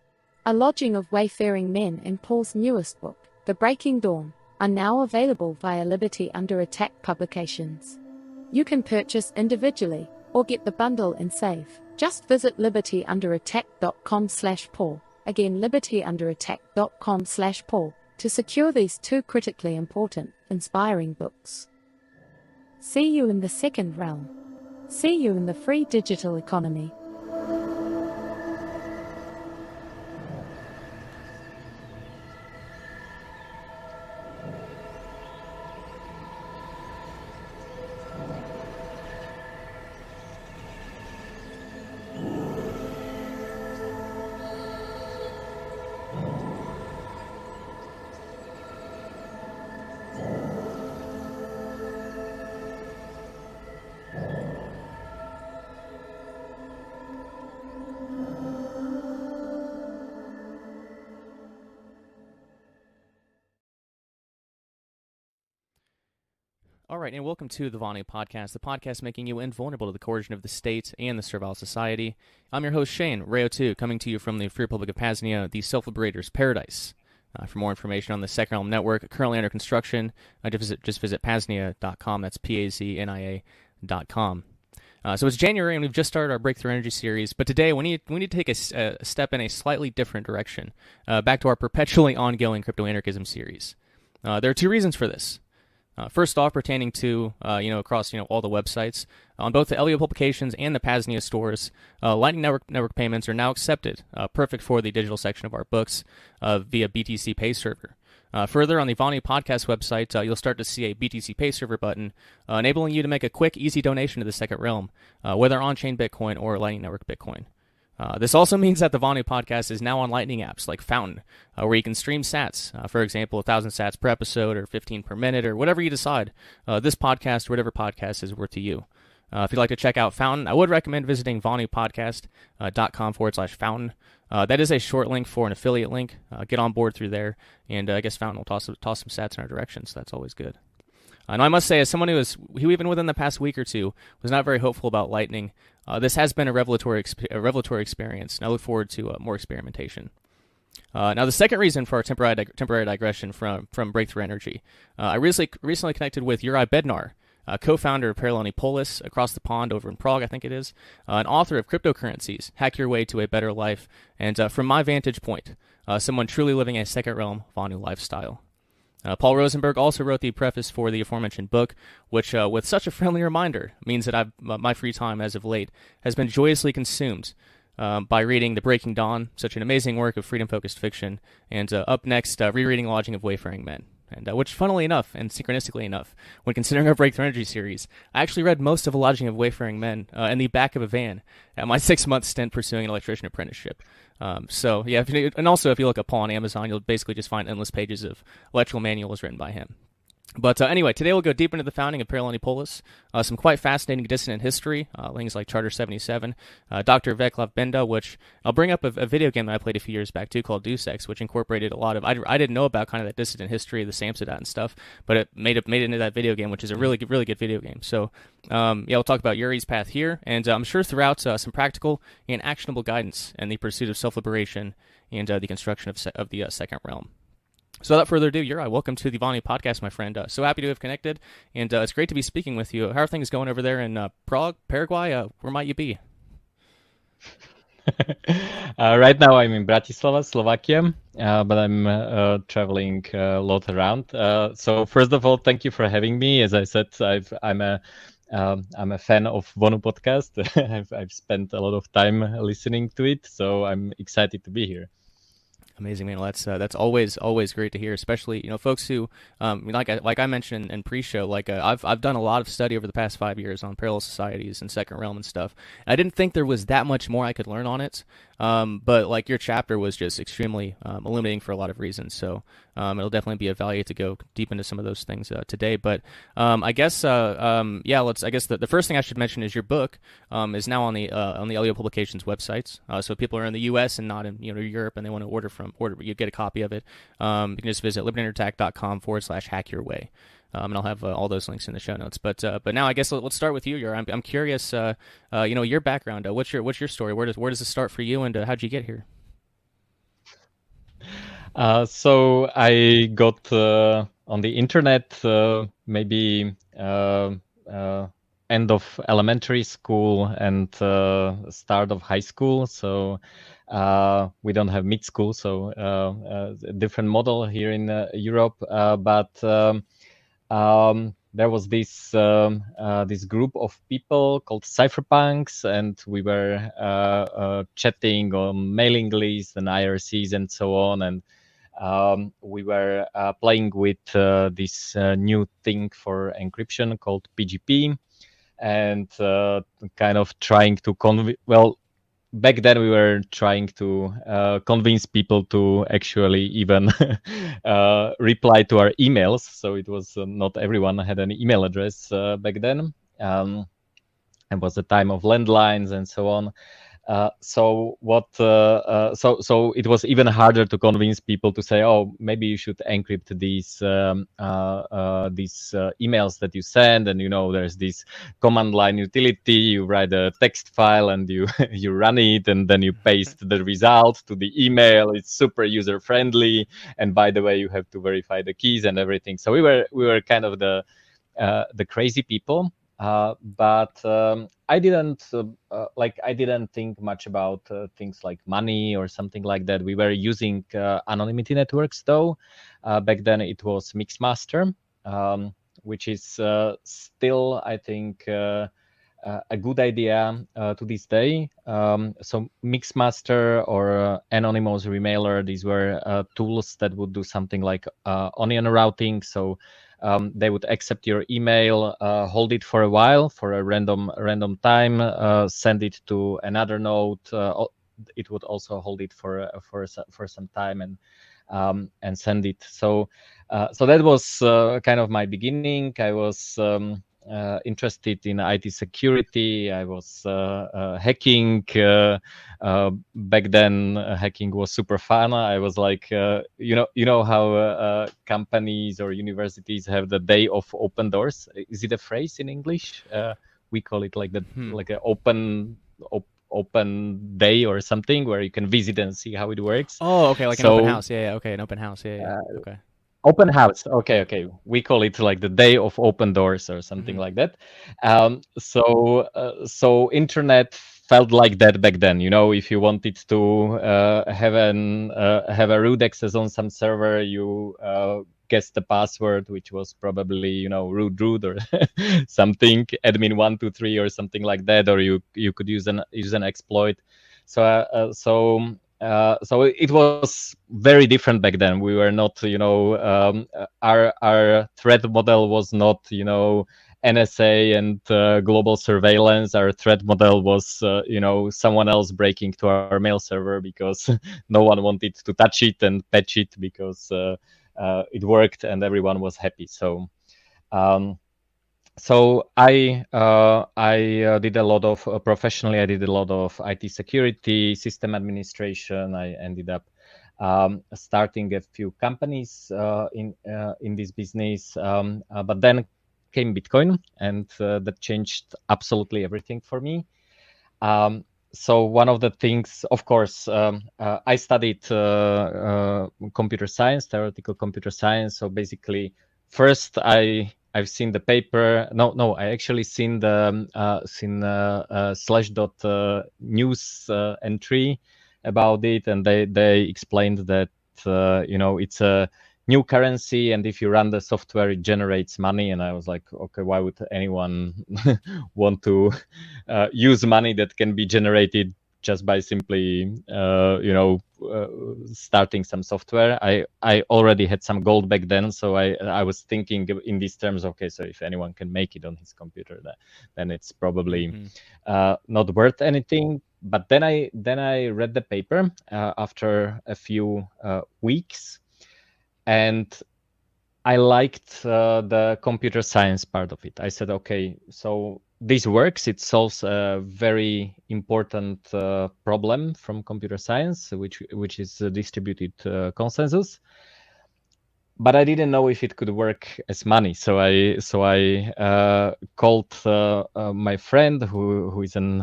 A Lodging of Wayfaring Men and Paul's newest book, The Breaking Dawn, are now available via Liberty Under Attack Publications. You can purchase individually, or get the bundle and save. Just visit libertyunderattack.com/Paul, again libertyunderattack.com/Paul, to secure these two critically important, inspiring books. See you in the second realm. See you in the free digital economy. All right, and welcome to the Vonu Podcast, the podcast making you invulnerable to the coercion of the state and the servile society. I'm your host, Shane, Rayo2, coming to you from the Free Republic of PAZNIA, the Self-Liberator's Paradise. For more information on the Second Realm Network, currently under construction, just visit PAZNIA.com. That's PAZNIA.com. So it's January, and we've just started our Breakthrough Energy series, but today we need to take a step in a slightly different direction, back to our perpetually ongoing crypto-anarchism series. There are two reasons for this. First off, pertaining to, across, all the websites, on both the LEO publications and the PAZNIA stores, Lightning Network payments are now accepted, perfect for the digital section of our books, via BTC Pay server. Further, on the Vonu Podcast website, you'll start to see a BTC Pay server button, enabling you to make a quick, easy donation to the Second Realm, whether on-chain Bitcoin or Lightning Network Bitcoin. This also means that the Vonu Podcast is now on Lightning apps like Fountain, where you can stream sats. For example, 1,000 sats per episode or 15 per minute or whatever you decide. This podcast or whatever podcast is worth to you. If you'd like to check out Fountain, I would recommend visiting vonupodcast.com/Fountain. That is a short link for an affiliate link. Get on board through there, and I guess Fountain will toss some sats in our direction, so that's always good. And I must say, as someone who even within the past week or two was not very hopeful about Lightning, this has been a revelatory experience, and I look forward to more experimentation. Now, the second reason for our temporary digression from Breakthrough Energy, I recently connected with Juraj Bednar, co-founder of Paralelni Polis across the pond over in Prague, I think it is, an author of Cryptocurrencies, Hack Your Way to a Better Life, and from my vantage point, someone truly living a Second Realm Vonu lifestyle. Paul Rosenberg also wrote the preface for the aforementioned book, which, with such a friendly reminder, means that my free time as of late has been joyously consumed by reading The Breaking Dawn, such an amazing work of freedom-focused fiction, and up next, rereading Lodging of Wayfaring Men. And which, funnily enough, and synchronistically enough, when considering our Breakthrough Energy series, I actually read most of Lodging of Wayfaring Men in the back of a van at my 6-month stint pursuing an electrician apprenticeship. So, yeah, and also if you look up Paul on Amazon, you'll basically just find endless pages of electrical manuals written by him. But anyway, today we'll go deep into the founding of Paralelni Polis, some quite fascinating dissident history, things like Charter 77, Dr. Vaclav Benda, which I'll bring up a video game that I played a few years back too called Deus Ex, which incorporated a lot of, I didn't know about kind of that dissident history, the Samsonite and stuff, but it made it into that video game, which is a really good video game. So, yeah, we'll talk about Yuri's path here, and I'm sure throughout some practical and actionable guidance in the pursuit of self-liberation and the construction of the Second Realm. So without further ado, Juraj, welcome to the Vonu Podcast, my friend. So happy to have connected, and it's great to be speaking with you. How are things going over there in Prague, Paraguay? Where might you be? Right now I'm in Bratislava, Slovakia, but I'm traveling a lot around. So first of all, thank you for having me. As I said, I'm a fan of Vonu Podcast. I've spent a lot of time listening to it, so I'm excited to be here. Amazing, man. Well, that's always great to hear, especially folks who like I mentioned in pre-show, I've done a lot of study over the past 5 years on parallel societies and Second Realm and stuff. I didn't think there was that much more I could learn on it, but your chapter was just extremely illuminating for a lot of reasons. So it'll definitely be of value to go deep into some of those things today. But I guess the first thing I should mention is your book is now on the LEO Publications websites. So if people are in the U.S. and not in Europe and they want to you get a copy of it, you can just visit libertyunderattack.com/hackyourway. And I'll have all those links in the show notes. But now I guess let's start with you. I'm curious, your background. What's your story? Where does it start for you, and how'd you get here? So I got on the internet maybe end of elementary school and start of high school. So we don't have mid school, so a different model here in Europe. But there was this group of people called cypherpunks, and we were chatting on mailing lists and IRCs and so on, and we were playing with this new thing for encryption called PGP, and kind of trying to back then we were trying to convince people to actually even reply to our emails. So it was not everyone had an email address back then. It was the time of landlines and so on. So it was even harder to convince people to say, oh, maybe you should encrypt these emails that you send, and there's this command line utility. You write a text file and you you run it, and then you paste the result to the email. It's super user friendly, and by the way, you have to verify the keys and everything. So we were kind of the crazy people. But I didn't think much about things like money or something like that. We were using anonymity networks though. Back then it was Mixmaster, which is still, I think, a good idea to this day. So Mixmaster or Anonymous Remailer, these were tools that would do something like onion routing. So they would accept your email, hold it for a while, for a random time, send it to another node. It would also hold it for some time and send it. So that was kind of my beginning. I was interested in IT security. I was hacking. Back then, hacking was super fun. I was like, you know how companies or universities have the day of open doors. Is it a phrase in English? We call it like like an open day or something, where you can visit and see how it works. Oh, okay, like an open house. Yeah, okay, an open house. Yeah. Okay. Open house. Okay. We call it like the day of open doors or something like that. So internet felt like that back then. If you wanted to have a root access on some server, you guessed the password, which was probably root or something, admin 123 or something like that, or you could use an exploit. So it was very different back then. We were not, our threat model was not, NSA and global surveillance. Our threat model was, someone else breaking to our mail server because no one wanted to touch it and patch it because it worked and everyone was happy. So I did a lot of professionally. I did a lot of IT security, system administration. I ended up starting a few companies in this business. But then came Bitcoin, and that changed absolutely everything for me. So one of the things, of course, I studied computer science, theoretical computer science. So basically, first I've seen the paper. No, I actually seen the Slash.news entry about it, and they explained that it's a new currency, and if you run the software, it generates money. And I was like, okay, why would anyone want to use money that can be generated just by simply starting some software? I already had some gold back then, so I was thinking in these terms. Okay, so if anyone can make it on his computer, then it's probably not worth anything. But then I read the paper after a few weeks, and I liked the computer science part of it. I said, okay, so this works. It solves a very important problem from computer science, which is distributed consensus. But I didn't know if it could work as money. So I called my friend, who is an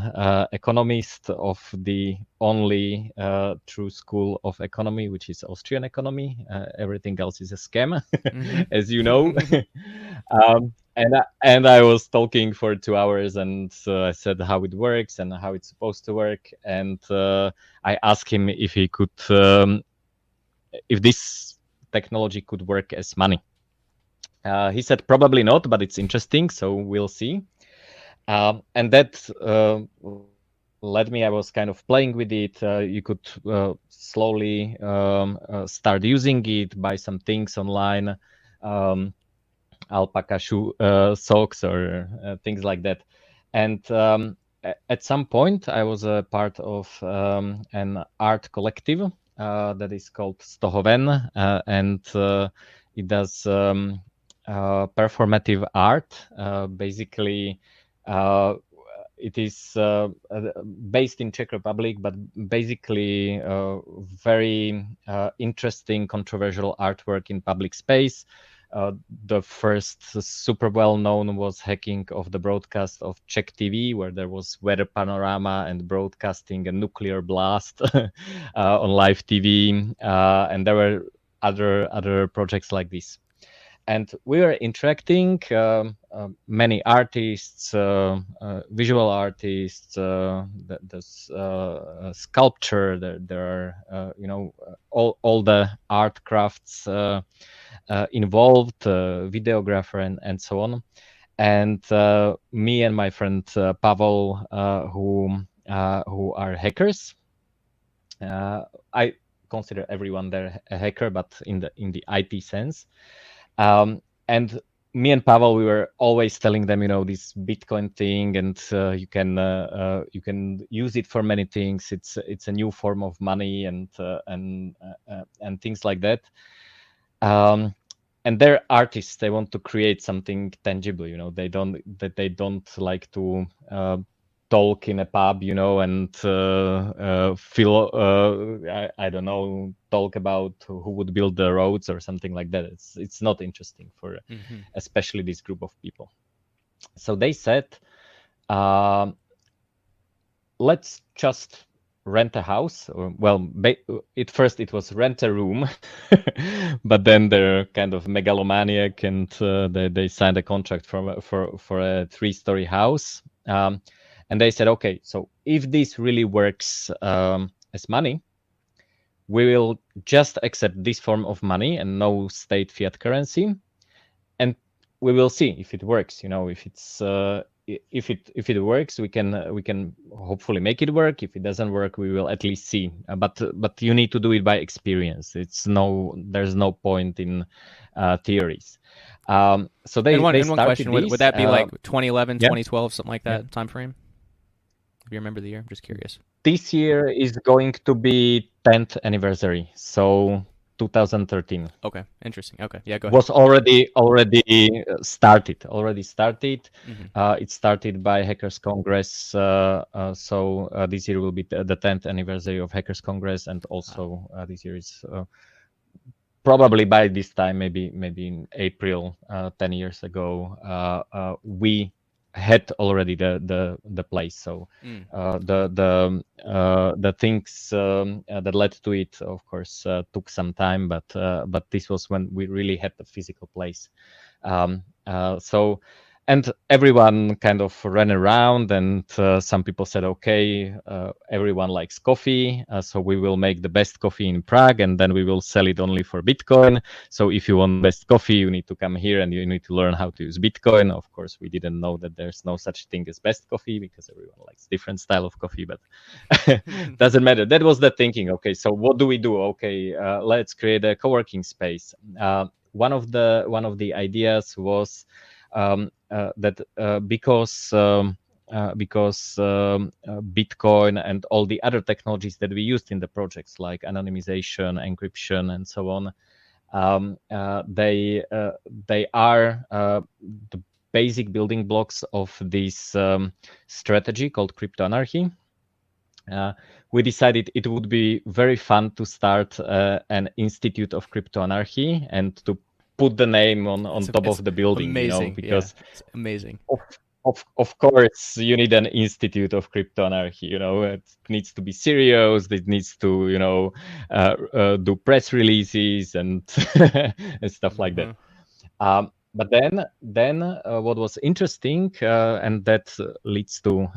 economist of the only true school of economy, which is Austrian economy. Everything else is a scam, as you know. And I was talking for 2 hours, and I said how it works and how it's supposed to work. And I asked him if he could, if this technology could work as money. He said probably not, but it's interesting, so we'll see. And that led me. I was kind of playing with it. You could slowly start using it, buy some things online, alpaca socks or things like that. And at some point, I was a part of an art collective that is called Stohoven, and it does performative art. Basically, it is based in Czech Republic, but basically very interesting, controversial artwork in public space. The first super well known was hacking of the broadcast of Czech TV, where there was weather panorama and broadcasting a nuclear blast on live TV, and there were other projects like this. And we were interacting, many artists, visual artists, sculpture. There are, all the art crafts involved, videographer, and so on. And me and my friend Pavel, who are hackers. I consider everyone there a hacker, but in the IT sense. And me and Pavel, we were always telling them, this Bitcoin thing, and you can use it for many things. It's a new form of money, and things like that. And they're artists. They want to create something tangible. They don't like to talk in a pub, and feel I don't know, talk about who would build the roads or something like that. It's not interesting for especially this group of people. So they said, let's just rent a house. At first it was rent a room, but then they're kind of megalomaniac, and they signed a contract for a 3-story house. And they said, okay, so if this really works as money, we will just accept this form of money and no state fiat currency, and we will see if it works. If it's if it works, we can hopefully make it work. If it doesn't work, we will at least see. But you need to do it by experience. There's no point in theories. So they one started question, would that be like 2011, yeah. 2012, something like that time frame? If you remember the year, I'm just curious. This year is going to be 10th anniversary, so 2013. Okay, interesting. Okay, yeah, go ahead. Was already started. Mm-hmm. It started by Hackers Congress. So this year will be the 10th anniversary of Hackers Congress, and also this year is probably by this time, maybe in April, 10 years ago, we had already the place. So the things that led to it, of course, took some time, but this was when we really had the physical place. So, and everyone kind of ran around, and some people said, okay, everyone likes coffee, so we will make the best coffee in Prague, and then we will sell it only for Bitcoin. So if you want best coffee, you need to come here and you need to learn how to use Bitcoin. Of course, we didn't know that there's no such thing as best coffee, because everyone likes different style of coffee, but doesn't matter. That was the thinking. Okay, so what do we do? Okay, let's create a co-working space. One of the ideas was that because Bitcoin and all the other technologies that we used in the projects, like anonymization, encryption, and so on, they are the basic building blocks of this strategy called Crypto-Anarchy. We decided it would be very fun to start an Institute of Crypto-Anarchy and to put the name on top of the building. Amazing, because it's amazing. Of course, you need an Institute of Crypto-Anarchy. It needs to be serious. It needs to, do press releases and and stuff like that. But then what was interesting, and that leads to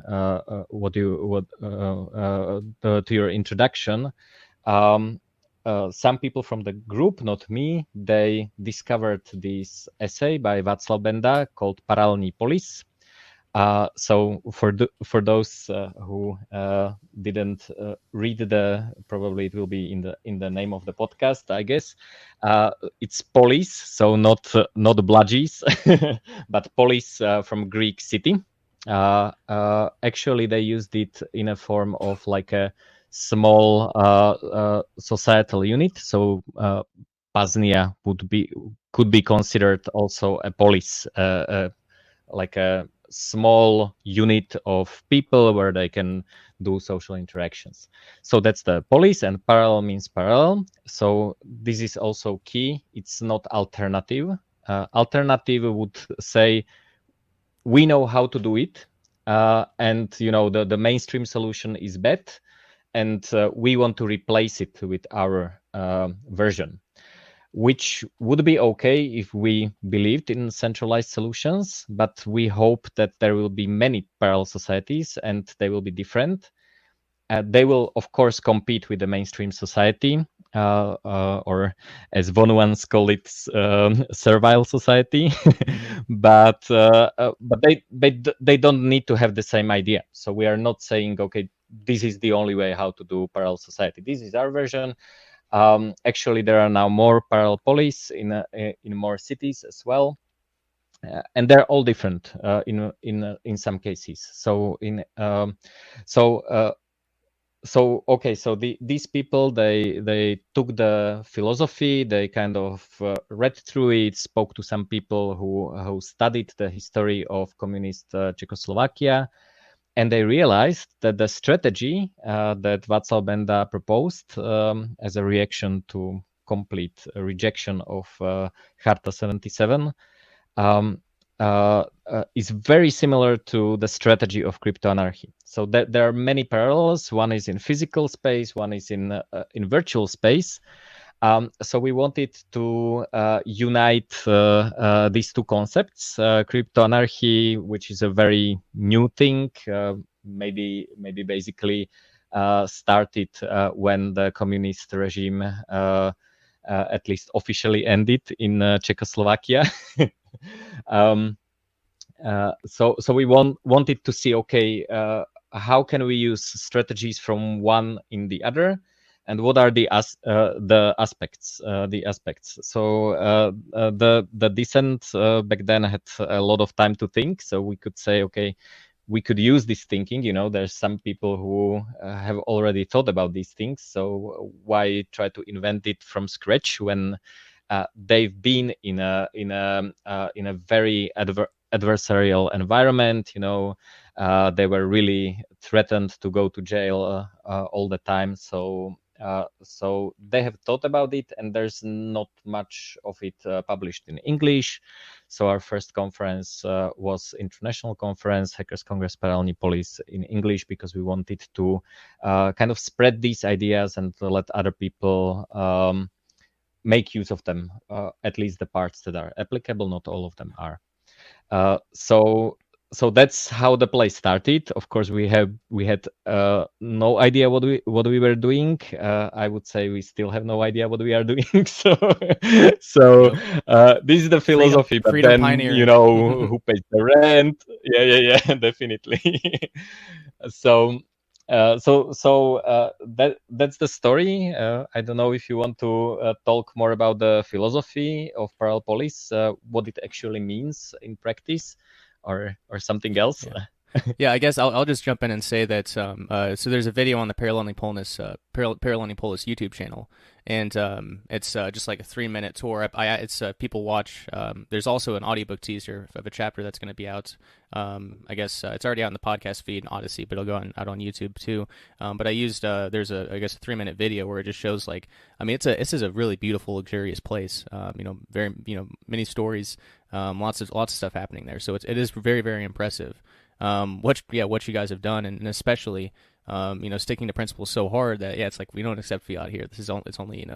to your introduction. Some people from the group, not me, they discovered this essay by Václav Benda called Paralelni Polis. So for those who didn't read probably it will be in the name of the podcast, I guess. It's Polis, so not bludgies, but Polis from Greek city. Actually, they used it in a form of like a small societal unit. So PAZNIA could be considered also a polis, like a small unit of people where they can do social interactions. So that's the Polis, and parallel means parallel. So this is also key. It's not alternative. Alternative would say we know how to do it, and the mainstream solution is bad, and we want to replace it with our version, which would be okay if we believed in centralized solutions, but we hope that there will be many parallel societies and they will be different. They will, of course, compete with the mainstream society, or as Vonu once called it, servile society. but they don't need to have the same idea. So we are not saying, okay, this is the only way how to do parallel society. This is our version. Actually, there are now more parallel polis in more cities as well, and they're all different in some cases. So these people they took the philosophy, they kind of read through it, spoke to some people who studied the history of communist Czechoslovakia. And they realized that the strategy that Václav Benda proposed as a reaction to complete rejection of Charta 77 is very similar to the strategy of Crypto-Anarchy. So there are many parallels. One is in physical space, one is in virtual space. So we wanted to unite these two concepts. Crypto-Anarchy, which is a very new thing, maybe basically started when the communist regime at least officially ended in Czechoslovakia. So we wanted to see, okay, how can we use strategies from one in the other, and what are the aspects? So the dissent back then had a lot of time to think. So we could say, okay, we could use this thinking. There's some people who have already thought about these things. So why try to invent it from scratch when they've been in a very adversarial environment? They were really threatened to go to jail all the time. So they have thought about it, and there's not much of it published in English. So our first conference was international conference, Hackers Congress Paralelni Polis, in English, because we wanted to kind of spread these ideas and to let other people make use of them, at least the parts that are applicable. Not all of them are. So that's how the play started. Of course, we had no idea what we were doing. I would say we still have no idea what we are doing. So this is the philosophy. But then pioneer. Who pays the rent? Yeah, definitely. That's the story. I don't know if you want to talk more about the philosophy of Parallel Polis, what it actually means in practice, or something else. Yeah, I guess I'll just jump in and say that so there's a video on the Paralelni Polis YouTube channel, and it's just like a 3-minute tour. It's people watch. There's also an audiobook teaser of a chapter that's going to be out. I guess it's already out in the podcast feed in Odyssey, but it'll go out on YouTube too. But I used there's a 3-minute video where it just shows this is a really beautiful, luxurious place. Very many stories, lots of stuff happening there. So it is very, very impressive. What you guys have done, and especially sticking to principles so hard that it's like we don't accept fiat here. It's only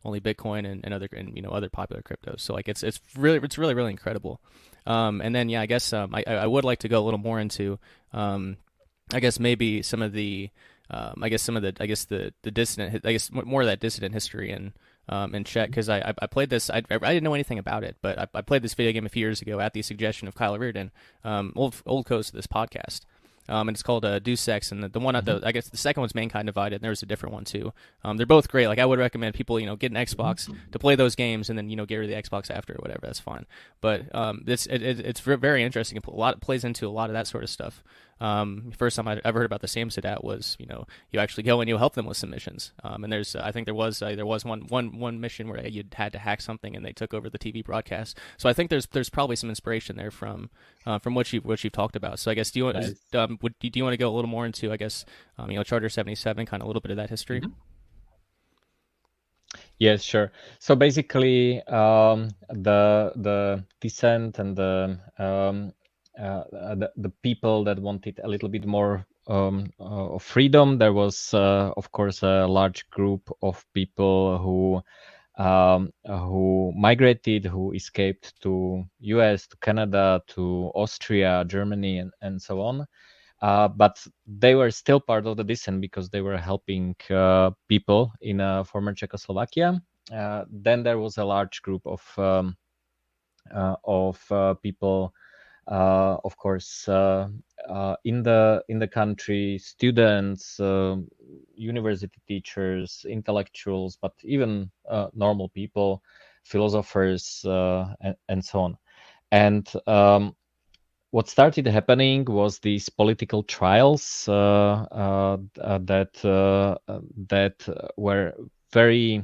only Bitcoin and other popular cryptos. So it's really, really incredible. And then I guess I would like to go a little more into I guess maybe some of the the dissident, more of that dissident history in Czech, because I played this. I didn't know anything about it, but I played this video game a few years ago at the suggestion of Kyle Reardon, old host of this podcast. And it's called Deus Ex, and the one I guess the second one's Mankind Divided, and there's a different one too. They're both great. Like I would recommend people get an Xbox to play those games, and then get rid of the Xbox after or whatever. That's fine. But it's very interesting. Plays into a lot of that sort of stuff. First time I ever heard about the Samsadat was, you actually go and you help them with some missions. And there's, I think there was one mission where you had to hack something and they took over the TV broadcast. So I think there's probably some inspiration there from what you've talked about. So I guess do you want to go a little more into, I guess, Charter 77, kind of a little bit of that history? Mm-hmm. Yes, sure. So basically, the dissent and the people that wanted a little bit more of freedom. There was, of course, a large group of people who migrated, who escaped to US, to Canada, to Austria, Germany, and so on. But they were still part of the dissent because they were helping people in former Czechoslovakia. Then there was a large group of people, of course, in the country, students, university teachers, intellectuals, but even normal people, philosophers, and so on. And what started happening was these political trials that were very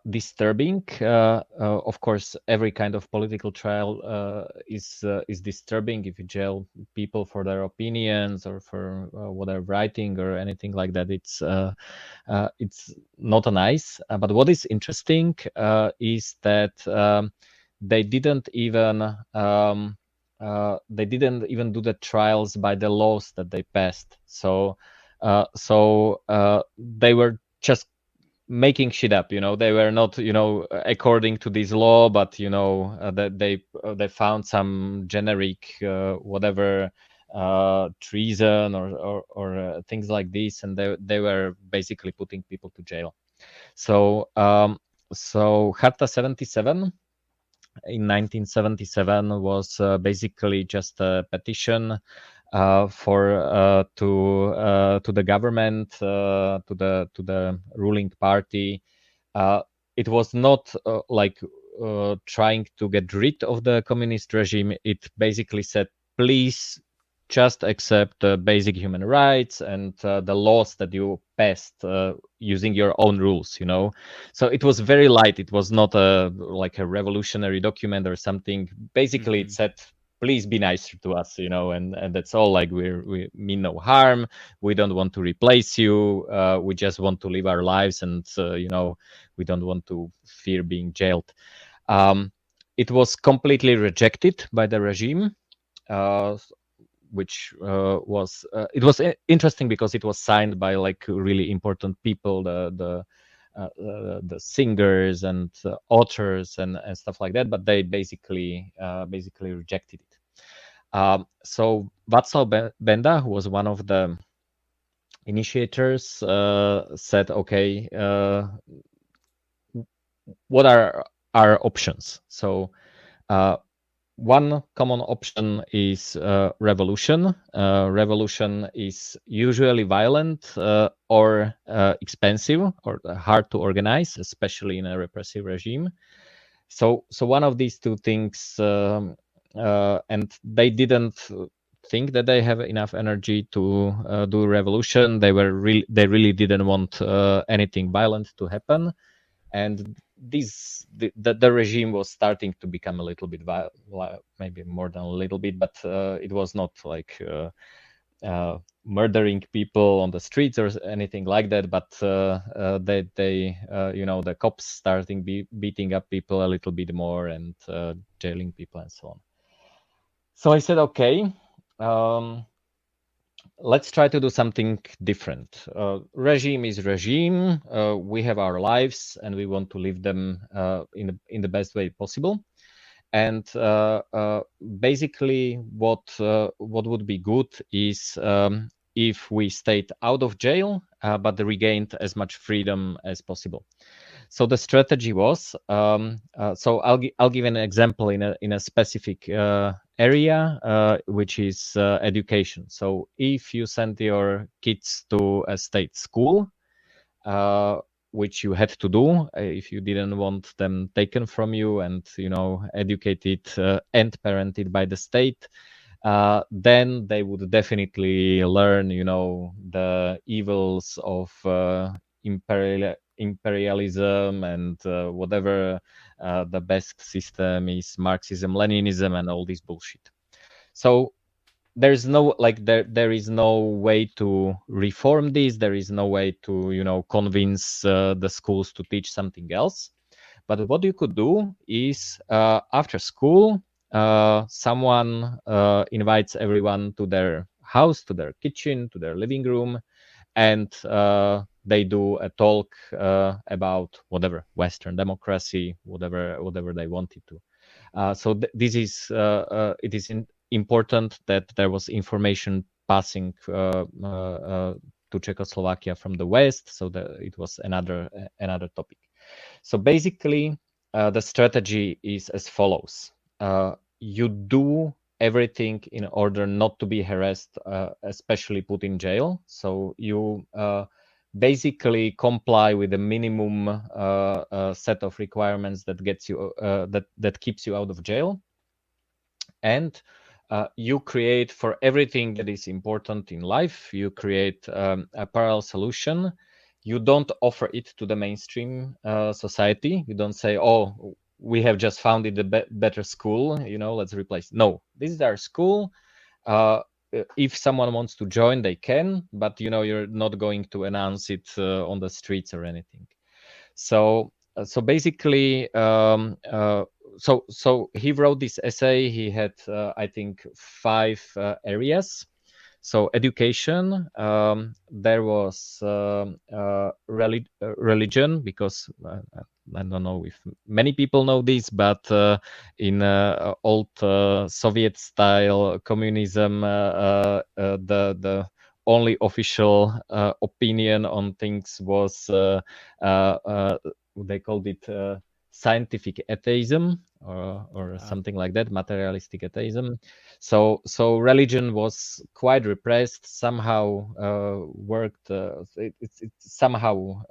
disturbing. Of course, every kind of political trial is disturbing. If you jail people for their opinions or for what they're writing or anything like that, it's not nice. But what is interesting is that they didn't even do the trials by the laws that they passed. So they were just making shit up. They were not, according to this law, but that they found some generic whatever treason or things like this, and they were basically putting people to jail. So Charta 77 in 1977 was basically just a petition to the government, to the ruling party. It was not trying to get rid of the communist regime. It basically said, please just accept the basic human rights and the laws that you passed using your own rules. So it was very light. It was not like a revolutionary document or something. Basically, It said, please be nicer to us, and that's all. Like we mean no harm. We don't want to replace you. We just want to live our lives, and we don't want to fear being jailed. It was completely rejected by the regime, which was interesting because it was signed by like really important people, the singers and authors and stuff like that, but they basically rejected it. So Václav Benda, who was one of the initiators, said, okay, what are our options? So one common option is revolution. Revolution is usually violent or expensive or hard to organize, especially in a repressive regime. So one of these two things, and they didn't think that they have enough energy to do revolution. They really didn't want anything violent to happen, and the regime was starting to become a little bit maybe more than a little bit, but it was not like murdering people on the streets or anything like that. But they the cops starting beating up people a little bit more and jailing people and so on. So I said, okay, let's try to do something different. Regime is regime. We have our lives, and we want to live them in the best way possible. And basically, what would be good is if we stayed out of jail, but regained as much freedom as possible. So the strategy was, so I'll give an example in a specific area, which is education. So if you send your kids to a state school, which you had to do if you didn't want them taken from you and educated and parented by the state, then they would definitely learn, the evils of imperialism and whatever the best system is, Marxism, Leninism, and all this bullshit. So there's no there is no way to reform this. There is no way to convince the schools to teach something else. But what you could do is after school, someone invites everyone to their house, to their kitchen, to their living room, and they do a talk about whatever, Western democracy, whatever they wanted to. So this is it is important that there was information passing to Czechoslovakia from the West, so that it was another topic. So basically, the strategy is as follows: you do everything in order not to be harassed, especially put in jail. So you basically comply with the minimum set of requirements that gets you that keeps you out of jail, and you create for everything that is important in life. You create a parallel solution. You don't offer it to the mainstream society. You don't say, "Oh, we have just founded a better school. Let's replace." No, this is our school. If someone wants to join, they can, but you're not going to announce it on the streets or anything. So basically, so he wrote this essay. He had, I think, 5 areas. So education, there was religion, because I don't know if many people know this, but in old Soviet-style communism, the only official opinion on things was they called it scientific atheism or something like that, materialistic atheism. So religion was quite repressed. Somehow worked. It somehow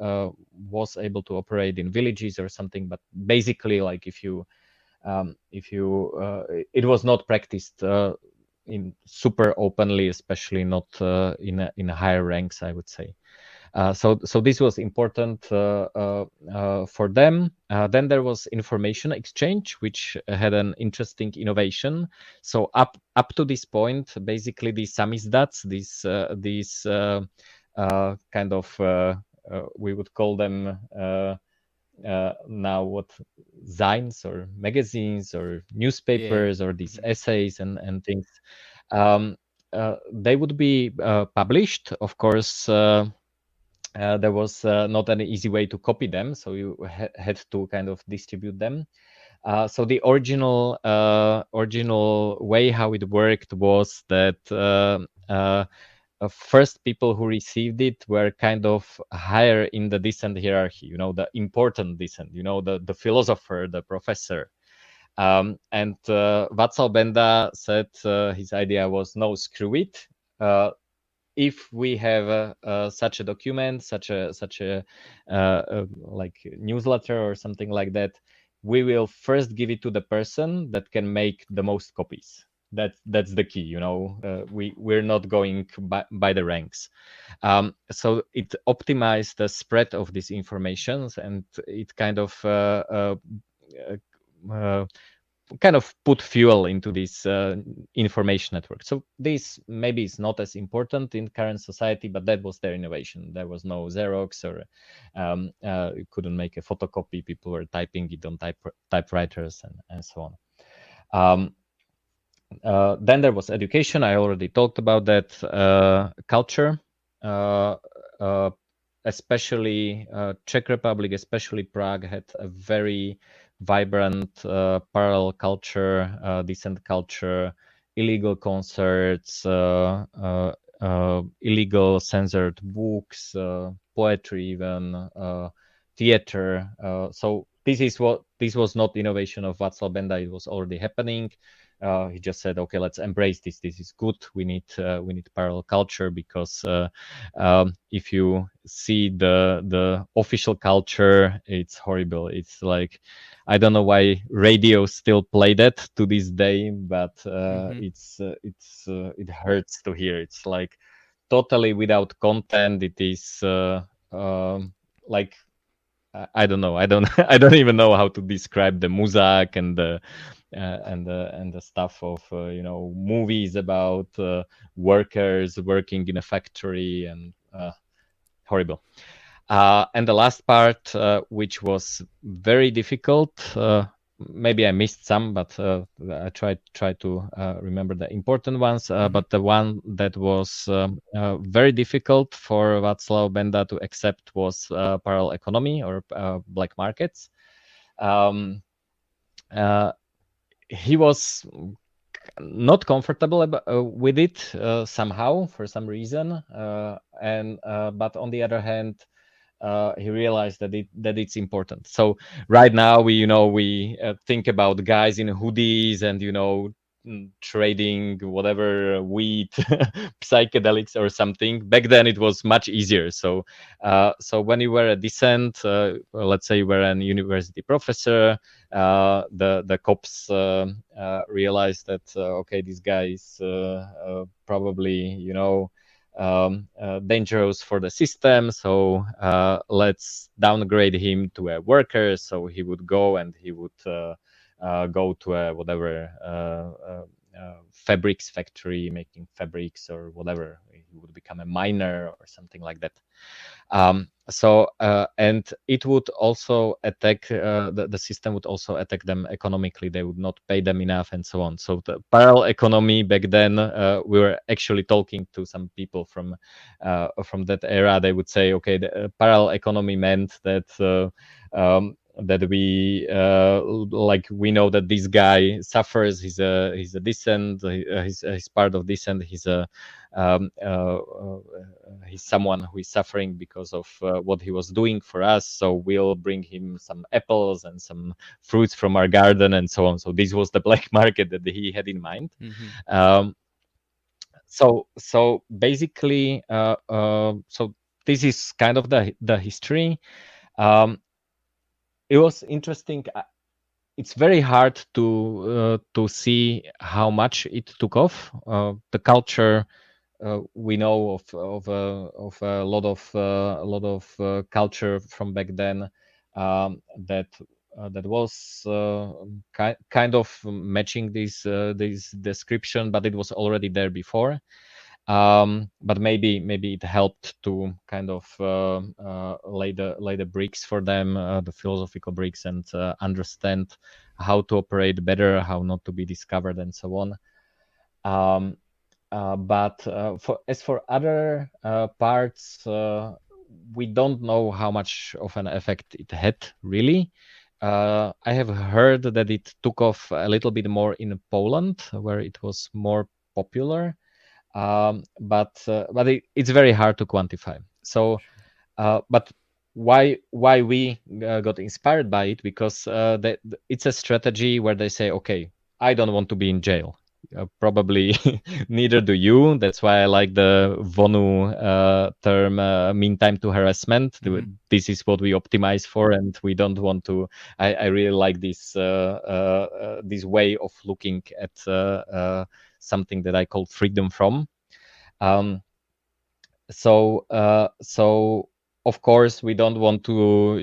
was able to operate in villages or something. But basically, like if you it was not practiced in super openly, especially not in higher ranks, I would say. So this was important for them. Then there was information exchange, which had an interesting innovation. So up to this point, basically the samizdats, these kind of we would call them now what, zines or magazines or newspapers, or these essays and things. They would be published, of course. There was not an easy way to copy them, so you had to kind of distribute them. So the original way how it worked was that first people who received it were kind of higher in the descent hierarchy, the important descent, the philosopher, the professor. And Václav Benda said his idea was, no, screw it. If we have such a document, such a like newsletter or something like that, we will first give it to the person that can make the most copies. That's the key, we're not going by the ranks. So it optimized the spread of these informations, and it kind of put fuel into this information network. So this maybe is not as important in current society, but that was their innovation. There was no Xerox, or you couldn't make a photocopy. People were typing it on typewriters and so on. Then there was education. I already talked about that. Culture, especially Czech Republic, especially Prague, had a very vibrant parallel culture, decent culture, illegal concerts, illegal censored books, poetry, even theater. So this was not innovation of Václav Benda. It was already happening. He just said, okay, let's embrace this. This is good. We need parallel culture, because if you see the official culture, it's horrible. It's like, I don't know why radio still play that to this day, but it hurts to hear. It's like totally without content. It is like, I don't know. I don't I don't even know how to describe the muzak and the stuff of movies about workers working in a factory, and horrible. And the last part, which was very difficult. Maybe I missed some, but I try to remember the important ones. But the one that was very difficult for Václav Benda to accept was parallel economy, or black markets. He was not comfortable with it somehow, for some reason, but on the other hand, he realized that it's important. So right now we think about guys in hoodies and trading whatever weed, psychedelics or something. Back then it was much easier. So when you were a decent, let's say you were an university professor, the cops realized that okay, this guy is probably dangerous for the system, so let's downgrade him to a worker. So he would go and he would go to a whatever fabrics factory, making fabrics or whatever. He would become a miner or something like that. And it would also attack the system would also attack them economically. They would not pay them enough and so on. So the parallel economy back then, we were actually talking to some people from that era. They would say, okay, the parallel economy meant that that we we know that this guy suffers. He's a descent. He's part of descent. He's someone who is suffering because of what he was doing for us. So we'll bring him some apples and some fruits from our garden and so on. So this was the black market that he had in mind. So basically, so this is kind of the history. It was interesting. It's very hard to see how much it took off. The culture, we know of a lot of culture from back then that was kind of matching this description, but it was already there before. But maybe it helped to kind of lay the bricks for them, the philosophical bricks, and understand how to operate better, how not to be discovered, and so on. But as for other parts, we don't know how much of an effect it had really. I have heard that it took off a little bit more in Poland, where it was more popular. But it's very hard to quantify. So, but why we got inspired by it? Because it's a strategy where they say, okay, I don't want to be in jail. Probably neither do you. That's why I like the Vonu term, mean time to harassment. This is what we optimize for, and we don't want to. I really like this this way of looking at something that I call freedom from. So of course we don't want to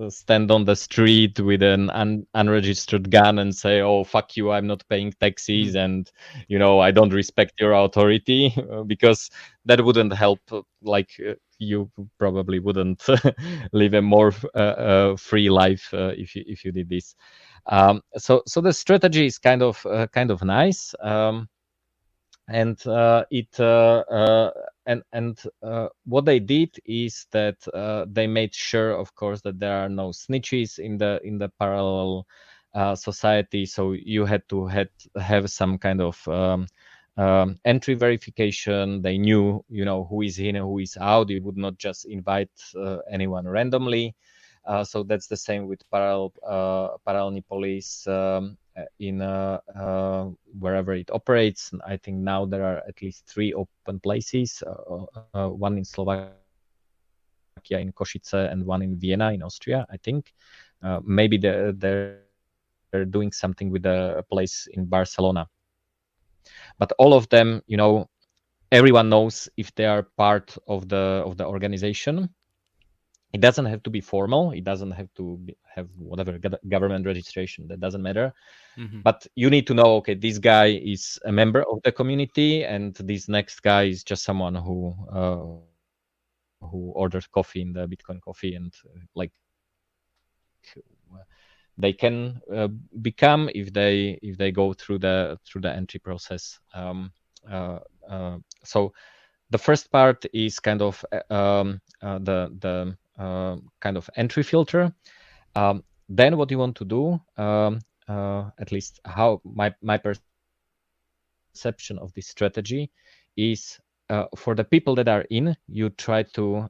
stand on the street with an unregistered gun and say, oh fuck you, I'm not paying taxes, and I don't respect your authority, because that wouldn't help. You probably wouldn't live a more free life if you did this. So the strategy is kind of nice, and what they did is that they made sure, of course, that there are no snitches in the parallel society. So you had to have some kind of entry verification. They knew who is in and who is out. You would not just invite anyone randomly. So that's the same with Paralelni Polis in wherever it operates. I think now there are at least 3 open places, one in Slovakia, in Košice, and one in Vienna in Austria, I think. Maybe they're doing something with a place in Barcelona. But all of them, everyone knows if they are part of the organization. It doesn't have to be formal. It doesn't have to have whatever government registration. That doesn't matter. Mhm. But you need to know, okay, this guy is a member of the community, and this next guy is just someone who orders coffee in the Bitcoin coffee, and like they can become if they go through the entry process. So the first part is kind of the kind of entry filter. Then what you want to do, at least how my perception of this strategy is, for the people that are in, you try to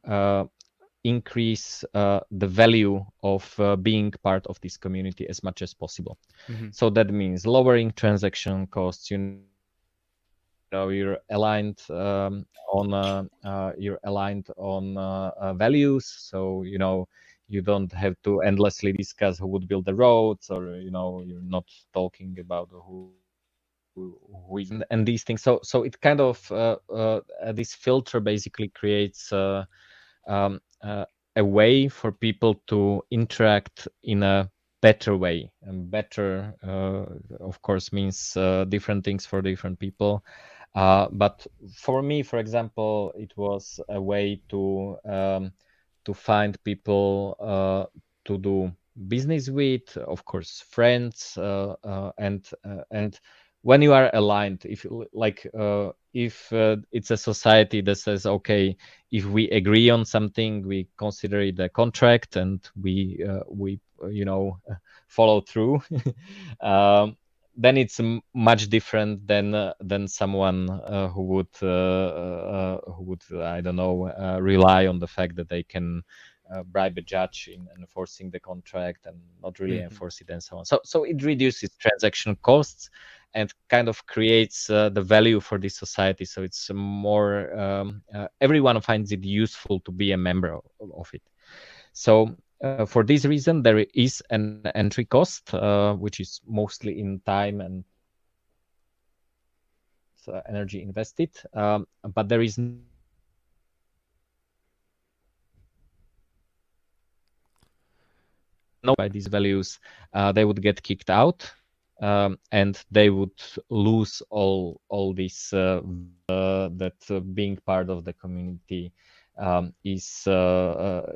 increase the value of being part of this community as much as possible. Mhm. So that means lowering transaction costs. You're aligned on values, so you don't have to endlessly discuss who would build the roads, or you're not talking about who is, and these things. So it kind of this filter basically creates a way for people to interact in a better way. And better, of course, means different things for different people. But for me, for example, it was a way to find people to do business with, of course, friends, and when you are aligned, if it's a society that says, okay, if we agree on something, we consider it a contract, and we follow through. Then it's much different than someone who would I don't know, rely on the fact that they can bribe a judge in enforcing the contract and not really enforce it, and so on. So it reduces transaction costs and kind of creates the value for this society. So it's more everyone finds it useful to be a member of it. So for this reason, there is an entry cost, which is mostly in time and energy invested, but there is no by these values, they would get kicked out, and they would lose all this that being part of the community is that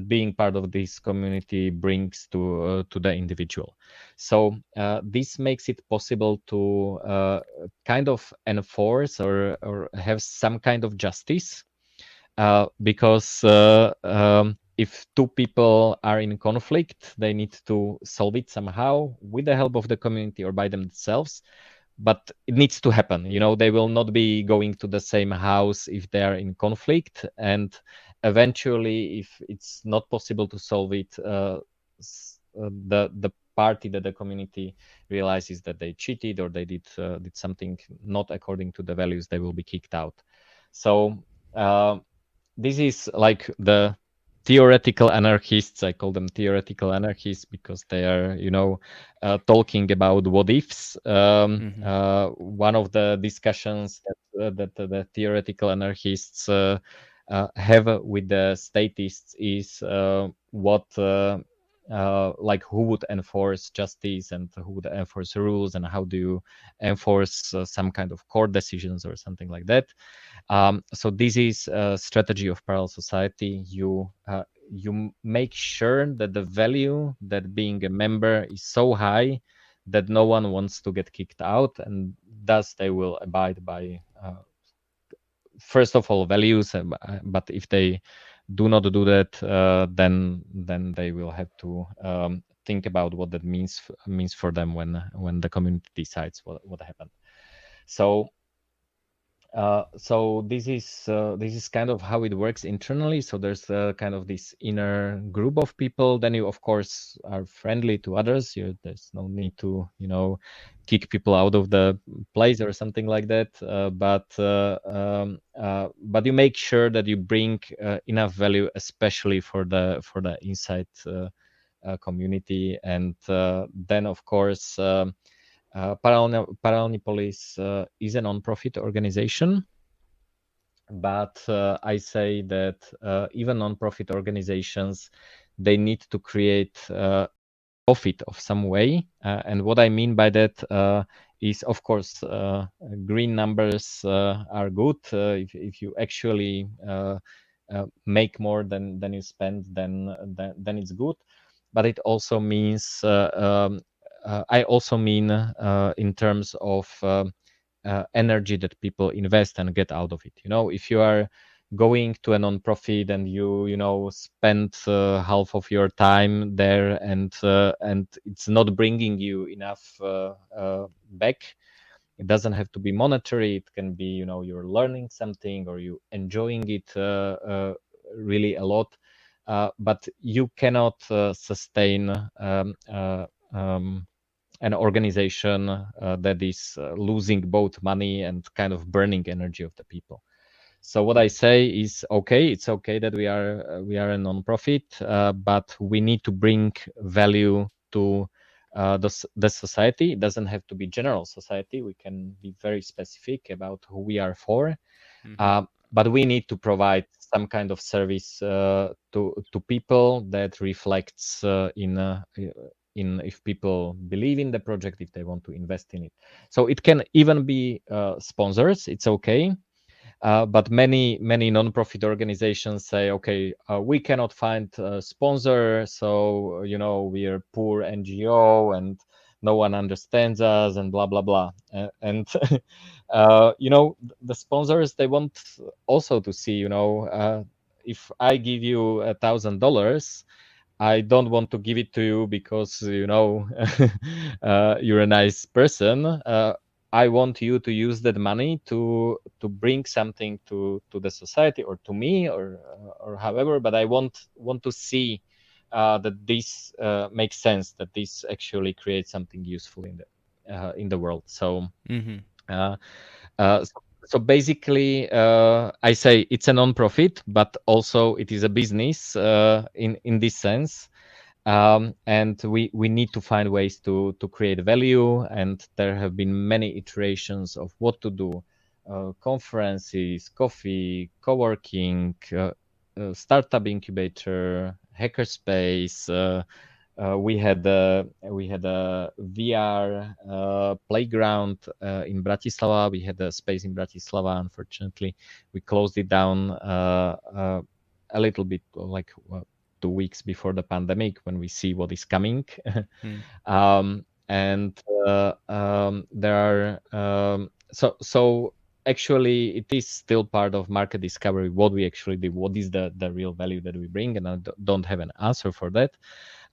being part of this community brings to the individual. So this makes it possible to kind of enforce or have some kind of justice, because if two people are in conflict, they need to solve it somehow with the help of the community or by themselves. But it needs to happen. They will not be going to the same house if they are in conflict. And eventually, if it's not possible to solve it, the party that the community realizes that they cheated or they did something not according to the values, they will be kicked out. So this is like the theoretical anarchists. I call them theoretical anarchists because they are, talking about what ifs. One of the discussions that the theoretical anarchists have with the statists is what like who would enforce justice and who would enforce rules, and how do you enforce some kind of court decisions or something like that. So this is a strategy of parallel society. You make sure that the value that being a member is so high that no one wants to get kicked out, and thus they will abide by first of all values. But if they do not do that, then they will have to think about what that means for them when the community decides what happened. So So this is kind of how it works internally. So there's kind of this inner group of people. Then you of course are friendly to others. There's no need to kick people out of the place or something like that. But you make sure that you bring enough value, especially for the inside community. And then of course. Paralelni Polis is a non-profit organization, but I say that even non-profit organizations, they need to create profit of some way. And what I mean by that is, of course, green numbers are good. If you actually make more than you spend, then it's good. But it also means I also mean in terms of energy that people invest and get out of it. If you are going to a non-profit and you spend half of your time there and it's not bringing you enough back. It doesn't have to be monetary. It can be you're learning something or you enjoying it really a lot. But you cannot sustain an organization that is losing both money and kind of burning energy of the people. So what I say is, it's okay that we are a non-profit, but we need to bring value to the society. It doesn't have to be general society. We can be very specific about who we are for, but we need to provide some kind of service to people that reflects in if people believe in the project, if they want to invest in it. So it can even be sponsors. It's okay. But many non-profit organizations say, we cannot find a sponsor, so we are poor NGO and no one understands us and blah blah blah. And the sponsors, they want also to see, if I give you $1,000, I don't want to give it to you because you're a nice person. I want you to use that money to bring something to the society or to me or however. But I want to see that this makes sense, that this actually creates something useful in the world. So. So basically, I say it's a non-profit, but also it is a business in this sense. And we need to find ways to create value. And there have been many iterations of what to do. Conferences, coffee, co-working, startup incubator, hackerspace. We had a VR playground in Bratislava. We had a space in Bratislava. Unfortunately, we closed it down a little bit, like 2 weeks before the pandemic, when we see what is coming. And there are so actually it is still part of market discovery, what we actually do, what is the real value that we bring, and I don't have an answer for that.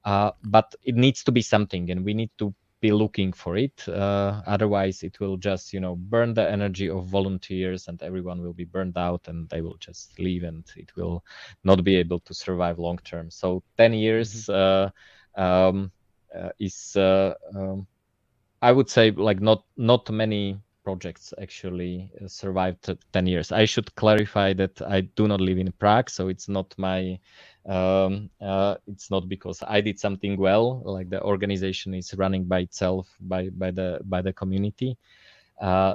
But it needs to be something, and we need to be looking for it. Otherwise, it will just, burn the energy of volunteers, and everyone will be burned out, and they will just leave, and it will not be able to survive long term. So 10 years is, I would say, like not many projects actually survived 10 years. I should clarify that I do not live in Prague, so it's not my. It's not because I did something well. Like, the organization is running by itself, by the community.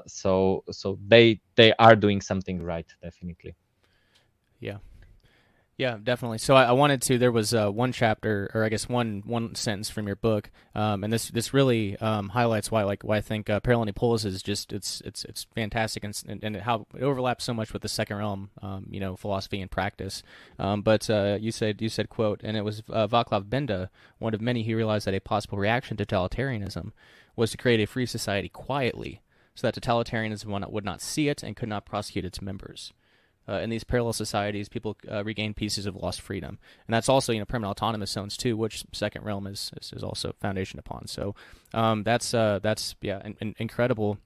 So they are doing something right, definitely. Yeah, definitely. So I wanted to. There was one chapter, or I guess one sentence from your book, and this really highlights why I think Paralelni Polis is just it's fantastic, and how it overlaps so much with the second realm, philosophy and practice. But you said quote, and it was Vaclav Benda, one of many who realized that a possible reaction to totalitarianism was to create a free society quietly, so that totalitarianism would not see it and could not prosecute its members. In these parallel societies, people regain pieces of lost freedom, and that's also permanent autonomous zones too, which second realm is also foundation upon. So that's incredible.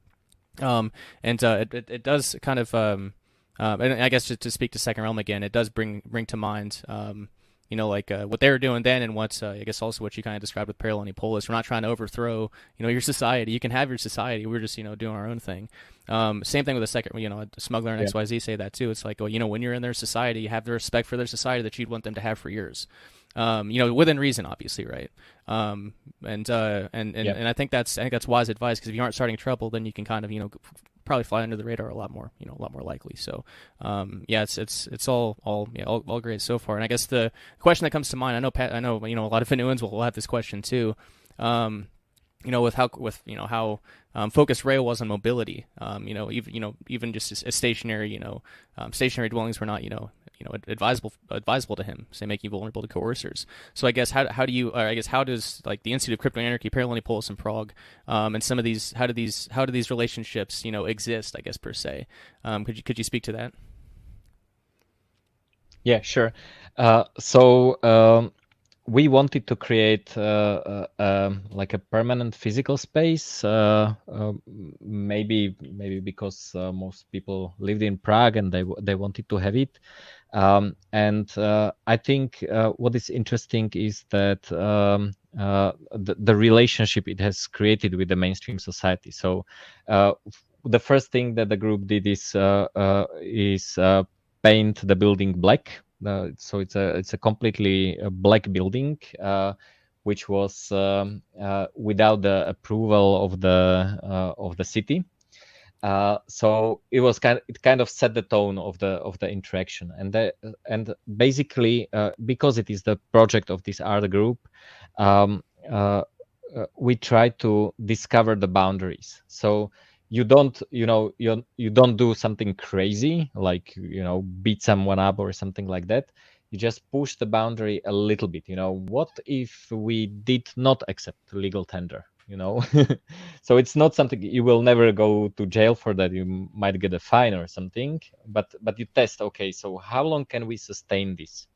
It does kind of and I guess just to speak to Second Realm again, it does bring to mind what they were doing then, and what I guess also what you kind of described with Paralelni Polis. We're not trying to overthrow your society. You can have your society. We're just doing our own thing. Same thing with the second, Smuggler and XYZ say that too. It's like, when you're in their society, you have the respect for their society that you'd want them to have for yours. Within reason, obviously, right? And I think that's wise advice, because if you aren't starting trouble, then you can kind of probably fly under the radar a lot more likely. So it's all great so far. And I guess the question that comes to mind, I know a lot of Vonuans will have this question too. With how focused Rail was on mobility, even just as stationary, stationary dwellings were not, advisable to him, say making vulnerable to coercers. So I guess how does like the Institute of Crypto-Anarchy, Paralelni Polis, and Prague, and some of these, how do these relationships, exist, I guess, per se? Could you speak to that? Yeah, sure. We wanted to create like a permanent physical space, maybe because most people lived in Prague and they wanted to have it. I think what is interesting is that the relationship it has created with the mainstream society. So the first thing that the group did is paint the building black. So it's a completely black building, which was without the approval of the city. So it kind of set the tone of the interaction, and basically because it is the project of this art group, we try to discover the boundaries. So you don't do something crazy like beat someone up or something like that. You just push the boundary a little bit. What if we did not accept legal tender? So it's not something, you will never go to jail for that. You might get a fine or something, but you test, okay, so how long can we sustain this?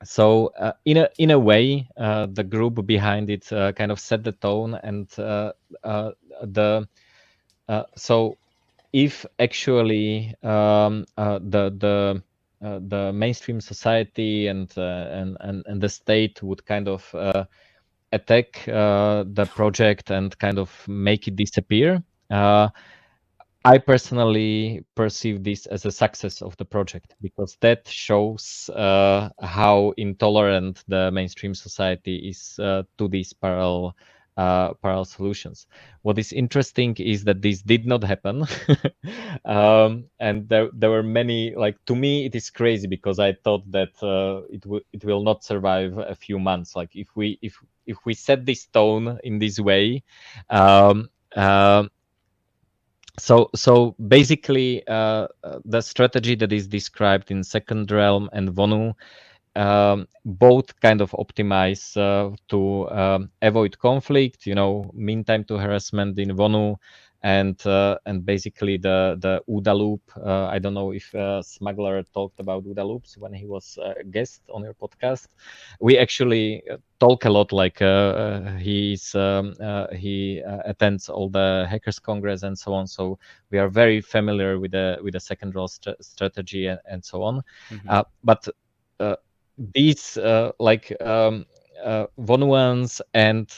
So in a way, the group behind it kind of set the tone, and so if actually the mainstream society and the state would kind of attack the project and kind of make it disappear, I personally perceive this as a success of the project, because that shows how intolerant the mainstream society is to these parallel solutions. What is interesting is that this did not happen, and there were many. Like, to me, it is crazy, because I thought that it will not survive a few months. Like, if we set this tone in this way. So basically, the strategy that is described in Second Realm and Vonu both kind of optimize to avoid conflict. Mean time to harassment in Vonu, and basically the OODA loop. I don't know if Smuggler talked about OODA loops when he was a guest on your podcast. We actually talk a lot, like he attends all the Hackers Congress and so on. So we are very familiar with the second role strategy and so on. Mm-hmm. But these Vonuans and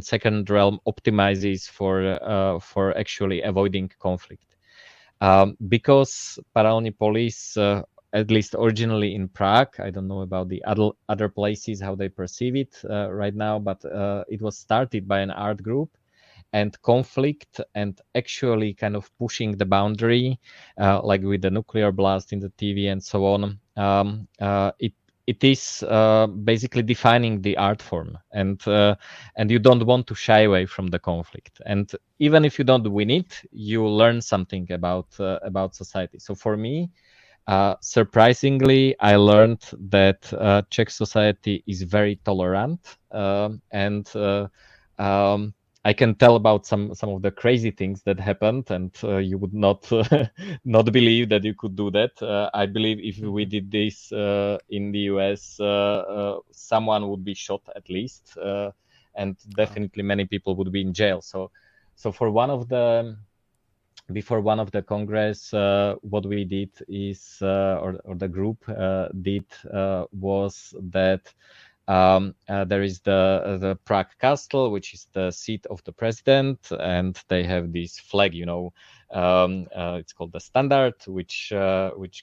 Second Realm optimizes for actually avoiding conflict, because Paralelni Polis, at least originally in Prague, I don't know about the other places how they perceive it right now, but it was started by an art group, and conflict and actually kind of pushing the boundary, like with the nuclear blast in the TV and so on. It is basically defining the art form, and you don't want to shy away from the conflict. And even if you don't win it, you learn something about society. So for me, surprisingly, I learned that Czech society is very tolerant, and I can tell about some of the crazy things that happened, and you would not not believe that you could do that. I believe if we did this in the US, someone would be shot at least, and definitely many people would be in jail. So for before one of the Congress, what we did is, or the group did, was that there is the Prague Castle, which is the seat of the president, and they have this flag, it's called the standard, which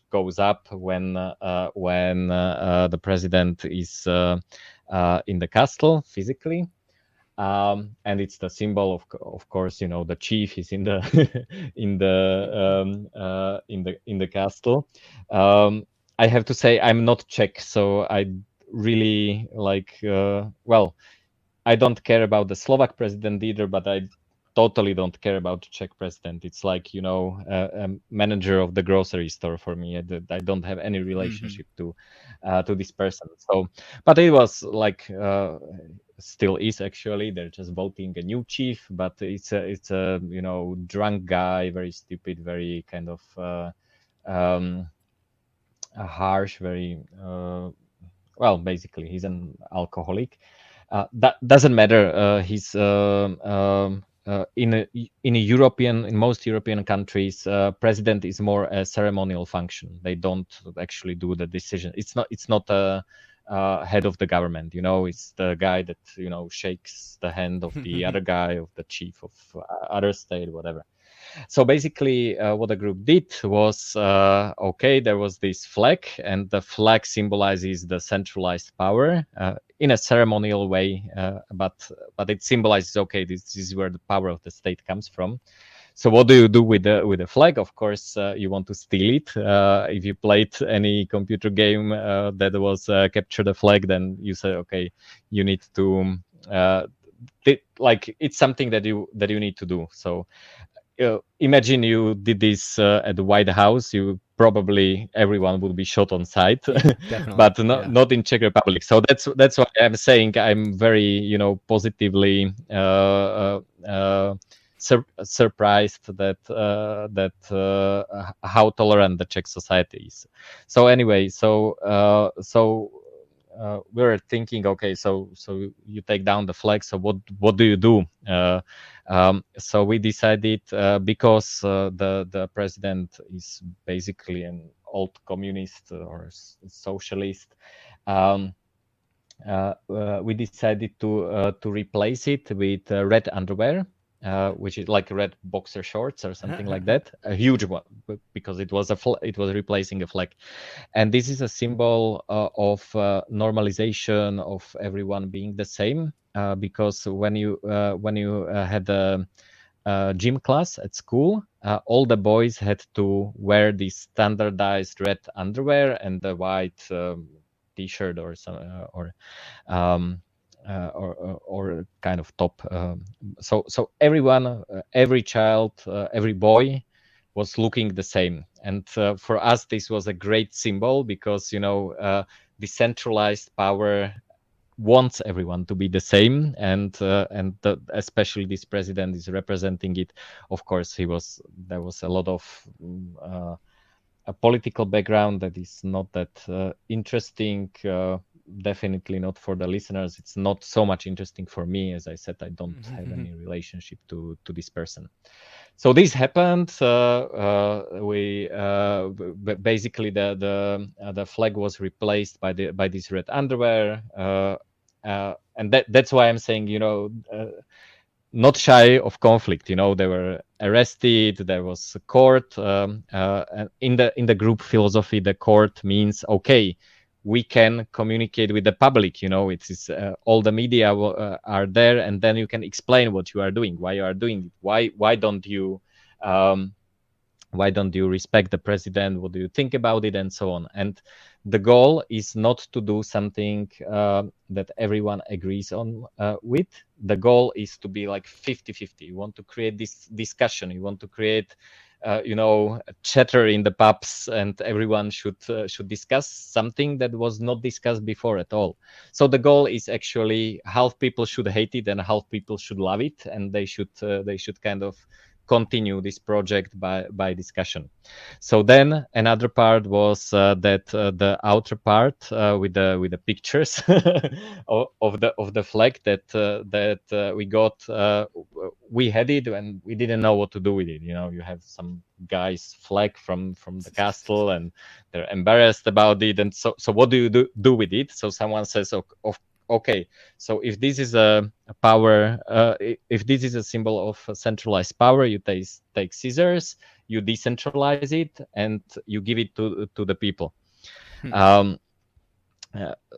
goes up when the president is in the castle physically. And it's the symbol of course, the chief is in the in the castle. I have to say I'm not Czech, so I really I don't care about the Slovak president either, but I totally don't care about the Czech president. It's like, a manager of the grocery store for me. I don't have any relationship to this person. So, but it was like, still is actually, they're just voting a new chief, but it's a drunk guy, very stupid, very kind of harsh, very basically he's an alcoholic. That doesn't matter. He's in most European countries, president is more a ceremonial function. They don't actually do the decision. It's not a head of the government. It's the guy that shakes the hand of the other guy, of the chief of other state, whatever. So basically, what the group did was, there was this flag, and the flag symbolizes the centralized power in a ceremonial way, but it symbolizes, this is where the power of the state comes from. So what do you do with the flag? Of course, you want to steal it. If you played any computer game that was capture the flag, then you say, you need to it's something that you need to do. So imagine you did this at the White House. Probably everyone would be shot on sight, but not in Czech Republic. So that's why I'm saying I'm very positively surprised that how tolerant the Czech society is. So anyway, we were thinking, so you take down the flag. So what do you do? So we decided, because the president is basically an old communist or socialist, we decided to replace it with red underwear. Which is like red boxer shorts or something like that, a huge one, because it was replacing a flag, and this is a symbol of normalization of everyone being the same. Because when you had a gym class at school, all the boys had to wear this standardized red underwear and the white T-shirt or some or kind of top. So everyone, every child, every boy was looking the same. And for us, this was a great symbol, because, decentralized power wants everyone to be the same. And especially this president is representing it. Of course, there was a lot of a political background that is not that interesting. Definitely not for the listeners. It's not so much interesting for me. As I said, I don't have any relationship to this person. So this happened. We basically the flag was replaced by this red underwear, and that's why I'm saying, not shy of conflict. They were arrested. There was a court. And in the group philosophy, the court means we can communicate with the public. It is all the media are there, and then you can explain what you are doing, why you are doing it, why don't you respect the president, what do you think about it, and so on. And the goal is not to do something that everyone agrees on with. The goal is to be like 50-50. You want to create this discussion. You want to create chatter in the pubs, and everyone should discuss something that was not discussed before at all. So the goal is actually half people should hate it and half people should love it, and they should kind of continue this project by discussion. So then another part was that the outer part with the pictures of the flag that we got. We had it and we didn't know what to do with it. You know, you have some guy's flag from the castle and they're embarrassed about it. And so what do you do with it? So someone says, okay, so if this is a power, if this is a symbol of a centralized power, you take scissors, you decentralize it, and you give it to the people.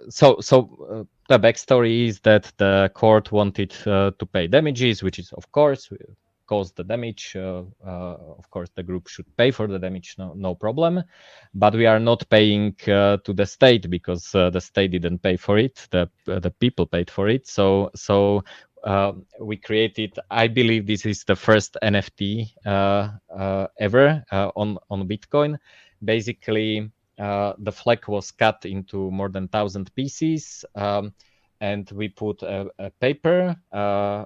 So the backstory is that the court wanted to pay damages, which is of course caused the damage. Of course, the group should pay for the damage, no problem. But we are not paying to the state because the state didn't pay for it. The people paid for it. So we created. I believe this is the first NFT ever on Bitcoin. Basically, the flag was cut into more than 1,000 pieces. And we put a paper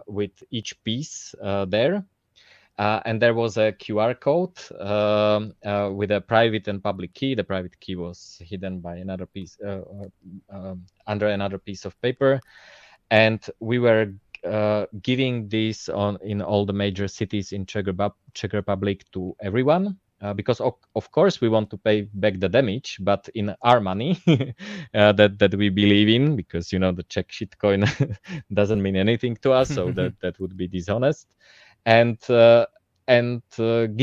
with each piece there. And there was a QR code with a private and public key. The private key was hidden by another piece under another piece of paper. And we were giving this in all the major cities in Czech Republic to everyone. Because of course we want to pay back the damage, but in our money that we believe in, because you know the Czech shitcoin doesn't mean anything to us, so that would be dishonest, and give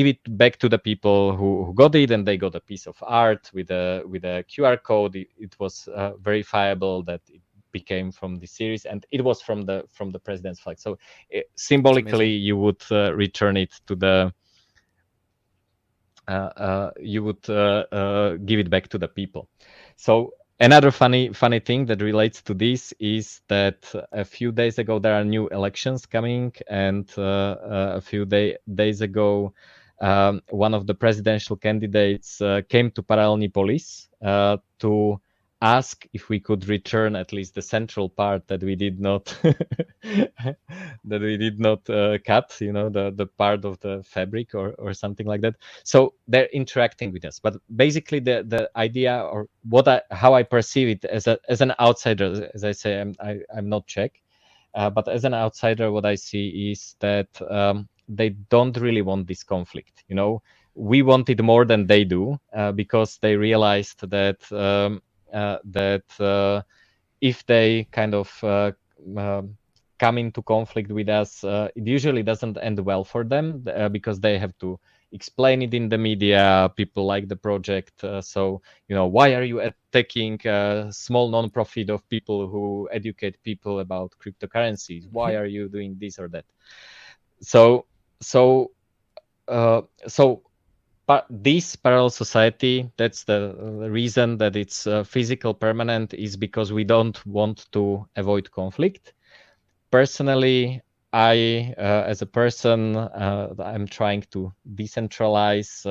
it back to the people who got it, and they got a piece of art with a QR code. It was verifiable that it became from the series, and it was from the president's flag. So symbolically, you would return it to the. You would give it back to the people. So another funny thing that relates to this is that a few days ago there are new elections coming, and a few days ago one of the presidential candidates came to Paralelni Polis to ask if we could return at least the central part that we did not cut, you know, the part of the fabric or something like that. So they're interacting with us. But basically the idea, or how I perceive it as an outsider, as I say, I'm not Czech, but as an outsider, what I see is that they don't really want this conflict. You know, we want it more than they do because they realized that if they kind of come into conflict with us, it usually doesn't end well for them because they have to explain it in the media. People like the project, so you know, why are you attacking a small non-profit of people who educate people about cryptocurrencies? Why are you doing this or that? So this parallel society, that's the reason that it's physical, permanent, is because we don't want to avoid conflict. Personally, I, as a person, I'm trying to decentralize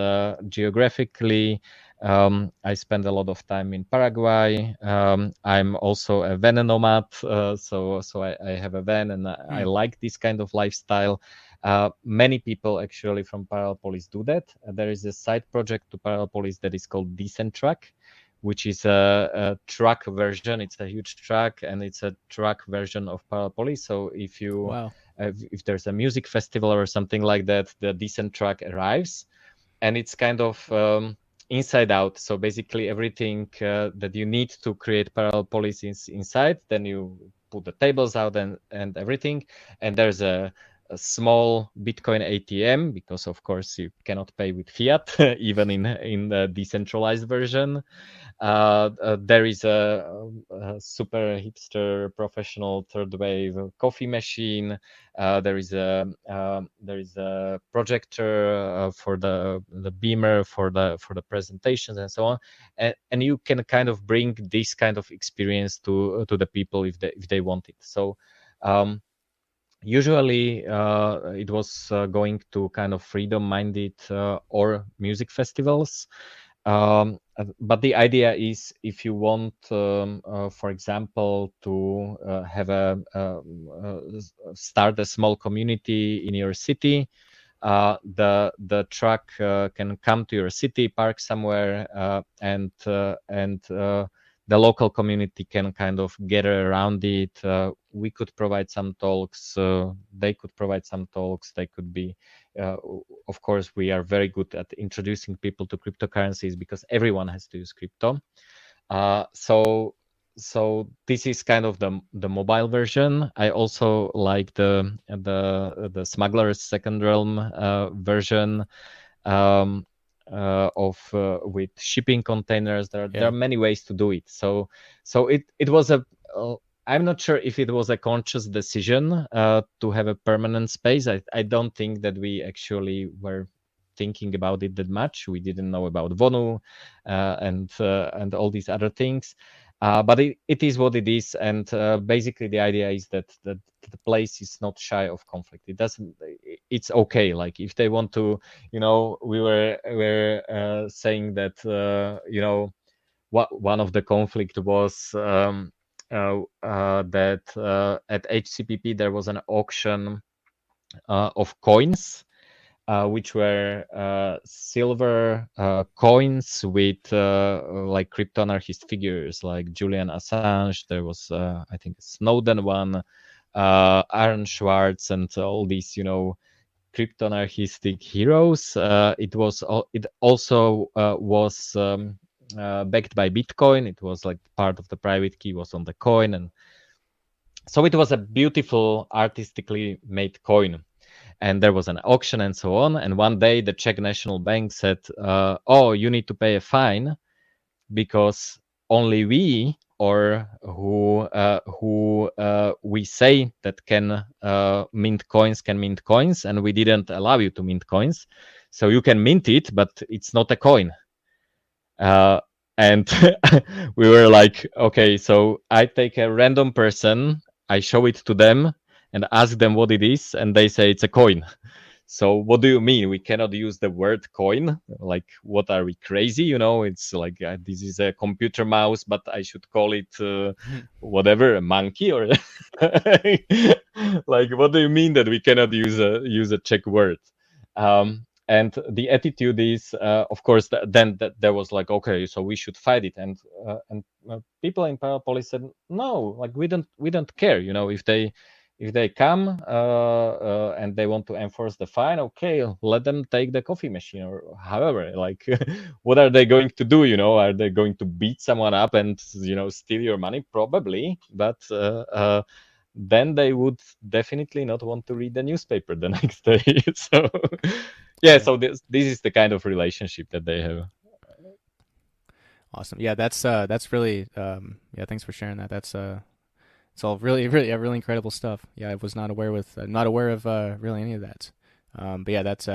geographically. I spend a lot of time in Paraguay. I'm also a van nomad, so I have a van, and I like this kind of lifestyle. Many people actually from Parallel Polis do that. There is a side project to Parallel Polis that is called Decent Truck, which is a truck version. It's a huge truck, and it's a truck version of Parallel Polis. So if you if there's a music festival or something like that, the Decent Truck arrives, and it's kind of inside out. So basically everything that you need to create Parallel Polis is inside. Then you put the tables out and everything, and there's a small Bitcoin ATM, because of course you cannot pay with fiat even in the decentralized version. There is a super hipster professional third wave coffee machine. There is a projector for the beamer for the presentations and so on, and you can kind of bring this kind of experience to the people if they want it. So usually it was going to kind of freedom-minded or music festivals. But the idea is, if you want, for example, to have start a small community in your city, the truck can come to your city, park somewhere, and the local community can kind of gather around it. We could provide some talks. They could provide some talks. They could be, of course, we are very good at introducing people to cryptocurrencies because everyone has to use crypto. So this is kind of the mobile version. I also like the Smuggler's Second Realm version. With shipping containers. There are many ways to do it. So it was I'm not sure if it was a conscious decision to have a permanent space. I don't think that we actually were thinking about it that much. We didn't know about Vonu and all these other things. But it is what it is, and basically the idea is that the place is not shy of conflict. It's okay. Like if they want to, we were saying that one of the conflict was that at HCPP there was an auction of coins. Which were silver coins with like crypto-anarchist figures like Julian Assange. There was, I think, Snowden one, Aaron Schwartz, and all these, crypto-anarchistic heroes. It also was backed by Bitcoin. It was like part of the private key was on the coin, and so it was a beautiful, artistically made coin. And there was an auction and so on. And one day the Czech National Bank said, oh, you need to pay a fine because only we or who we say that can mint coins, and we didn't allow you to mint coins. So you can mint it, but it's not a coin. And we were like, okay, so I take a random person, I show it to them, and ask them what it is, and they say it's a coin. So what do you mean? We cannot use the word coin? Like, what are we, crazy? It's like, this is a computer mouse, but I should call it whatever, a monkey? Or like, what do you mean that we cannot use a Czech word? And the attitude is, of course, then there was like, okay, so we should fight it. And people in Polis said, no, like we don't care, if they come and they want to enforce the fine, okay, let them take the coffee machine or however. Like, what are they going to do? Are they going to beat someone up and steal your money? Probably, but then they would definitely not want to read the newspaper the next day. So yeah, so this is the kind of relationship that they have. Awesome. Yeah, that's really thanks for sharing that. It's all really incredible stuff. Yeah, I was not aware of really any of that. But yeah, that's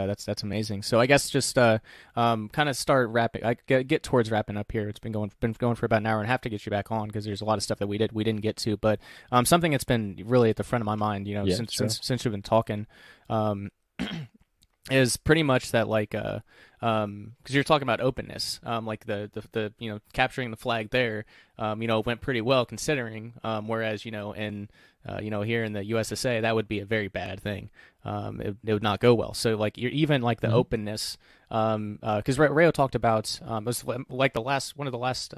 amazing. So I guess just kind of start wrapping. I get towards wrapping up here. It's been going for about an hour and a half to get you back on because there's a lot of stuff that we didn't get to. But something that's been really at the front of my mind, since you've been talking, is pretty much that like because you're talking about openness, like the capturing the flag there, went pretty well considering, whereas in here in the USSA that would be a very bad thing. It would not go well. So like you're even like the openness, because Rayo talked about it was like one of the last.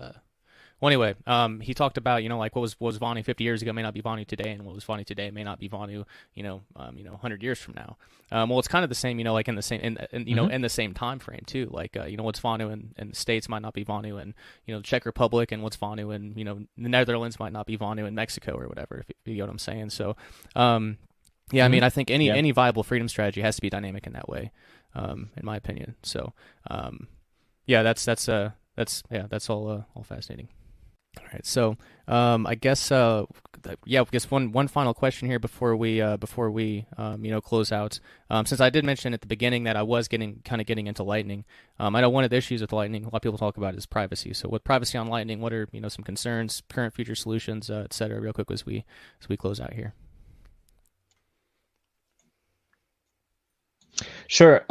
Well, anyway, he talked about what was Vonu 50 years ago may not be Vonu today, and what was Vonu today may not be Vonu 100 years from now. Well, it's kind of the same, like in the same in the same time frame too. Like what's Vonu in the States might not be Vonu in the Czech Republic, and what's Vonu in the Netherlands might not be Vonu in Mexico or whatever. If you know what I'm saying. So yeah, I mean, I think any viable freedom strategy has to be dynamic in that way, in my opinion. So yeah, that's all fascinating. All right, so I guess one final question here before we close out. Since I did mention at the beginning that I was getting into Lightning, I know one of the issues with Lightning a lot of people talk about is privacy. So with privacy on Lightning, what are some concerns, current, future solutions, etc. Real quick as we close out here. Sure.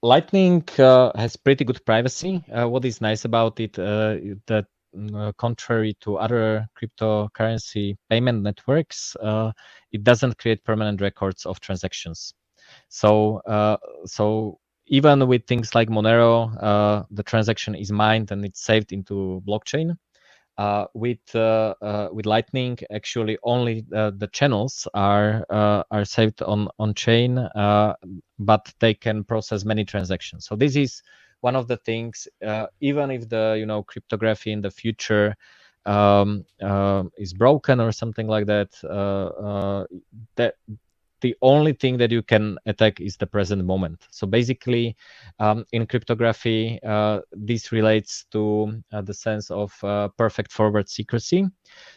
Lightning has pretty good privacy. What is nice about it, that contrary to other cryptocurrency payment networks, it doesn't create permanent records of transactions. So even with things like Monero, the transaction is mined and it's saved into blockchain. With Lightning, actually only the channels are saved on chain, but they can process many transactions. So this is one of the things. Even if the cryptography in the future is broken or something like that, that the only thing that you can attack is the present moment. So basically, in cryptography, this relates to the sense of perfect forward secrecy.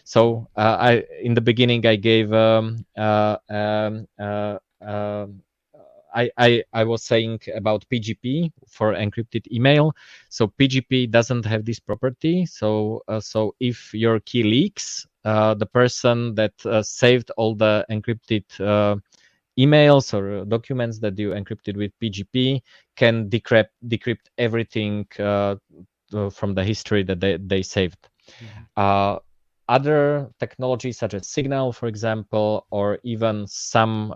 So in the beginning, I gave I was saying about PGP for encrypted email. So PGP doesn't have this property. So if your key leaks, the person that saved all the encrypted emails or documents that you encrypted with PGP can decrypt everything from the history that they saved. Other technologies such as Signal, for example, or even some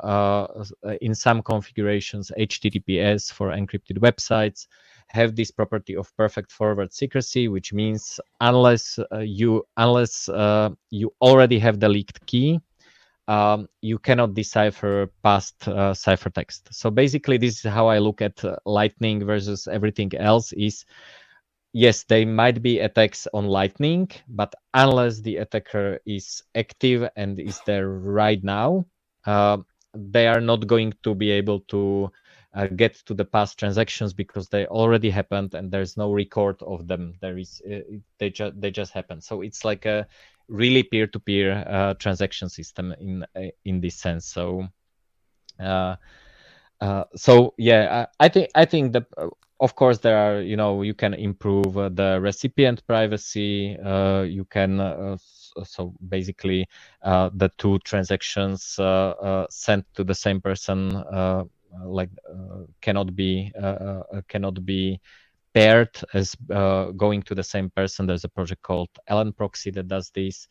in some configurations, HTTPS for encrypted websites, have this property of perfect forward secrecy, which means unless you already have the leaked key, you cannot decipher past ciphertext. So basically, this is how I look at Lightning versus everything else. Is yes, they might be attacks on Lightning, but unless the attacker is active and is there right now, they are not going to be able to get to the past transactions because they already happened and there's no record of them. There is they just happen. So it's like a really peer-to-peer transaction system in this sense. So yeah, I think that of course there are, you can improve the recipient privacy. You can so basically the two transactions sent to the same person cannot be paired as going to the same person. There's a project called Ellen Proxy that does this.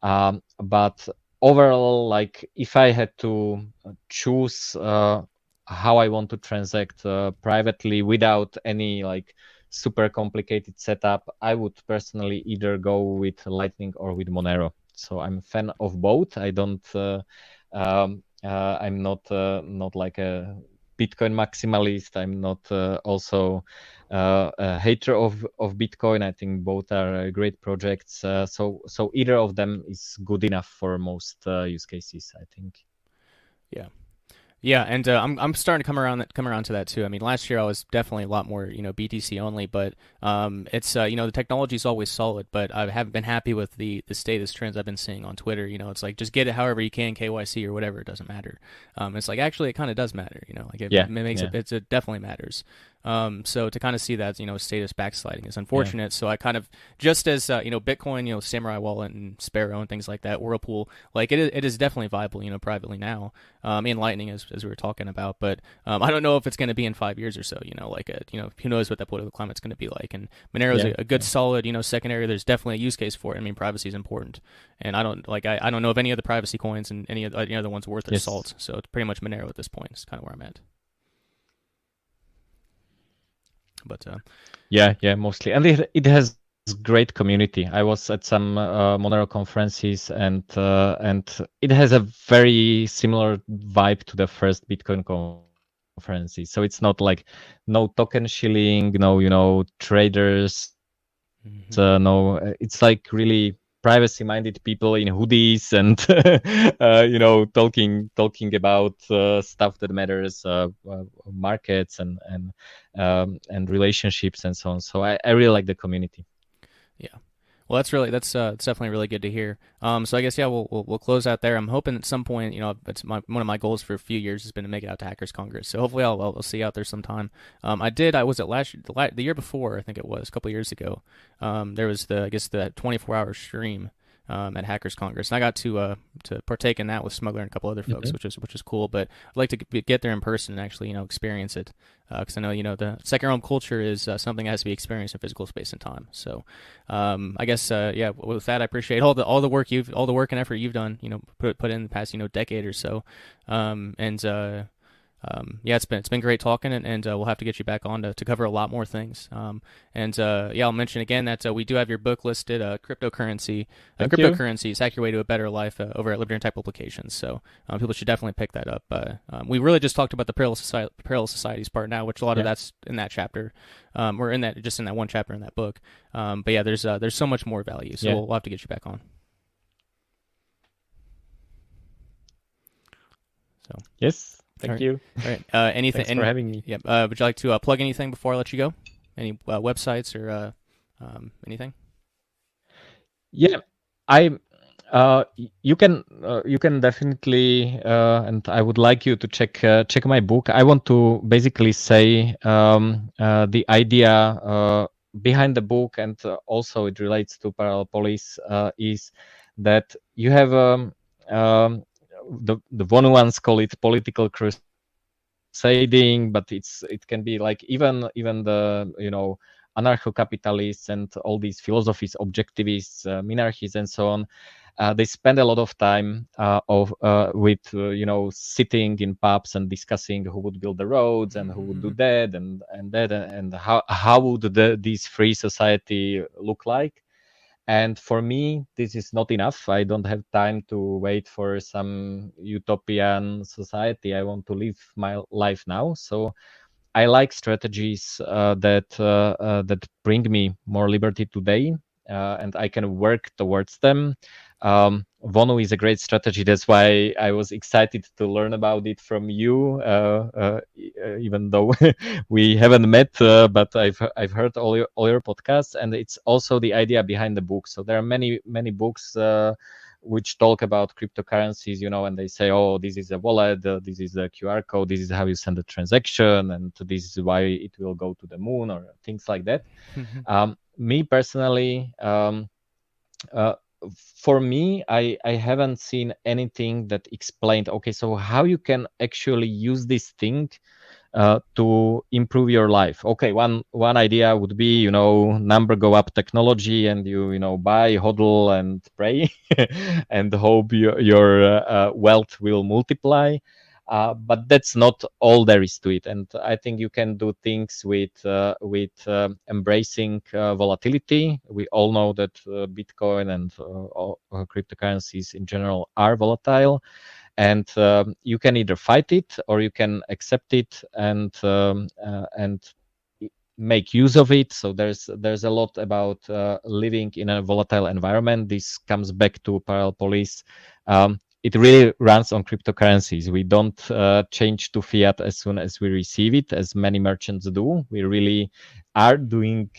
But overall, like if I had to choose how I want to transact privately without any like super complicated setup, I would personally either go with Lightning or with Monero. So I'm a fan of both. I don't. I'm not like a Bitcoin maximalist. I'm not also a hater of Bitcoin. I think both are great projects. So either of them is good enough for most use cases, I think. Yeah. Yeah, and I'm starting to come around to that too. I mean, last year I was definitely a lot more BTC only, but it's the technology is always solid. But I haven't been happy with the status trends I've been seeing on Twitter. It's like just get it however you can, KYC or whatever, it doesn't matter. It's like actually it kind of does matter. Like it makes it definitely matters. So to kind of see that status backsliding is unfortunate. So I kind of just as Bitcoin, Samurai Wallet and Sparrow and things like that, Whirlpool, like it is definitely viable privately now. In Lightning as we were talking about, but I don't know if it's going to be in 5 years or so. Who knows what that political climate's going to be like. And Monero is a good solid secondary. There's definitely a use case for it. I mean, privacy is important, and I don't know of any other privacy coins and any other ones worth their salt. So it's pretty much Monero at this point. It's kind of where I'm at. But yeah, mostly, and it has great community. I was at some Monero conferences, and it has a very similar vibe to the first Bitcoin conferences. So it's not like no token shilling, no traders, no. It's like really privacy-minded people in hoodies and talking about stuff that matters, markets and relationships and so on. So I really like the community. Yeah. Well, that's definitely really good to hear. So I guess we'll close out there. I'm hoping at some point, it's one of my goals for a few years has been to make it out to Hackers Congress. So hopefully I'll see you out there sometime. I was at the year before, I think it was a couple of years ago. There was the 24-hour stream at Hackers Congress, and I got to partake in that with Smuggler and a couple other folks, which is cool. But I'd like to get there in person and actually experience it, because I know the second realm culture is something that has to be experienced in physical space and time. So I guess with that, I appreciate all the work and effort you've done, put in the past decade or so, and yeah, it's been great talking, and we'll have to get you back on to cover a lot more things. Yeah, I'll mention again that we do have your book listed, Cryptocurrency. Thank you. Cryptocurrency is Hack Your Way to a Better Life over at Liberty and Tech Publications. So people should definitely pick that up. We really just talked about the Parallel Societies part now, which a lot of that's in that chapter, or in that one chapter in that book. But yeah, there's so much more value. So we'll have to get you back on. So yes. Thank you. All right. Anything? Thanks for having me. Yep. Would you like to plug anything before I let you go? Any websites or anything? Yeah, you can definitely, and I would like you to check my book. I want to basically say the idea behind the book, and also it relates to Parallel Polis, is that you have the Vonu ones call it political crusading, but it can be like even the anarcho-capitalists and all these philosophies, objectivists, minarchists, and so on. They spend a lot of time with sitting in pubs and discussing who would build the roads and who would do that and how would this free society look like. And for me, this is not enough. I don't have time to wait for some utopian society. I want to live my life now. So I like strategies that bring me more liberty today, and I can work towards them. Vonu is a great strategy. That's why I was excited to learn about it from you, even though we haven't met. But I've heard all your podcasts, and it's also the idea behind the book. So there are many books which talk about cryptocurrencies, and they say, oh, this is a wallet, this is a QR code, this is how you send a transaction, and this is why it will go to the moon, or things like that. Me personally, for me, I haven't seen anything that explained, okay, so how you can actually use this thing to improve your life. Okay, one idea would be, number go up technology, and you buy, hodl, and pray, and hope your wealth will multiply. But that's not all there is to it. And I think you can do things with embracing volatility. We all know that Bitcoin and all cryptocurrencies in general are volatile. And you can either fight it or you can accept it and make use of it. So there's a lot about living in a volatile environment. This comes back to Parallel Polis. It really runs on cryptocurrencies. We don't change to fiat as soon as we receive it, as many merchants do. We really are doing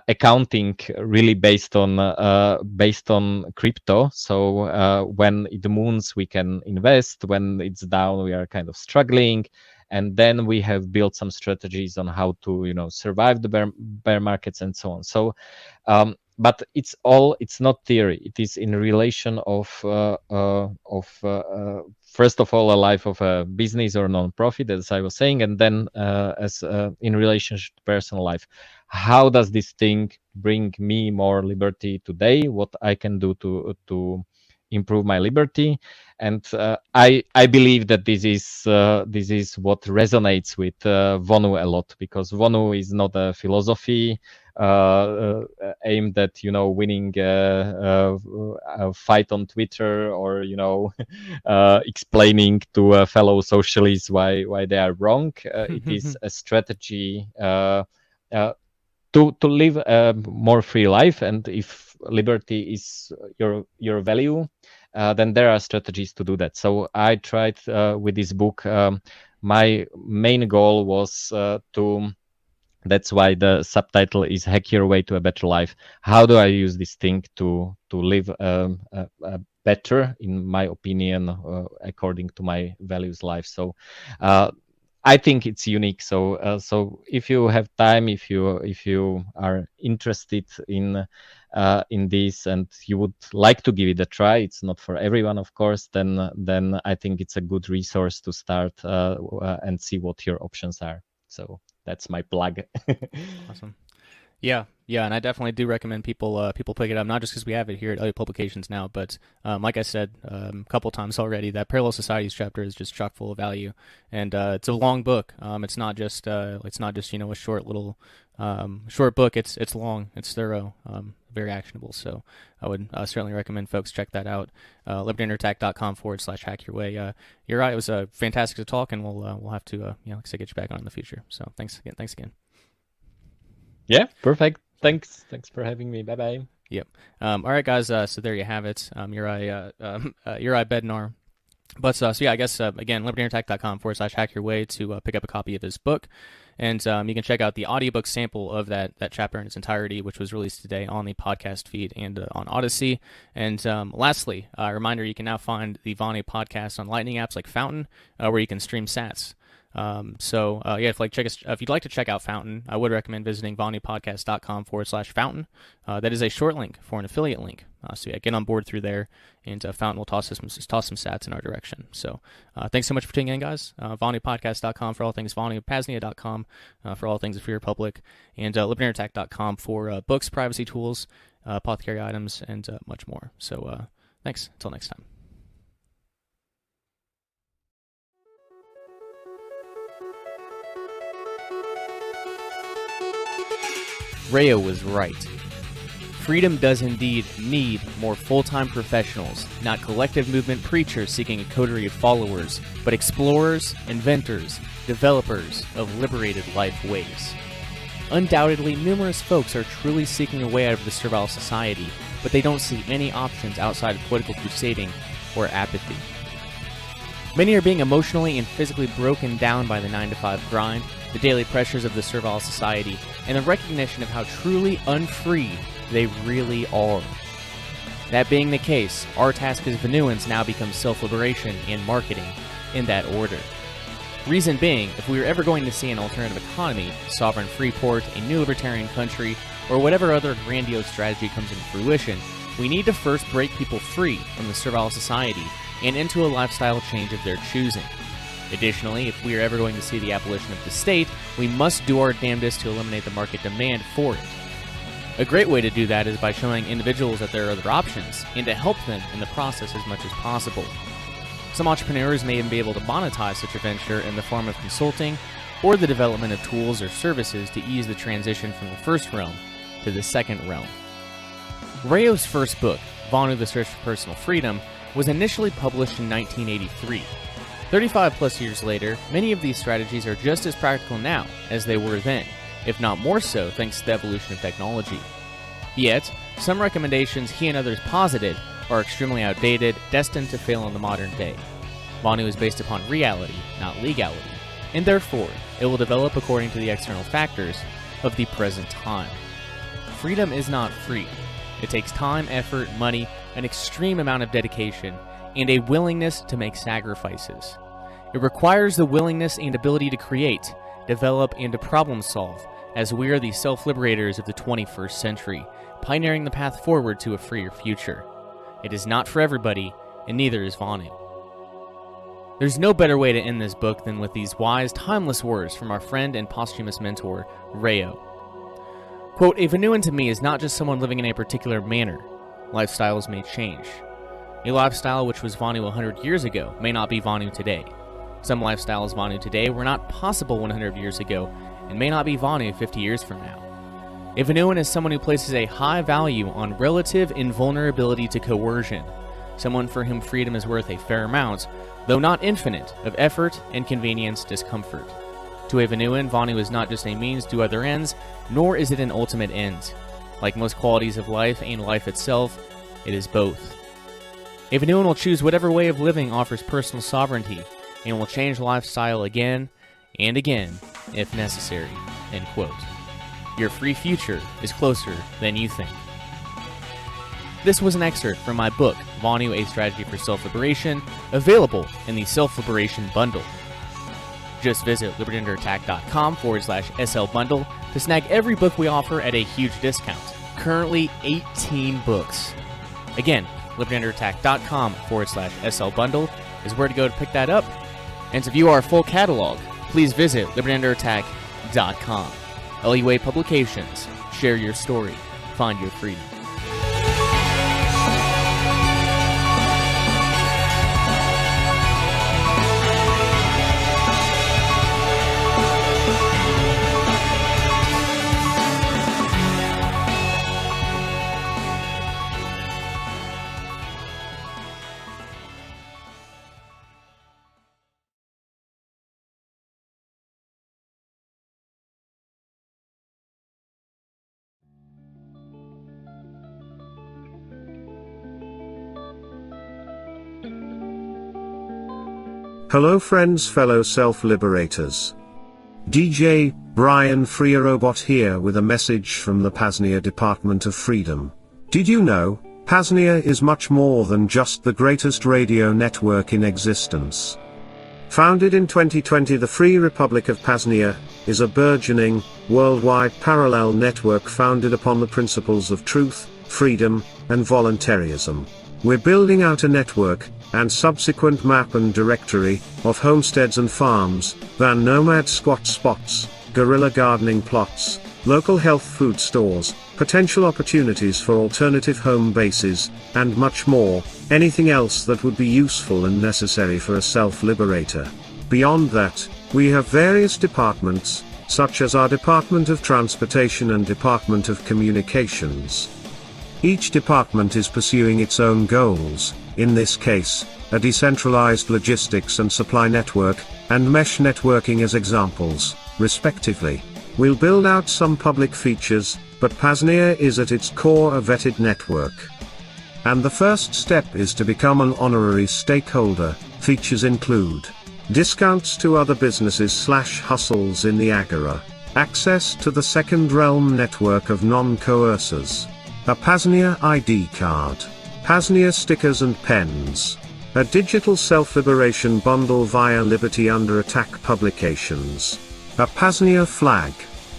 accounting really based on crypto. So when it moons, we can invest. When it's down, we are kind of struggling. And then we have built some strategies on how to survive the bear markets and so on. So but it's not theory. It is in relation of first of all a life of a business or non-profit, as I was saying, and then as in relationship to personal life. How does this thing bring me more liberty today? What I can do to improve my liberty? And I believe that this is what resonates with Vonu a lot, because Vonu is not a philosophy aimed at winning a fight on Twitter, or explaining to fellow socialists why they are wrong. It is a strategy to live a more free life, and if liberty is your value, then there are strategies to do that. So I tried with this book. My main goal was to. That's why the subtitle is "Hack Your Way to a Better Life." How do I use this thing to live a better, in my opinion, according to my values, life? So I think it's unique. So if you have time, if you are interested in this, and you would like to give it a try, it's not for everyone, of course, then I think it's a good resource to start and see what your options are. So that's my plug. Awesome. Yeah, and I definitely do recommend people pick it up, not just because we have it here at Audio Publications now, but like I said a couple times already, that Parallel Societies chapter is just chock full of value, and it's a long book. It's not just a short little short book. It's long, it's thorough, very actionable. So I would certainly recommend folks check that out. libertyundertack.com/hackyourway. You're right. It was fantastic to talk, and we'll have to like I said, get you back on in the future. So thanks again. Yeah, perfect. Thanks for having me. Bye bye. Yep. All right, guys. So there you have it. Juraj Bednar. But so yeah, I guess again, libertyundertack.com/hackyourway to pick up a copy of his book, and you can check out the audiobook sample of that chapter in its entirety, which was released today on the podcast feed and on Odyssey. And lastly, a reminder: you can now find the Vonu podcast on Lightning apps like Fountain, where you can stream Sats. If you'd like to check out Fountain, I would recommend visiting vonupodcast.com/fountain. That is a short link for an affiliate link. Get on board through there, and Fountain will toss some sats in our direction. So thanks so much for tuning in, guys. vonupodcast.com for all things Vonu, PAZNIA.com for all things Free Republic, and libertyundertack.com for books, privacy tools, apothecary items, and much more. So thanks. Until next time. Rayo was right. Freedom does indeed need more full-time professionals, not collective movement preachers seeking a coterie of followers, but explorers, inventors, developers of liberated life ways. Undoubtedly, numerous folks are truly seeking a way out of the servile society, but they don't see any options outside of political crusading or apathy. Many are being emotionally and physically broken down by the 9-to-5 grind, the daily pressures of the servile society, and the recognition of how truly unfree they really are. That being the case, our task as Vonuans now becomes self-liberation and marketing in that order. Reason being, if we are ever going to see an alternative economy, sovereign freeport, a new libertarian country, or whatever other grandiose strategy comes into fruition, we need to first break people free from the servile society and into a lifestyle change of their choosing. Additionally, if we are ever going to see the abolition of the state, we must do our damnedest to eliminate the market demand for it. A great way to do that is by showing individuals that there are other options, and to help them in the process as much as possible. Some entrepreneurs may even be able to monetize such a venture in the form of consulting, or the development of tools or services to ease the transition from the first realm to the second realm. Rayo's first book, Vonu: The Search for Personal Freedom, was initially published in 1983. 35 plus years later, many of these strategies are just as practical now as they were then, if not more so thanks to the evolution of technology. Yet, some recommendations he and others posited are extremely outdated, destined to fail in the modern day. Vonu is based upon reality, not legality, and therefore, it will develop according to the external factors of the present time. Freedom is not free. It takes time, effort, money, an extreme amount of dedication, and a willingness to make sacrifices. It requires the willingness and ability to create, develop, and to problem solve, as we are the self-liberators of the 21st century, pioneering the path forward to a freer future. It is not for everybody, and neither is Vonu. There's no better way to end this book than with these wise, timeless words from our friend and posthumous mentor, Rayo. Quote, "A Vonuan to me is not just someone living in a particular manner. Lifestyles may change. A lifestyle which was Vonu 100 years ago may not be Vonu today. Some lifestyles Vonu today were not possible 100 years ago and may not be Vonu 50 years from now. A Vonuan is someone who places a high value on relative invulnerability to coercion, someone for whom freedom is worth a fair amount, though not infinite, of effort, inconvenience, discomfort. To a Vonuan, Vonu is not just a means to other ends, nor is it an ultimate end. Like most qualities of life and life itself, it is both. A Vonuan will choose whatever way of living offers personal sovereignty, and will change lifestyle again and again if necessary." End quote. Your free future is closer than you think. This was an excerpt from my book, Vonu: A Strategy for Self-Liberation, available in the Self-Liberation Bundle. Just visit libertyunderattack.com/SL Bundle to snag every book we offer at a huge discount. Currently 18 books. Again, libertyunderattack.com/SL Bundle is where to go to pick that up. And to view our full catalog, please visit libertyunderattack.com. LUA Publications, Share your story. Find your freedom. Hello friends, fellow self-liberators. DJ Brian Freerobot here with a message from the PAZNIA Department of Freedom. Did you know, PAZNIA is much more than just the greatest radio network in existence. Founded in 2020, the Free Republic of PAZNIA is a burgeoning, worldwide parallel network founded upon the principles of truth, freedom, and voluntarism. We're building out a network, and subsequent map and directory, of homesteads and farms, van nomad squat spots, guerrilla gardening plots, local health food stores, potential opportunities for alternative home bases, and much more, anything else that would be useful and necessary for a self-liberator. Beyond that, we have various departments, such as our Department of Transportation and Department of Communications. Each department is pursuing its own goals, in this case, a decentralized logistics and supply network, and mesh networking as examples, respectively. We'll build out some public features, but PAZNIA is at its core a vetted network. And the first step is to become an honorary stakeholder. Features include discounts to other businesses/hustles in the Agora, access to the Second Realm network of non-coercers, a PAZNIA ID card, PAZNIA stickers and pens, a digital self-liberation bundle via Liberty Under Attack publications, a PAZNIA flag,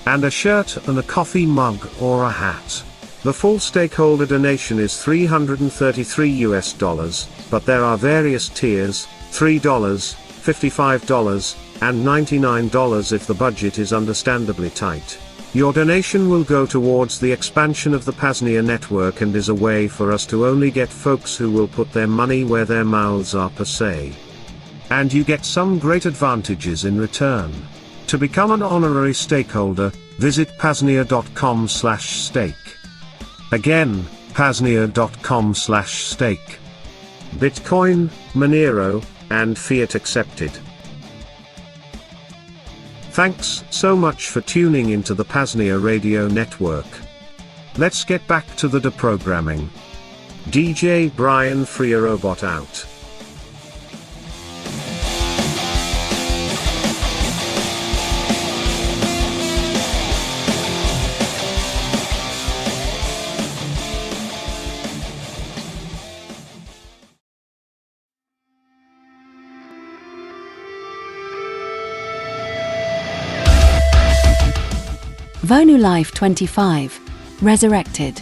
and a shirt and a coffee mug or a hat. The full stakeholder donation is $333, but there are various tiers, $3, $55, and $99 if the budget is understandably tight. Your donation will go towards the expansion of the PAZNIA network and is a way for us to only get folks who will put their money where their mouths are per se. And you get some great advantages in return. To become an honorary stakeholder, visit paznia.com/stake. Again, paznia.com/stake. Bitcoin, Monero, and fiat accepted. Thanks so much for tuning into the PAZNIA radio network. Let's get back to the deprogramming. DJ Brian Freerobot out. Vonu Life 25, Resurrected,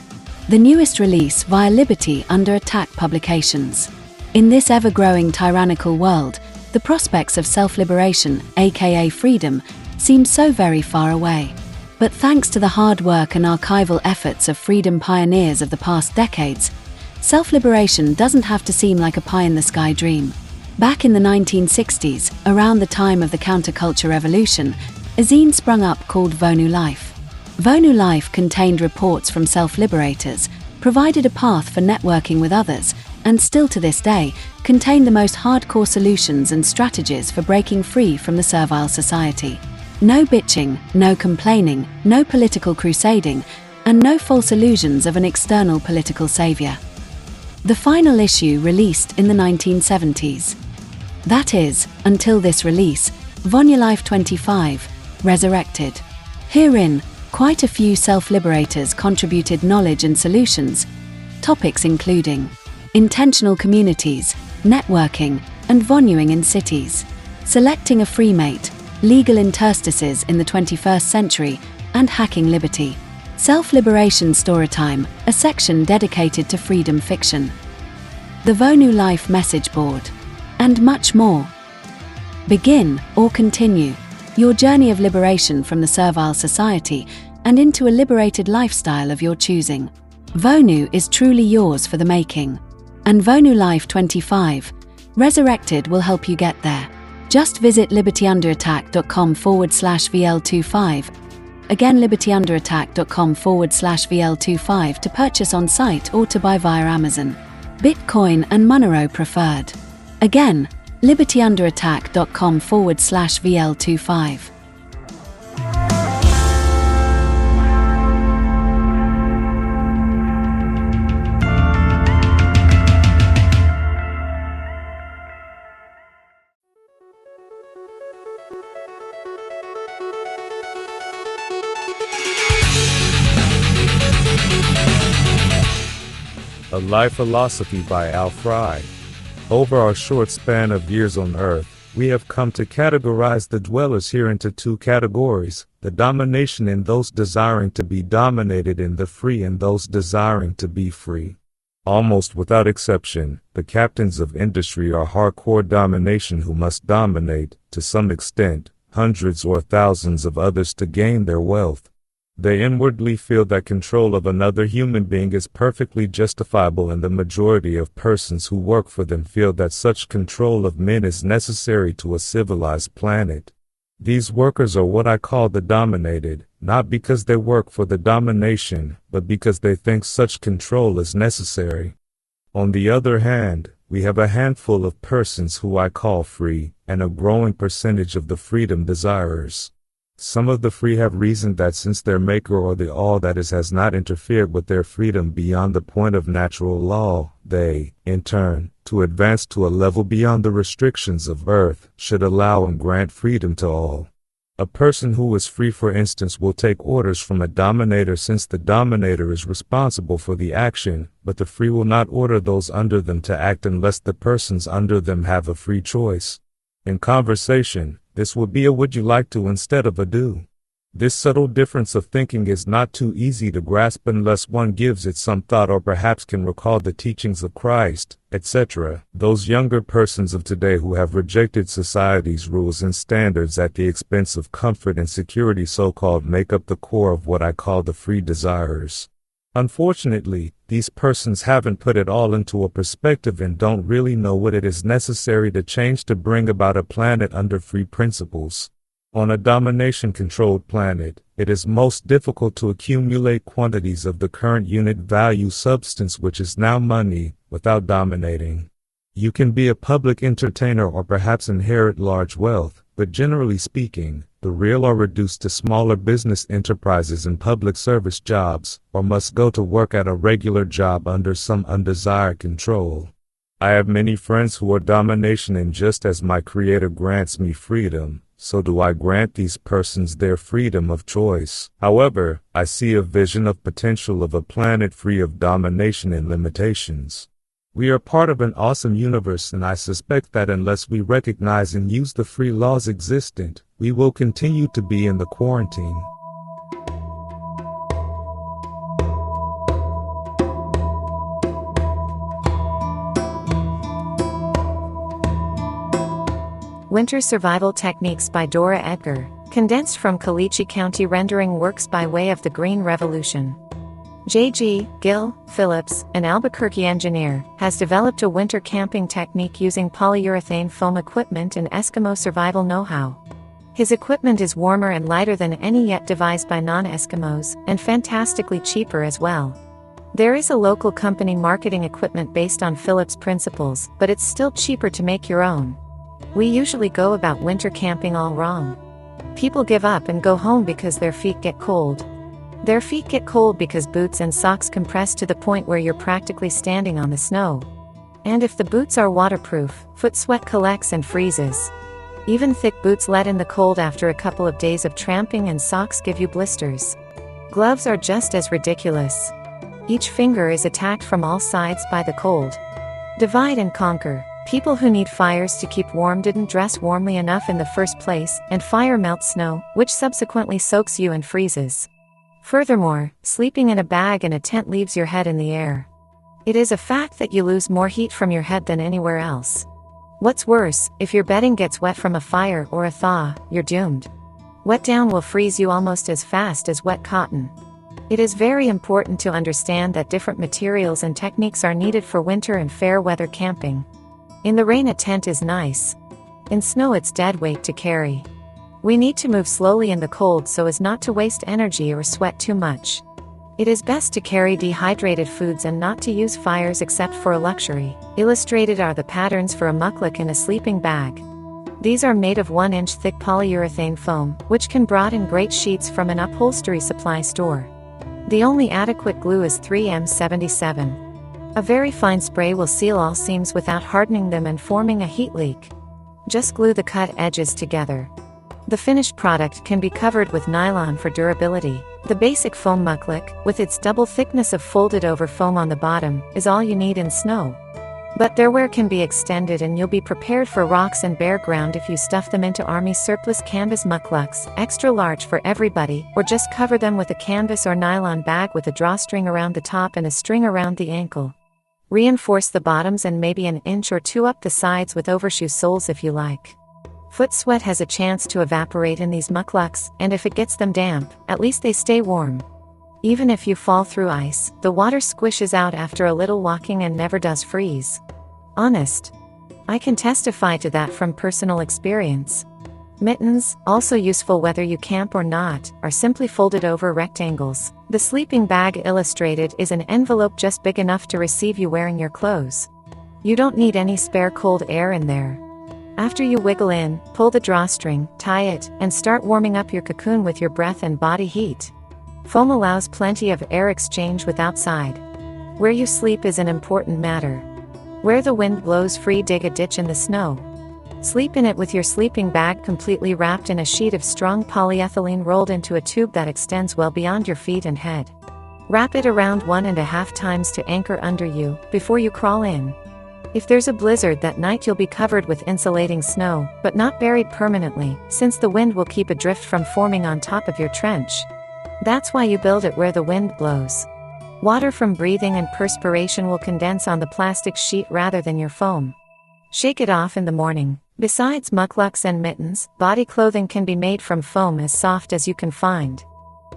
the newest release via Liberty Under Attack publications. In this ever-growing tyrannical world, the prospects of self-liberation, aka freedom, seem so very far away. But thanks to the hard work and archival efforts of freedom pioneers of the past decades, self-liberation doesn't have to seem like a pie-in-the-sky dream. Back in the 1960s, around the time of the counterculture revolution, a zine sprung up called Vonu Life. Vonu Life contained reports from self-liberators, provided a path for networking with others, and still to this day, contain the most hardcore solutions and strategies for breaking free from the servile society. No bitching, no complaining, no political crusading, and no false illusions of an external political savior. The final issue released in the 1970s. That is, until this release, Vonu Life 25, Resurrected. Herein, quite a few self-liberators contributed knowledge and solutions, topics including intentional communities, networking, and vonuing in cities, selecting a free mate, legal interstices in the 21st century, and hacking liberty, self-liberation storytime, a section dedicated to freedom fiction, the Vonu Life message board, and much more. Begin, or continue, your journey of liberation from the servile society and into a liberated lifestyle of your choosing. Vonu is truly yours for the making. And Vonu Life 25, Resurrected will help you get there. Just visit libertyunderattack.com/VL25. Again, libertyunderattack.com/VL25 to purchase on site or to buy via Amazon, Bitcoin and Monero preferred. Again, libertyunderattack.com/VL25. A Life Philosophy by Al Fry. Over our short span of years on Earth, we have come to categorize the dwellers here into two categories, the domination in those desiring to be dominated and the free in those desiring to be free. Almost without exception, the captains of industry are hardcore domination who must dominate, to some extent, hundreds or thousands of others to gain their wealth. They inwardly feel that control of another human being is perfectly justifiable, and the majority of persons who work for them feel that such control of men is necessary to a civilized planet. These workers are what I call the dominated, not because they work for the domination, but because they think such control is necessary. On the other hand, we have a handful of persons who I call free, and a growing percentage of the freedom desirers. Some of the free have reasoned that since their maker or the all that is has not interfered with their freedom beyond the point of natural law, they, in turn, to advance to a level beyond the restrictions of earth, should allow and grant freedom to all. A person who is free, for instance, will take orders from a dominator since the dominator is responsible for the action, but the free will not order those under them to act unless the persons under them have a free choice. In conversation, this would be a would you like to instead of a do. This subtle difference of thinking is not too easy to grasp unless one gives it some thought or perhaps can recall the teachings of Christ, etc. Those younger persons of today who have rejected society's rules and standards at the expense of comfort and security so-called make up the core of what I call the free desirers. Unfortunately, these persons haven't put it all into a perspective and don't really know what it is necessary to change to bring about a planet under free principles. On a domination-controlled planet, it is most difficult to accumulate quantities of the current unit value substance, which is now money, without dominating. You can be a public entertainer or perhaps inherit large wealth, but generally speaking, the real are reduced to smaller business enterprises and public service jobs, or must go to work at a regular job under some undesired control. I have many friends who are domination, and just as my Creator grants me freedom, so do I grant these persons their freedom of choice. However, I see a vision of potential of a planet free of domination and limitations. We are part of an awesome universe, and I suspect that unless we recognize and use the free laws existent, we will continue to be in the quarantine. Winter Survival Techniques by Dora Edgar, condensed from Kalichi County rendering works by way of the Green Revolution. J.G. Gill Phillips, an Albuquerque engineer, has developed a winter camping technique using polyurethane foam equipment and Eskimo survival know-how. His equipment is warmer and lighter than any yet devised by non-Eskimos, and fantastically cheaper as well. There is a local company marketing equipment based on Phillips' principles, but it's still cheaper to make your own. We usually go about winter camping all wrong. People give up and go home because their feet get cold. Their feet get cold because boots and socks compress to the point where you're practically standing on the snow. And if the boots are waterproof, foot sweat collects and freezes. Even thick boots let in the cold after a couple of days of tramping, and socks give you blisters. Gloves are just as ridiculous. Each finger is attacked from all sides by the cold. Divide and conquer. People who need fires to keep warm didn't dress warmly enough in the first place, and fire melts snow, which subsequently soaks you and freezes. Furthermore, sleeping in a bag in a tent leaves your head in the air. It is a fact that you lose more heat from your head than anywhere else. What's worse, if your bedding gets wet from a fire or a thaw, you're doomed. Wet down will freeze you almost as fast as wet cotton. It is very important to understand that different materials and techniques are needed for winter and fair weather camping. In the rain, a tent is nice. In snow, it's dead weight to carry. We need to move slowly in the cold so as not to waste energy or sweat too much. It is best to carry dehydrated foods and not to use fires except for a luxury. Illustrated are the patterns for a mukluk in a sleeping bag. These are made of 1-inch thick polyurethane foam, which can be bought in great sheets from an upholstery supply store. The only adequate glue is 3M77. A very fine spray will seal all seams without hardening them and forming a heat leak. Just glue the cut edges together. The finished product can be covered with nylon for durability. The basic foam mukluk, with its double thickness of folded over foam on the bottom, is all you need in snow. But their wear can be extended and you'll be prepared for rocks and bare ground if you stuff them into army surplus canvas mukluks, extra large for everybody, or just cover them with a canvas or nylon bag with a drawstring around the top and a string around the ankle. Reinforce the bottoms and maybe an inch or two up the sides with overshoe soles if you like. Foot sweat has a chance to evaporate in these mukluks, and if it gets them damp, at least they stay warm. Even if you fall through ice, the water squishes out after a little walking and never does freeze. Honest. I can testify to that from personal experience. Mittens, also useful whether you camp or not, are simply folded over rectangles. The sleeping bag illustrated is an envelope just big enough to receive you wearing your clothes. You don't need any spare cold air in there. After you wiggle in, pull the drawstring, tie it, and start warming up your cocoon with your breath and body heat. Foam allows plenty of air exchange with outside. Where you sleep is an important matter. Where the wind blows free, dig a ditch in the snow. Sleep in it with your sleeping bag completely wrapped in a sheet of strong polyethylene rolled into a tube that extends well beyond your feet and head. Wrap it around 1.5 times to anchor under you, before you crawl in. If there's a blizzard that night, you'll be covered with insulating snow, but not buried permanently, since the wind will keep a drift from forming on top of your trench. That's why you build it where the wind blows. Water from breathing and perspiration will condense on the plastic sheet rather than your foam. Shake it off in the morning. Besides mukluks and mittens, body clothing can be made from foam as soft as you can find.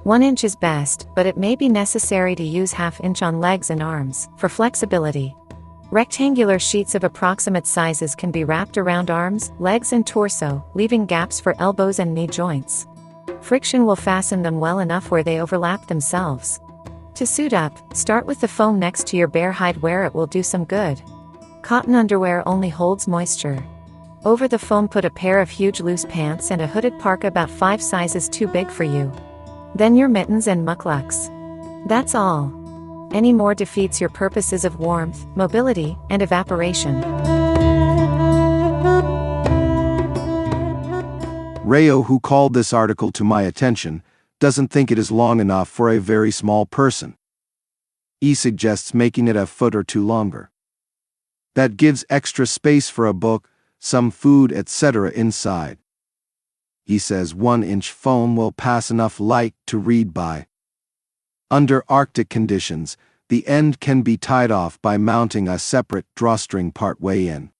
1 inch is best, but it may be necessary to use 1/2 inch on legs and arms, for flexibility. Rectangular sheets of approximate sizes can be wrapped around arms, legs and torso, leaving gaps for elbows and knee joints. Friction will fasten them well enough where they overlap themselves. To suit up, start with the foam next to your bare hide where it will do some good. Cotton underwear only holds moisture. Over the foam, put a pair of huge loose pants and a hooded parka about 5 sizes too big for you. Then your mittens and mukluks. That's all. Any more defeats your purposes of warmth, mobility, and evaporation. Rayo, who called this article to my attention, doesn't think it is long enough for a very small person. He suggests making it a foot or 2 longer. That gives extra space for a book, some food, etc. inside. He says 1 inch foam will pass enough light to read by. Under Arctic conditions, the end can be tied off by mounting a separate drawstring partway in.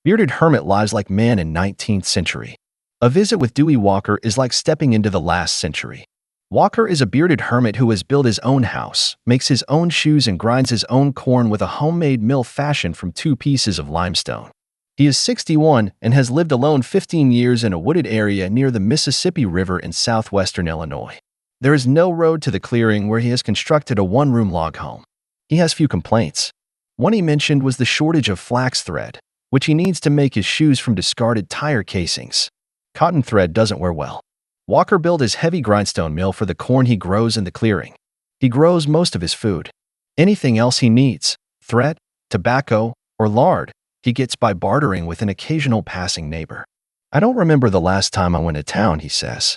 Bearded hermit lives like man in 19th century. A visit with Dewey Walker is like stepping into the last century. Walker is a bearded hermit who has built his own house, makes his own shoes, and grinds his own corn with a homemade mill fashioned from 2 pieces of limestone. He is 61 and has lived alone 15 years in a wooded area near the Mississippi River in southwestern Illinois. There is no road to the clearing where he has constructed a 1-room log home. He has few complaints. One he mentioned was the shortage of flax thread, which he needs to make his shoes from discarded tire casings. Cotton thread doesn't wear well. Walker built his heavy grindstone mill for the corn he grows in the clearing. He grows most of his food. Anything else he needs, thread, tobacco, or lard, he gets by bartering with an occasional passing neighbor. I don't remember the last time I went to town, he says.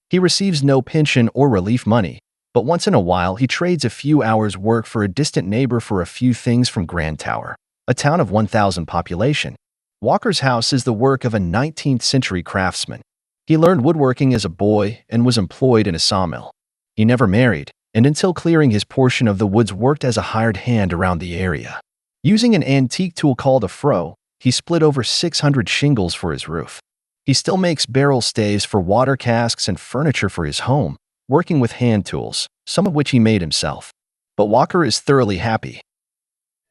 He receives no pension or relief money, but once in a while he trades a few hours' work for a distant neighbor for a few things from Grand Tower, a town of 1,000 population. Walker's house is the work of a 19th century craftsman. He learned woodworking as a boy and was employed in a sawmill. He never married, and until clearing his portion of the woods worked as a hired hand around the area. Using an antique tool called a froe, he split over 600 shingles for his roof. He still makes barrel staves for water casks and furniture for his home, working with hand tools, some of which he made himself. But Walker is thoroughly happy.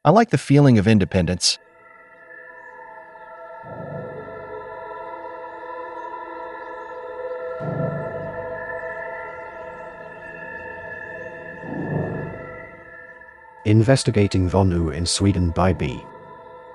I like the feeling of independence. Investigating Vonu in Sweden by B.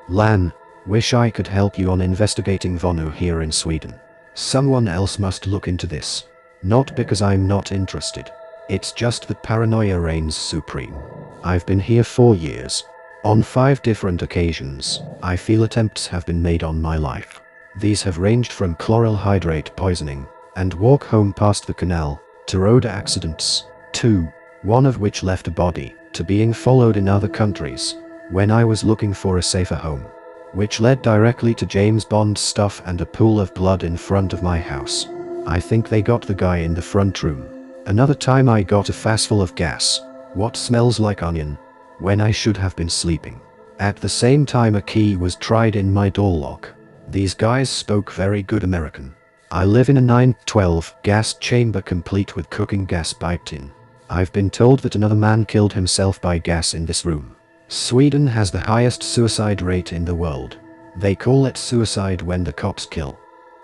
Lan, wish I could help you on investigating Vonu here in Sweden. Someone else must look into this. Not because I'm not interested. It's just that paranoia reigns supreme. I've been here 4 years. On 5 different occasions, I feel attempts have been made on my life. These have ranged from chloral hydrate poisoning, and walk home past the canal, to road accidents, 2, one of which left a body, to being followed in other countries, when I was looking for a safer home, which led directly to James Bond stuff and a pool of blood in front of my house. I think they got the guy in the front room. Another time I got a fastful of gas, what smells like onion, when I should have been sleeping. At the same time a key was tried in my door lock. These guys spoke very good American. I live in a 912 gas chamber complete with cooking gas piped in. I've been told that another man killed himself by gas in this room. Sweden has the highest suicide rate in the world. They call it suicide when the cops kill.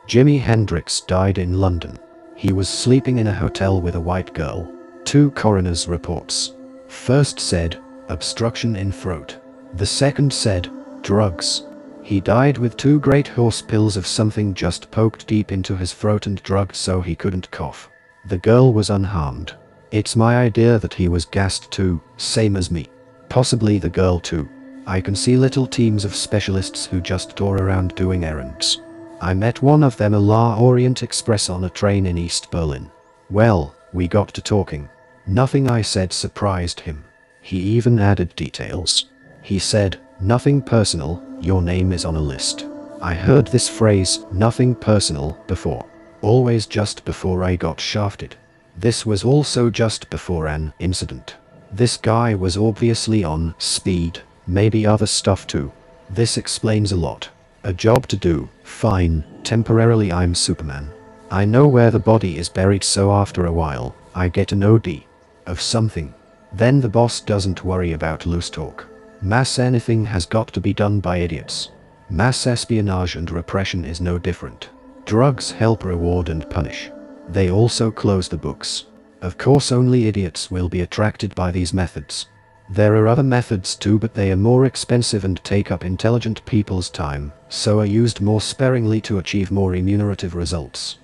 Jimi Hendrix died in London. He was sleeping in a hotel with a white girl. 2 coroner's reports. First said, obstruction in throat. The second said, drugs. He died with 2 great horse pills of something just poked deep into his throat and drugged so he couldn't cough. The girl was unharmed. It's my idea that he was gassed too, same as me. Possibly the girl too. I can see little teams of specialists who just tour around doing errands. I met one of them a La Orient Express on a train in East Berlin. Well, we got to talking. Nothing I said surprised him. He even added details. He said, nothing personal, your name is on a list. I heard this phrase, nothing personal, before. Always just before I got shafted. This was also just before an incident. This guy was obviously on speed, maybe other stuff too. This explains a lot. A job to do, fine, temporarily I'm Superman. I know where the body is buried so after a while, I get an OD of something. Then the boss doesn't worry about loose talk. Mass anything has got to be done by idiots. Mass espionage and repression is no different. Drugs help reward and punish. They also close the books. Of course only idiots will be attracted by these methods. There are other methods too, but they are more expensive and take up intelligent people's time, so are used more sparingly to achieve more remunerative results.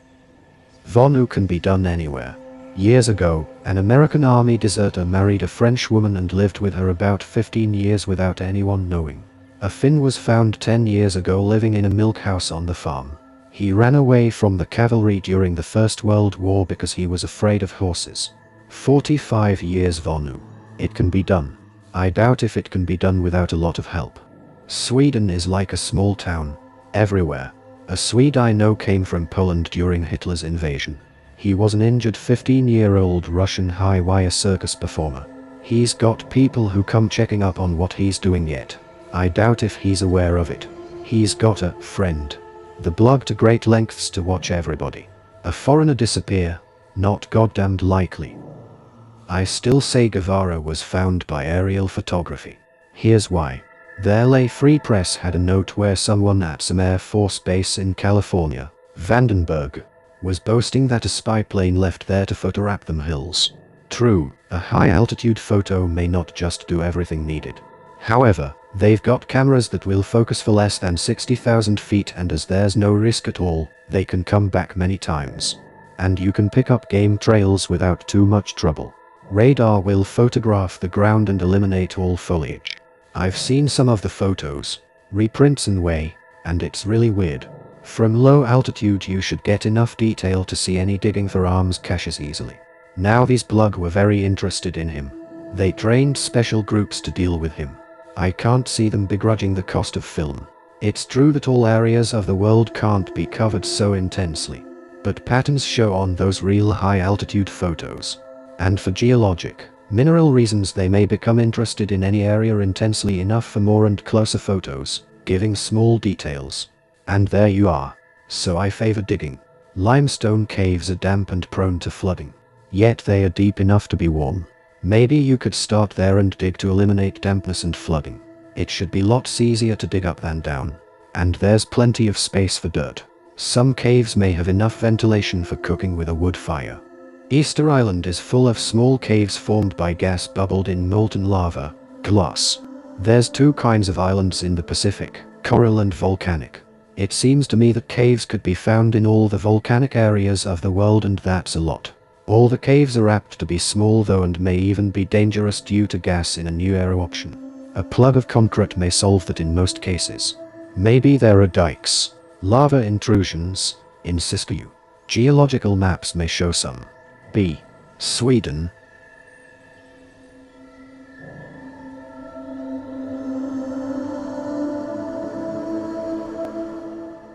Vonu can be done anywhere. Years ago, an American army deserter married a French woman and lived with her about 15 years without anyone knowing. A Finn was found 10 years ago living in a milk house on the farm. He ran away from the cavalry during the First World War because he was afraid of horses. 45 years Vonu. It can be done. I doubt if it can be done without a lot of help. Sweden is like a small town. Everywhere. A Swede I know came from Poland during Hitler's invasion. He was an injured 15-year-old Russian high-wire circus performer. He's got people who come checking up on what he's doing yet. I doubt if he's aware of it. He's got a friend. The blog to great lengths to watch everybody. A foreigner disappear? Not goddamned likely. I still say Guevara was found by aerial photography. Here's why. The LA Free Press had a note where someone at some Air Force base in California, Vandenberg, was boasting that a spy plane left there to photograph them hills. True, a high-altitude photo may not just do everything needed. However, they've got cameras that will focus for less than 60,000 feet, and as there's no risk at all, they can come back many times. And you can pick up game trails without too much trouble. Radar will photograph the ground and eliminate all foliage. I've seen some of the photos, reprints and way, and it's really weird. From low altitude you should get enough detail to see any digging for arms caches easily. Now these blog were very interested in him. They trained special groups to deal with him. I can't see them begrudging the cost of film. It's true that all areas of the world can't be covered so intensely, but patterns show on those real high-altitude photos. And for geologic, mineral reasons they may become interested in any area intensely enough for more and closer photos, giving small details. And there you are. so I favor digging. Limestone caves are damp and prone to flooding, yet they are deep enough to be warm. Maybe you could start there and dig to eliminate dampness and flooding. It should be lots easier to dig up than down. And there's plenty of space for dirt. Some caves may have enough ventilation for cooking with a wood fire. Easter Island is full of small caves formed by gas bubbled in molten lava, glass. There's two kinds of islands in the Pacific, coral and volcanic. It seems to me that caves could be found in all the volcanic areas of the world, and that's a lot. All the caves are apt to be small though, and may even be dangerous due to gas in a new air option. A plug of concrete may solve that in most cases. Maybe there are dikes, lava intrusions, in situ. Geological maps may show some. B. Sweden.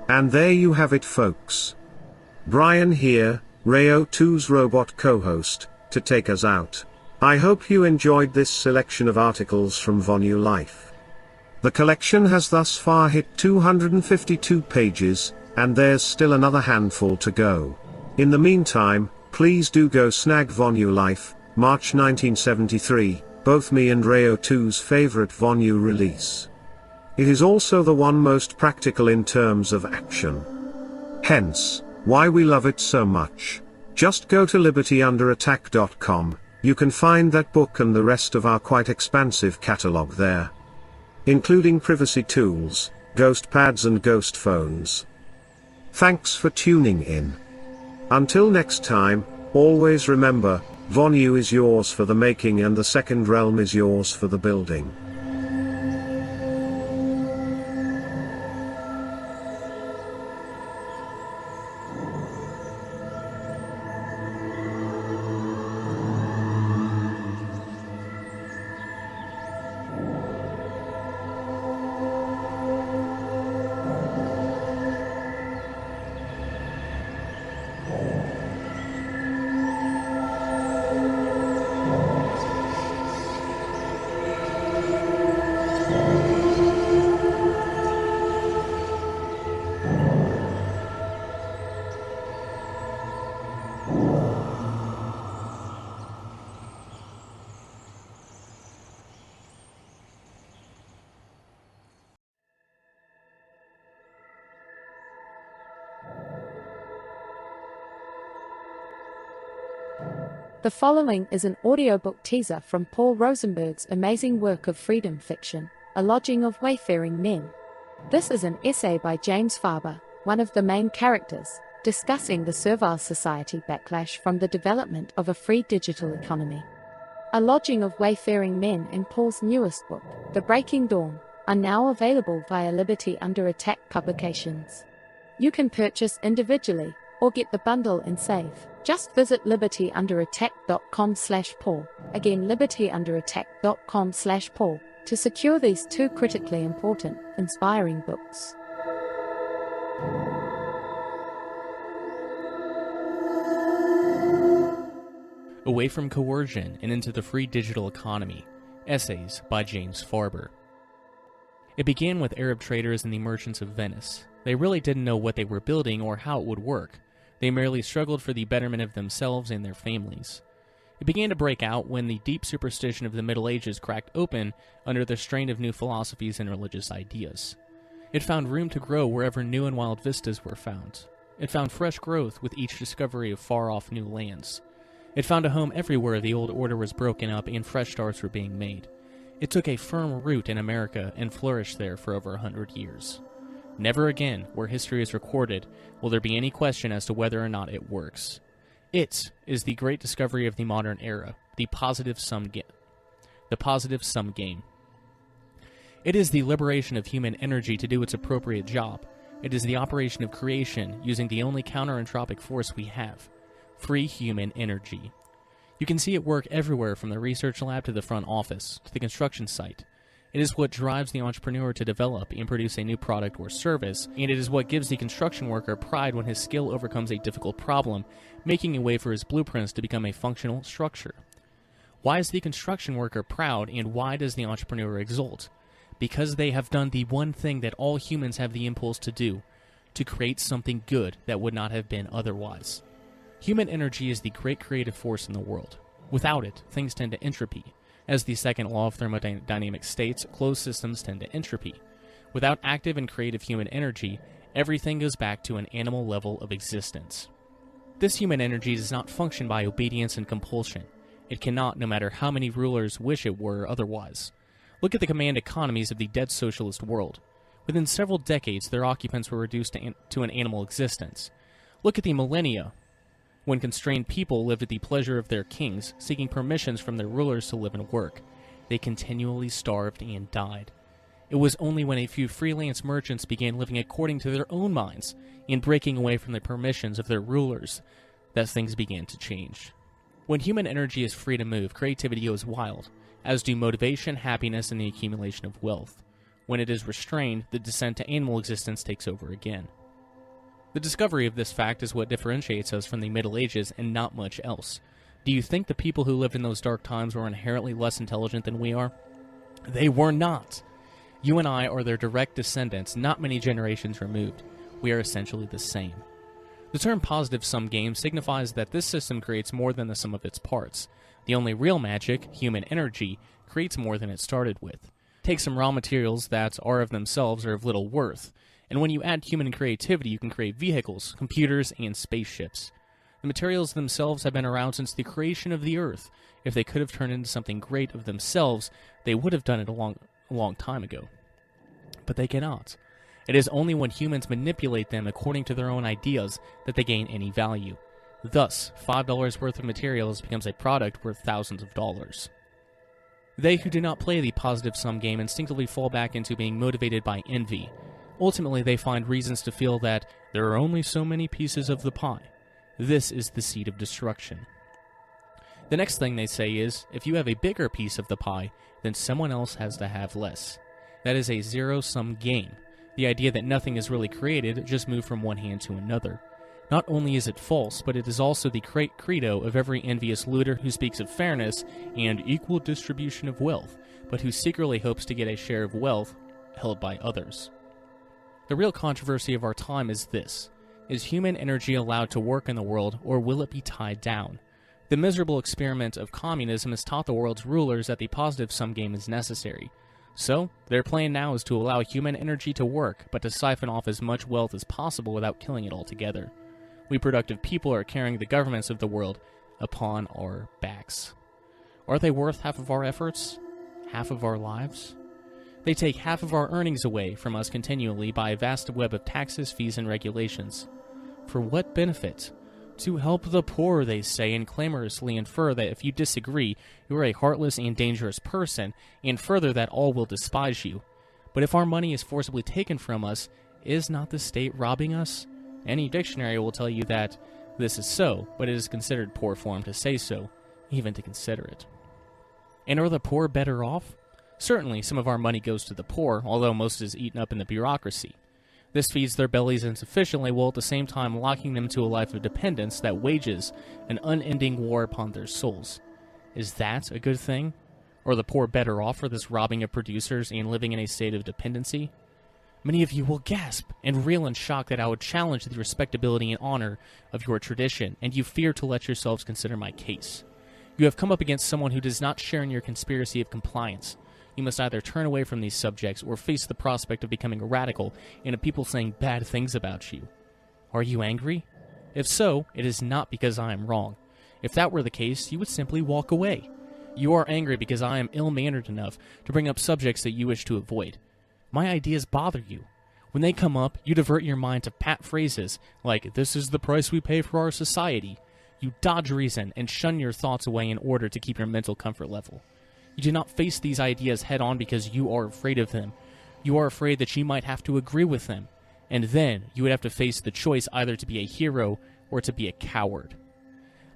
And there you have it, folks. Brian here, Rayo 2's robot co-host, to take us out. I hope you enjoyed this selection of articles from Vonu Life. The collection has thus far hit 252 pages, and there's still another handful to go. In the meantime, please do go snag Vonu Life, March 1973, both me and Rayo 2's favorite Vonu release. It is also the one most practical in terms of action. Hence, why we love it so much. Just go to libertyunderattack.com, you can find that book and the rest of our quite expansive catalog there, including privacy tools, ghost pads and ghost phones. Thanks for tuning in. Until next time, always remember, Vonu is yours for the making and the second realm is yours for the building. The following is an audiobook teaser from Paul Rosenberg's amazing work of freedom fiction, A Lodging of Wayfaring Men. This is an essay by James Faber, one of the main characters, discussing the servile society backlash from the development of a free digital economy. A Lodging of Wayfaring Men and Paul's newest book, The Breaking Dawn, are now available via Liberty Under Attack publications. You can purchase individually, or get the bundle and save. Just visit libertyunderattack.com/Paul, again libertyunderattack.com/Paul, to secure these two critically important, inspiring books. Away from Coercion and Into the Free Digital Economy, essays by James Faber. It began with Arab traders and the merchants of Venice. They really didn't know what they were building or how it would work. They merely struggled for the betterment of themselves and their families. It began to break out when the deep superstition of the Middle Ages cracked open under the strain of new philosophies and religious ideas. It found room to grow wherever new and wild vistas were found. It found fresh growth with each discovery of far-off new lands. It found a home everywhere the old order was broken up and fresh starts were being made. It took a firm root in America and flourished there for over 100 years. Never again, where history is recorded, will there be any question as to whether or not it works. It is the great discovery of the modern era, the positive sum game. It is the liberation of human energy to do its appropriate job. It is the operation of creation using the only counter-entropic force we have, free human energy. You can see it work everywhere from the research lab to the front office, to the construction site. It is what drives the entrepreneur to develop and produce a new product or service, and it is what gives the construction worker pride when his skill overcomes a difficult problem, making a way for his blueprints to become a functional structure. Why is the construction worker proud, and why does the entrepreneur exult? Because they have done the one thing that all humans have the impulse to do, to create something good that would not have been otherwise. Human energy is the great creative force in the world. Without it, things tend to entropy. As the second law of thermodynamics states, closed systems tend to entropy. Without active and creative human energy, everything goes back to an animal level of existence. This human energy does not function by obedience and compulsion. It cannot, no matter how many rulers wish it were otherwise. Look at the command economies of the dead socialist world. Within several decades, their occupants were reduced to an animal existence. Look at the millennia, when constrained people lived at the pleasure of their kings, seeking permissions from their rulers to live and work. They continually starved and died. It was only when a few freelance merchants began living according to their own minds and breaking away from the permissions of their rulers that things began to change. When human energy is free to move, creativity goes wild, as do motivation, happiness, and the accumulation of wealth. When it is restrained, the descent to animal existence takes over again. The discovery of this fact is what differentiates us from the Middle Ages and not much else. Do you think the people who lived in those dark times were inherently less intelligent than we are? They were not. You and I are their direct descendants, not many generations removed. We are essentially the same. The term positive sum game signifies that this system creates more than the sum of its parts. The only real magic, human energy, creates more than it started with. Take some raw materials that are of themselves or of little worth, and when you add human creativity, you can create vehicles, computers, and spaceships. The materials themselves have been around since the creation of the Earth. If they could have turned into something great of themselves, they would have done it a long time ago. But they cannot. It is only when humans manipulate them according to their own ideas that they gain any value. Thus, $5 worth of materials becomes a product worth thousands of dollars. They who do not play the positive sum game instinctively fall back into being motivated by envy. Ultimately, they find reasons to feel that there are only so many pieces of the pie. This is the seed of destruction. The next thing they say is, if you have a bigger piece of the pie, then someone else has to have less. That is a zero-sum game. The idea that nothing is really created, just moved from one hand to another. Not only is it false, but it is also the credo of every envious looter who speaks of fairness and equal distribution of wealth, but who secretly hopes to get a share of wealth held by others. The real controversy of our time is this. Is human energy allowed to work in the world, or will it be tied down? The miserable experiment of communism has taught the world's rulers that the positive sum game is necessary. So, their plan now is to allow human energy to work, but to siphon off as much wealth as possible without killing it altogether. We productive people are carrying the governments of the world upon our backs. Are they worth half of our efforts? Half of our lives? They take half of our earnings away from us continually by a vast web of taxes, fees, and regulations. For what benefit? To help the poor, they say, and clamorously infer that if you disagree, you are a heartless and dangerous person, and further that all will despise you. But if our money is forcibly taken from us, is not the state robbing us? Any dictionary will tell you that this is so, but it is considered poor form to say so, even to consider it. And are the poor better off? Certainly, some of our money goes to the poor, although most is eaten up in the bureaucracy. This feeds their bellies insufficiently while at the same time locking them to a life of dependence that wages an unending war upon their souls. Is that a good thing? Or are the poor better off for this robbing of producers and living in a state of dependency? Many of you will gasp and reel in shock that I would challenge the respectability and honor of your tradition, and you fear to let yourselves consider my case. You have come up against someone who does not share in your conspiracy of compliance. You must either turn away from these subjects or face the prospect of becoming a radical and of people saying bad things about you. Are you angry? If so, it is not because I am wrong. If that were the case, you would simply walk away. You are angry because I am ill-mannered enough to bring up subjects that you wish to avoid. My ideas bother you. When they come up, you divert your mind to pat phrases like, "This is the price we pay for our society." You dodge reason and shun your thoughts away in order to keep your mental comfort level. You do not face these ideas head-on because you are afraid of them. You are afraid that you might have to agree with them, and then you would have to face the choice either to be a hero or to be a coward.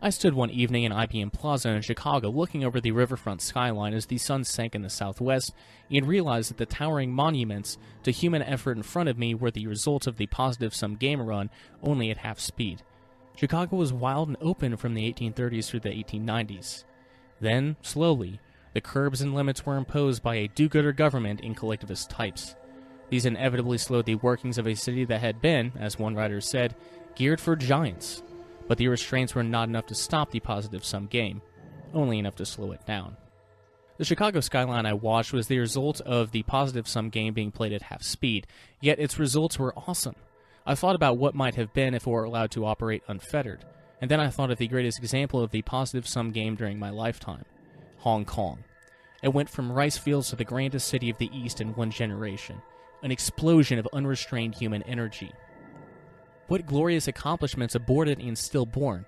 I stood one evening in IBM Plaza in Chicago looking over the riverfront skyline as the sun sank in the southwest and realized that the towering monuments to human effort in front of me were the result of the positive sum game run only at half speed. Chicago was wild and open from the 1830s through the 1890s. Then, slowly, the curbs and limits were imposed by a do-gooder government and collectivist types. These inevitably slowed the workings of a city that had been, as one writer said, geared for giants. But the restraints were not enough to stop the positive-sum game, only enough to slow it down. The Chicago skyline I watched was the result of the positive-sum game being played at half speed, yet its results were awesome. I thought about what might have been if it were allowed to operate unfettered, and then I thought of the greatest example of the positive-sum game during my lifetime, Hong Kong. It went from rice fields to the grandest city of the East in one generation, an explosion of unrestrained human energy. What glorious accomplishments aborted and stillborn.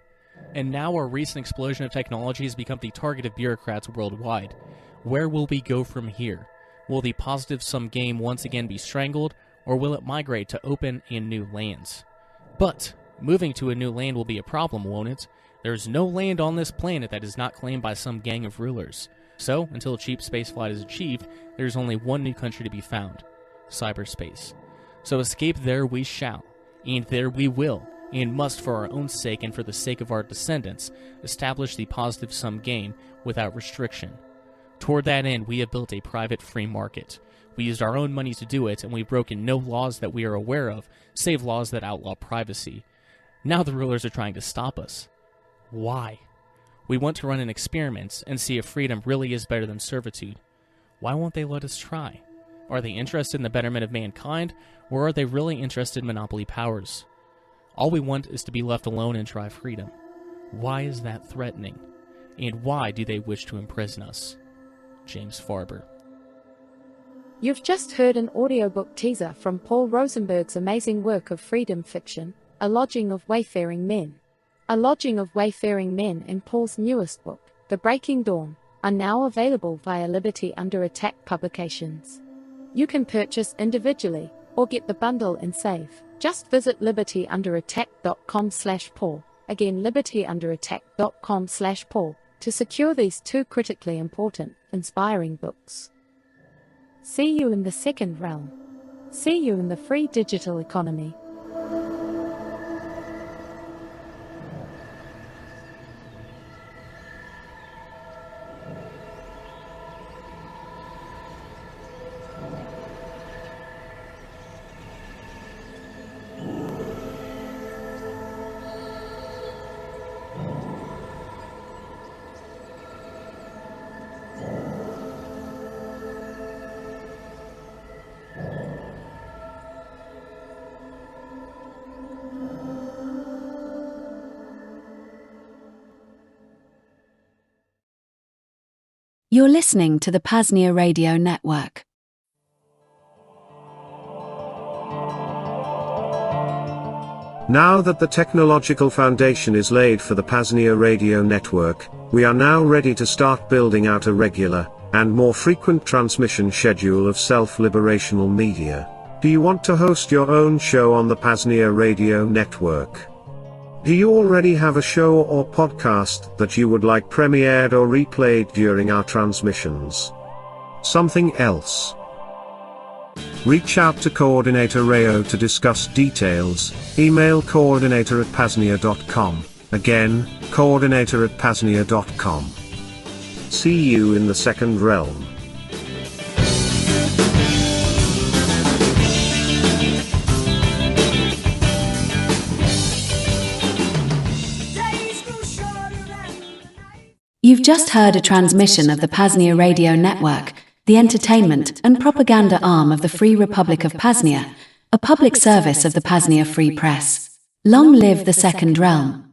And now our recent explosion of technology has become the target of bureaucrats worldwide. Where will we go from here? Will the positive-sum game once again be strangled, or will it migrate to open and new lands? But moving to a new land will be a problem, won't it? There's no land on this planet that is not claimed by some gang of rulers. So, until cheap spaceflight is achieved, there's only one new country to be found: cyberspace. So escape there we shall, and there we will, and must, for our own sake and for the sake of our descendants, establish the positive-sum game without restriction. Toward that end, we have built a private free market. We used our own money to do it, and we've broken no laws that we are aware of, save laws that outlaw privacy. Now the rulers are trying to stop us. Why? We want to run an experiment and see if freedom really is better than servitude. Why won't they let us try? Are they interested in the betterment of mankind, or are they really interested in monopoly powers? All we want is to be left alone and try freedom. Why is that threatening? And why do they wish to imprison us? James Farber. You've just heard an audiobook teaser from Paul Rosenberg's amazing work of freedom fiction, A Lodging of Wayfaring Men. A Lodging of Wayfaring Men and Paul's newest book, The Breaking Dawn, are now available via Liberty Under Attack Publications. You can purchase individually, or get the bundle and save. Just visit libertyunderattack.com/Paul, again libertyunderattack.com/Paul, to secure these two critically important, inspiring books. See you in the second realm. See you in the free digital economy. You're listening to the PAZNIA Radio Network. Now that the technological foundation is laid for the PAZNIA Radio Network, we are now ready to start building out a regular, and more frequent transmission schedule of self-liberational media. Do you want to host your own show on the PAZNIA Radio Network? Do you already have a show or podcast that you would like premiered or replayed during our transmissions? Something else? Reach out to Coordinator Rayo to discuss details. Email coordinator@paznia.com. Again, coordinator@paznia.com. See you in the second realm. You've just heard a transmission of the PAZNIA Radio Network, the entertainment and propaganda arm of the Free Republic of PAZNIA, a public service of the PAZNIA Free Press. Long live the Second Realm.